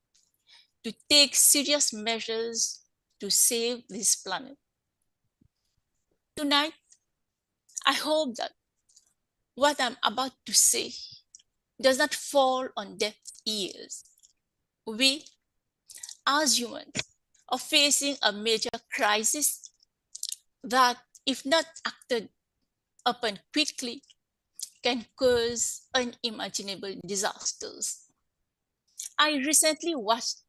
to take serious measures to save this planet. Tonight, I hope that what I'm about to say does not fall on deaf ears. We, as humans, are facing a major crisis that, if not acted upon quickly, can cause unimaginable disasters. I recently watched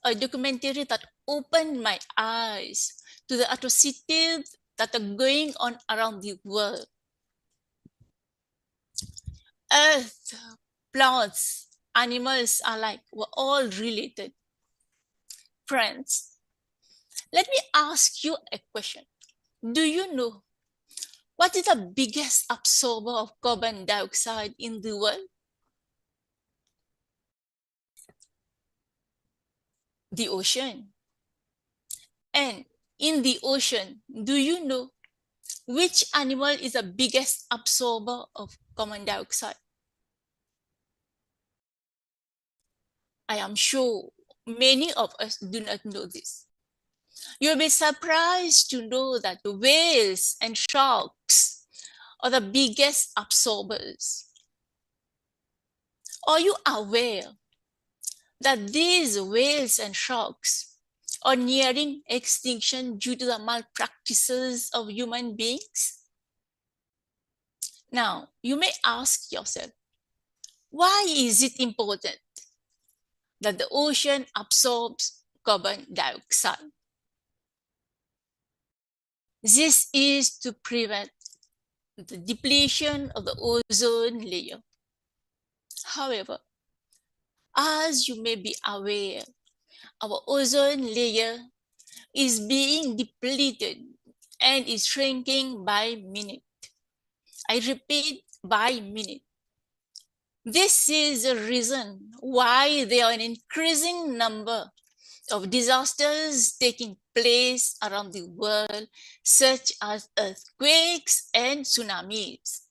a documentary that opened my eyes to the atrocities that are going on around the world. Earth, plants, animals alike were all related. Friends, let me ask you a question. Do you know what is the biggest absorber of carbon dioxide in the world? The ocean. And in the ocean, do you know which animal is the biggest absorber of carbon dioxide? I am sure many of us do not know this. You'll be surprised to know that whales and sharks are the biggest absorbers. Are you aware that these whales and sharks are nearing extinction due to the malpractices of human beings? Now, you may ask yourself, why is it important that the ocean absorbs carbon dioxide? This is to prevent the depletion of the ozone layer. However, as you may be aware, our ozone layer is being depleted and is shrinking by minute. I repeat, by minute. This is the reason why there are an increasing number of disasters taking place around the world, such as earthquakes and tsunamis.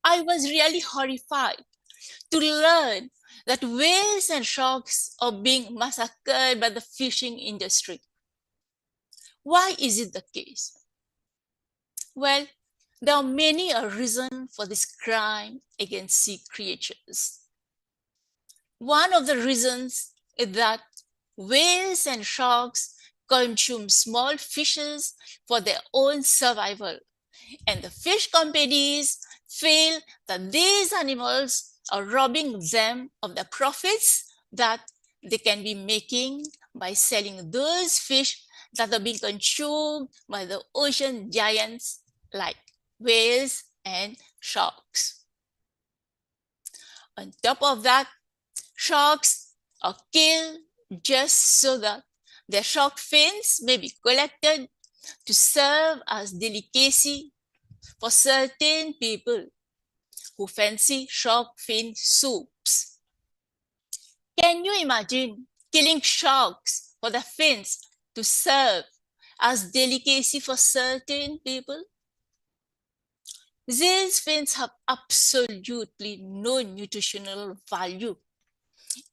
I was really horrified to learn that whales and sharks are being massacred by the fishing industry. Why is it the case? Well, there are many reasons for this crime against sea creatures. One of the reasons is that whales and sharks consume small fishes for their own survival, and the fish companies feel that these animals are robbing them of the profits that they can be making by selling those fish that are being consumed by the ocean giants like whales and sharks. On top of that, sharks are killed just so that their shark fins may be collected to serve as delicacy for certain people who fancy shark fin soups. Can you imagine killing sharks for their fins to serve as delicacy for certain people? These fins have absolutely no nutritional value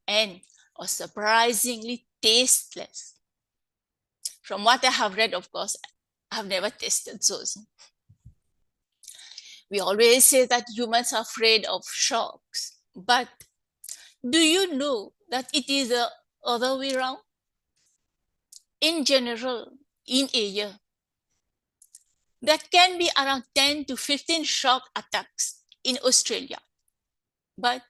and are surprisingly tasteless. From what I have read, of course, I have never tasted those. We always say that humans are afraid of sharks, but do you know that it is the other way around? In general, in a year, there can be around 10 to 15 shark attacks in Australia. But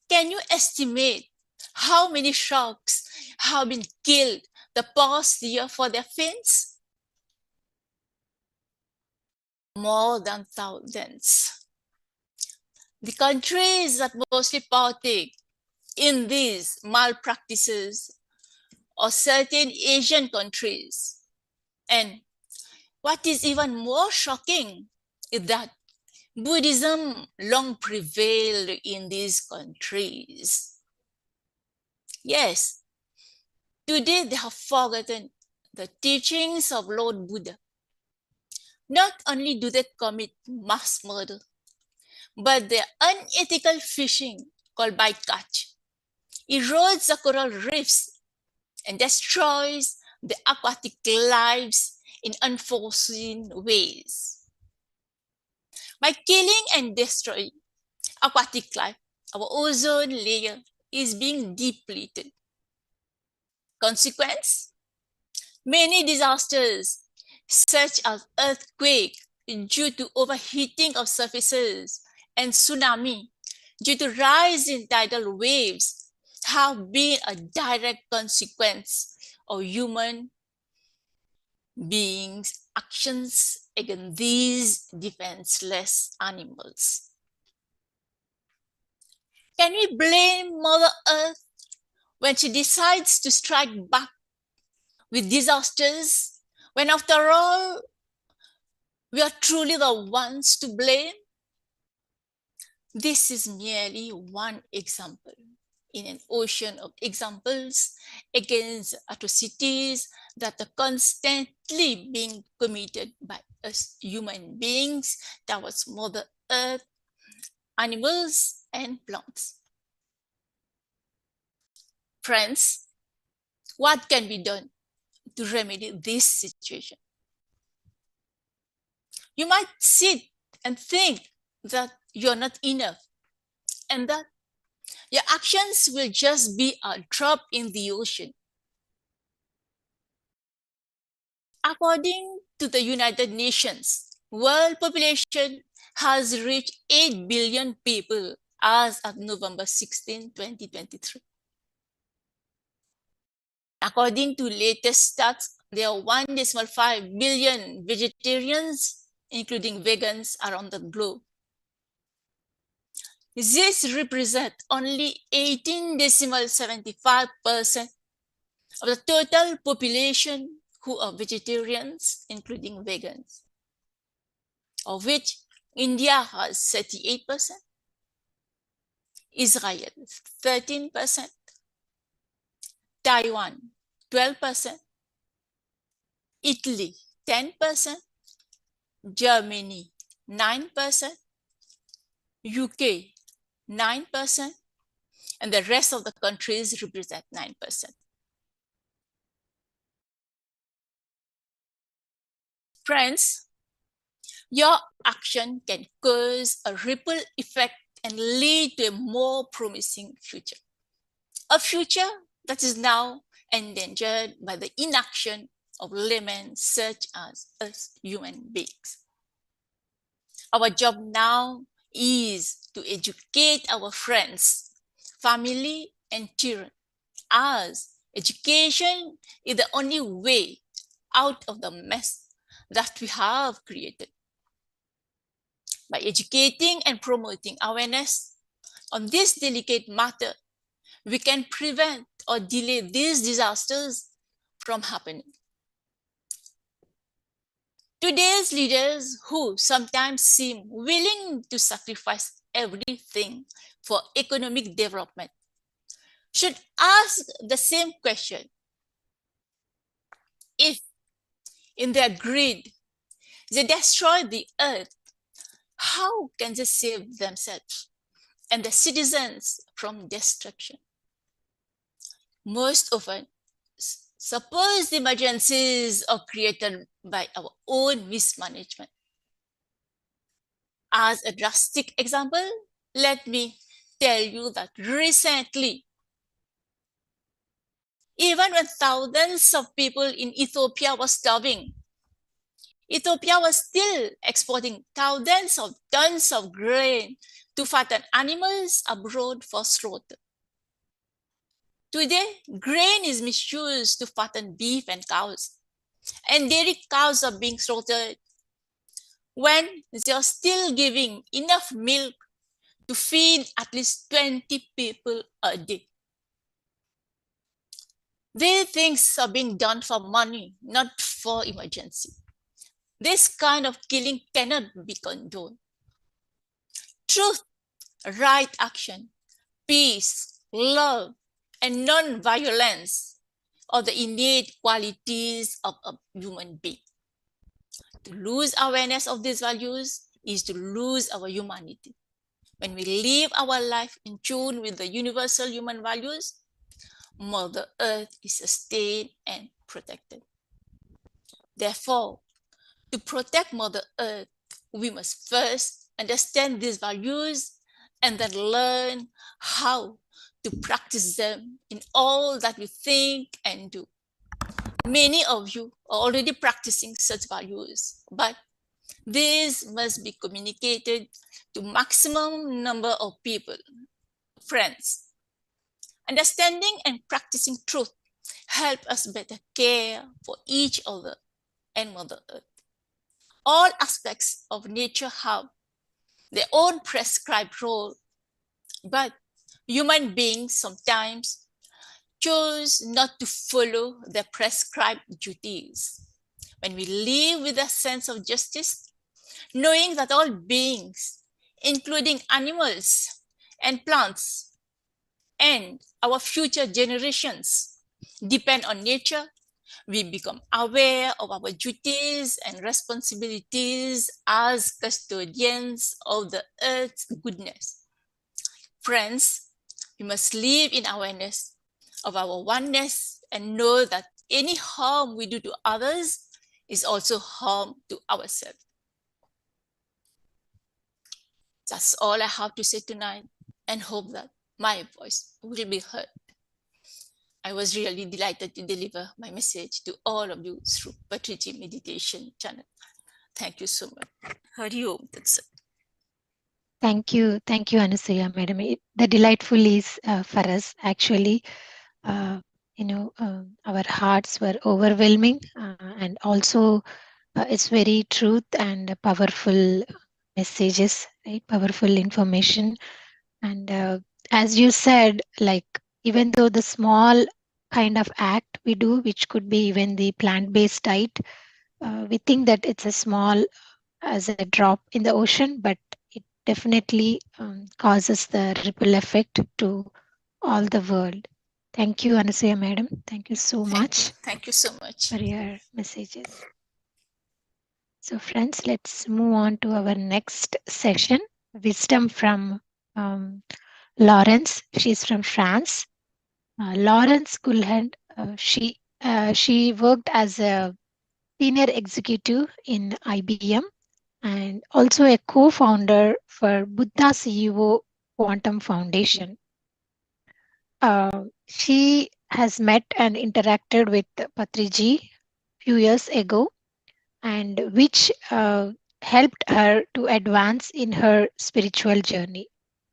can you estimate how many sharks have been killed the past year for their fins? More than thousands. The countries that mostly partake in these malpractices are certain Asian countries. And what is even more shocking is that Buddhism long prevailed in these countries. Yes, today they have forgotten the teachings of Lord Buddha. Not only do they commit mass murder, but their unethical fishing, called bycatch, erodes the coral reefs and destroys the aquatic lives in unforeseen ways. By killing and destroying aquatic life, our ozone layer is being depleted. Consequence? Many disasters, such as earthquake due to overheating of surfaces and tsunami due to rise in tidal waves, have been a direct consequence of human beings' actions against these defenseless animals. Can we blame Mother Earth when she decides to strike back with disasters, when after all, we are truly the ones to blame? This is merely one example in an ocean of examples against atrocities that are constantly being committed by us human beings towards Mother Earth, animals, and plants. Friends, what can be done to remedy this situation? You might sit and think that you're not enough and that your actions will just be a drop in the ocean. According to the United Nations, world population has reached 8 billion people as of November 16, 2023. According to latest stats, there are 1.5 billion vegetarians, including vegans, around the globe. This represents only 18.75% of the total population who are vegetarians, including vegans, of which India has 38%, Israel 13%, Taiwan 12%, Italy 10%, Germany 9%, UK 9%, and the rest of the countries represent 9%. Friends, your action can cause a ripple effect and lead to a more promising future. A future that is now endangered by the inaction of laymen such as us human beings. Our job now is to educate our friends, family, and children, as education is the only way out of the mess that we have created. By educating and promoting awareness, on this delicate matter, we can prevent or delay these disasters from happening. Today's leaders, who sometimes seem willing to sacrifice everything for economic development, should ask the same question. If, in their greed, they destroy the earth, how can they save themselves and the citizens from destruction? Most often, supposed emergencies are created by our own mismanagement. As a drastic example, let me tell you that recently, even when thousands of people in Ethiopia were starving, Ethiopia was still exporting thousands of tons of grain to fatten animals abroad for slaughter. Today, grain is misused to fatten beef and cows, and dairy cows are being slaughtered when they are still giving enough milk to feed at least 20 people a day. These things are being done for money, not for emergency. This kind of killing cannot be condoned. Truth, right action, peace, love, and non-violence are the innate qualities of a human being. To lose awareness of these values is to lose our humanity. When we live our life in tune with the universal human values, Mother Earth is sustained and protected. Therefore, to protect Mother Earth, we must first understand these values and then learn how to practice them in all that we think and do. Many of you are already practicing such values, but these must be communicated to maximum number of people, friends. Understanding and practicing truth help us better care for each other and Mother Earth. All aspects of nature have their own prescribed role, but human beings sometimes choose not to follow their prescribed duties. When we live with a sense of justice, knowing that all beings, including animals and plants, and our future generations depend on nature, we become aware of our duties and responsibilities as custodians of the earth's goodness. Friends, we must live in awareness of our oneness and know that any harm we do to others is also harm to ourselves. That's all I have to say tonight, and hope that my voice will be heard. I was really delighted to deliver my message to all of you through Patriji Meditation channel. Thank you so much. Hari Om Tat Sat. Thank you, Anasuya, madam. The delightful is for us actually. Our hearts were overwhelming, and also it's very truth and powerful messages, right? Powerful information, and as you said, like even though the small kind of act we do, which could be even the plant-based diet, we think that it's a small as a drop in the ocean, but it definitely causes the ripple effect to all the world. Thank you, Anasuya madam. Thank you so much Thank you so much for your messages. So friends, let's move on to our next session, wisdom from Lawrence. She's from France. Lawrence Kulhand, she worked as a senior executive in IBM and also a co-founder for Buddha CEO Quantum Foundation. She has met and interacted with Patriji few years ago, and which helped her to advance in her spiritual journey.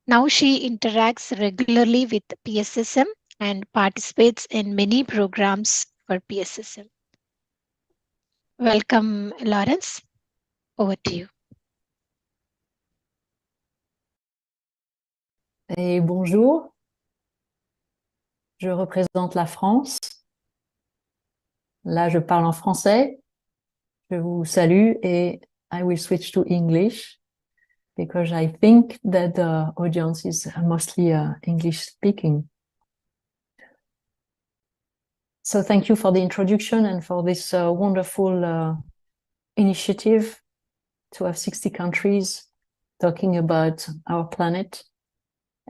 Now she interacts regularly with PSSM and participates in many programs for PSSM. Welcome, Lawrence. Over to you. Et bonjour, je représente la France. Là, je parle en français. Je vous salue et I will switch to English because I think that the audience is mostly English speaking. So thank you for the introduction and for this wonderful initiative to have 60 countries talking about our planet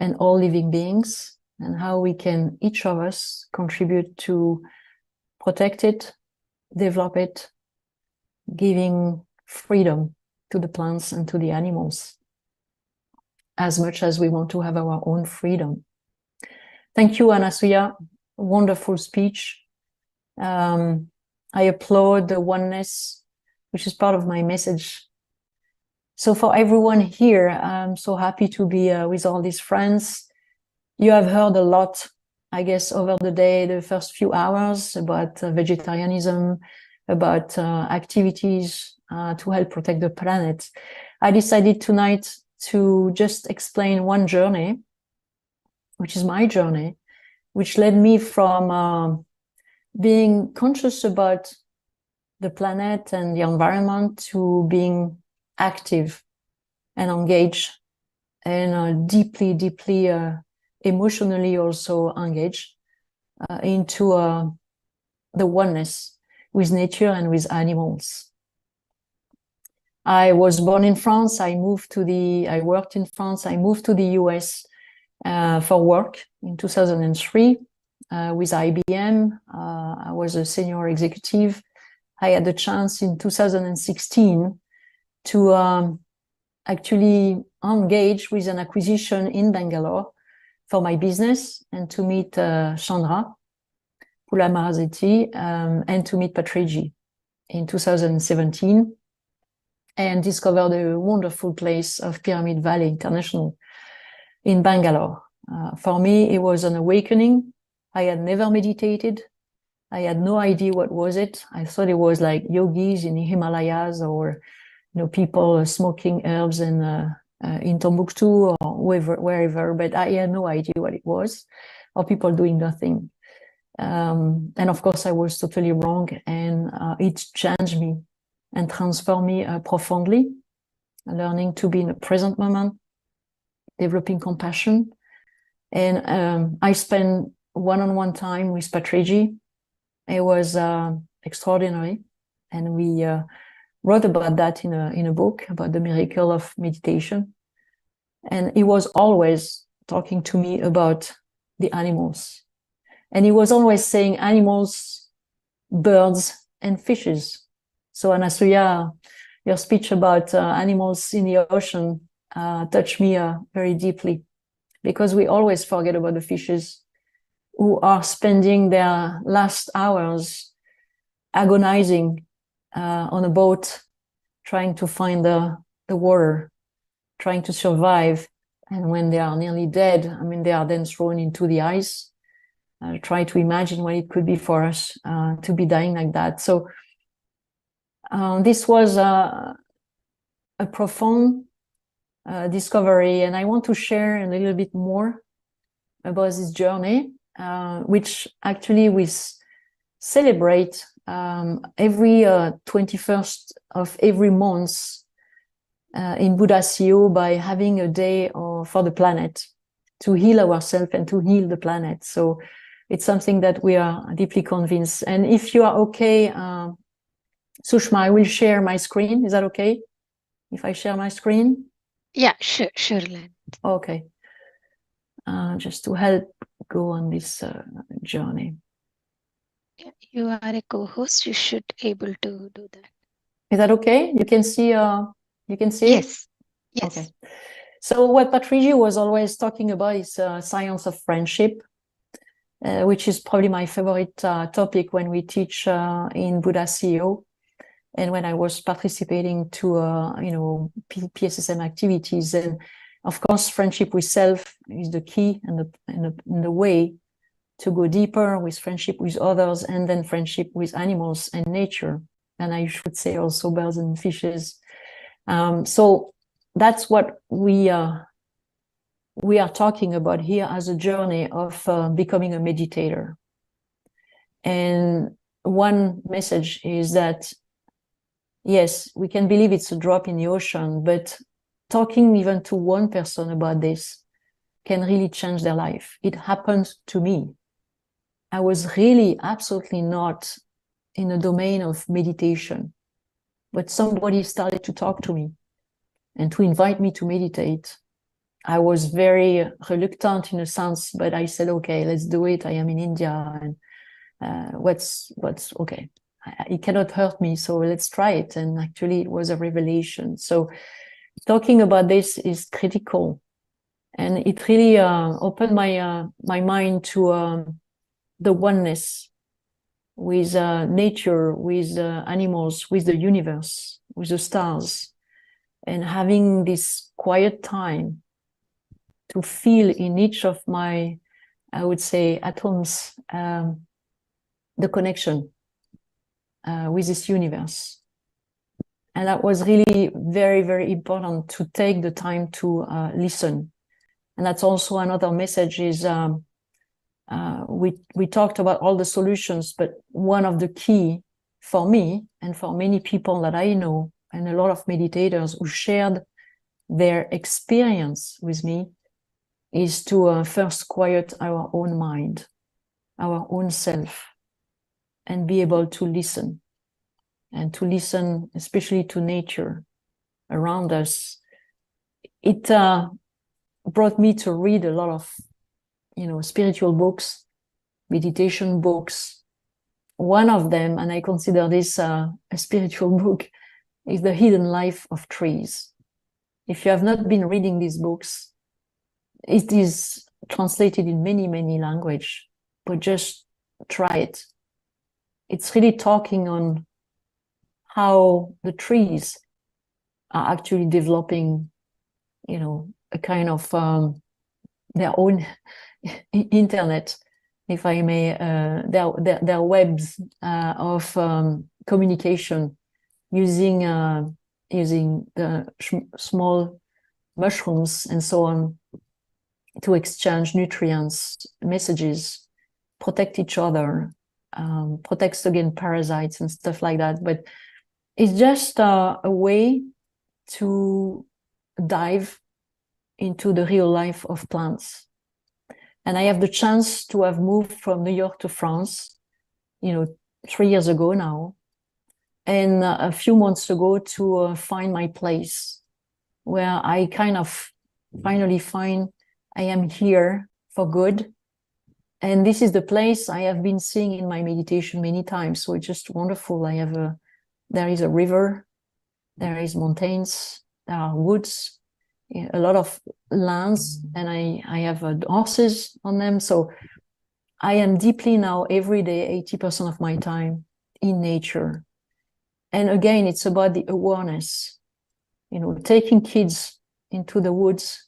and all living beings and how we can, each of us, contribute to protect it, develop it, giving freedom to the plants and to the animals, as much as we want to have our own freedom. Thank you, Anasuya. Wonderful speech. I applaud the oneness, which is part of my message. So for everyone here, I'm so happy to be with all these friends. You have heard a lot, I guess, over the day, the first few hours about vegetarianism, about activities to help protect the planet. I decided tonight to just explain one journey, which is my journey, which led me from being conscious about the planet and the environment to being active and engaged and deeply, deeply emotionally also engaged into the oneness with nature and with animals. I was born in France. I worked in France. I moved to the US for work in 2003 with IBM. I was a senior executive. I had the chance in 2016 to actually engage with an acquisition in Bangalore for my business and to meet Chandra Pulamarazetti and to meet Patriji in 2017 and discover the wonderful place of Pyramid Valley International in Bangalore. For me, it was an awakening. I had never meditated. I had no idea what was it. I thought it was like yogis in the Himalayas or people smoking herbs in Timbuktu or wherever, but I had no idea what it was, or people doing nothing. And of course, I was totally wrong, and it changed me and transformed me profoundly, learning to be in the present moment, developing compassion. And I spent one-on-one time with Patriji. It was extraordinary, and we wrote about that in a book about the miracle of meditation. And he was always talking to me about the animals. And he was always saying animals, birds, and fishes. So Anasuya, your speech about animals in the ocean touched me very deeply, because we always forget about the fishes who are spending their last hours agonizing on a boat, trying to find the water, trying to survive. And when they are nearly dead, I mean, they are then thrown into the ice. Try to imagine what it could be for us to be dying like that. So this was a profound discovery, and I want to share a little bit more about this journey, which actually we celebrate every 21st of every month in Buddha CEO by having a day for the planet to heal ourselves and to heal the planet. So it's something that we are deeply convinced. And if you are okay, Sushma, I will share my screen. Is that okay if I share my screen? Yeah, sure, Len. Okay. Just to help go on this journey. Yeah, you are a co-host. You should able to do that. Is that okay? You can see. You can see. Yes. It? Yes. Okay. So what Patriji was always talking about is science of friendship, which is probably my favorite topic when we teach in Buddha CEO, and when I was participating to PSSM activities. And of course, friendship with self is the key and the way to go deeper with friendship with others, and then friendship with animals and nature. And I should say also birds and fishes. So that's what we we are talking about here as a journey of becoming a meditator. And one message is that, yes, we can believe it's a drop in the ocean, but talking even to one person about this can really change their life. It happened to me. I was really absolutely not in the domain of meditation, but somebody started to talk to me and to invite me to meditate. I was very reluctant in a sense, but I said, okay, let's do it. I am in India, and what's okay. It cannot hurt me, so let's try it. And actually, it was a revelation. So talking about this is critical, and it really opened my mind to the oneness with nature, with animals, with the universe, with the stars, and having this quiet time to feel in each of my, I would say, atoms, the connection with this universe. And that was really very, very important, to take the time to listen. And that's also another message is we talked about all the solutions, but one of the key for me and for many people that I know, and a lot of meditators who shared their experience with me, is to first quiet our own mind, our own self, and be able to listen, and to listen especially to nature around us. It brought me to read a lot of, spiritual books, meditation books. One of them, and I consider this a spiritual book, is The Hidden Life of Trees. If you have not been reading these books, it is translated in many, many languages, but just try it. It's really talking on how the trees are actually developing, a kind of their own internet, if I may, their webs of communication using the small mushrooms and so on to exchange nutrients, messages, protect each other, protects against parasites and stuff like that. But it's just a way to dive into the real life of plants. And I have the chance to have moved from New York to France, 3 years ago now, and a few months ago to find my place, where I kind of finally find I am here for good. And this is the place I have been seeing in my meditation many times. So it's just wonderful. There is a river, there is mountains, there are woods, a lot of lands, and I have horses on them. So I am deeply now every day, 80% of my time in nature. And again, it's about the awareness, taking kids into the woods,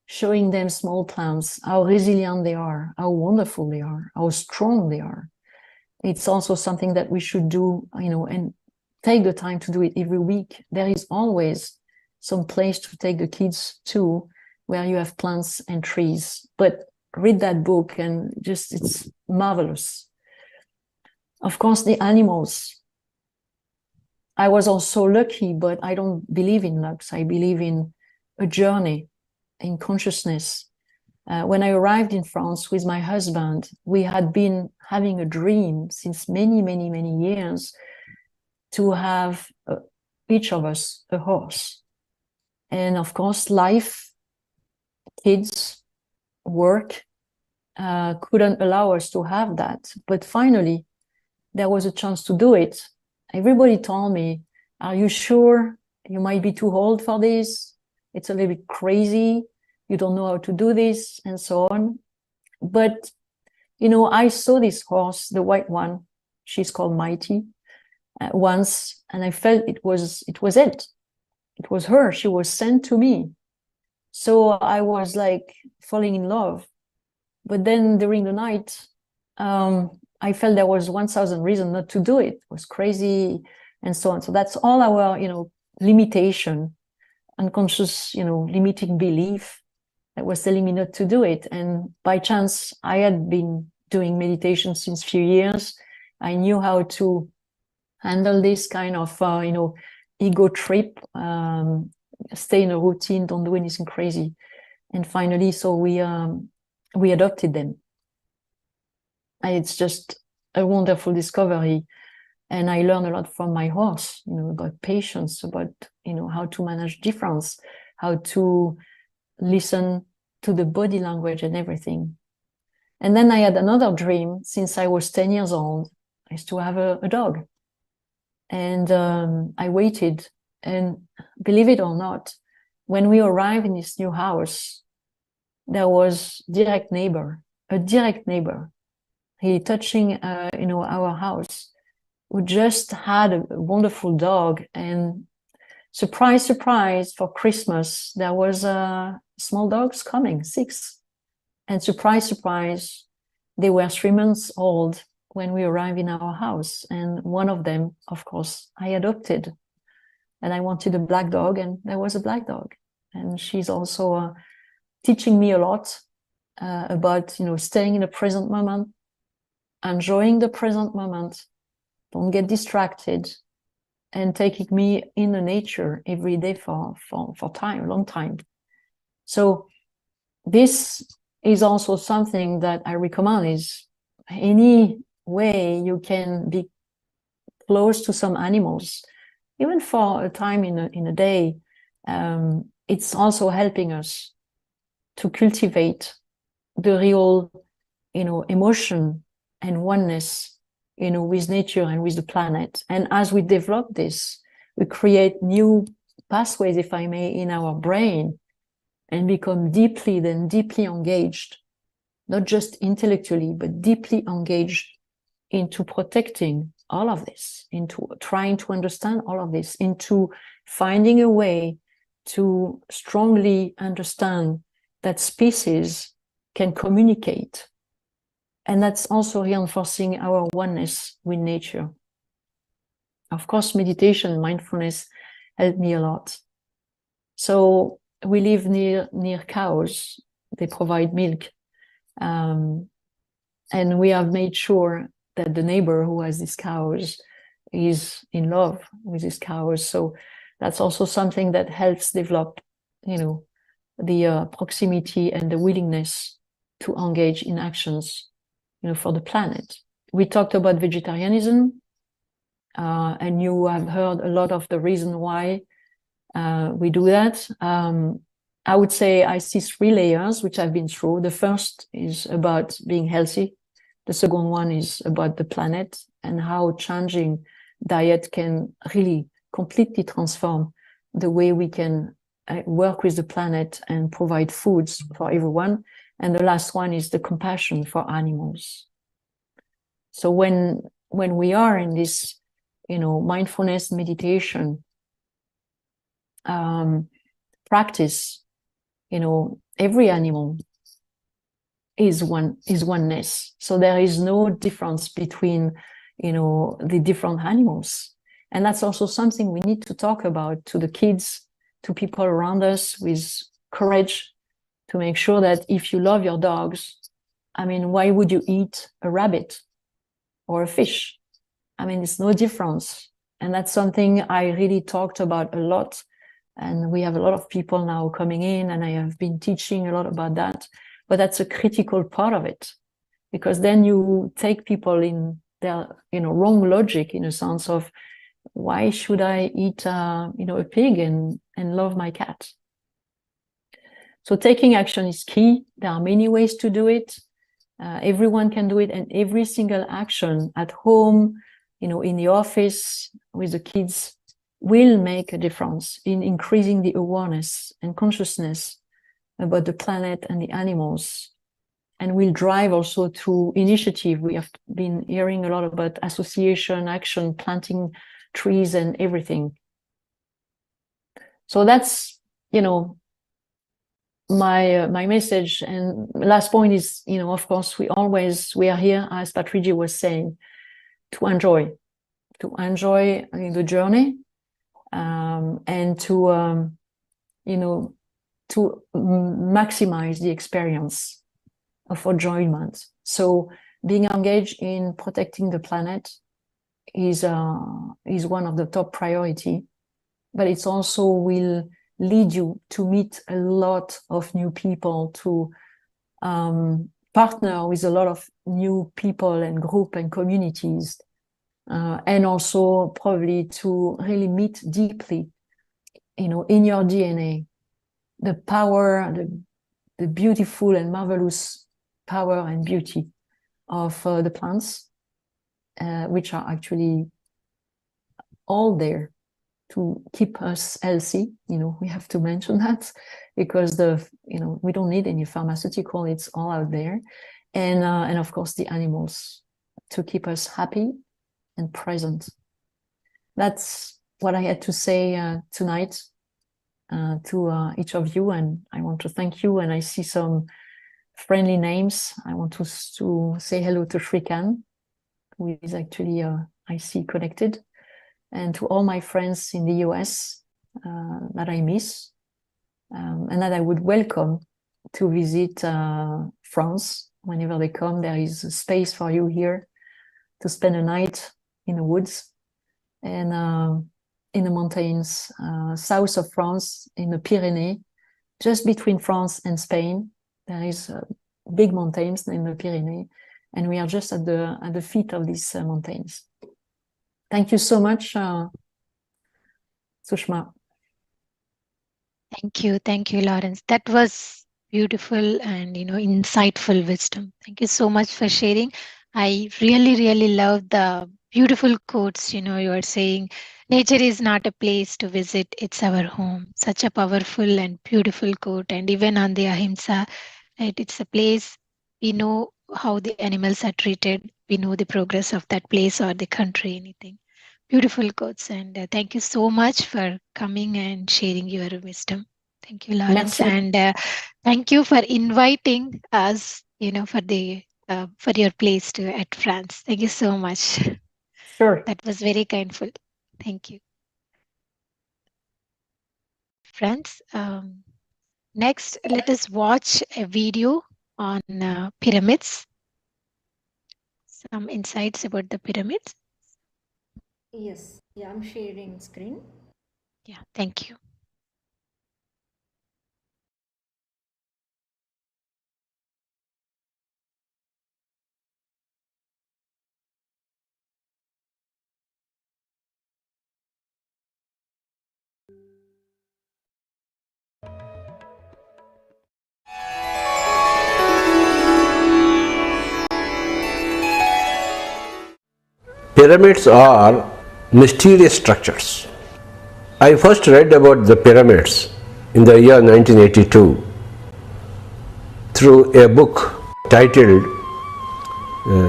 showing them small plants, how resilient they are, how wonderful they are, how strong they are. It's also something that we should do, and take the time to do it every week. There is always some place to take the kids to where you have plants and trees. But read that book and it's marvelous. Of course, the animals. I was also lucky, but I don't believe in luck. I believe in a journey, in consciousness. When I arrived in France with my husband, we had been having a dream since many, many, many years to have each of us a horse. And of course, life, kids, work couldn't allow us to have that. But finally, there was a chance to do it. Everybody told me, are you sure you might be too old for this? It's a little bit crazy. You don't know how to do this, and so on. But, I saw this horse, the white one, she's called Mighty, once, and I felt it was it. It was her. She was sent to me. So I was like falling in love. But then during the night, I felt there was 1,000 reasons not to do it. It was crazy and so on. So that's all our, limitation, unconscious, limiting belief that was telling me not to do it. And by chance, I had been doing meditation since few years. I knew how to handle this kind of, ego trip, stay in a routine, don't do anything crazy. And finally, so we adopted them. And it's just a wonderful discovery. And I learned a lot from my horse, about patience, about, how to manage difference, how to listen to the body language and everything. And then I had another dream since I was 10 years old, is to have a dog. And I waited, and believe it or not, when we arrived in this new house, there was a direct neighbor, he touching, our house, who just had a wonderful dog. And surprise, surprise, for Christmas, there was small dogs coming, 6. And surprise, surprise, they were 3 months old when we arrived in our house. And one of them, of course, I adopted. And I wanted a black dog, and there was a black dog. And she's also teaching me a lot about, staying in the present moment, enjoying the present moment, don't get distracted, and taking me in the nature every day for time, long time. So this is also something that I recommend, is any way you can be close to some animals, even for a time in a day, it's also helping us to cultivate the real, emotion and oneness, with nature and with the planet. And as we develop this, we create new pathways, if I may, in our brain, and become deeply engaged, not just intellectually, but deeply engaged into protecting all of this, into trying to understand all of this, into finding a way to strongly understand that species can communicate. And that's also reinforcing our oneness with nature. Of course, meditation and mindfulness helped me a lot. So we live near cows. They provide milk. And we have made sure that the neighbor who has these cows is in love with these cows. So that's also something that helps develop, the proximity and the willingness to engage in actions, for the planet. We talked about vegetarianism, and you have heard a lot of the reason why we do that. I would say I see 3 layers which I've been through. The first is about being healthy. The second one is about the planet and how changing diet can really completely transform the way we can work with the planet and provide foods for everyone. And the last one is the compassion for animals. So when we are in this, mindfulness meditation practice, every animal is oneness. So there is no difference between, the different animals. And that's also something we need to talk about to the kids, to people around us, with courage, to make sure that if you love your dogs, why would you eat a rabbit or a fish? It's no difference. And that's something I really talked about a lot. And we have a lot of people now coming in, and I have been teaching a lot about that. But that's a critical part of it, because then you take people in their, wrong logic, in a sense of, why should I eat, a pig and love my cat? So taking action is key. There are many ways to do it. Everyone can do it, and every single action at home, in the office, with the kids, will make a difference in increasing the awareness and consciousness about the planet and the animals, and will drive also to initiative. We have been hearing a lot about association, action, planting trees and everything. So that's, my message. And last point is, of course, we are here, as Patriji was saying, to enjoy the journey, and to, to maximize the experience of enjoyment. So being engaged in protecting the planet is one of the top priority, but it's also will lead you to meet a lot of new people, to partner with a lot of new people and group and communities, and also probably to really meet deeply, in your DNA, the power, the beautiful and marvelous power and beauty of the plants, which are actually all there to keep us healthy. We have to mention that, because we don't need any pharmaceutical, it's all out there. And of course the animals, to keep us happy and present. That's what I had to say tonight to each of you, and I want to thank you. And I see some friendly names. I want to say hello to Shrikant, who is actually I see connected, and to all my friends in the US that I miss, and that I would welcome to visit France whenever they come. There is a space for you here to spend a night in the woods and in the mountains south of France, in the Pyrenees, just between France and Spain. There is big mountains in the Pyrenees, and we are just at the feet of these mountains. Thank you so much, Sushma. Thank you, Lawrence. That was beautiful and insightful wisdom. Thank you so much for sharing. I really love the beautiful quotes. You are saying nature is not a place to visit, it's our home. Such a powerful and beautiful quote. And even on the ahimsa, right, it's a place we know how the animals are treated, we know the progress of that place or the country, anything. Beautiful quotes, and thank you so much for coming and sharing your wisdom. Thank you, Lawrence. Merci. And thank you for inviting us, for your place at France. Thank you so much. Sure. That was very kindful. Thank you. Friends, next, let us watch a video on pyramids. Some insights about the pyramids. Yes, yeah, I'm sharing screen. Yeah, thank you. Pyramids are mysterious structures. I first read about the pyramids in the year 1982 through a book titled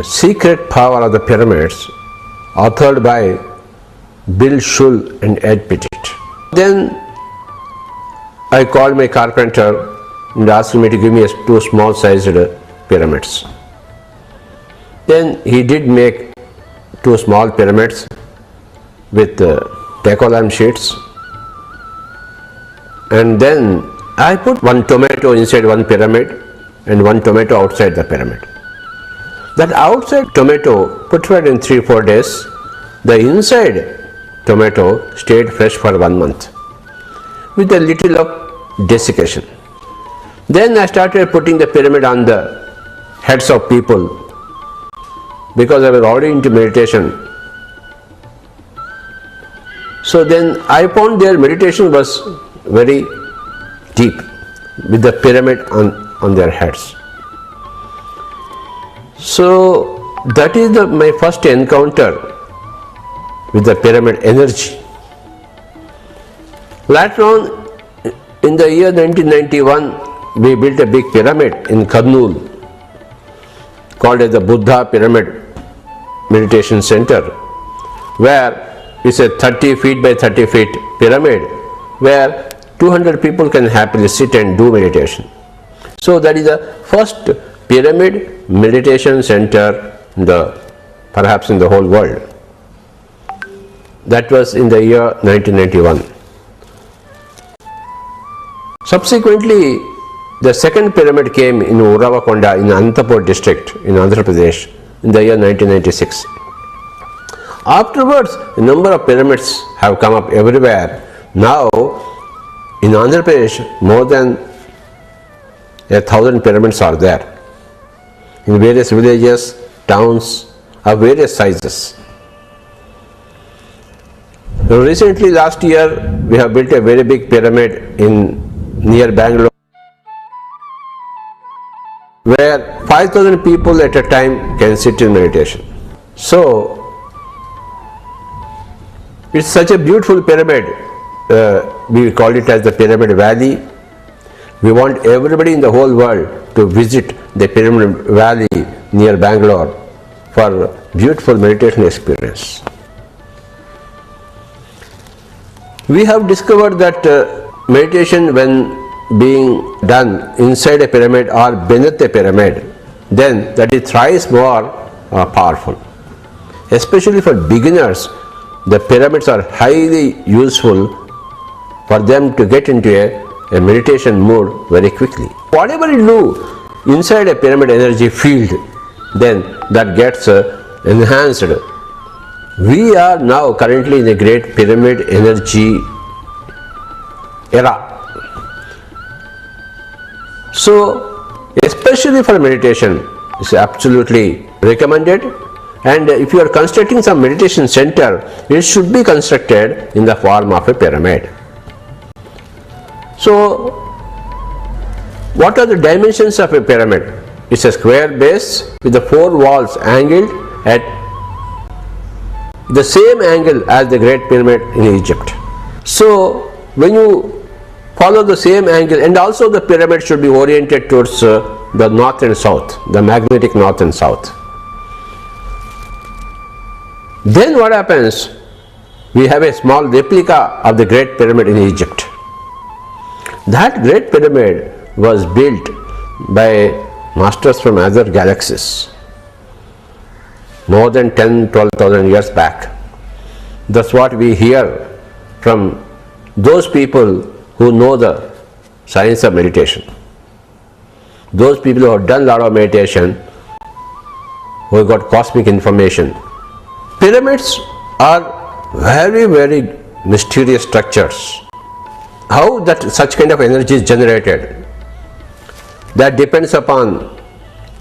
Secret Power of the Pyramids, authored by Bill Shull and Ed Pettit. Then I called my carpenter and asked him to give me two small-sized pyramids. Then he did make two small pyramids with tacolam sheets, and then I put one tomato inside one pyramid and one tomato outside the pyramid. That outside tomato putrid in 3-4 days, the inside tomato stayed fresh for 1 month with a little of desiccation. Then I started putting the pyramid on the heads of people, because I was already into meditation. So then I found their meditation was very deep with the pyramid on their heads. So that is my first encounter with the pyramid energy. Later on, in the year 1991, we built a big pyramid in Kurnool called as the Buddha Pyramid Meditation Center, where it's a 30 feet by 30 feet pyramid where 200 people can happily sit and do meditation. So that is the first pyramid meditation center perhaps in the whole world. That was in the year 1991. Subsequently, the second pyramid came in Uravakonda in Anantapur district in Andhra Pradesh in the year 1996. Afterwards, a number of pyramids have come up everywhere. Now, in Andhra Pradesh, more than 1,000 pyramids are there in various villages, towns of various sizes. Recently, last year, we have built a very big pyramid near Bangalore, where 5,000 people at a time can sit in meditation. So, it's such a beautiful pyramid. We call it as the Pyramid Valley. We want everybody in the whole world to visit the Pyramid Valley near Bangalore for beautiful meditation experience. We have discovered that meditation, when being done inside a pyramid or beneath a pyramid, then that is thrice more powerful. Especially for beginners, the pyramids are highly useful for them to get into a meditation mood very quickly. Whatever you do inside a pyramid energy field, then that gets enhanced. We are now currently in a great pyramid energy era. So, especially for meditation, it's absolutely recommended. And if you are constructing some meditation center, it should be constructed in the form of a pyramid. So, what are the dimensions of a pyramid? It's a square base with the four walls angled at the same angle as the Great Pyramid in Egypt. So, when you follow the same angle, and also the pyramid should be oriented towards the north and south, the magnetic north and south. Then what happens? We have a small replica of the Great Pyramid in Egypt. That Great Pyramid was built by masters from other galaxies more than 10,000-12,000 years back. That's what we hear from those people who know the science of meditation. Those people who have done a lot of meditation, who have got cosmic information. Pyramids are very, very mysterious structures. How that such kind of energy is generated, that depends upon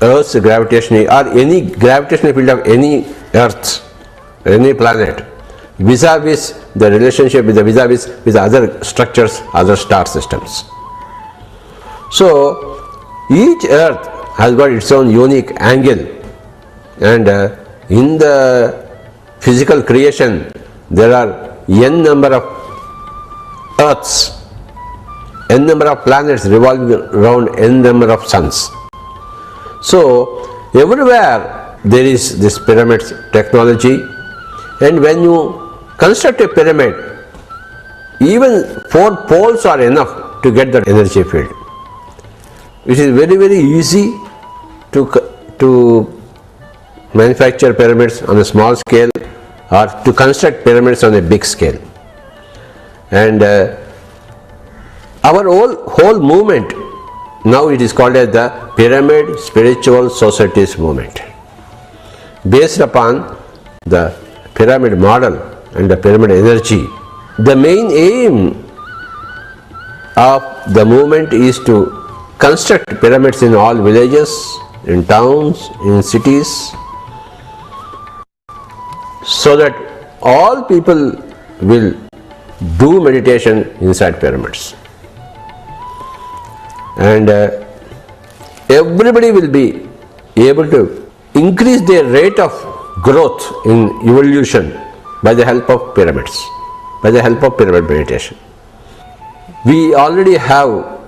Earth's gravitational or any gravitational field of any Earth, any planet, vis-a-vis the relationship with other structures, other star systems. So each Earth has got its own unique angle, and in the physical creation there are n number of Earths, n number of planets revolving around n number of suns. So everywhere there is this pyramid technology, and when you construct a pyramid, even 4 poles are enough to get that energy field. It is very, very easy to manufacture pyramids on a small scale or to construct pyramids on a big scale. And our whole movement, now it is called as the Pyramid Spiritual Societies movement, based upon the pyramid model and the pyramid energy. The main aim of the movement is to construct pyramids in all villages, in towns, in cities, so that all people will do meditation inside pyramids, and everybody will be able to increase their rate of growth in evolution by the help of pyramids, by the help of pyramid meditation. We already have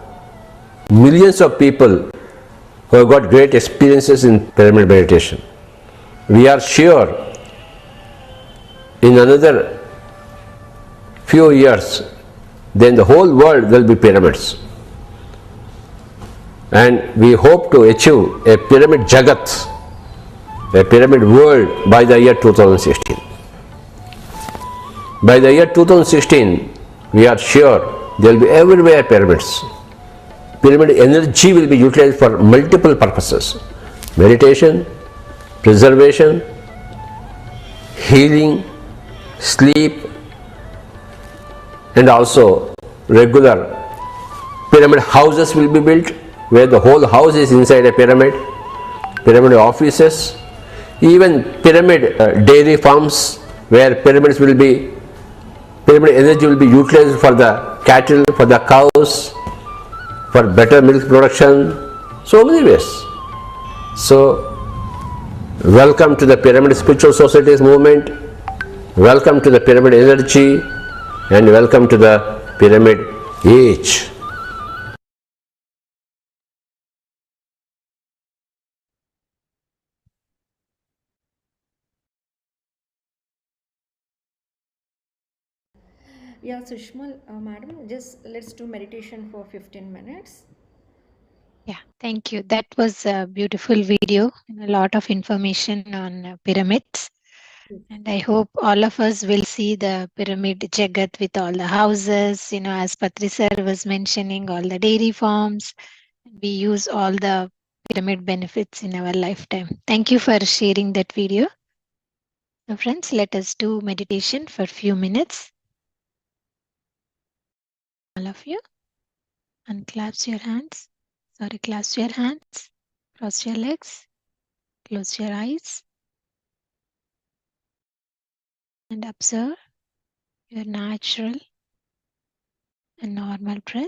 millions of people who have got great experiences in pyramid meditation. We are sure in another few years, then the whole world will be pyramids. And we hope to achieve a pyramid jagat, a pyramid world by the year 2016. By the year 2016, we are sure there will be everywhere pyramids. pyramid energy will be utilized for multiple purposes: meditation, preservation, healing, sleep, and also regular pyramid houses will be built where the whole house is inside a pyramid, pyramid offices, even pyramid dairy farms where pyramid energy will be utilized for the cattle, for the cows, for better milk production, so many ways. So welcome to the Pyramid Spiritual Societies movement, welcome to the pyramid energy, and welcome to the pyramid age. Yeah, Sushma, madam, just let's do meditation for 15 minutes. Yeah, thank you. That was a beautiful video and a lot of information on pyramids. And I hope all of us will see the pyramid jagat with all the houses, as Patri sir was mentioning, all the dairy farms. We use all the pyramid benefits in our lifetime. Thank you for sharing that video. So friends, let us do meditation for a few minutes. All of you. Unclasp your hands. Clasp your hands. Cross your legs. Close your eyes. And observe your natural and normal breath.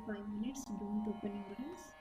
5 minutes. Don't open your eyes.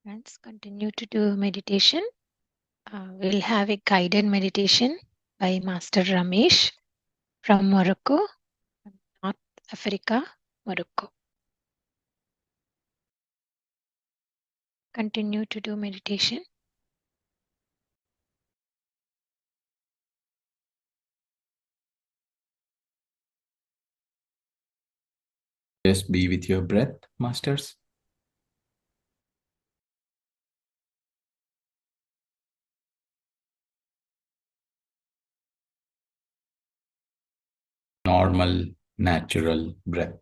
Friends, continue to do meditation. We'll have a guided meditation by Master Ramesh from Morocco, North Africa, Morocco. Continue to do meditation. Just be with your breath, masters. normal, natural breath.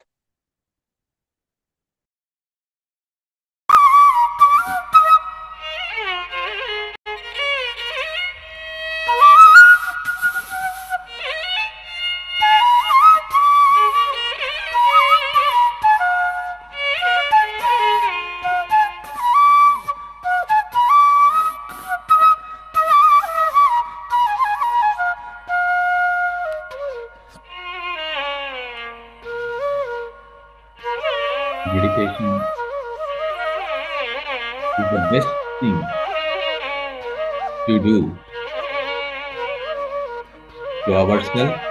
Meditation is the best thing to do to ourselves,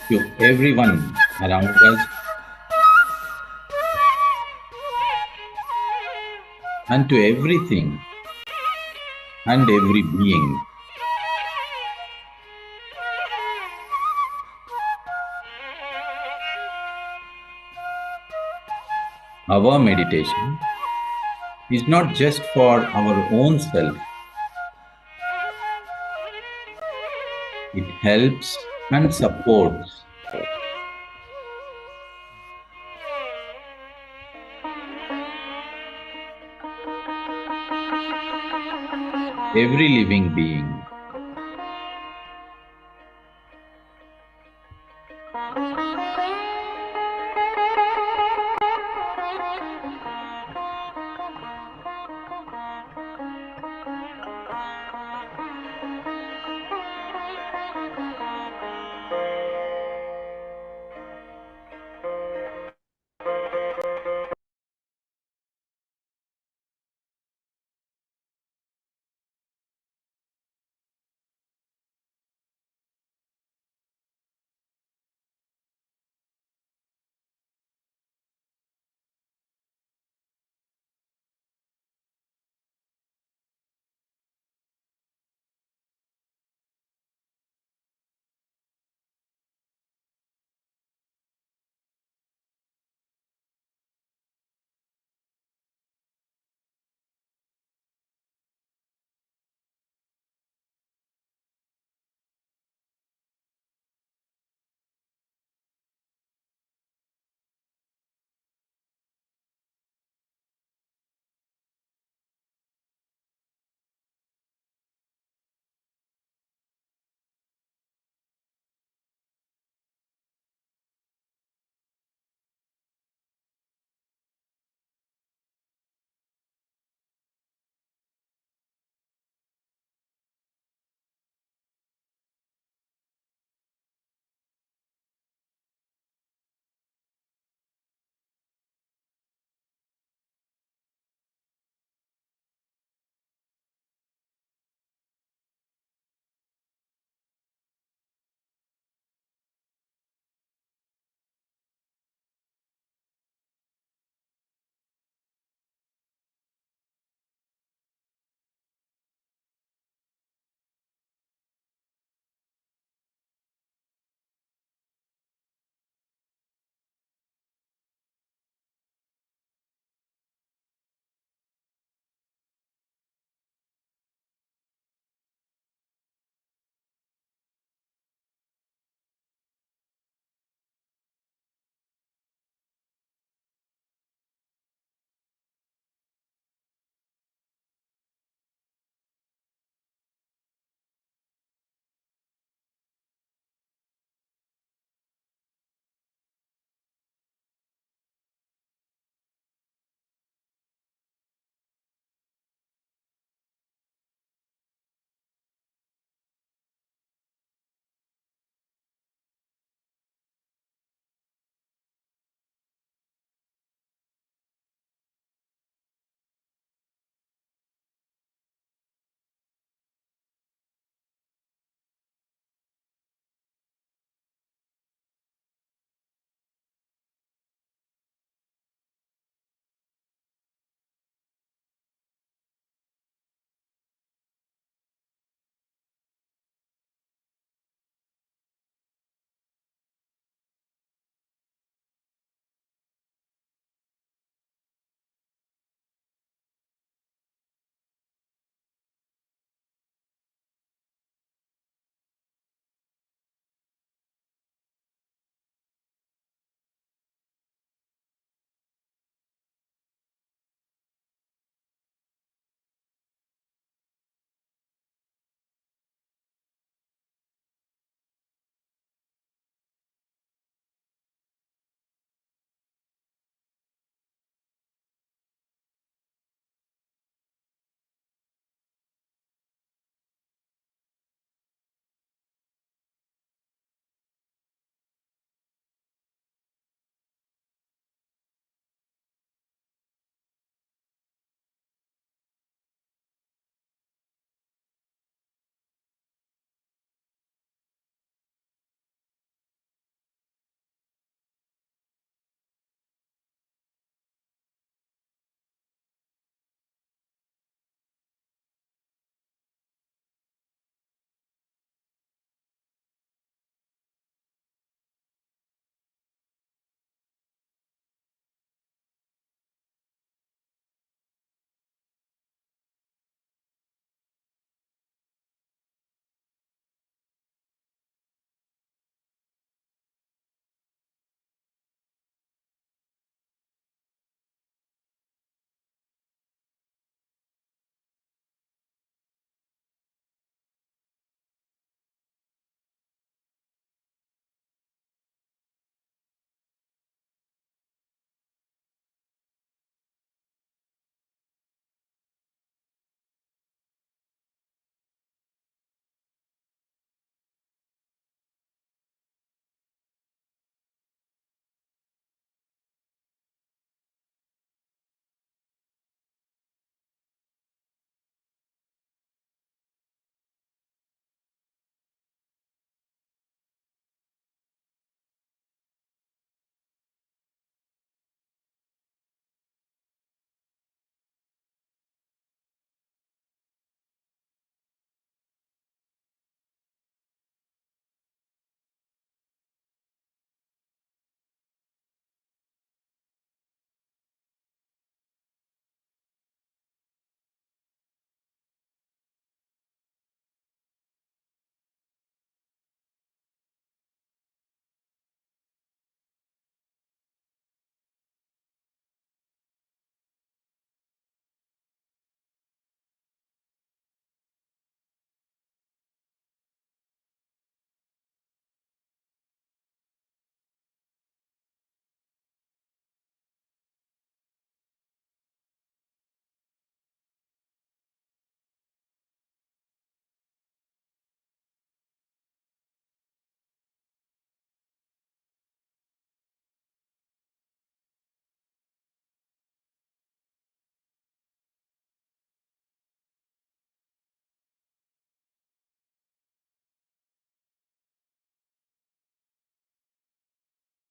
to everyone around us, and to everything and every being. Our meditation is not just for our own self. It helps and supports every living being.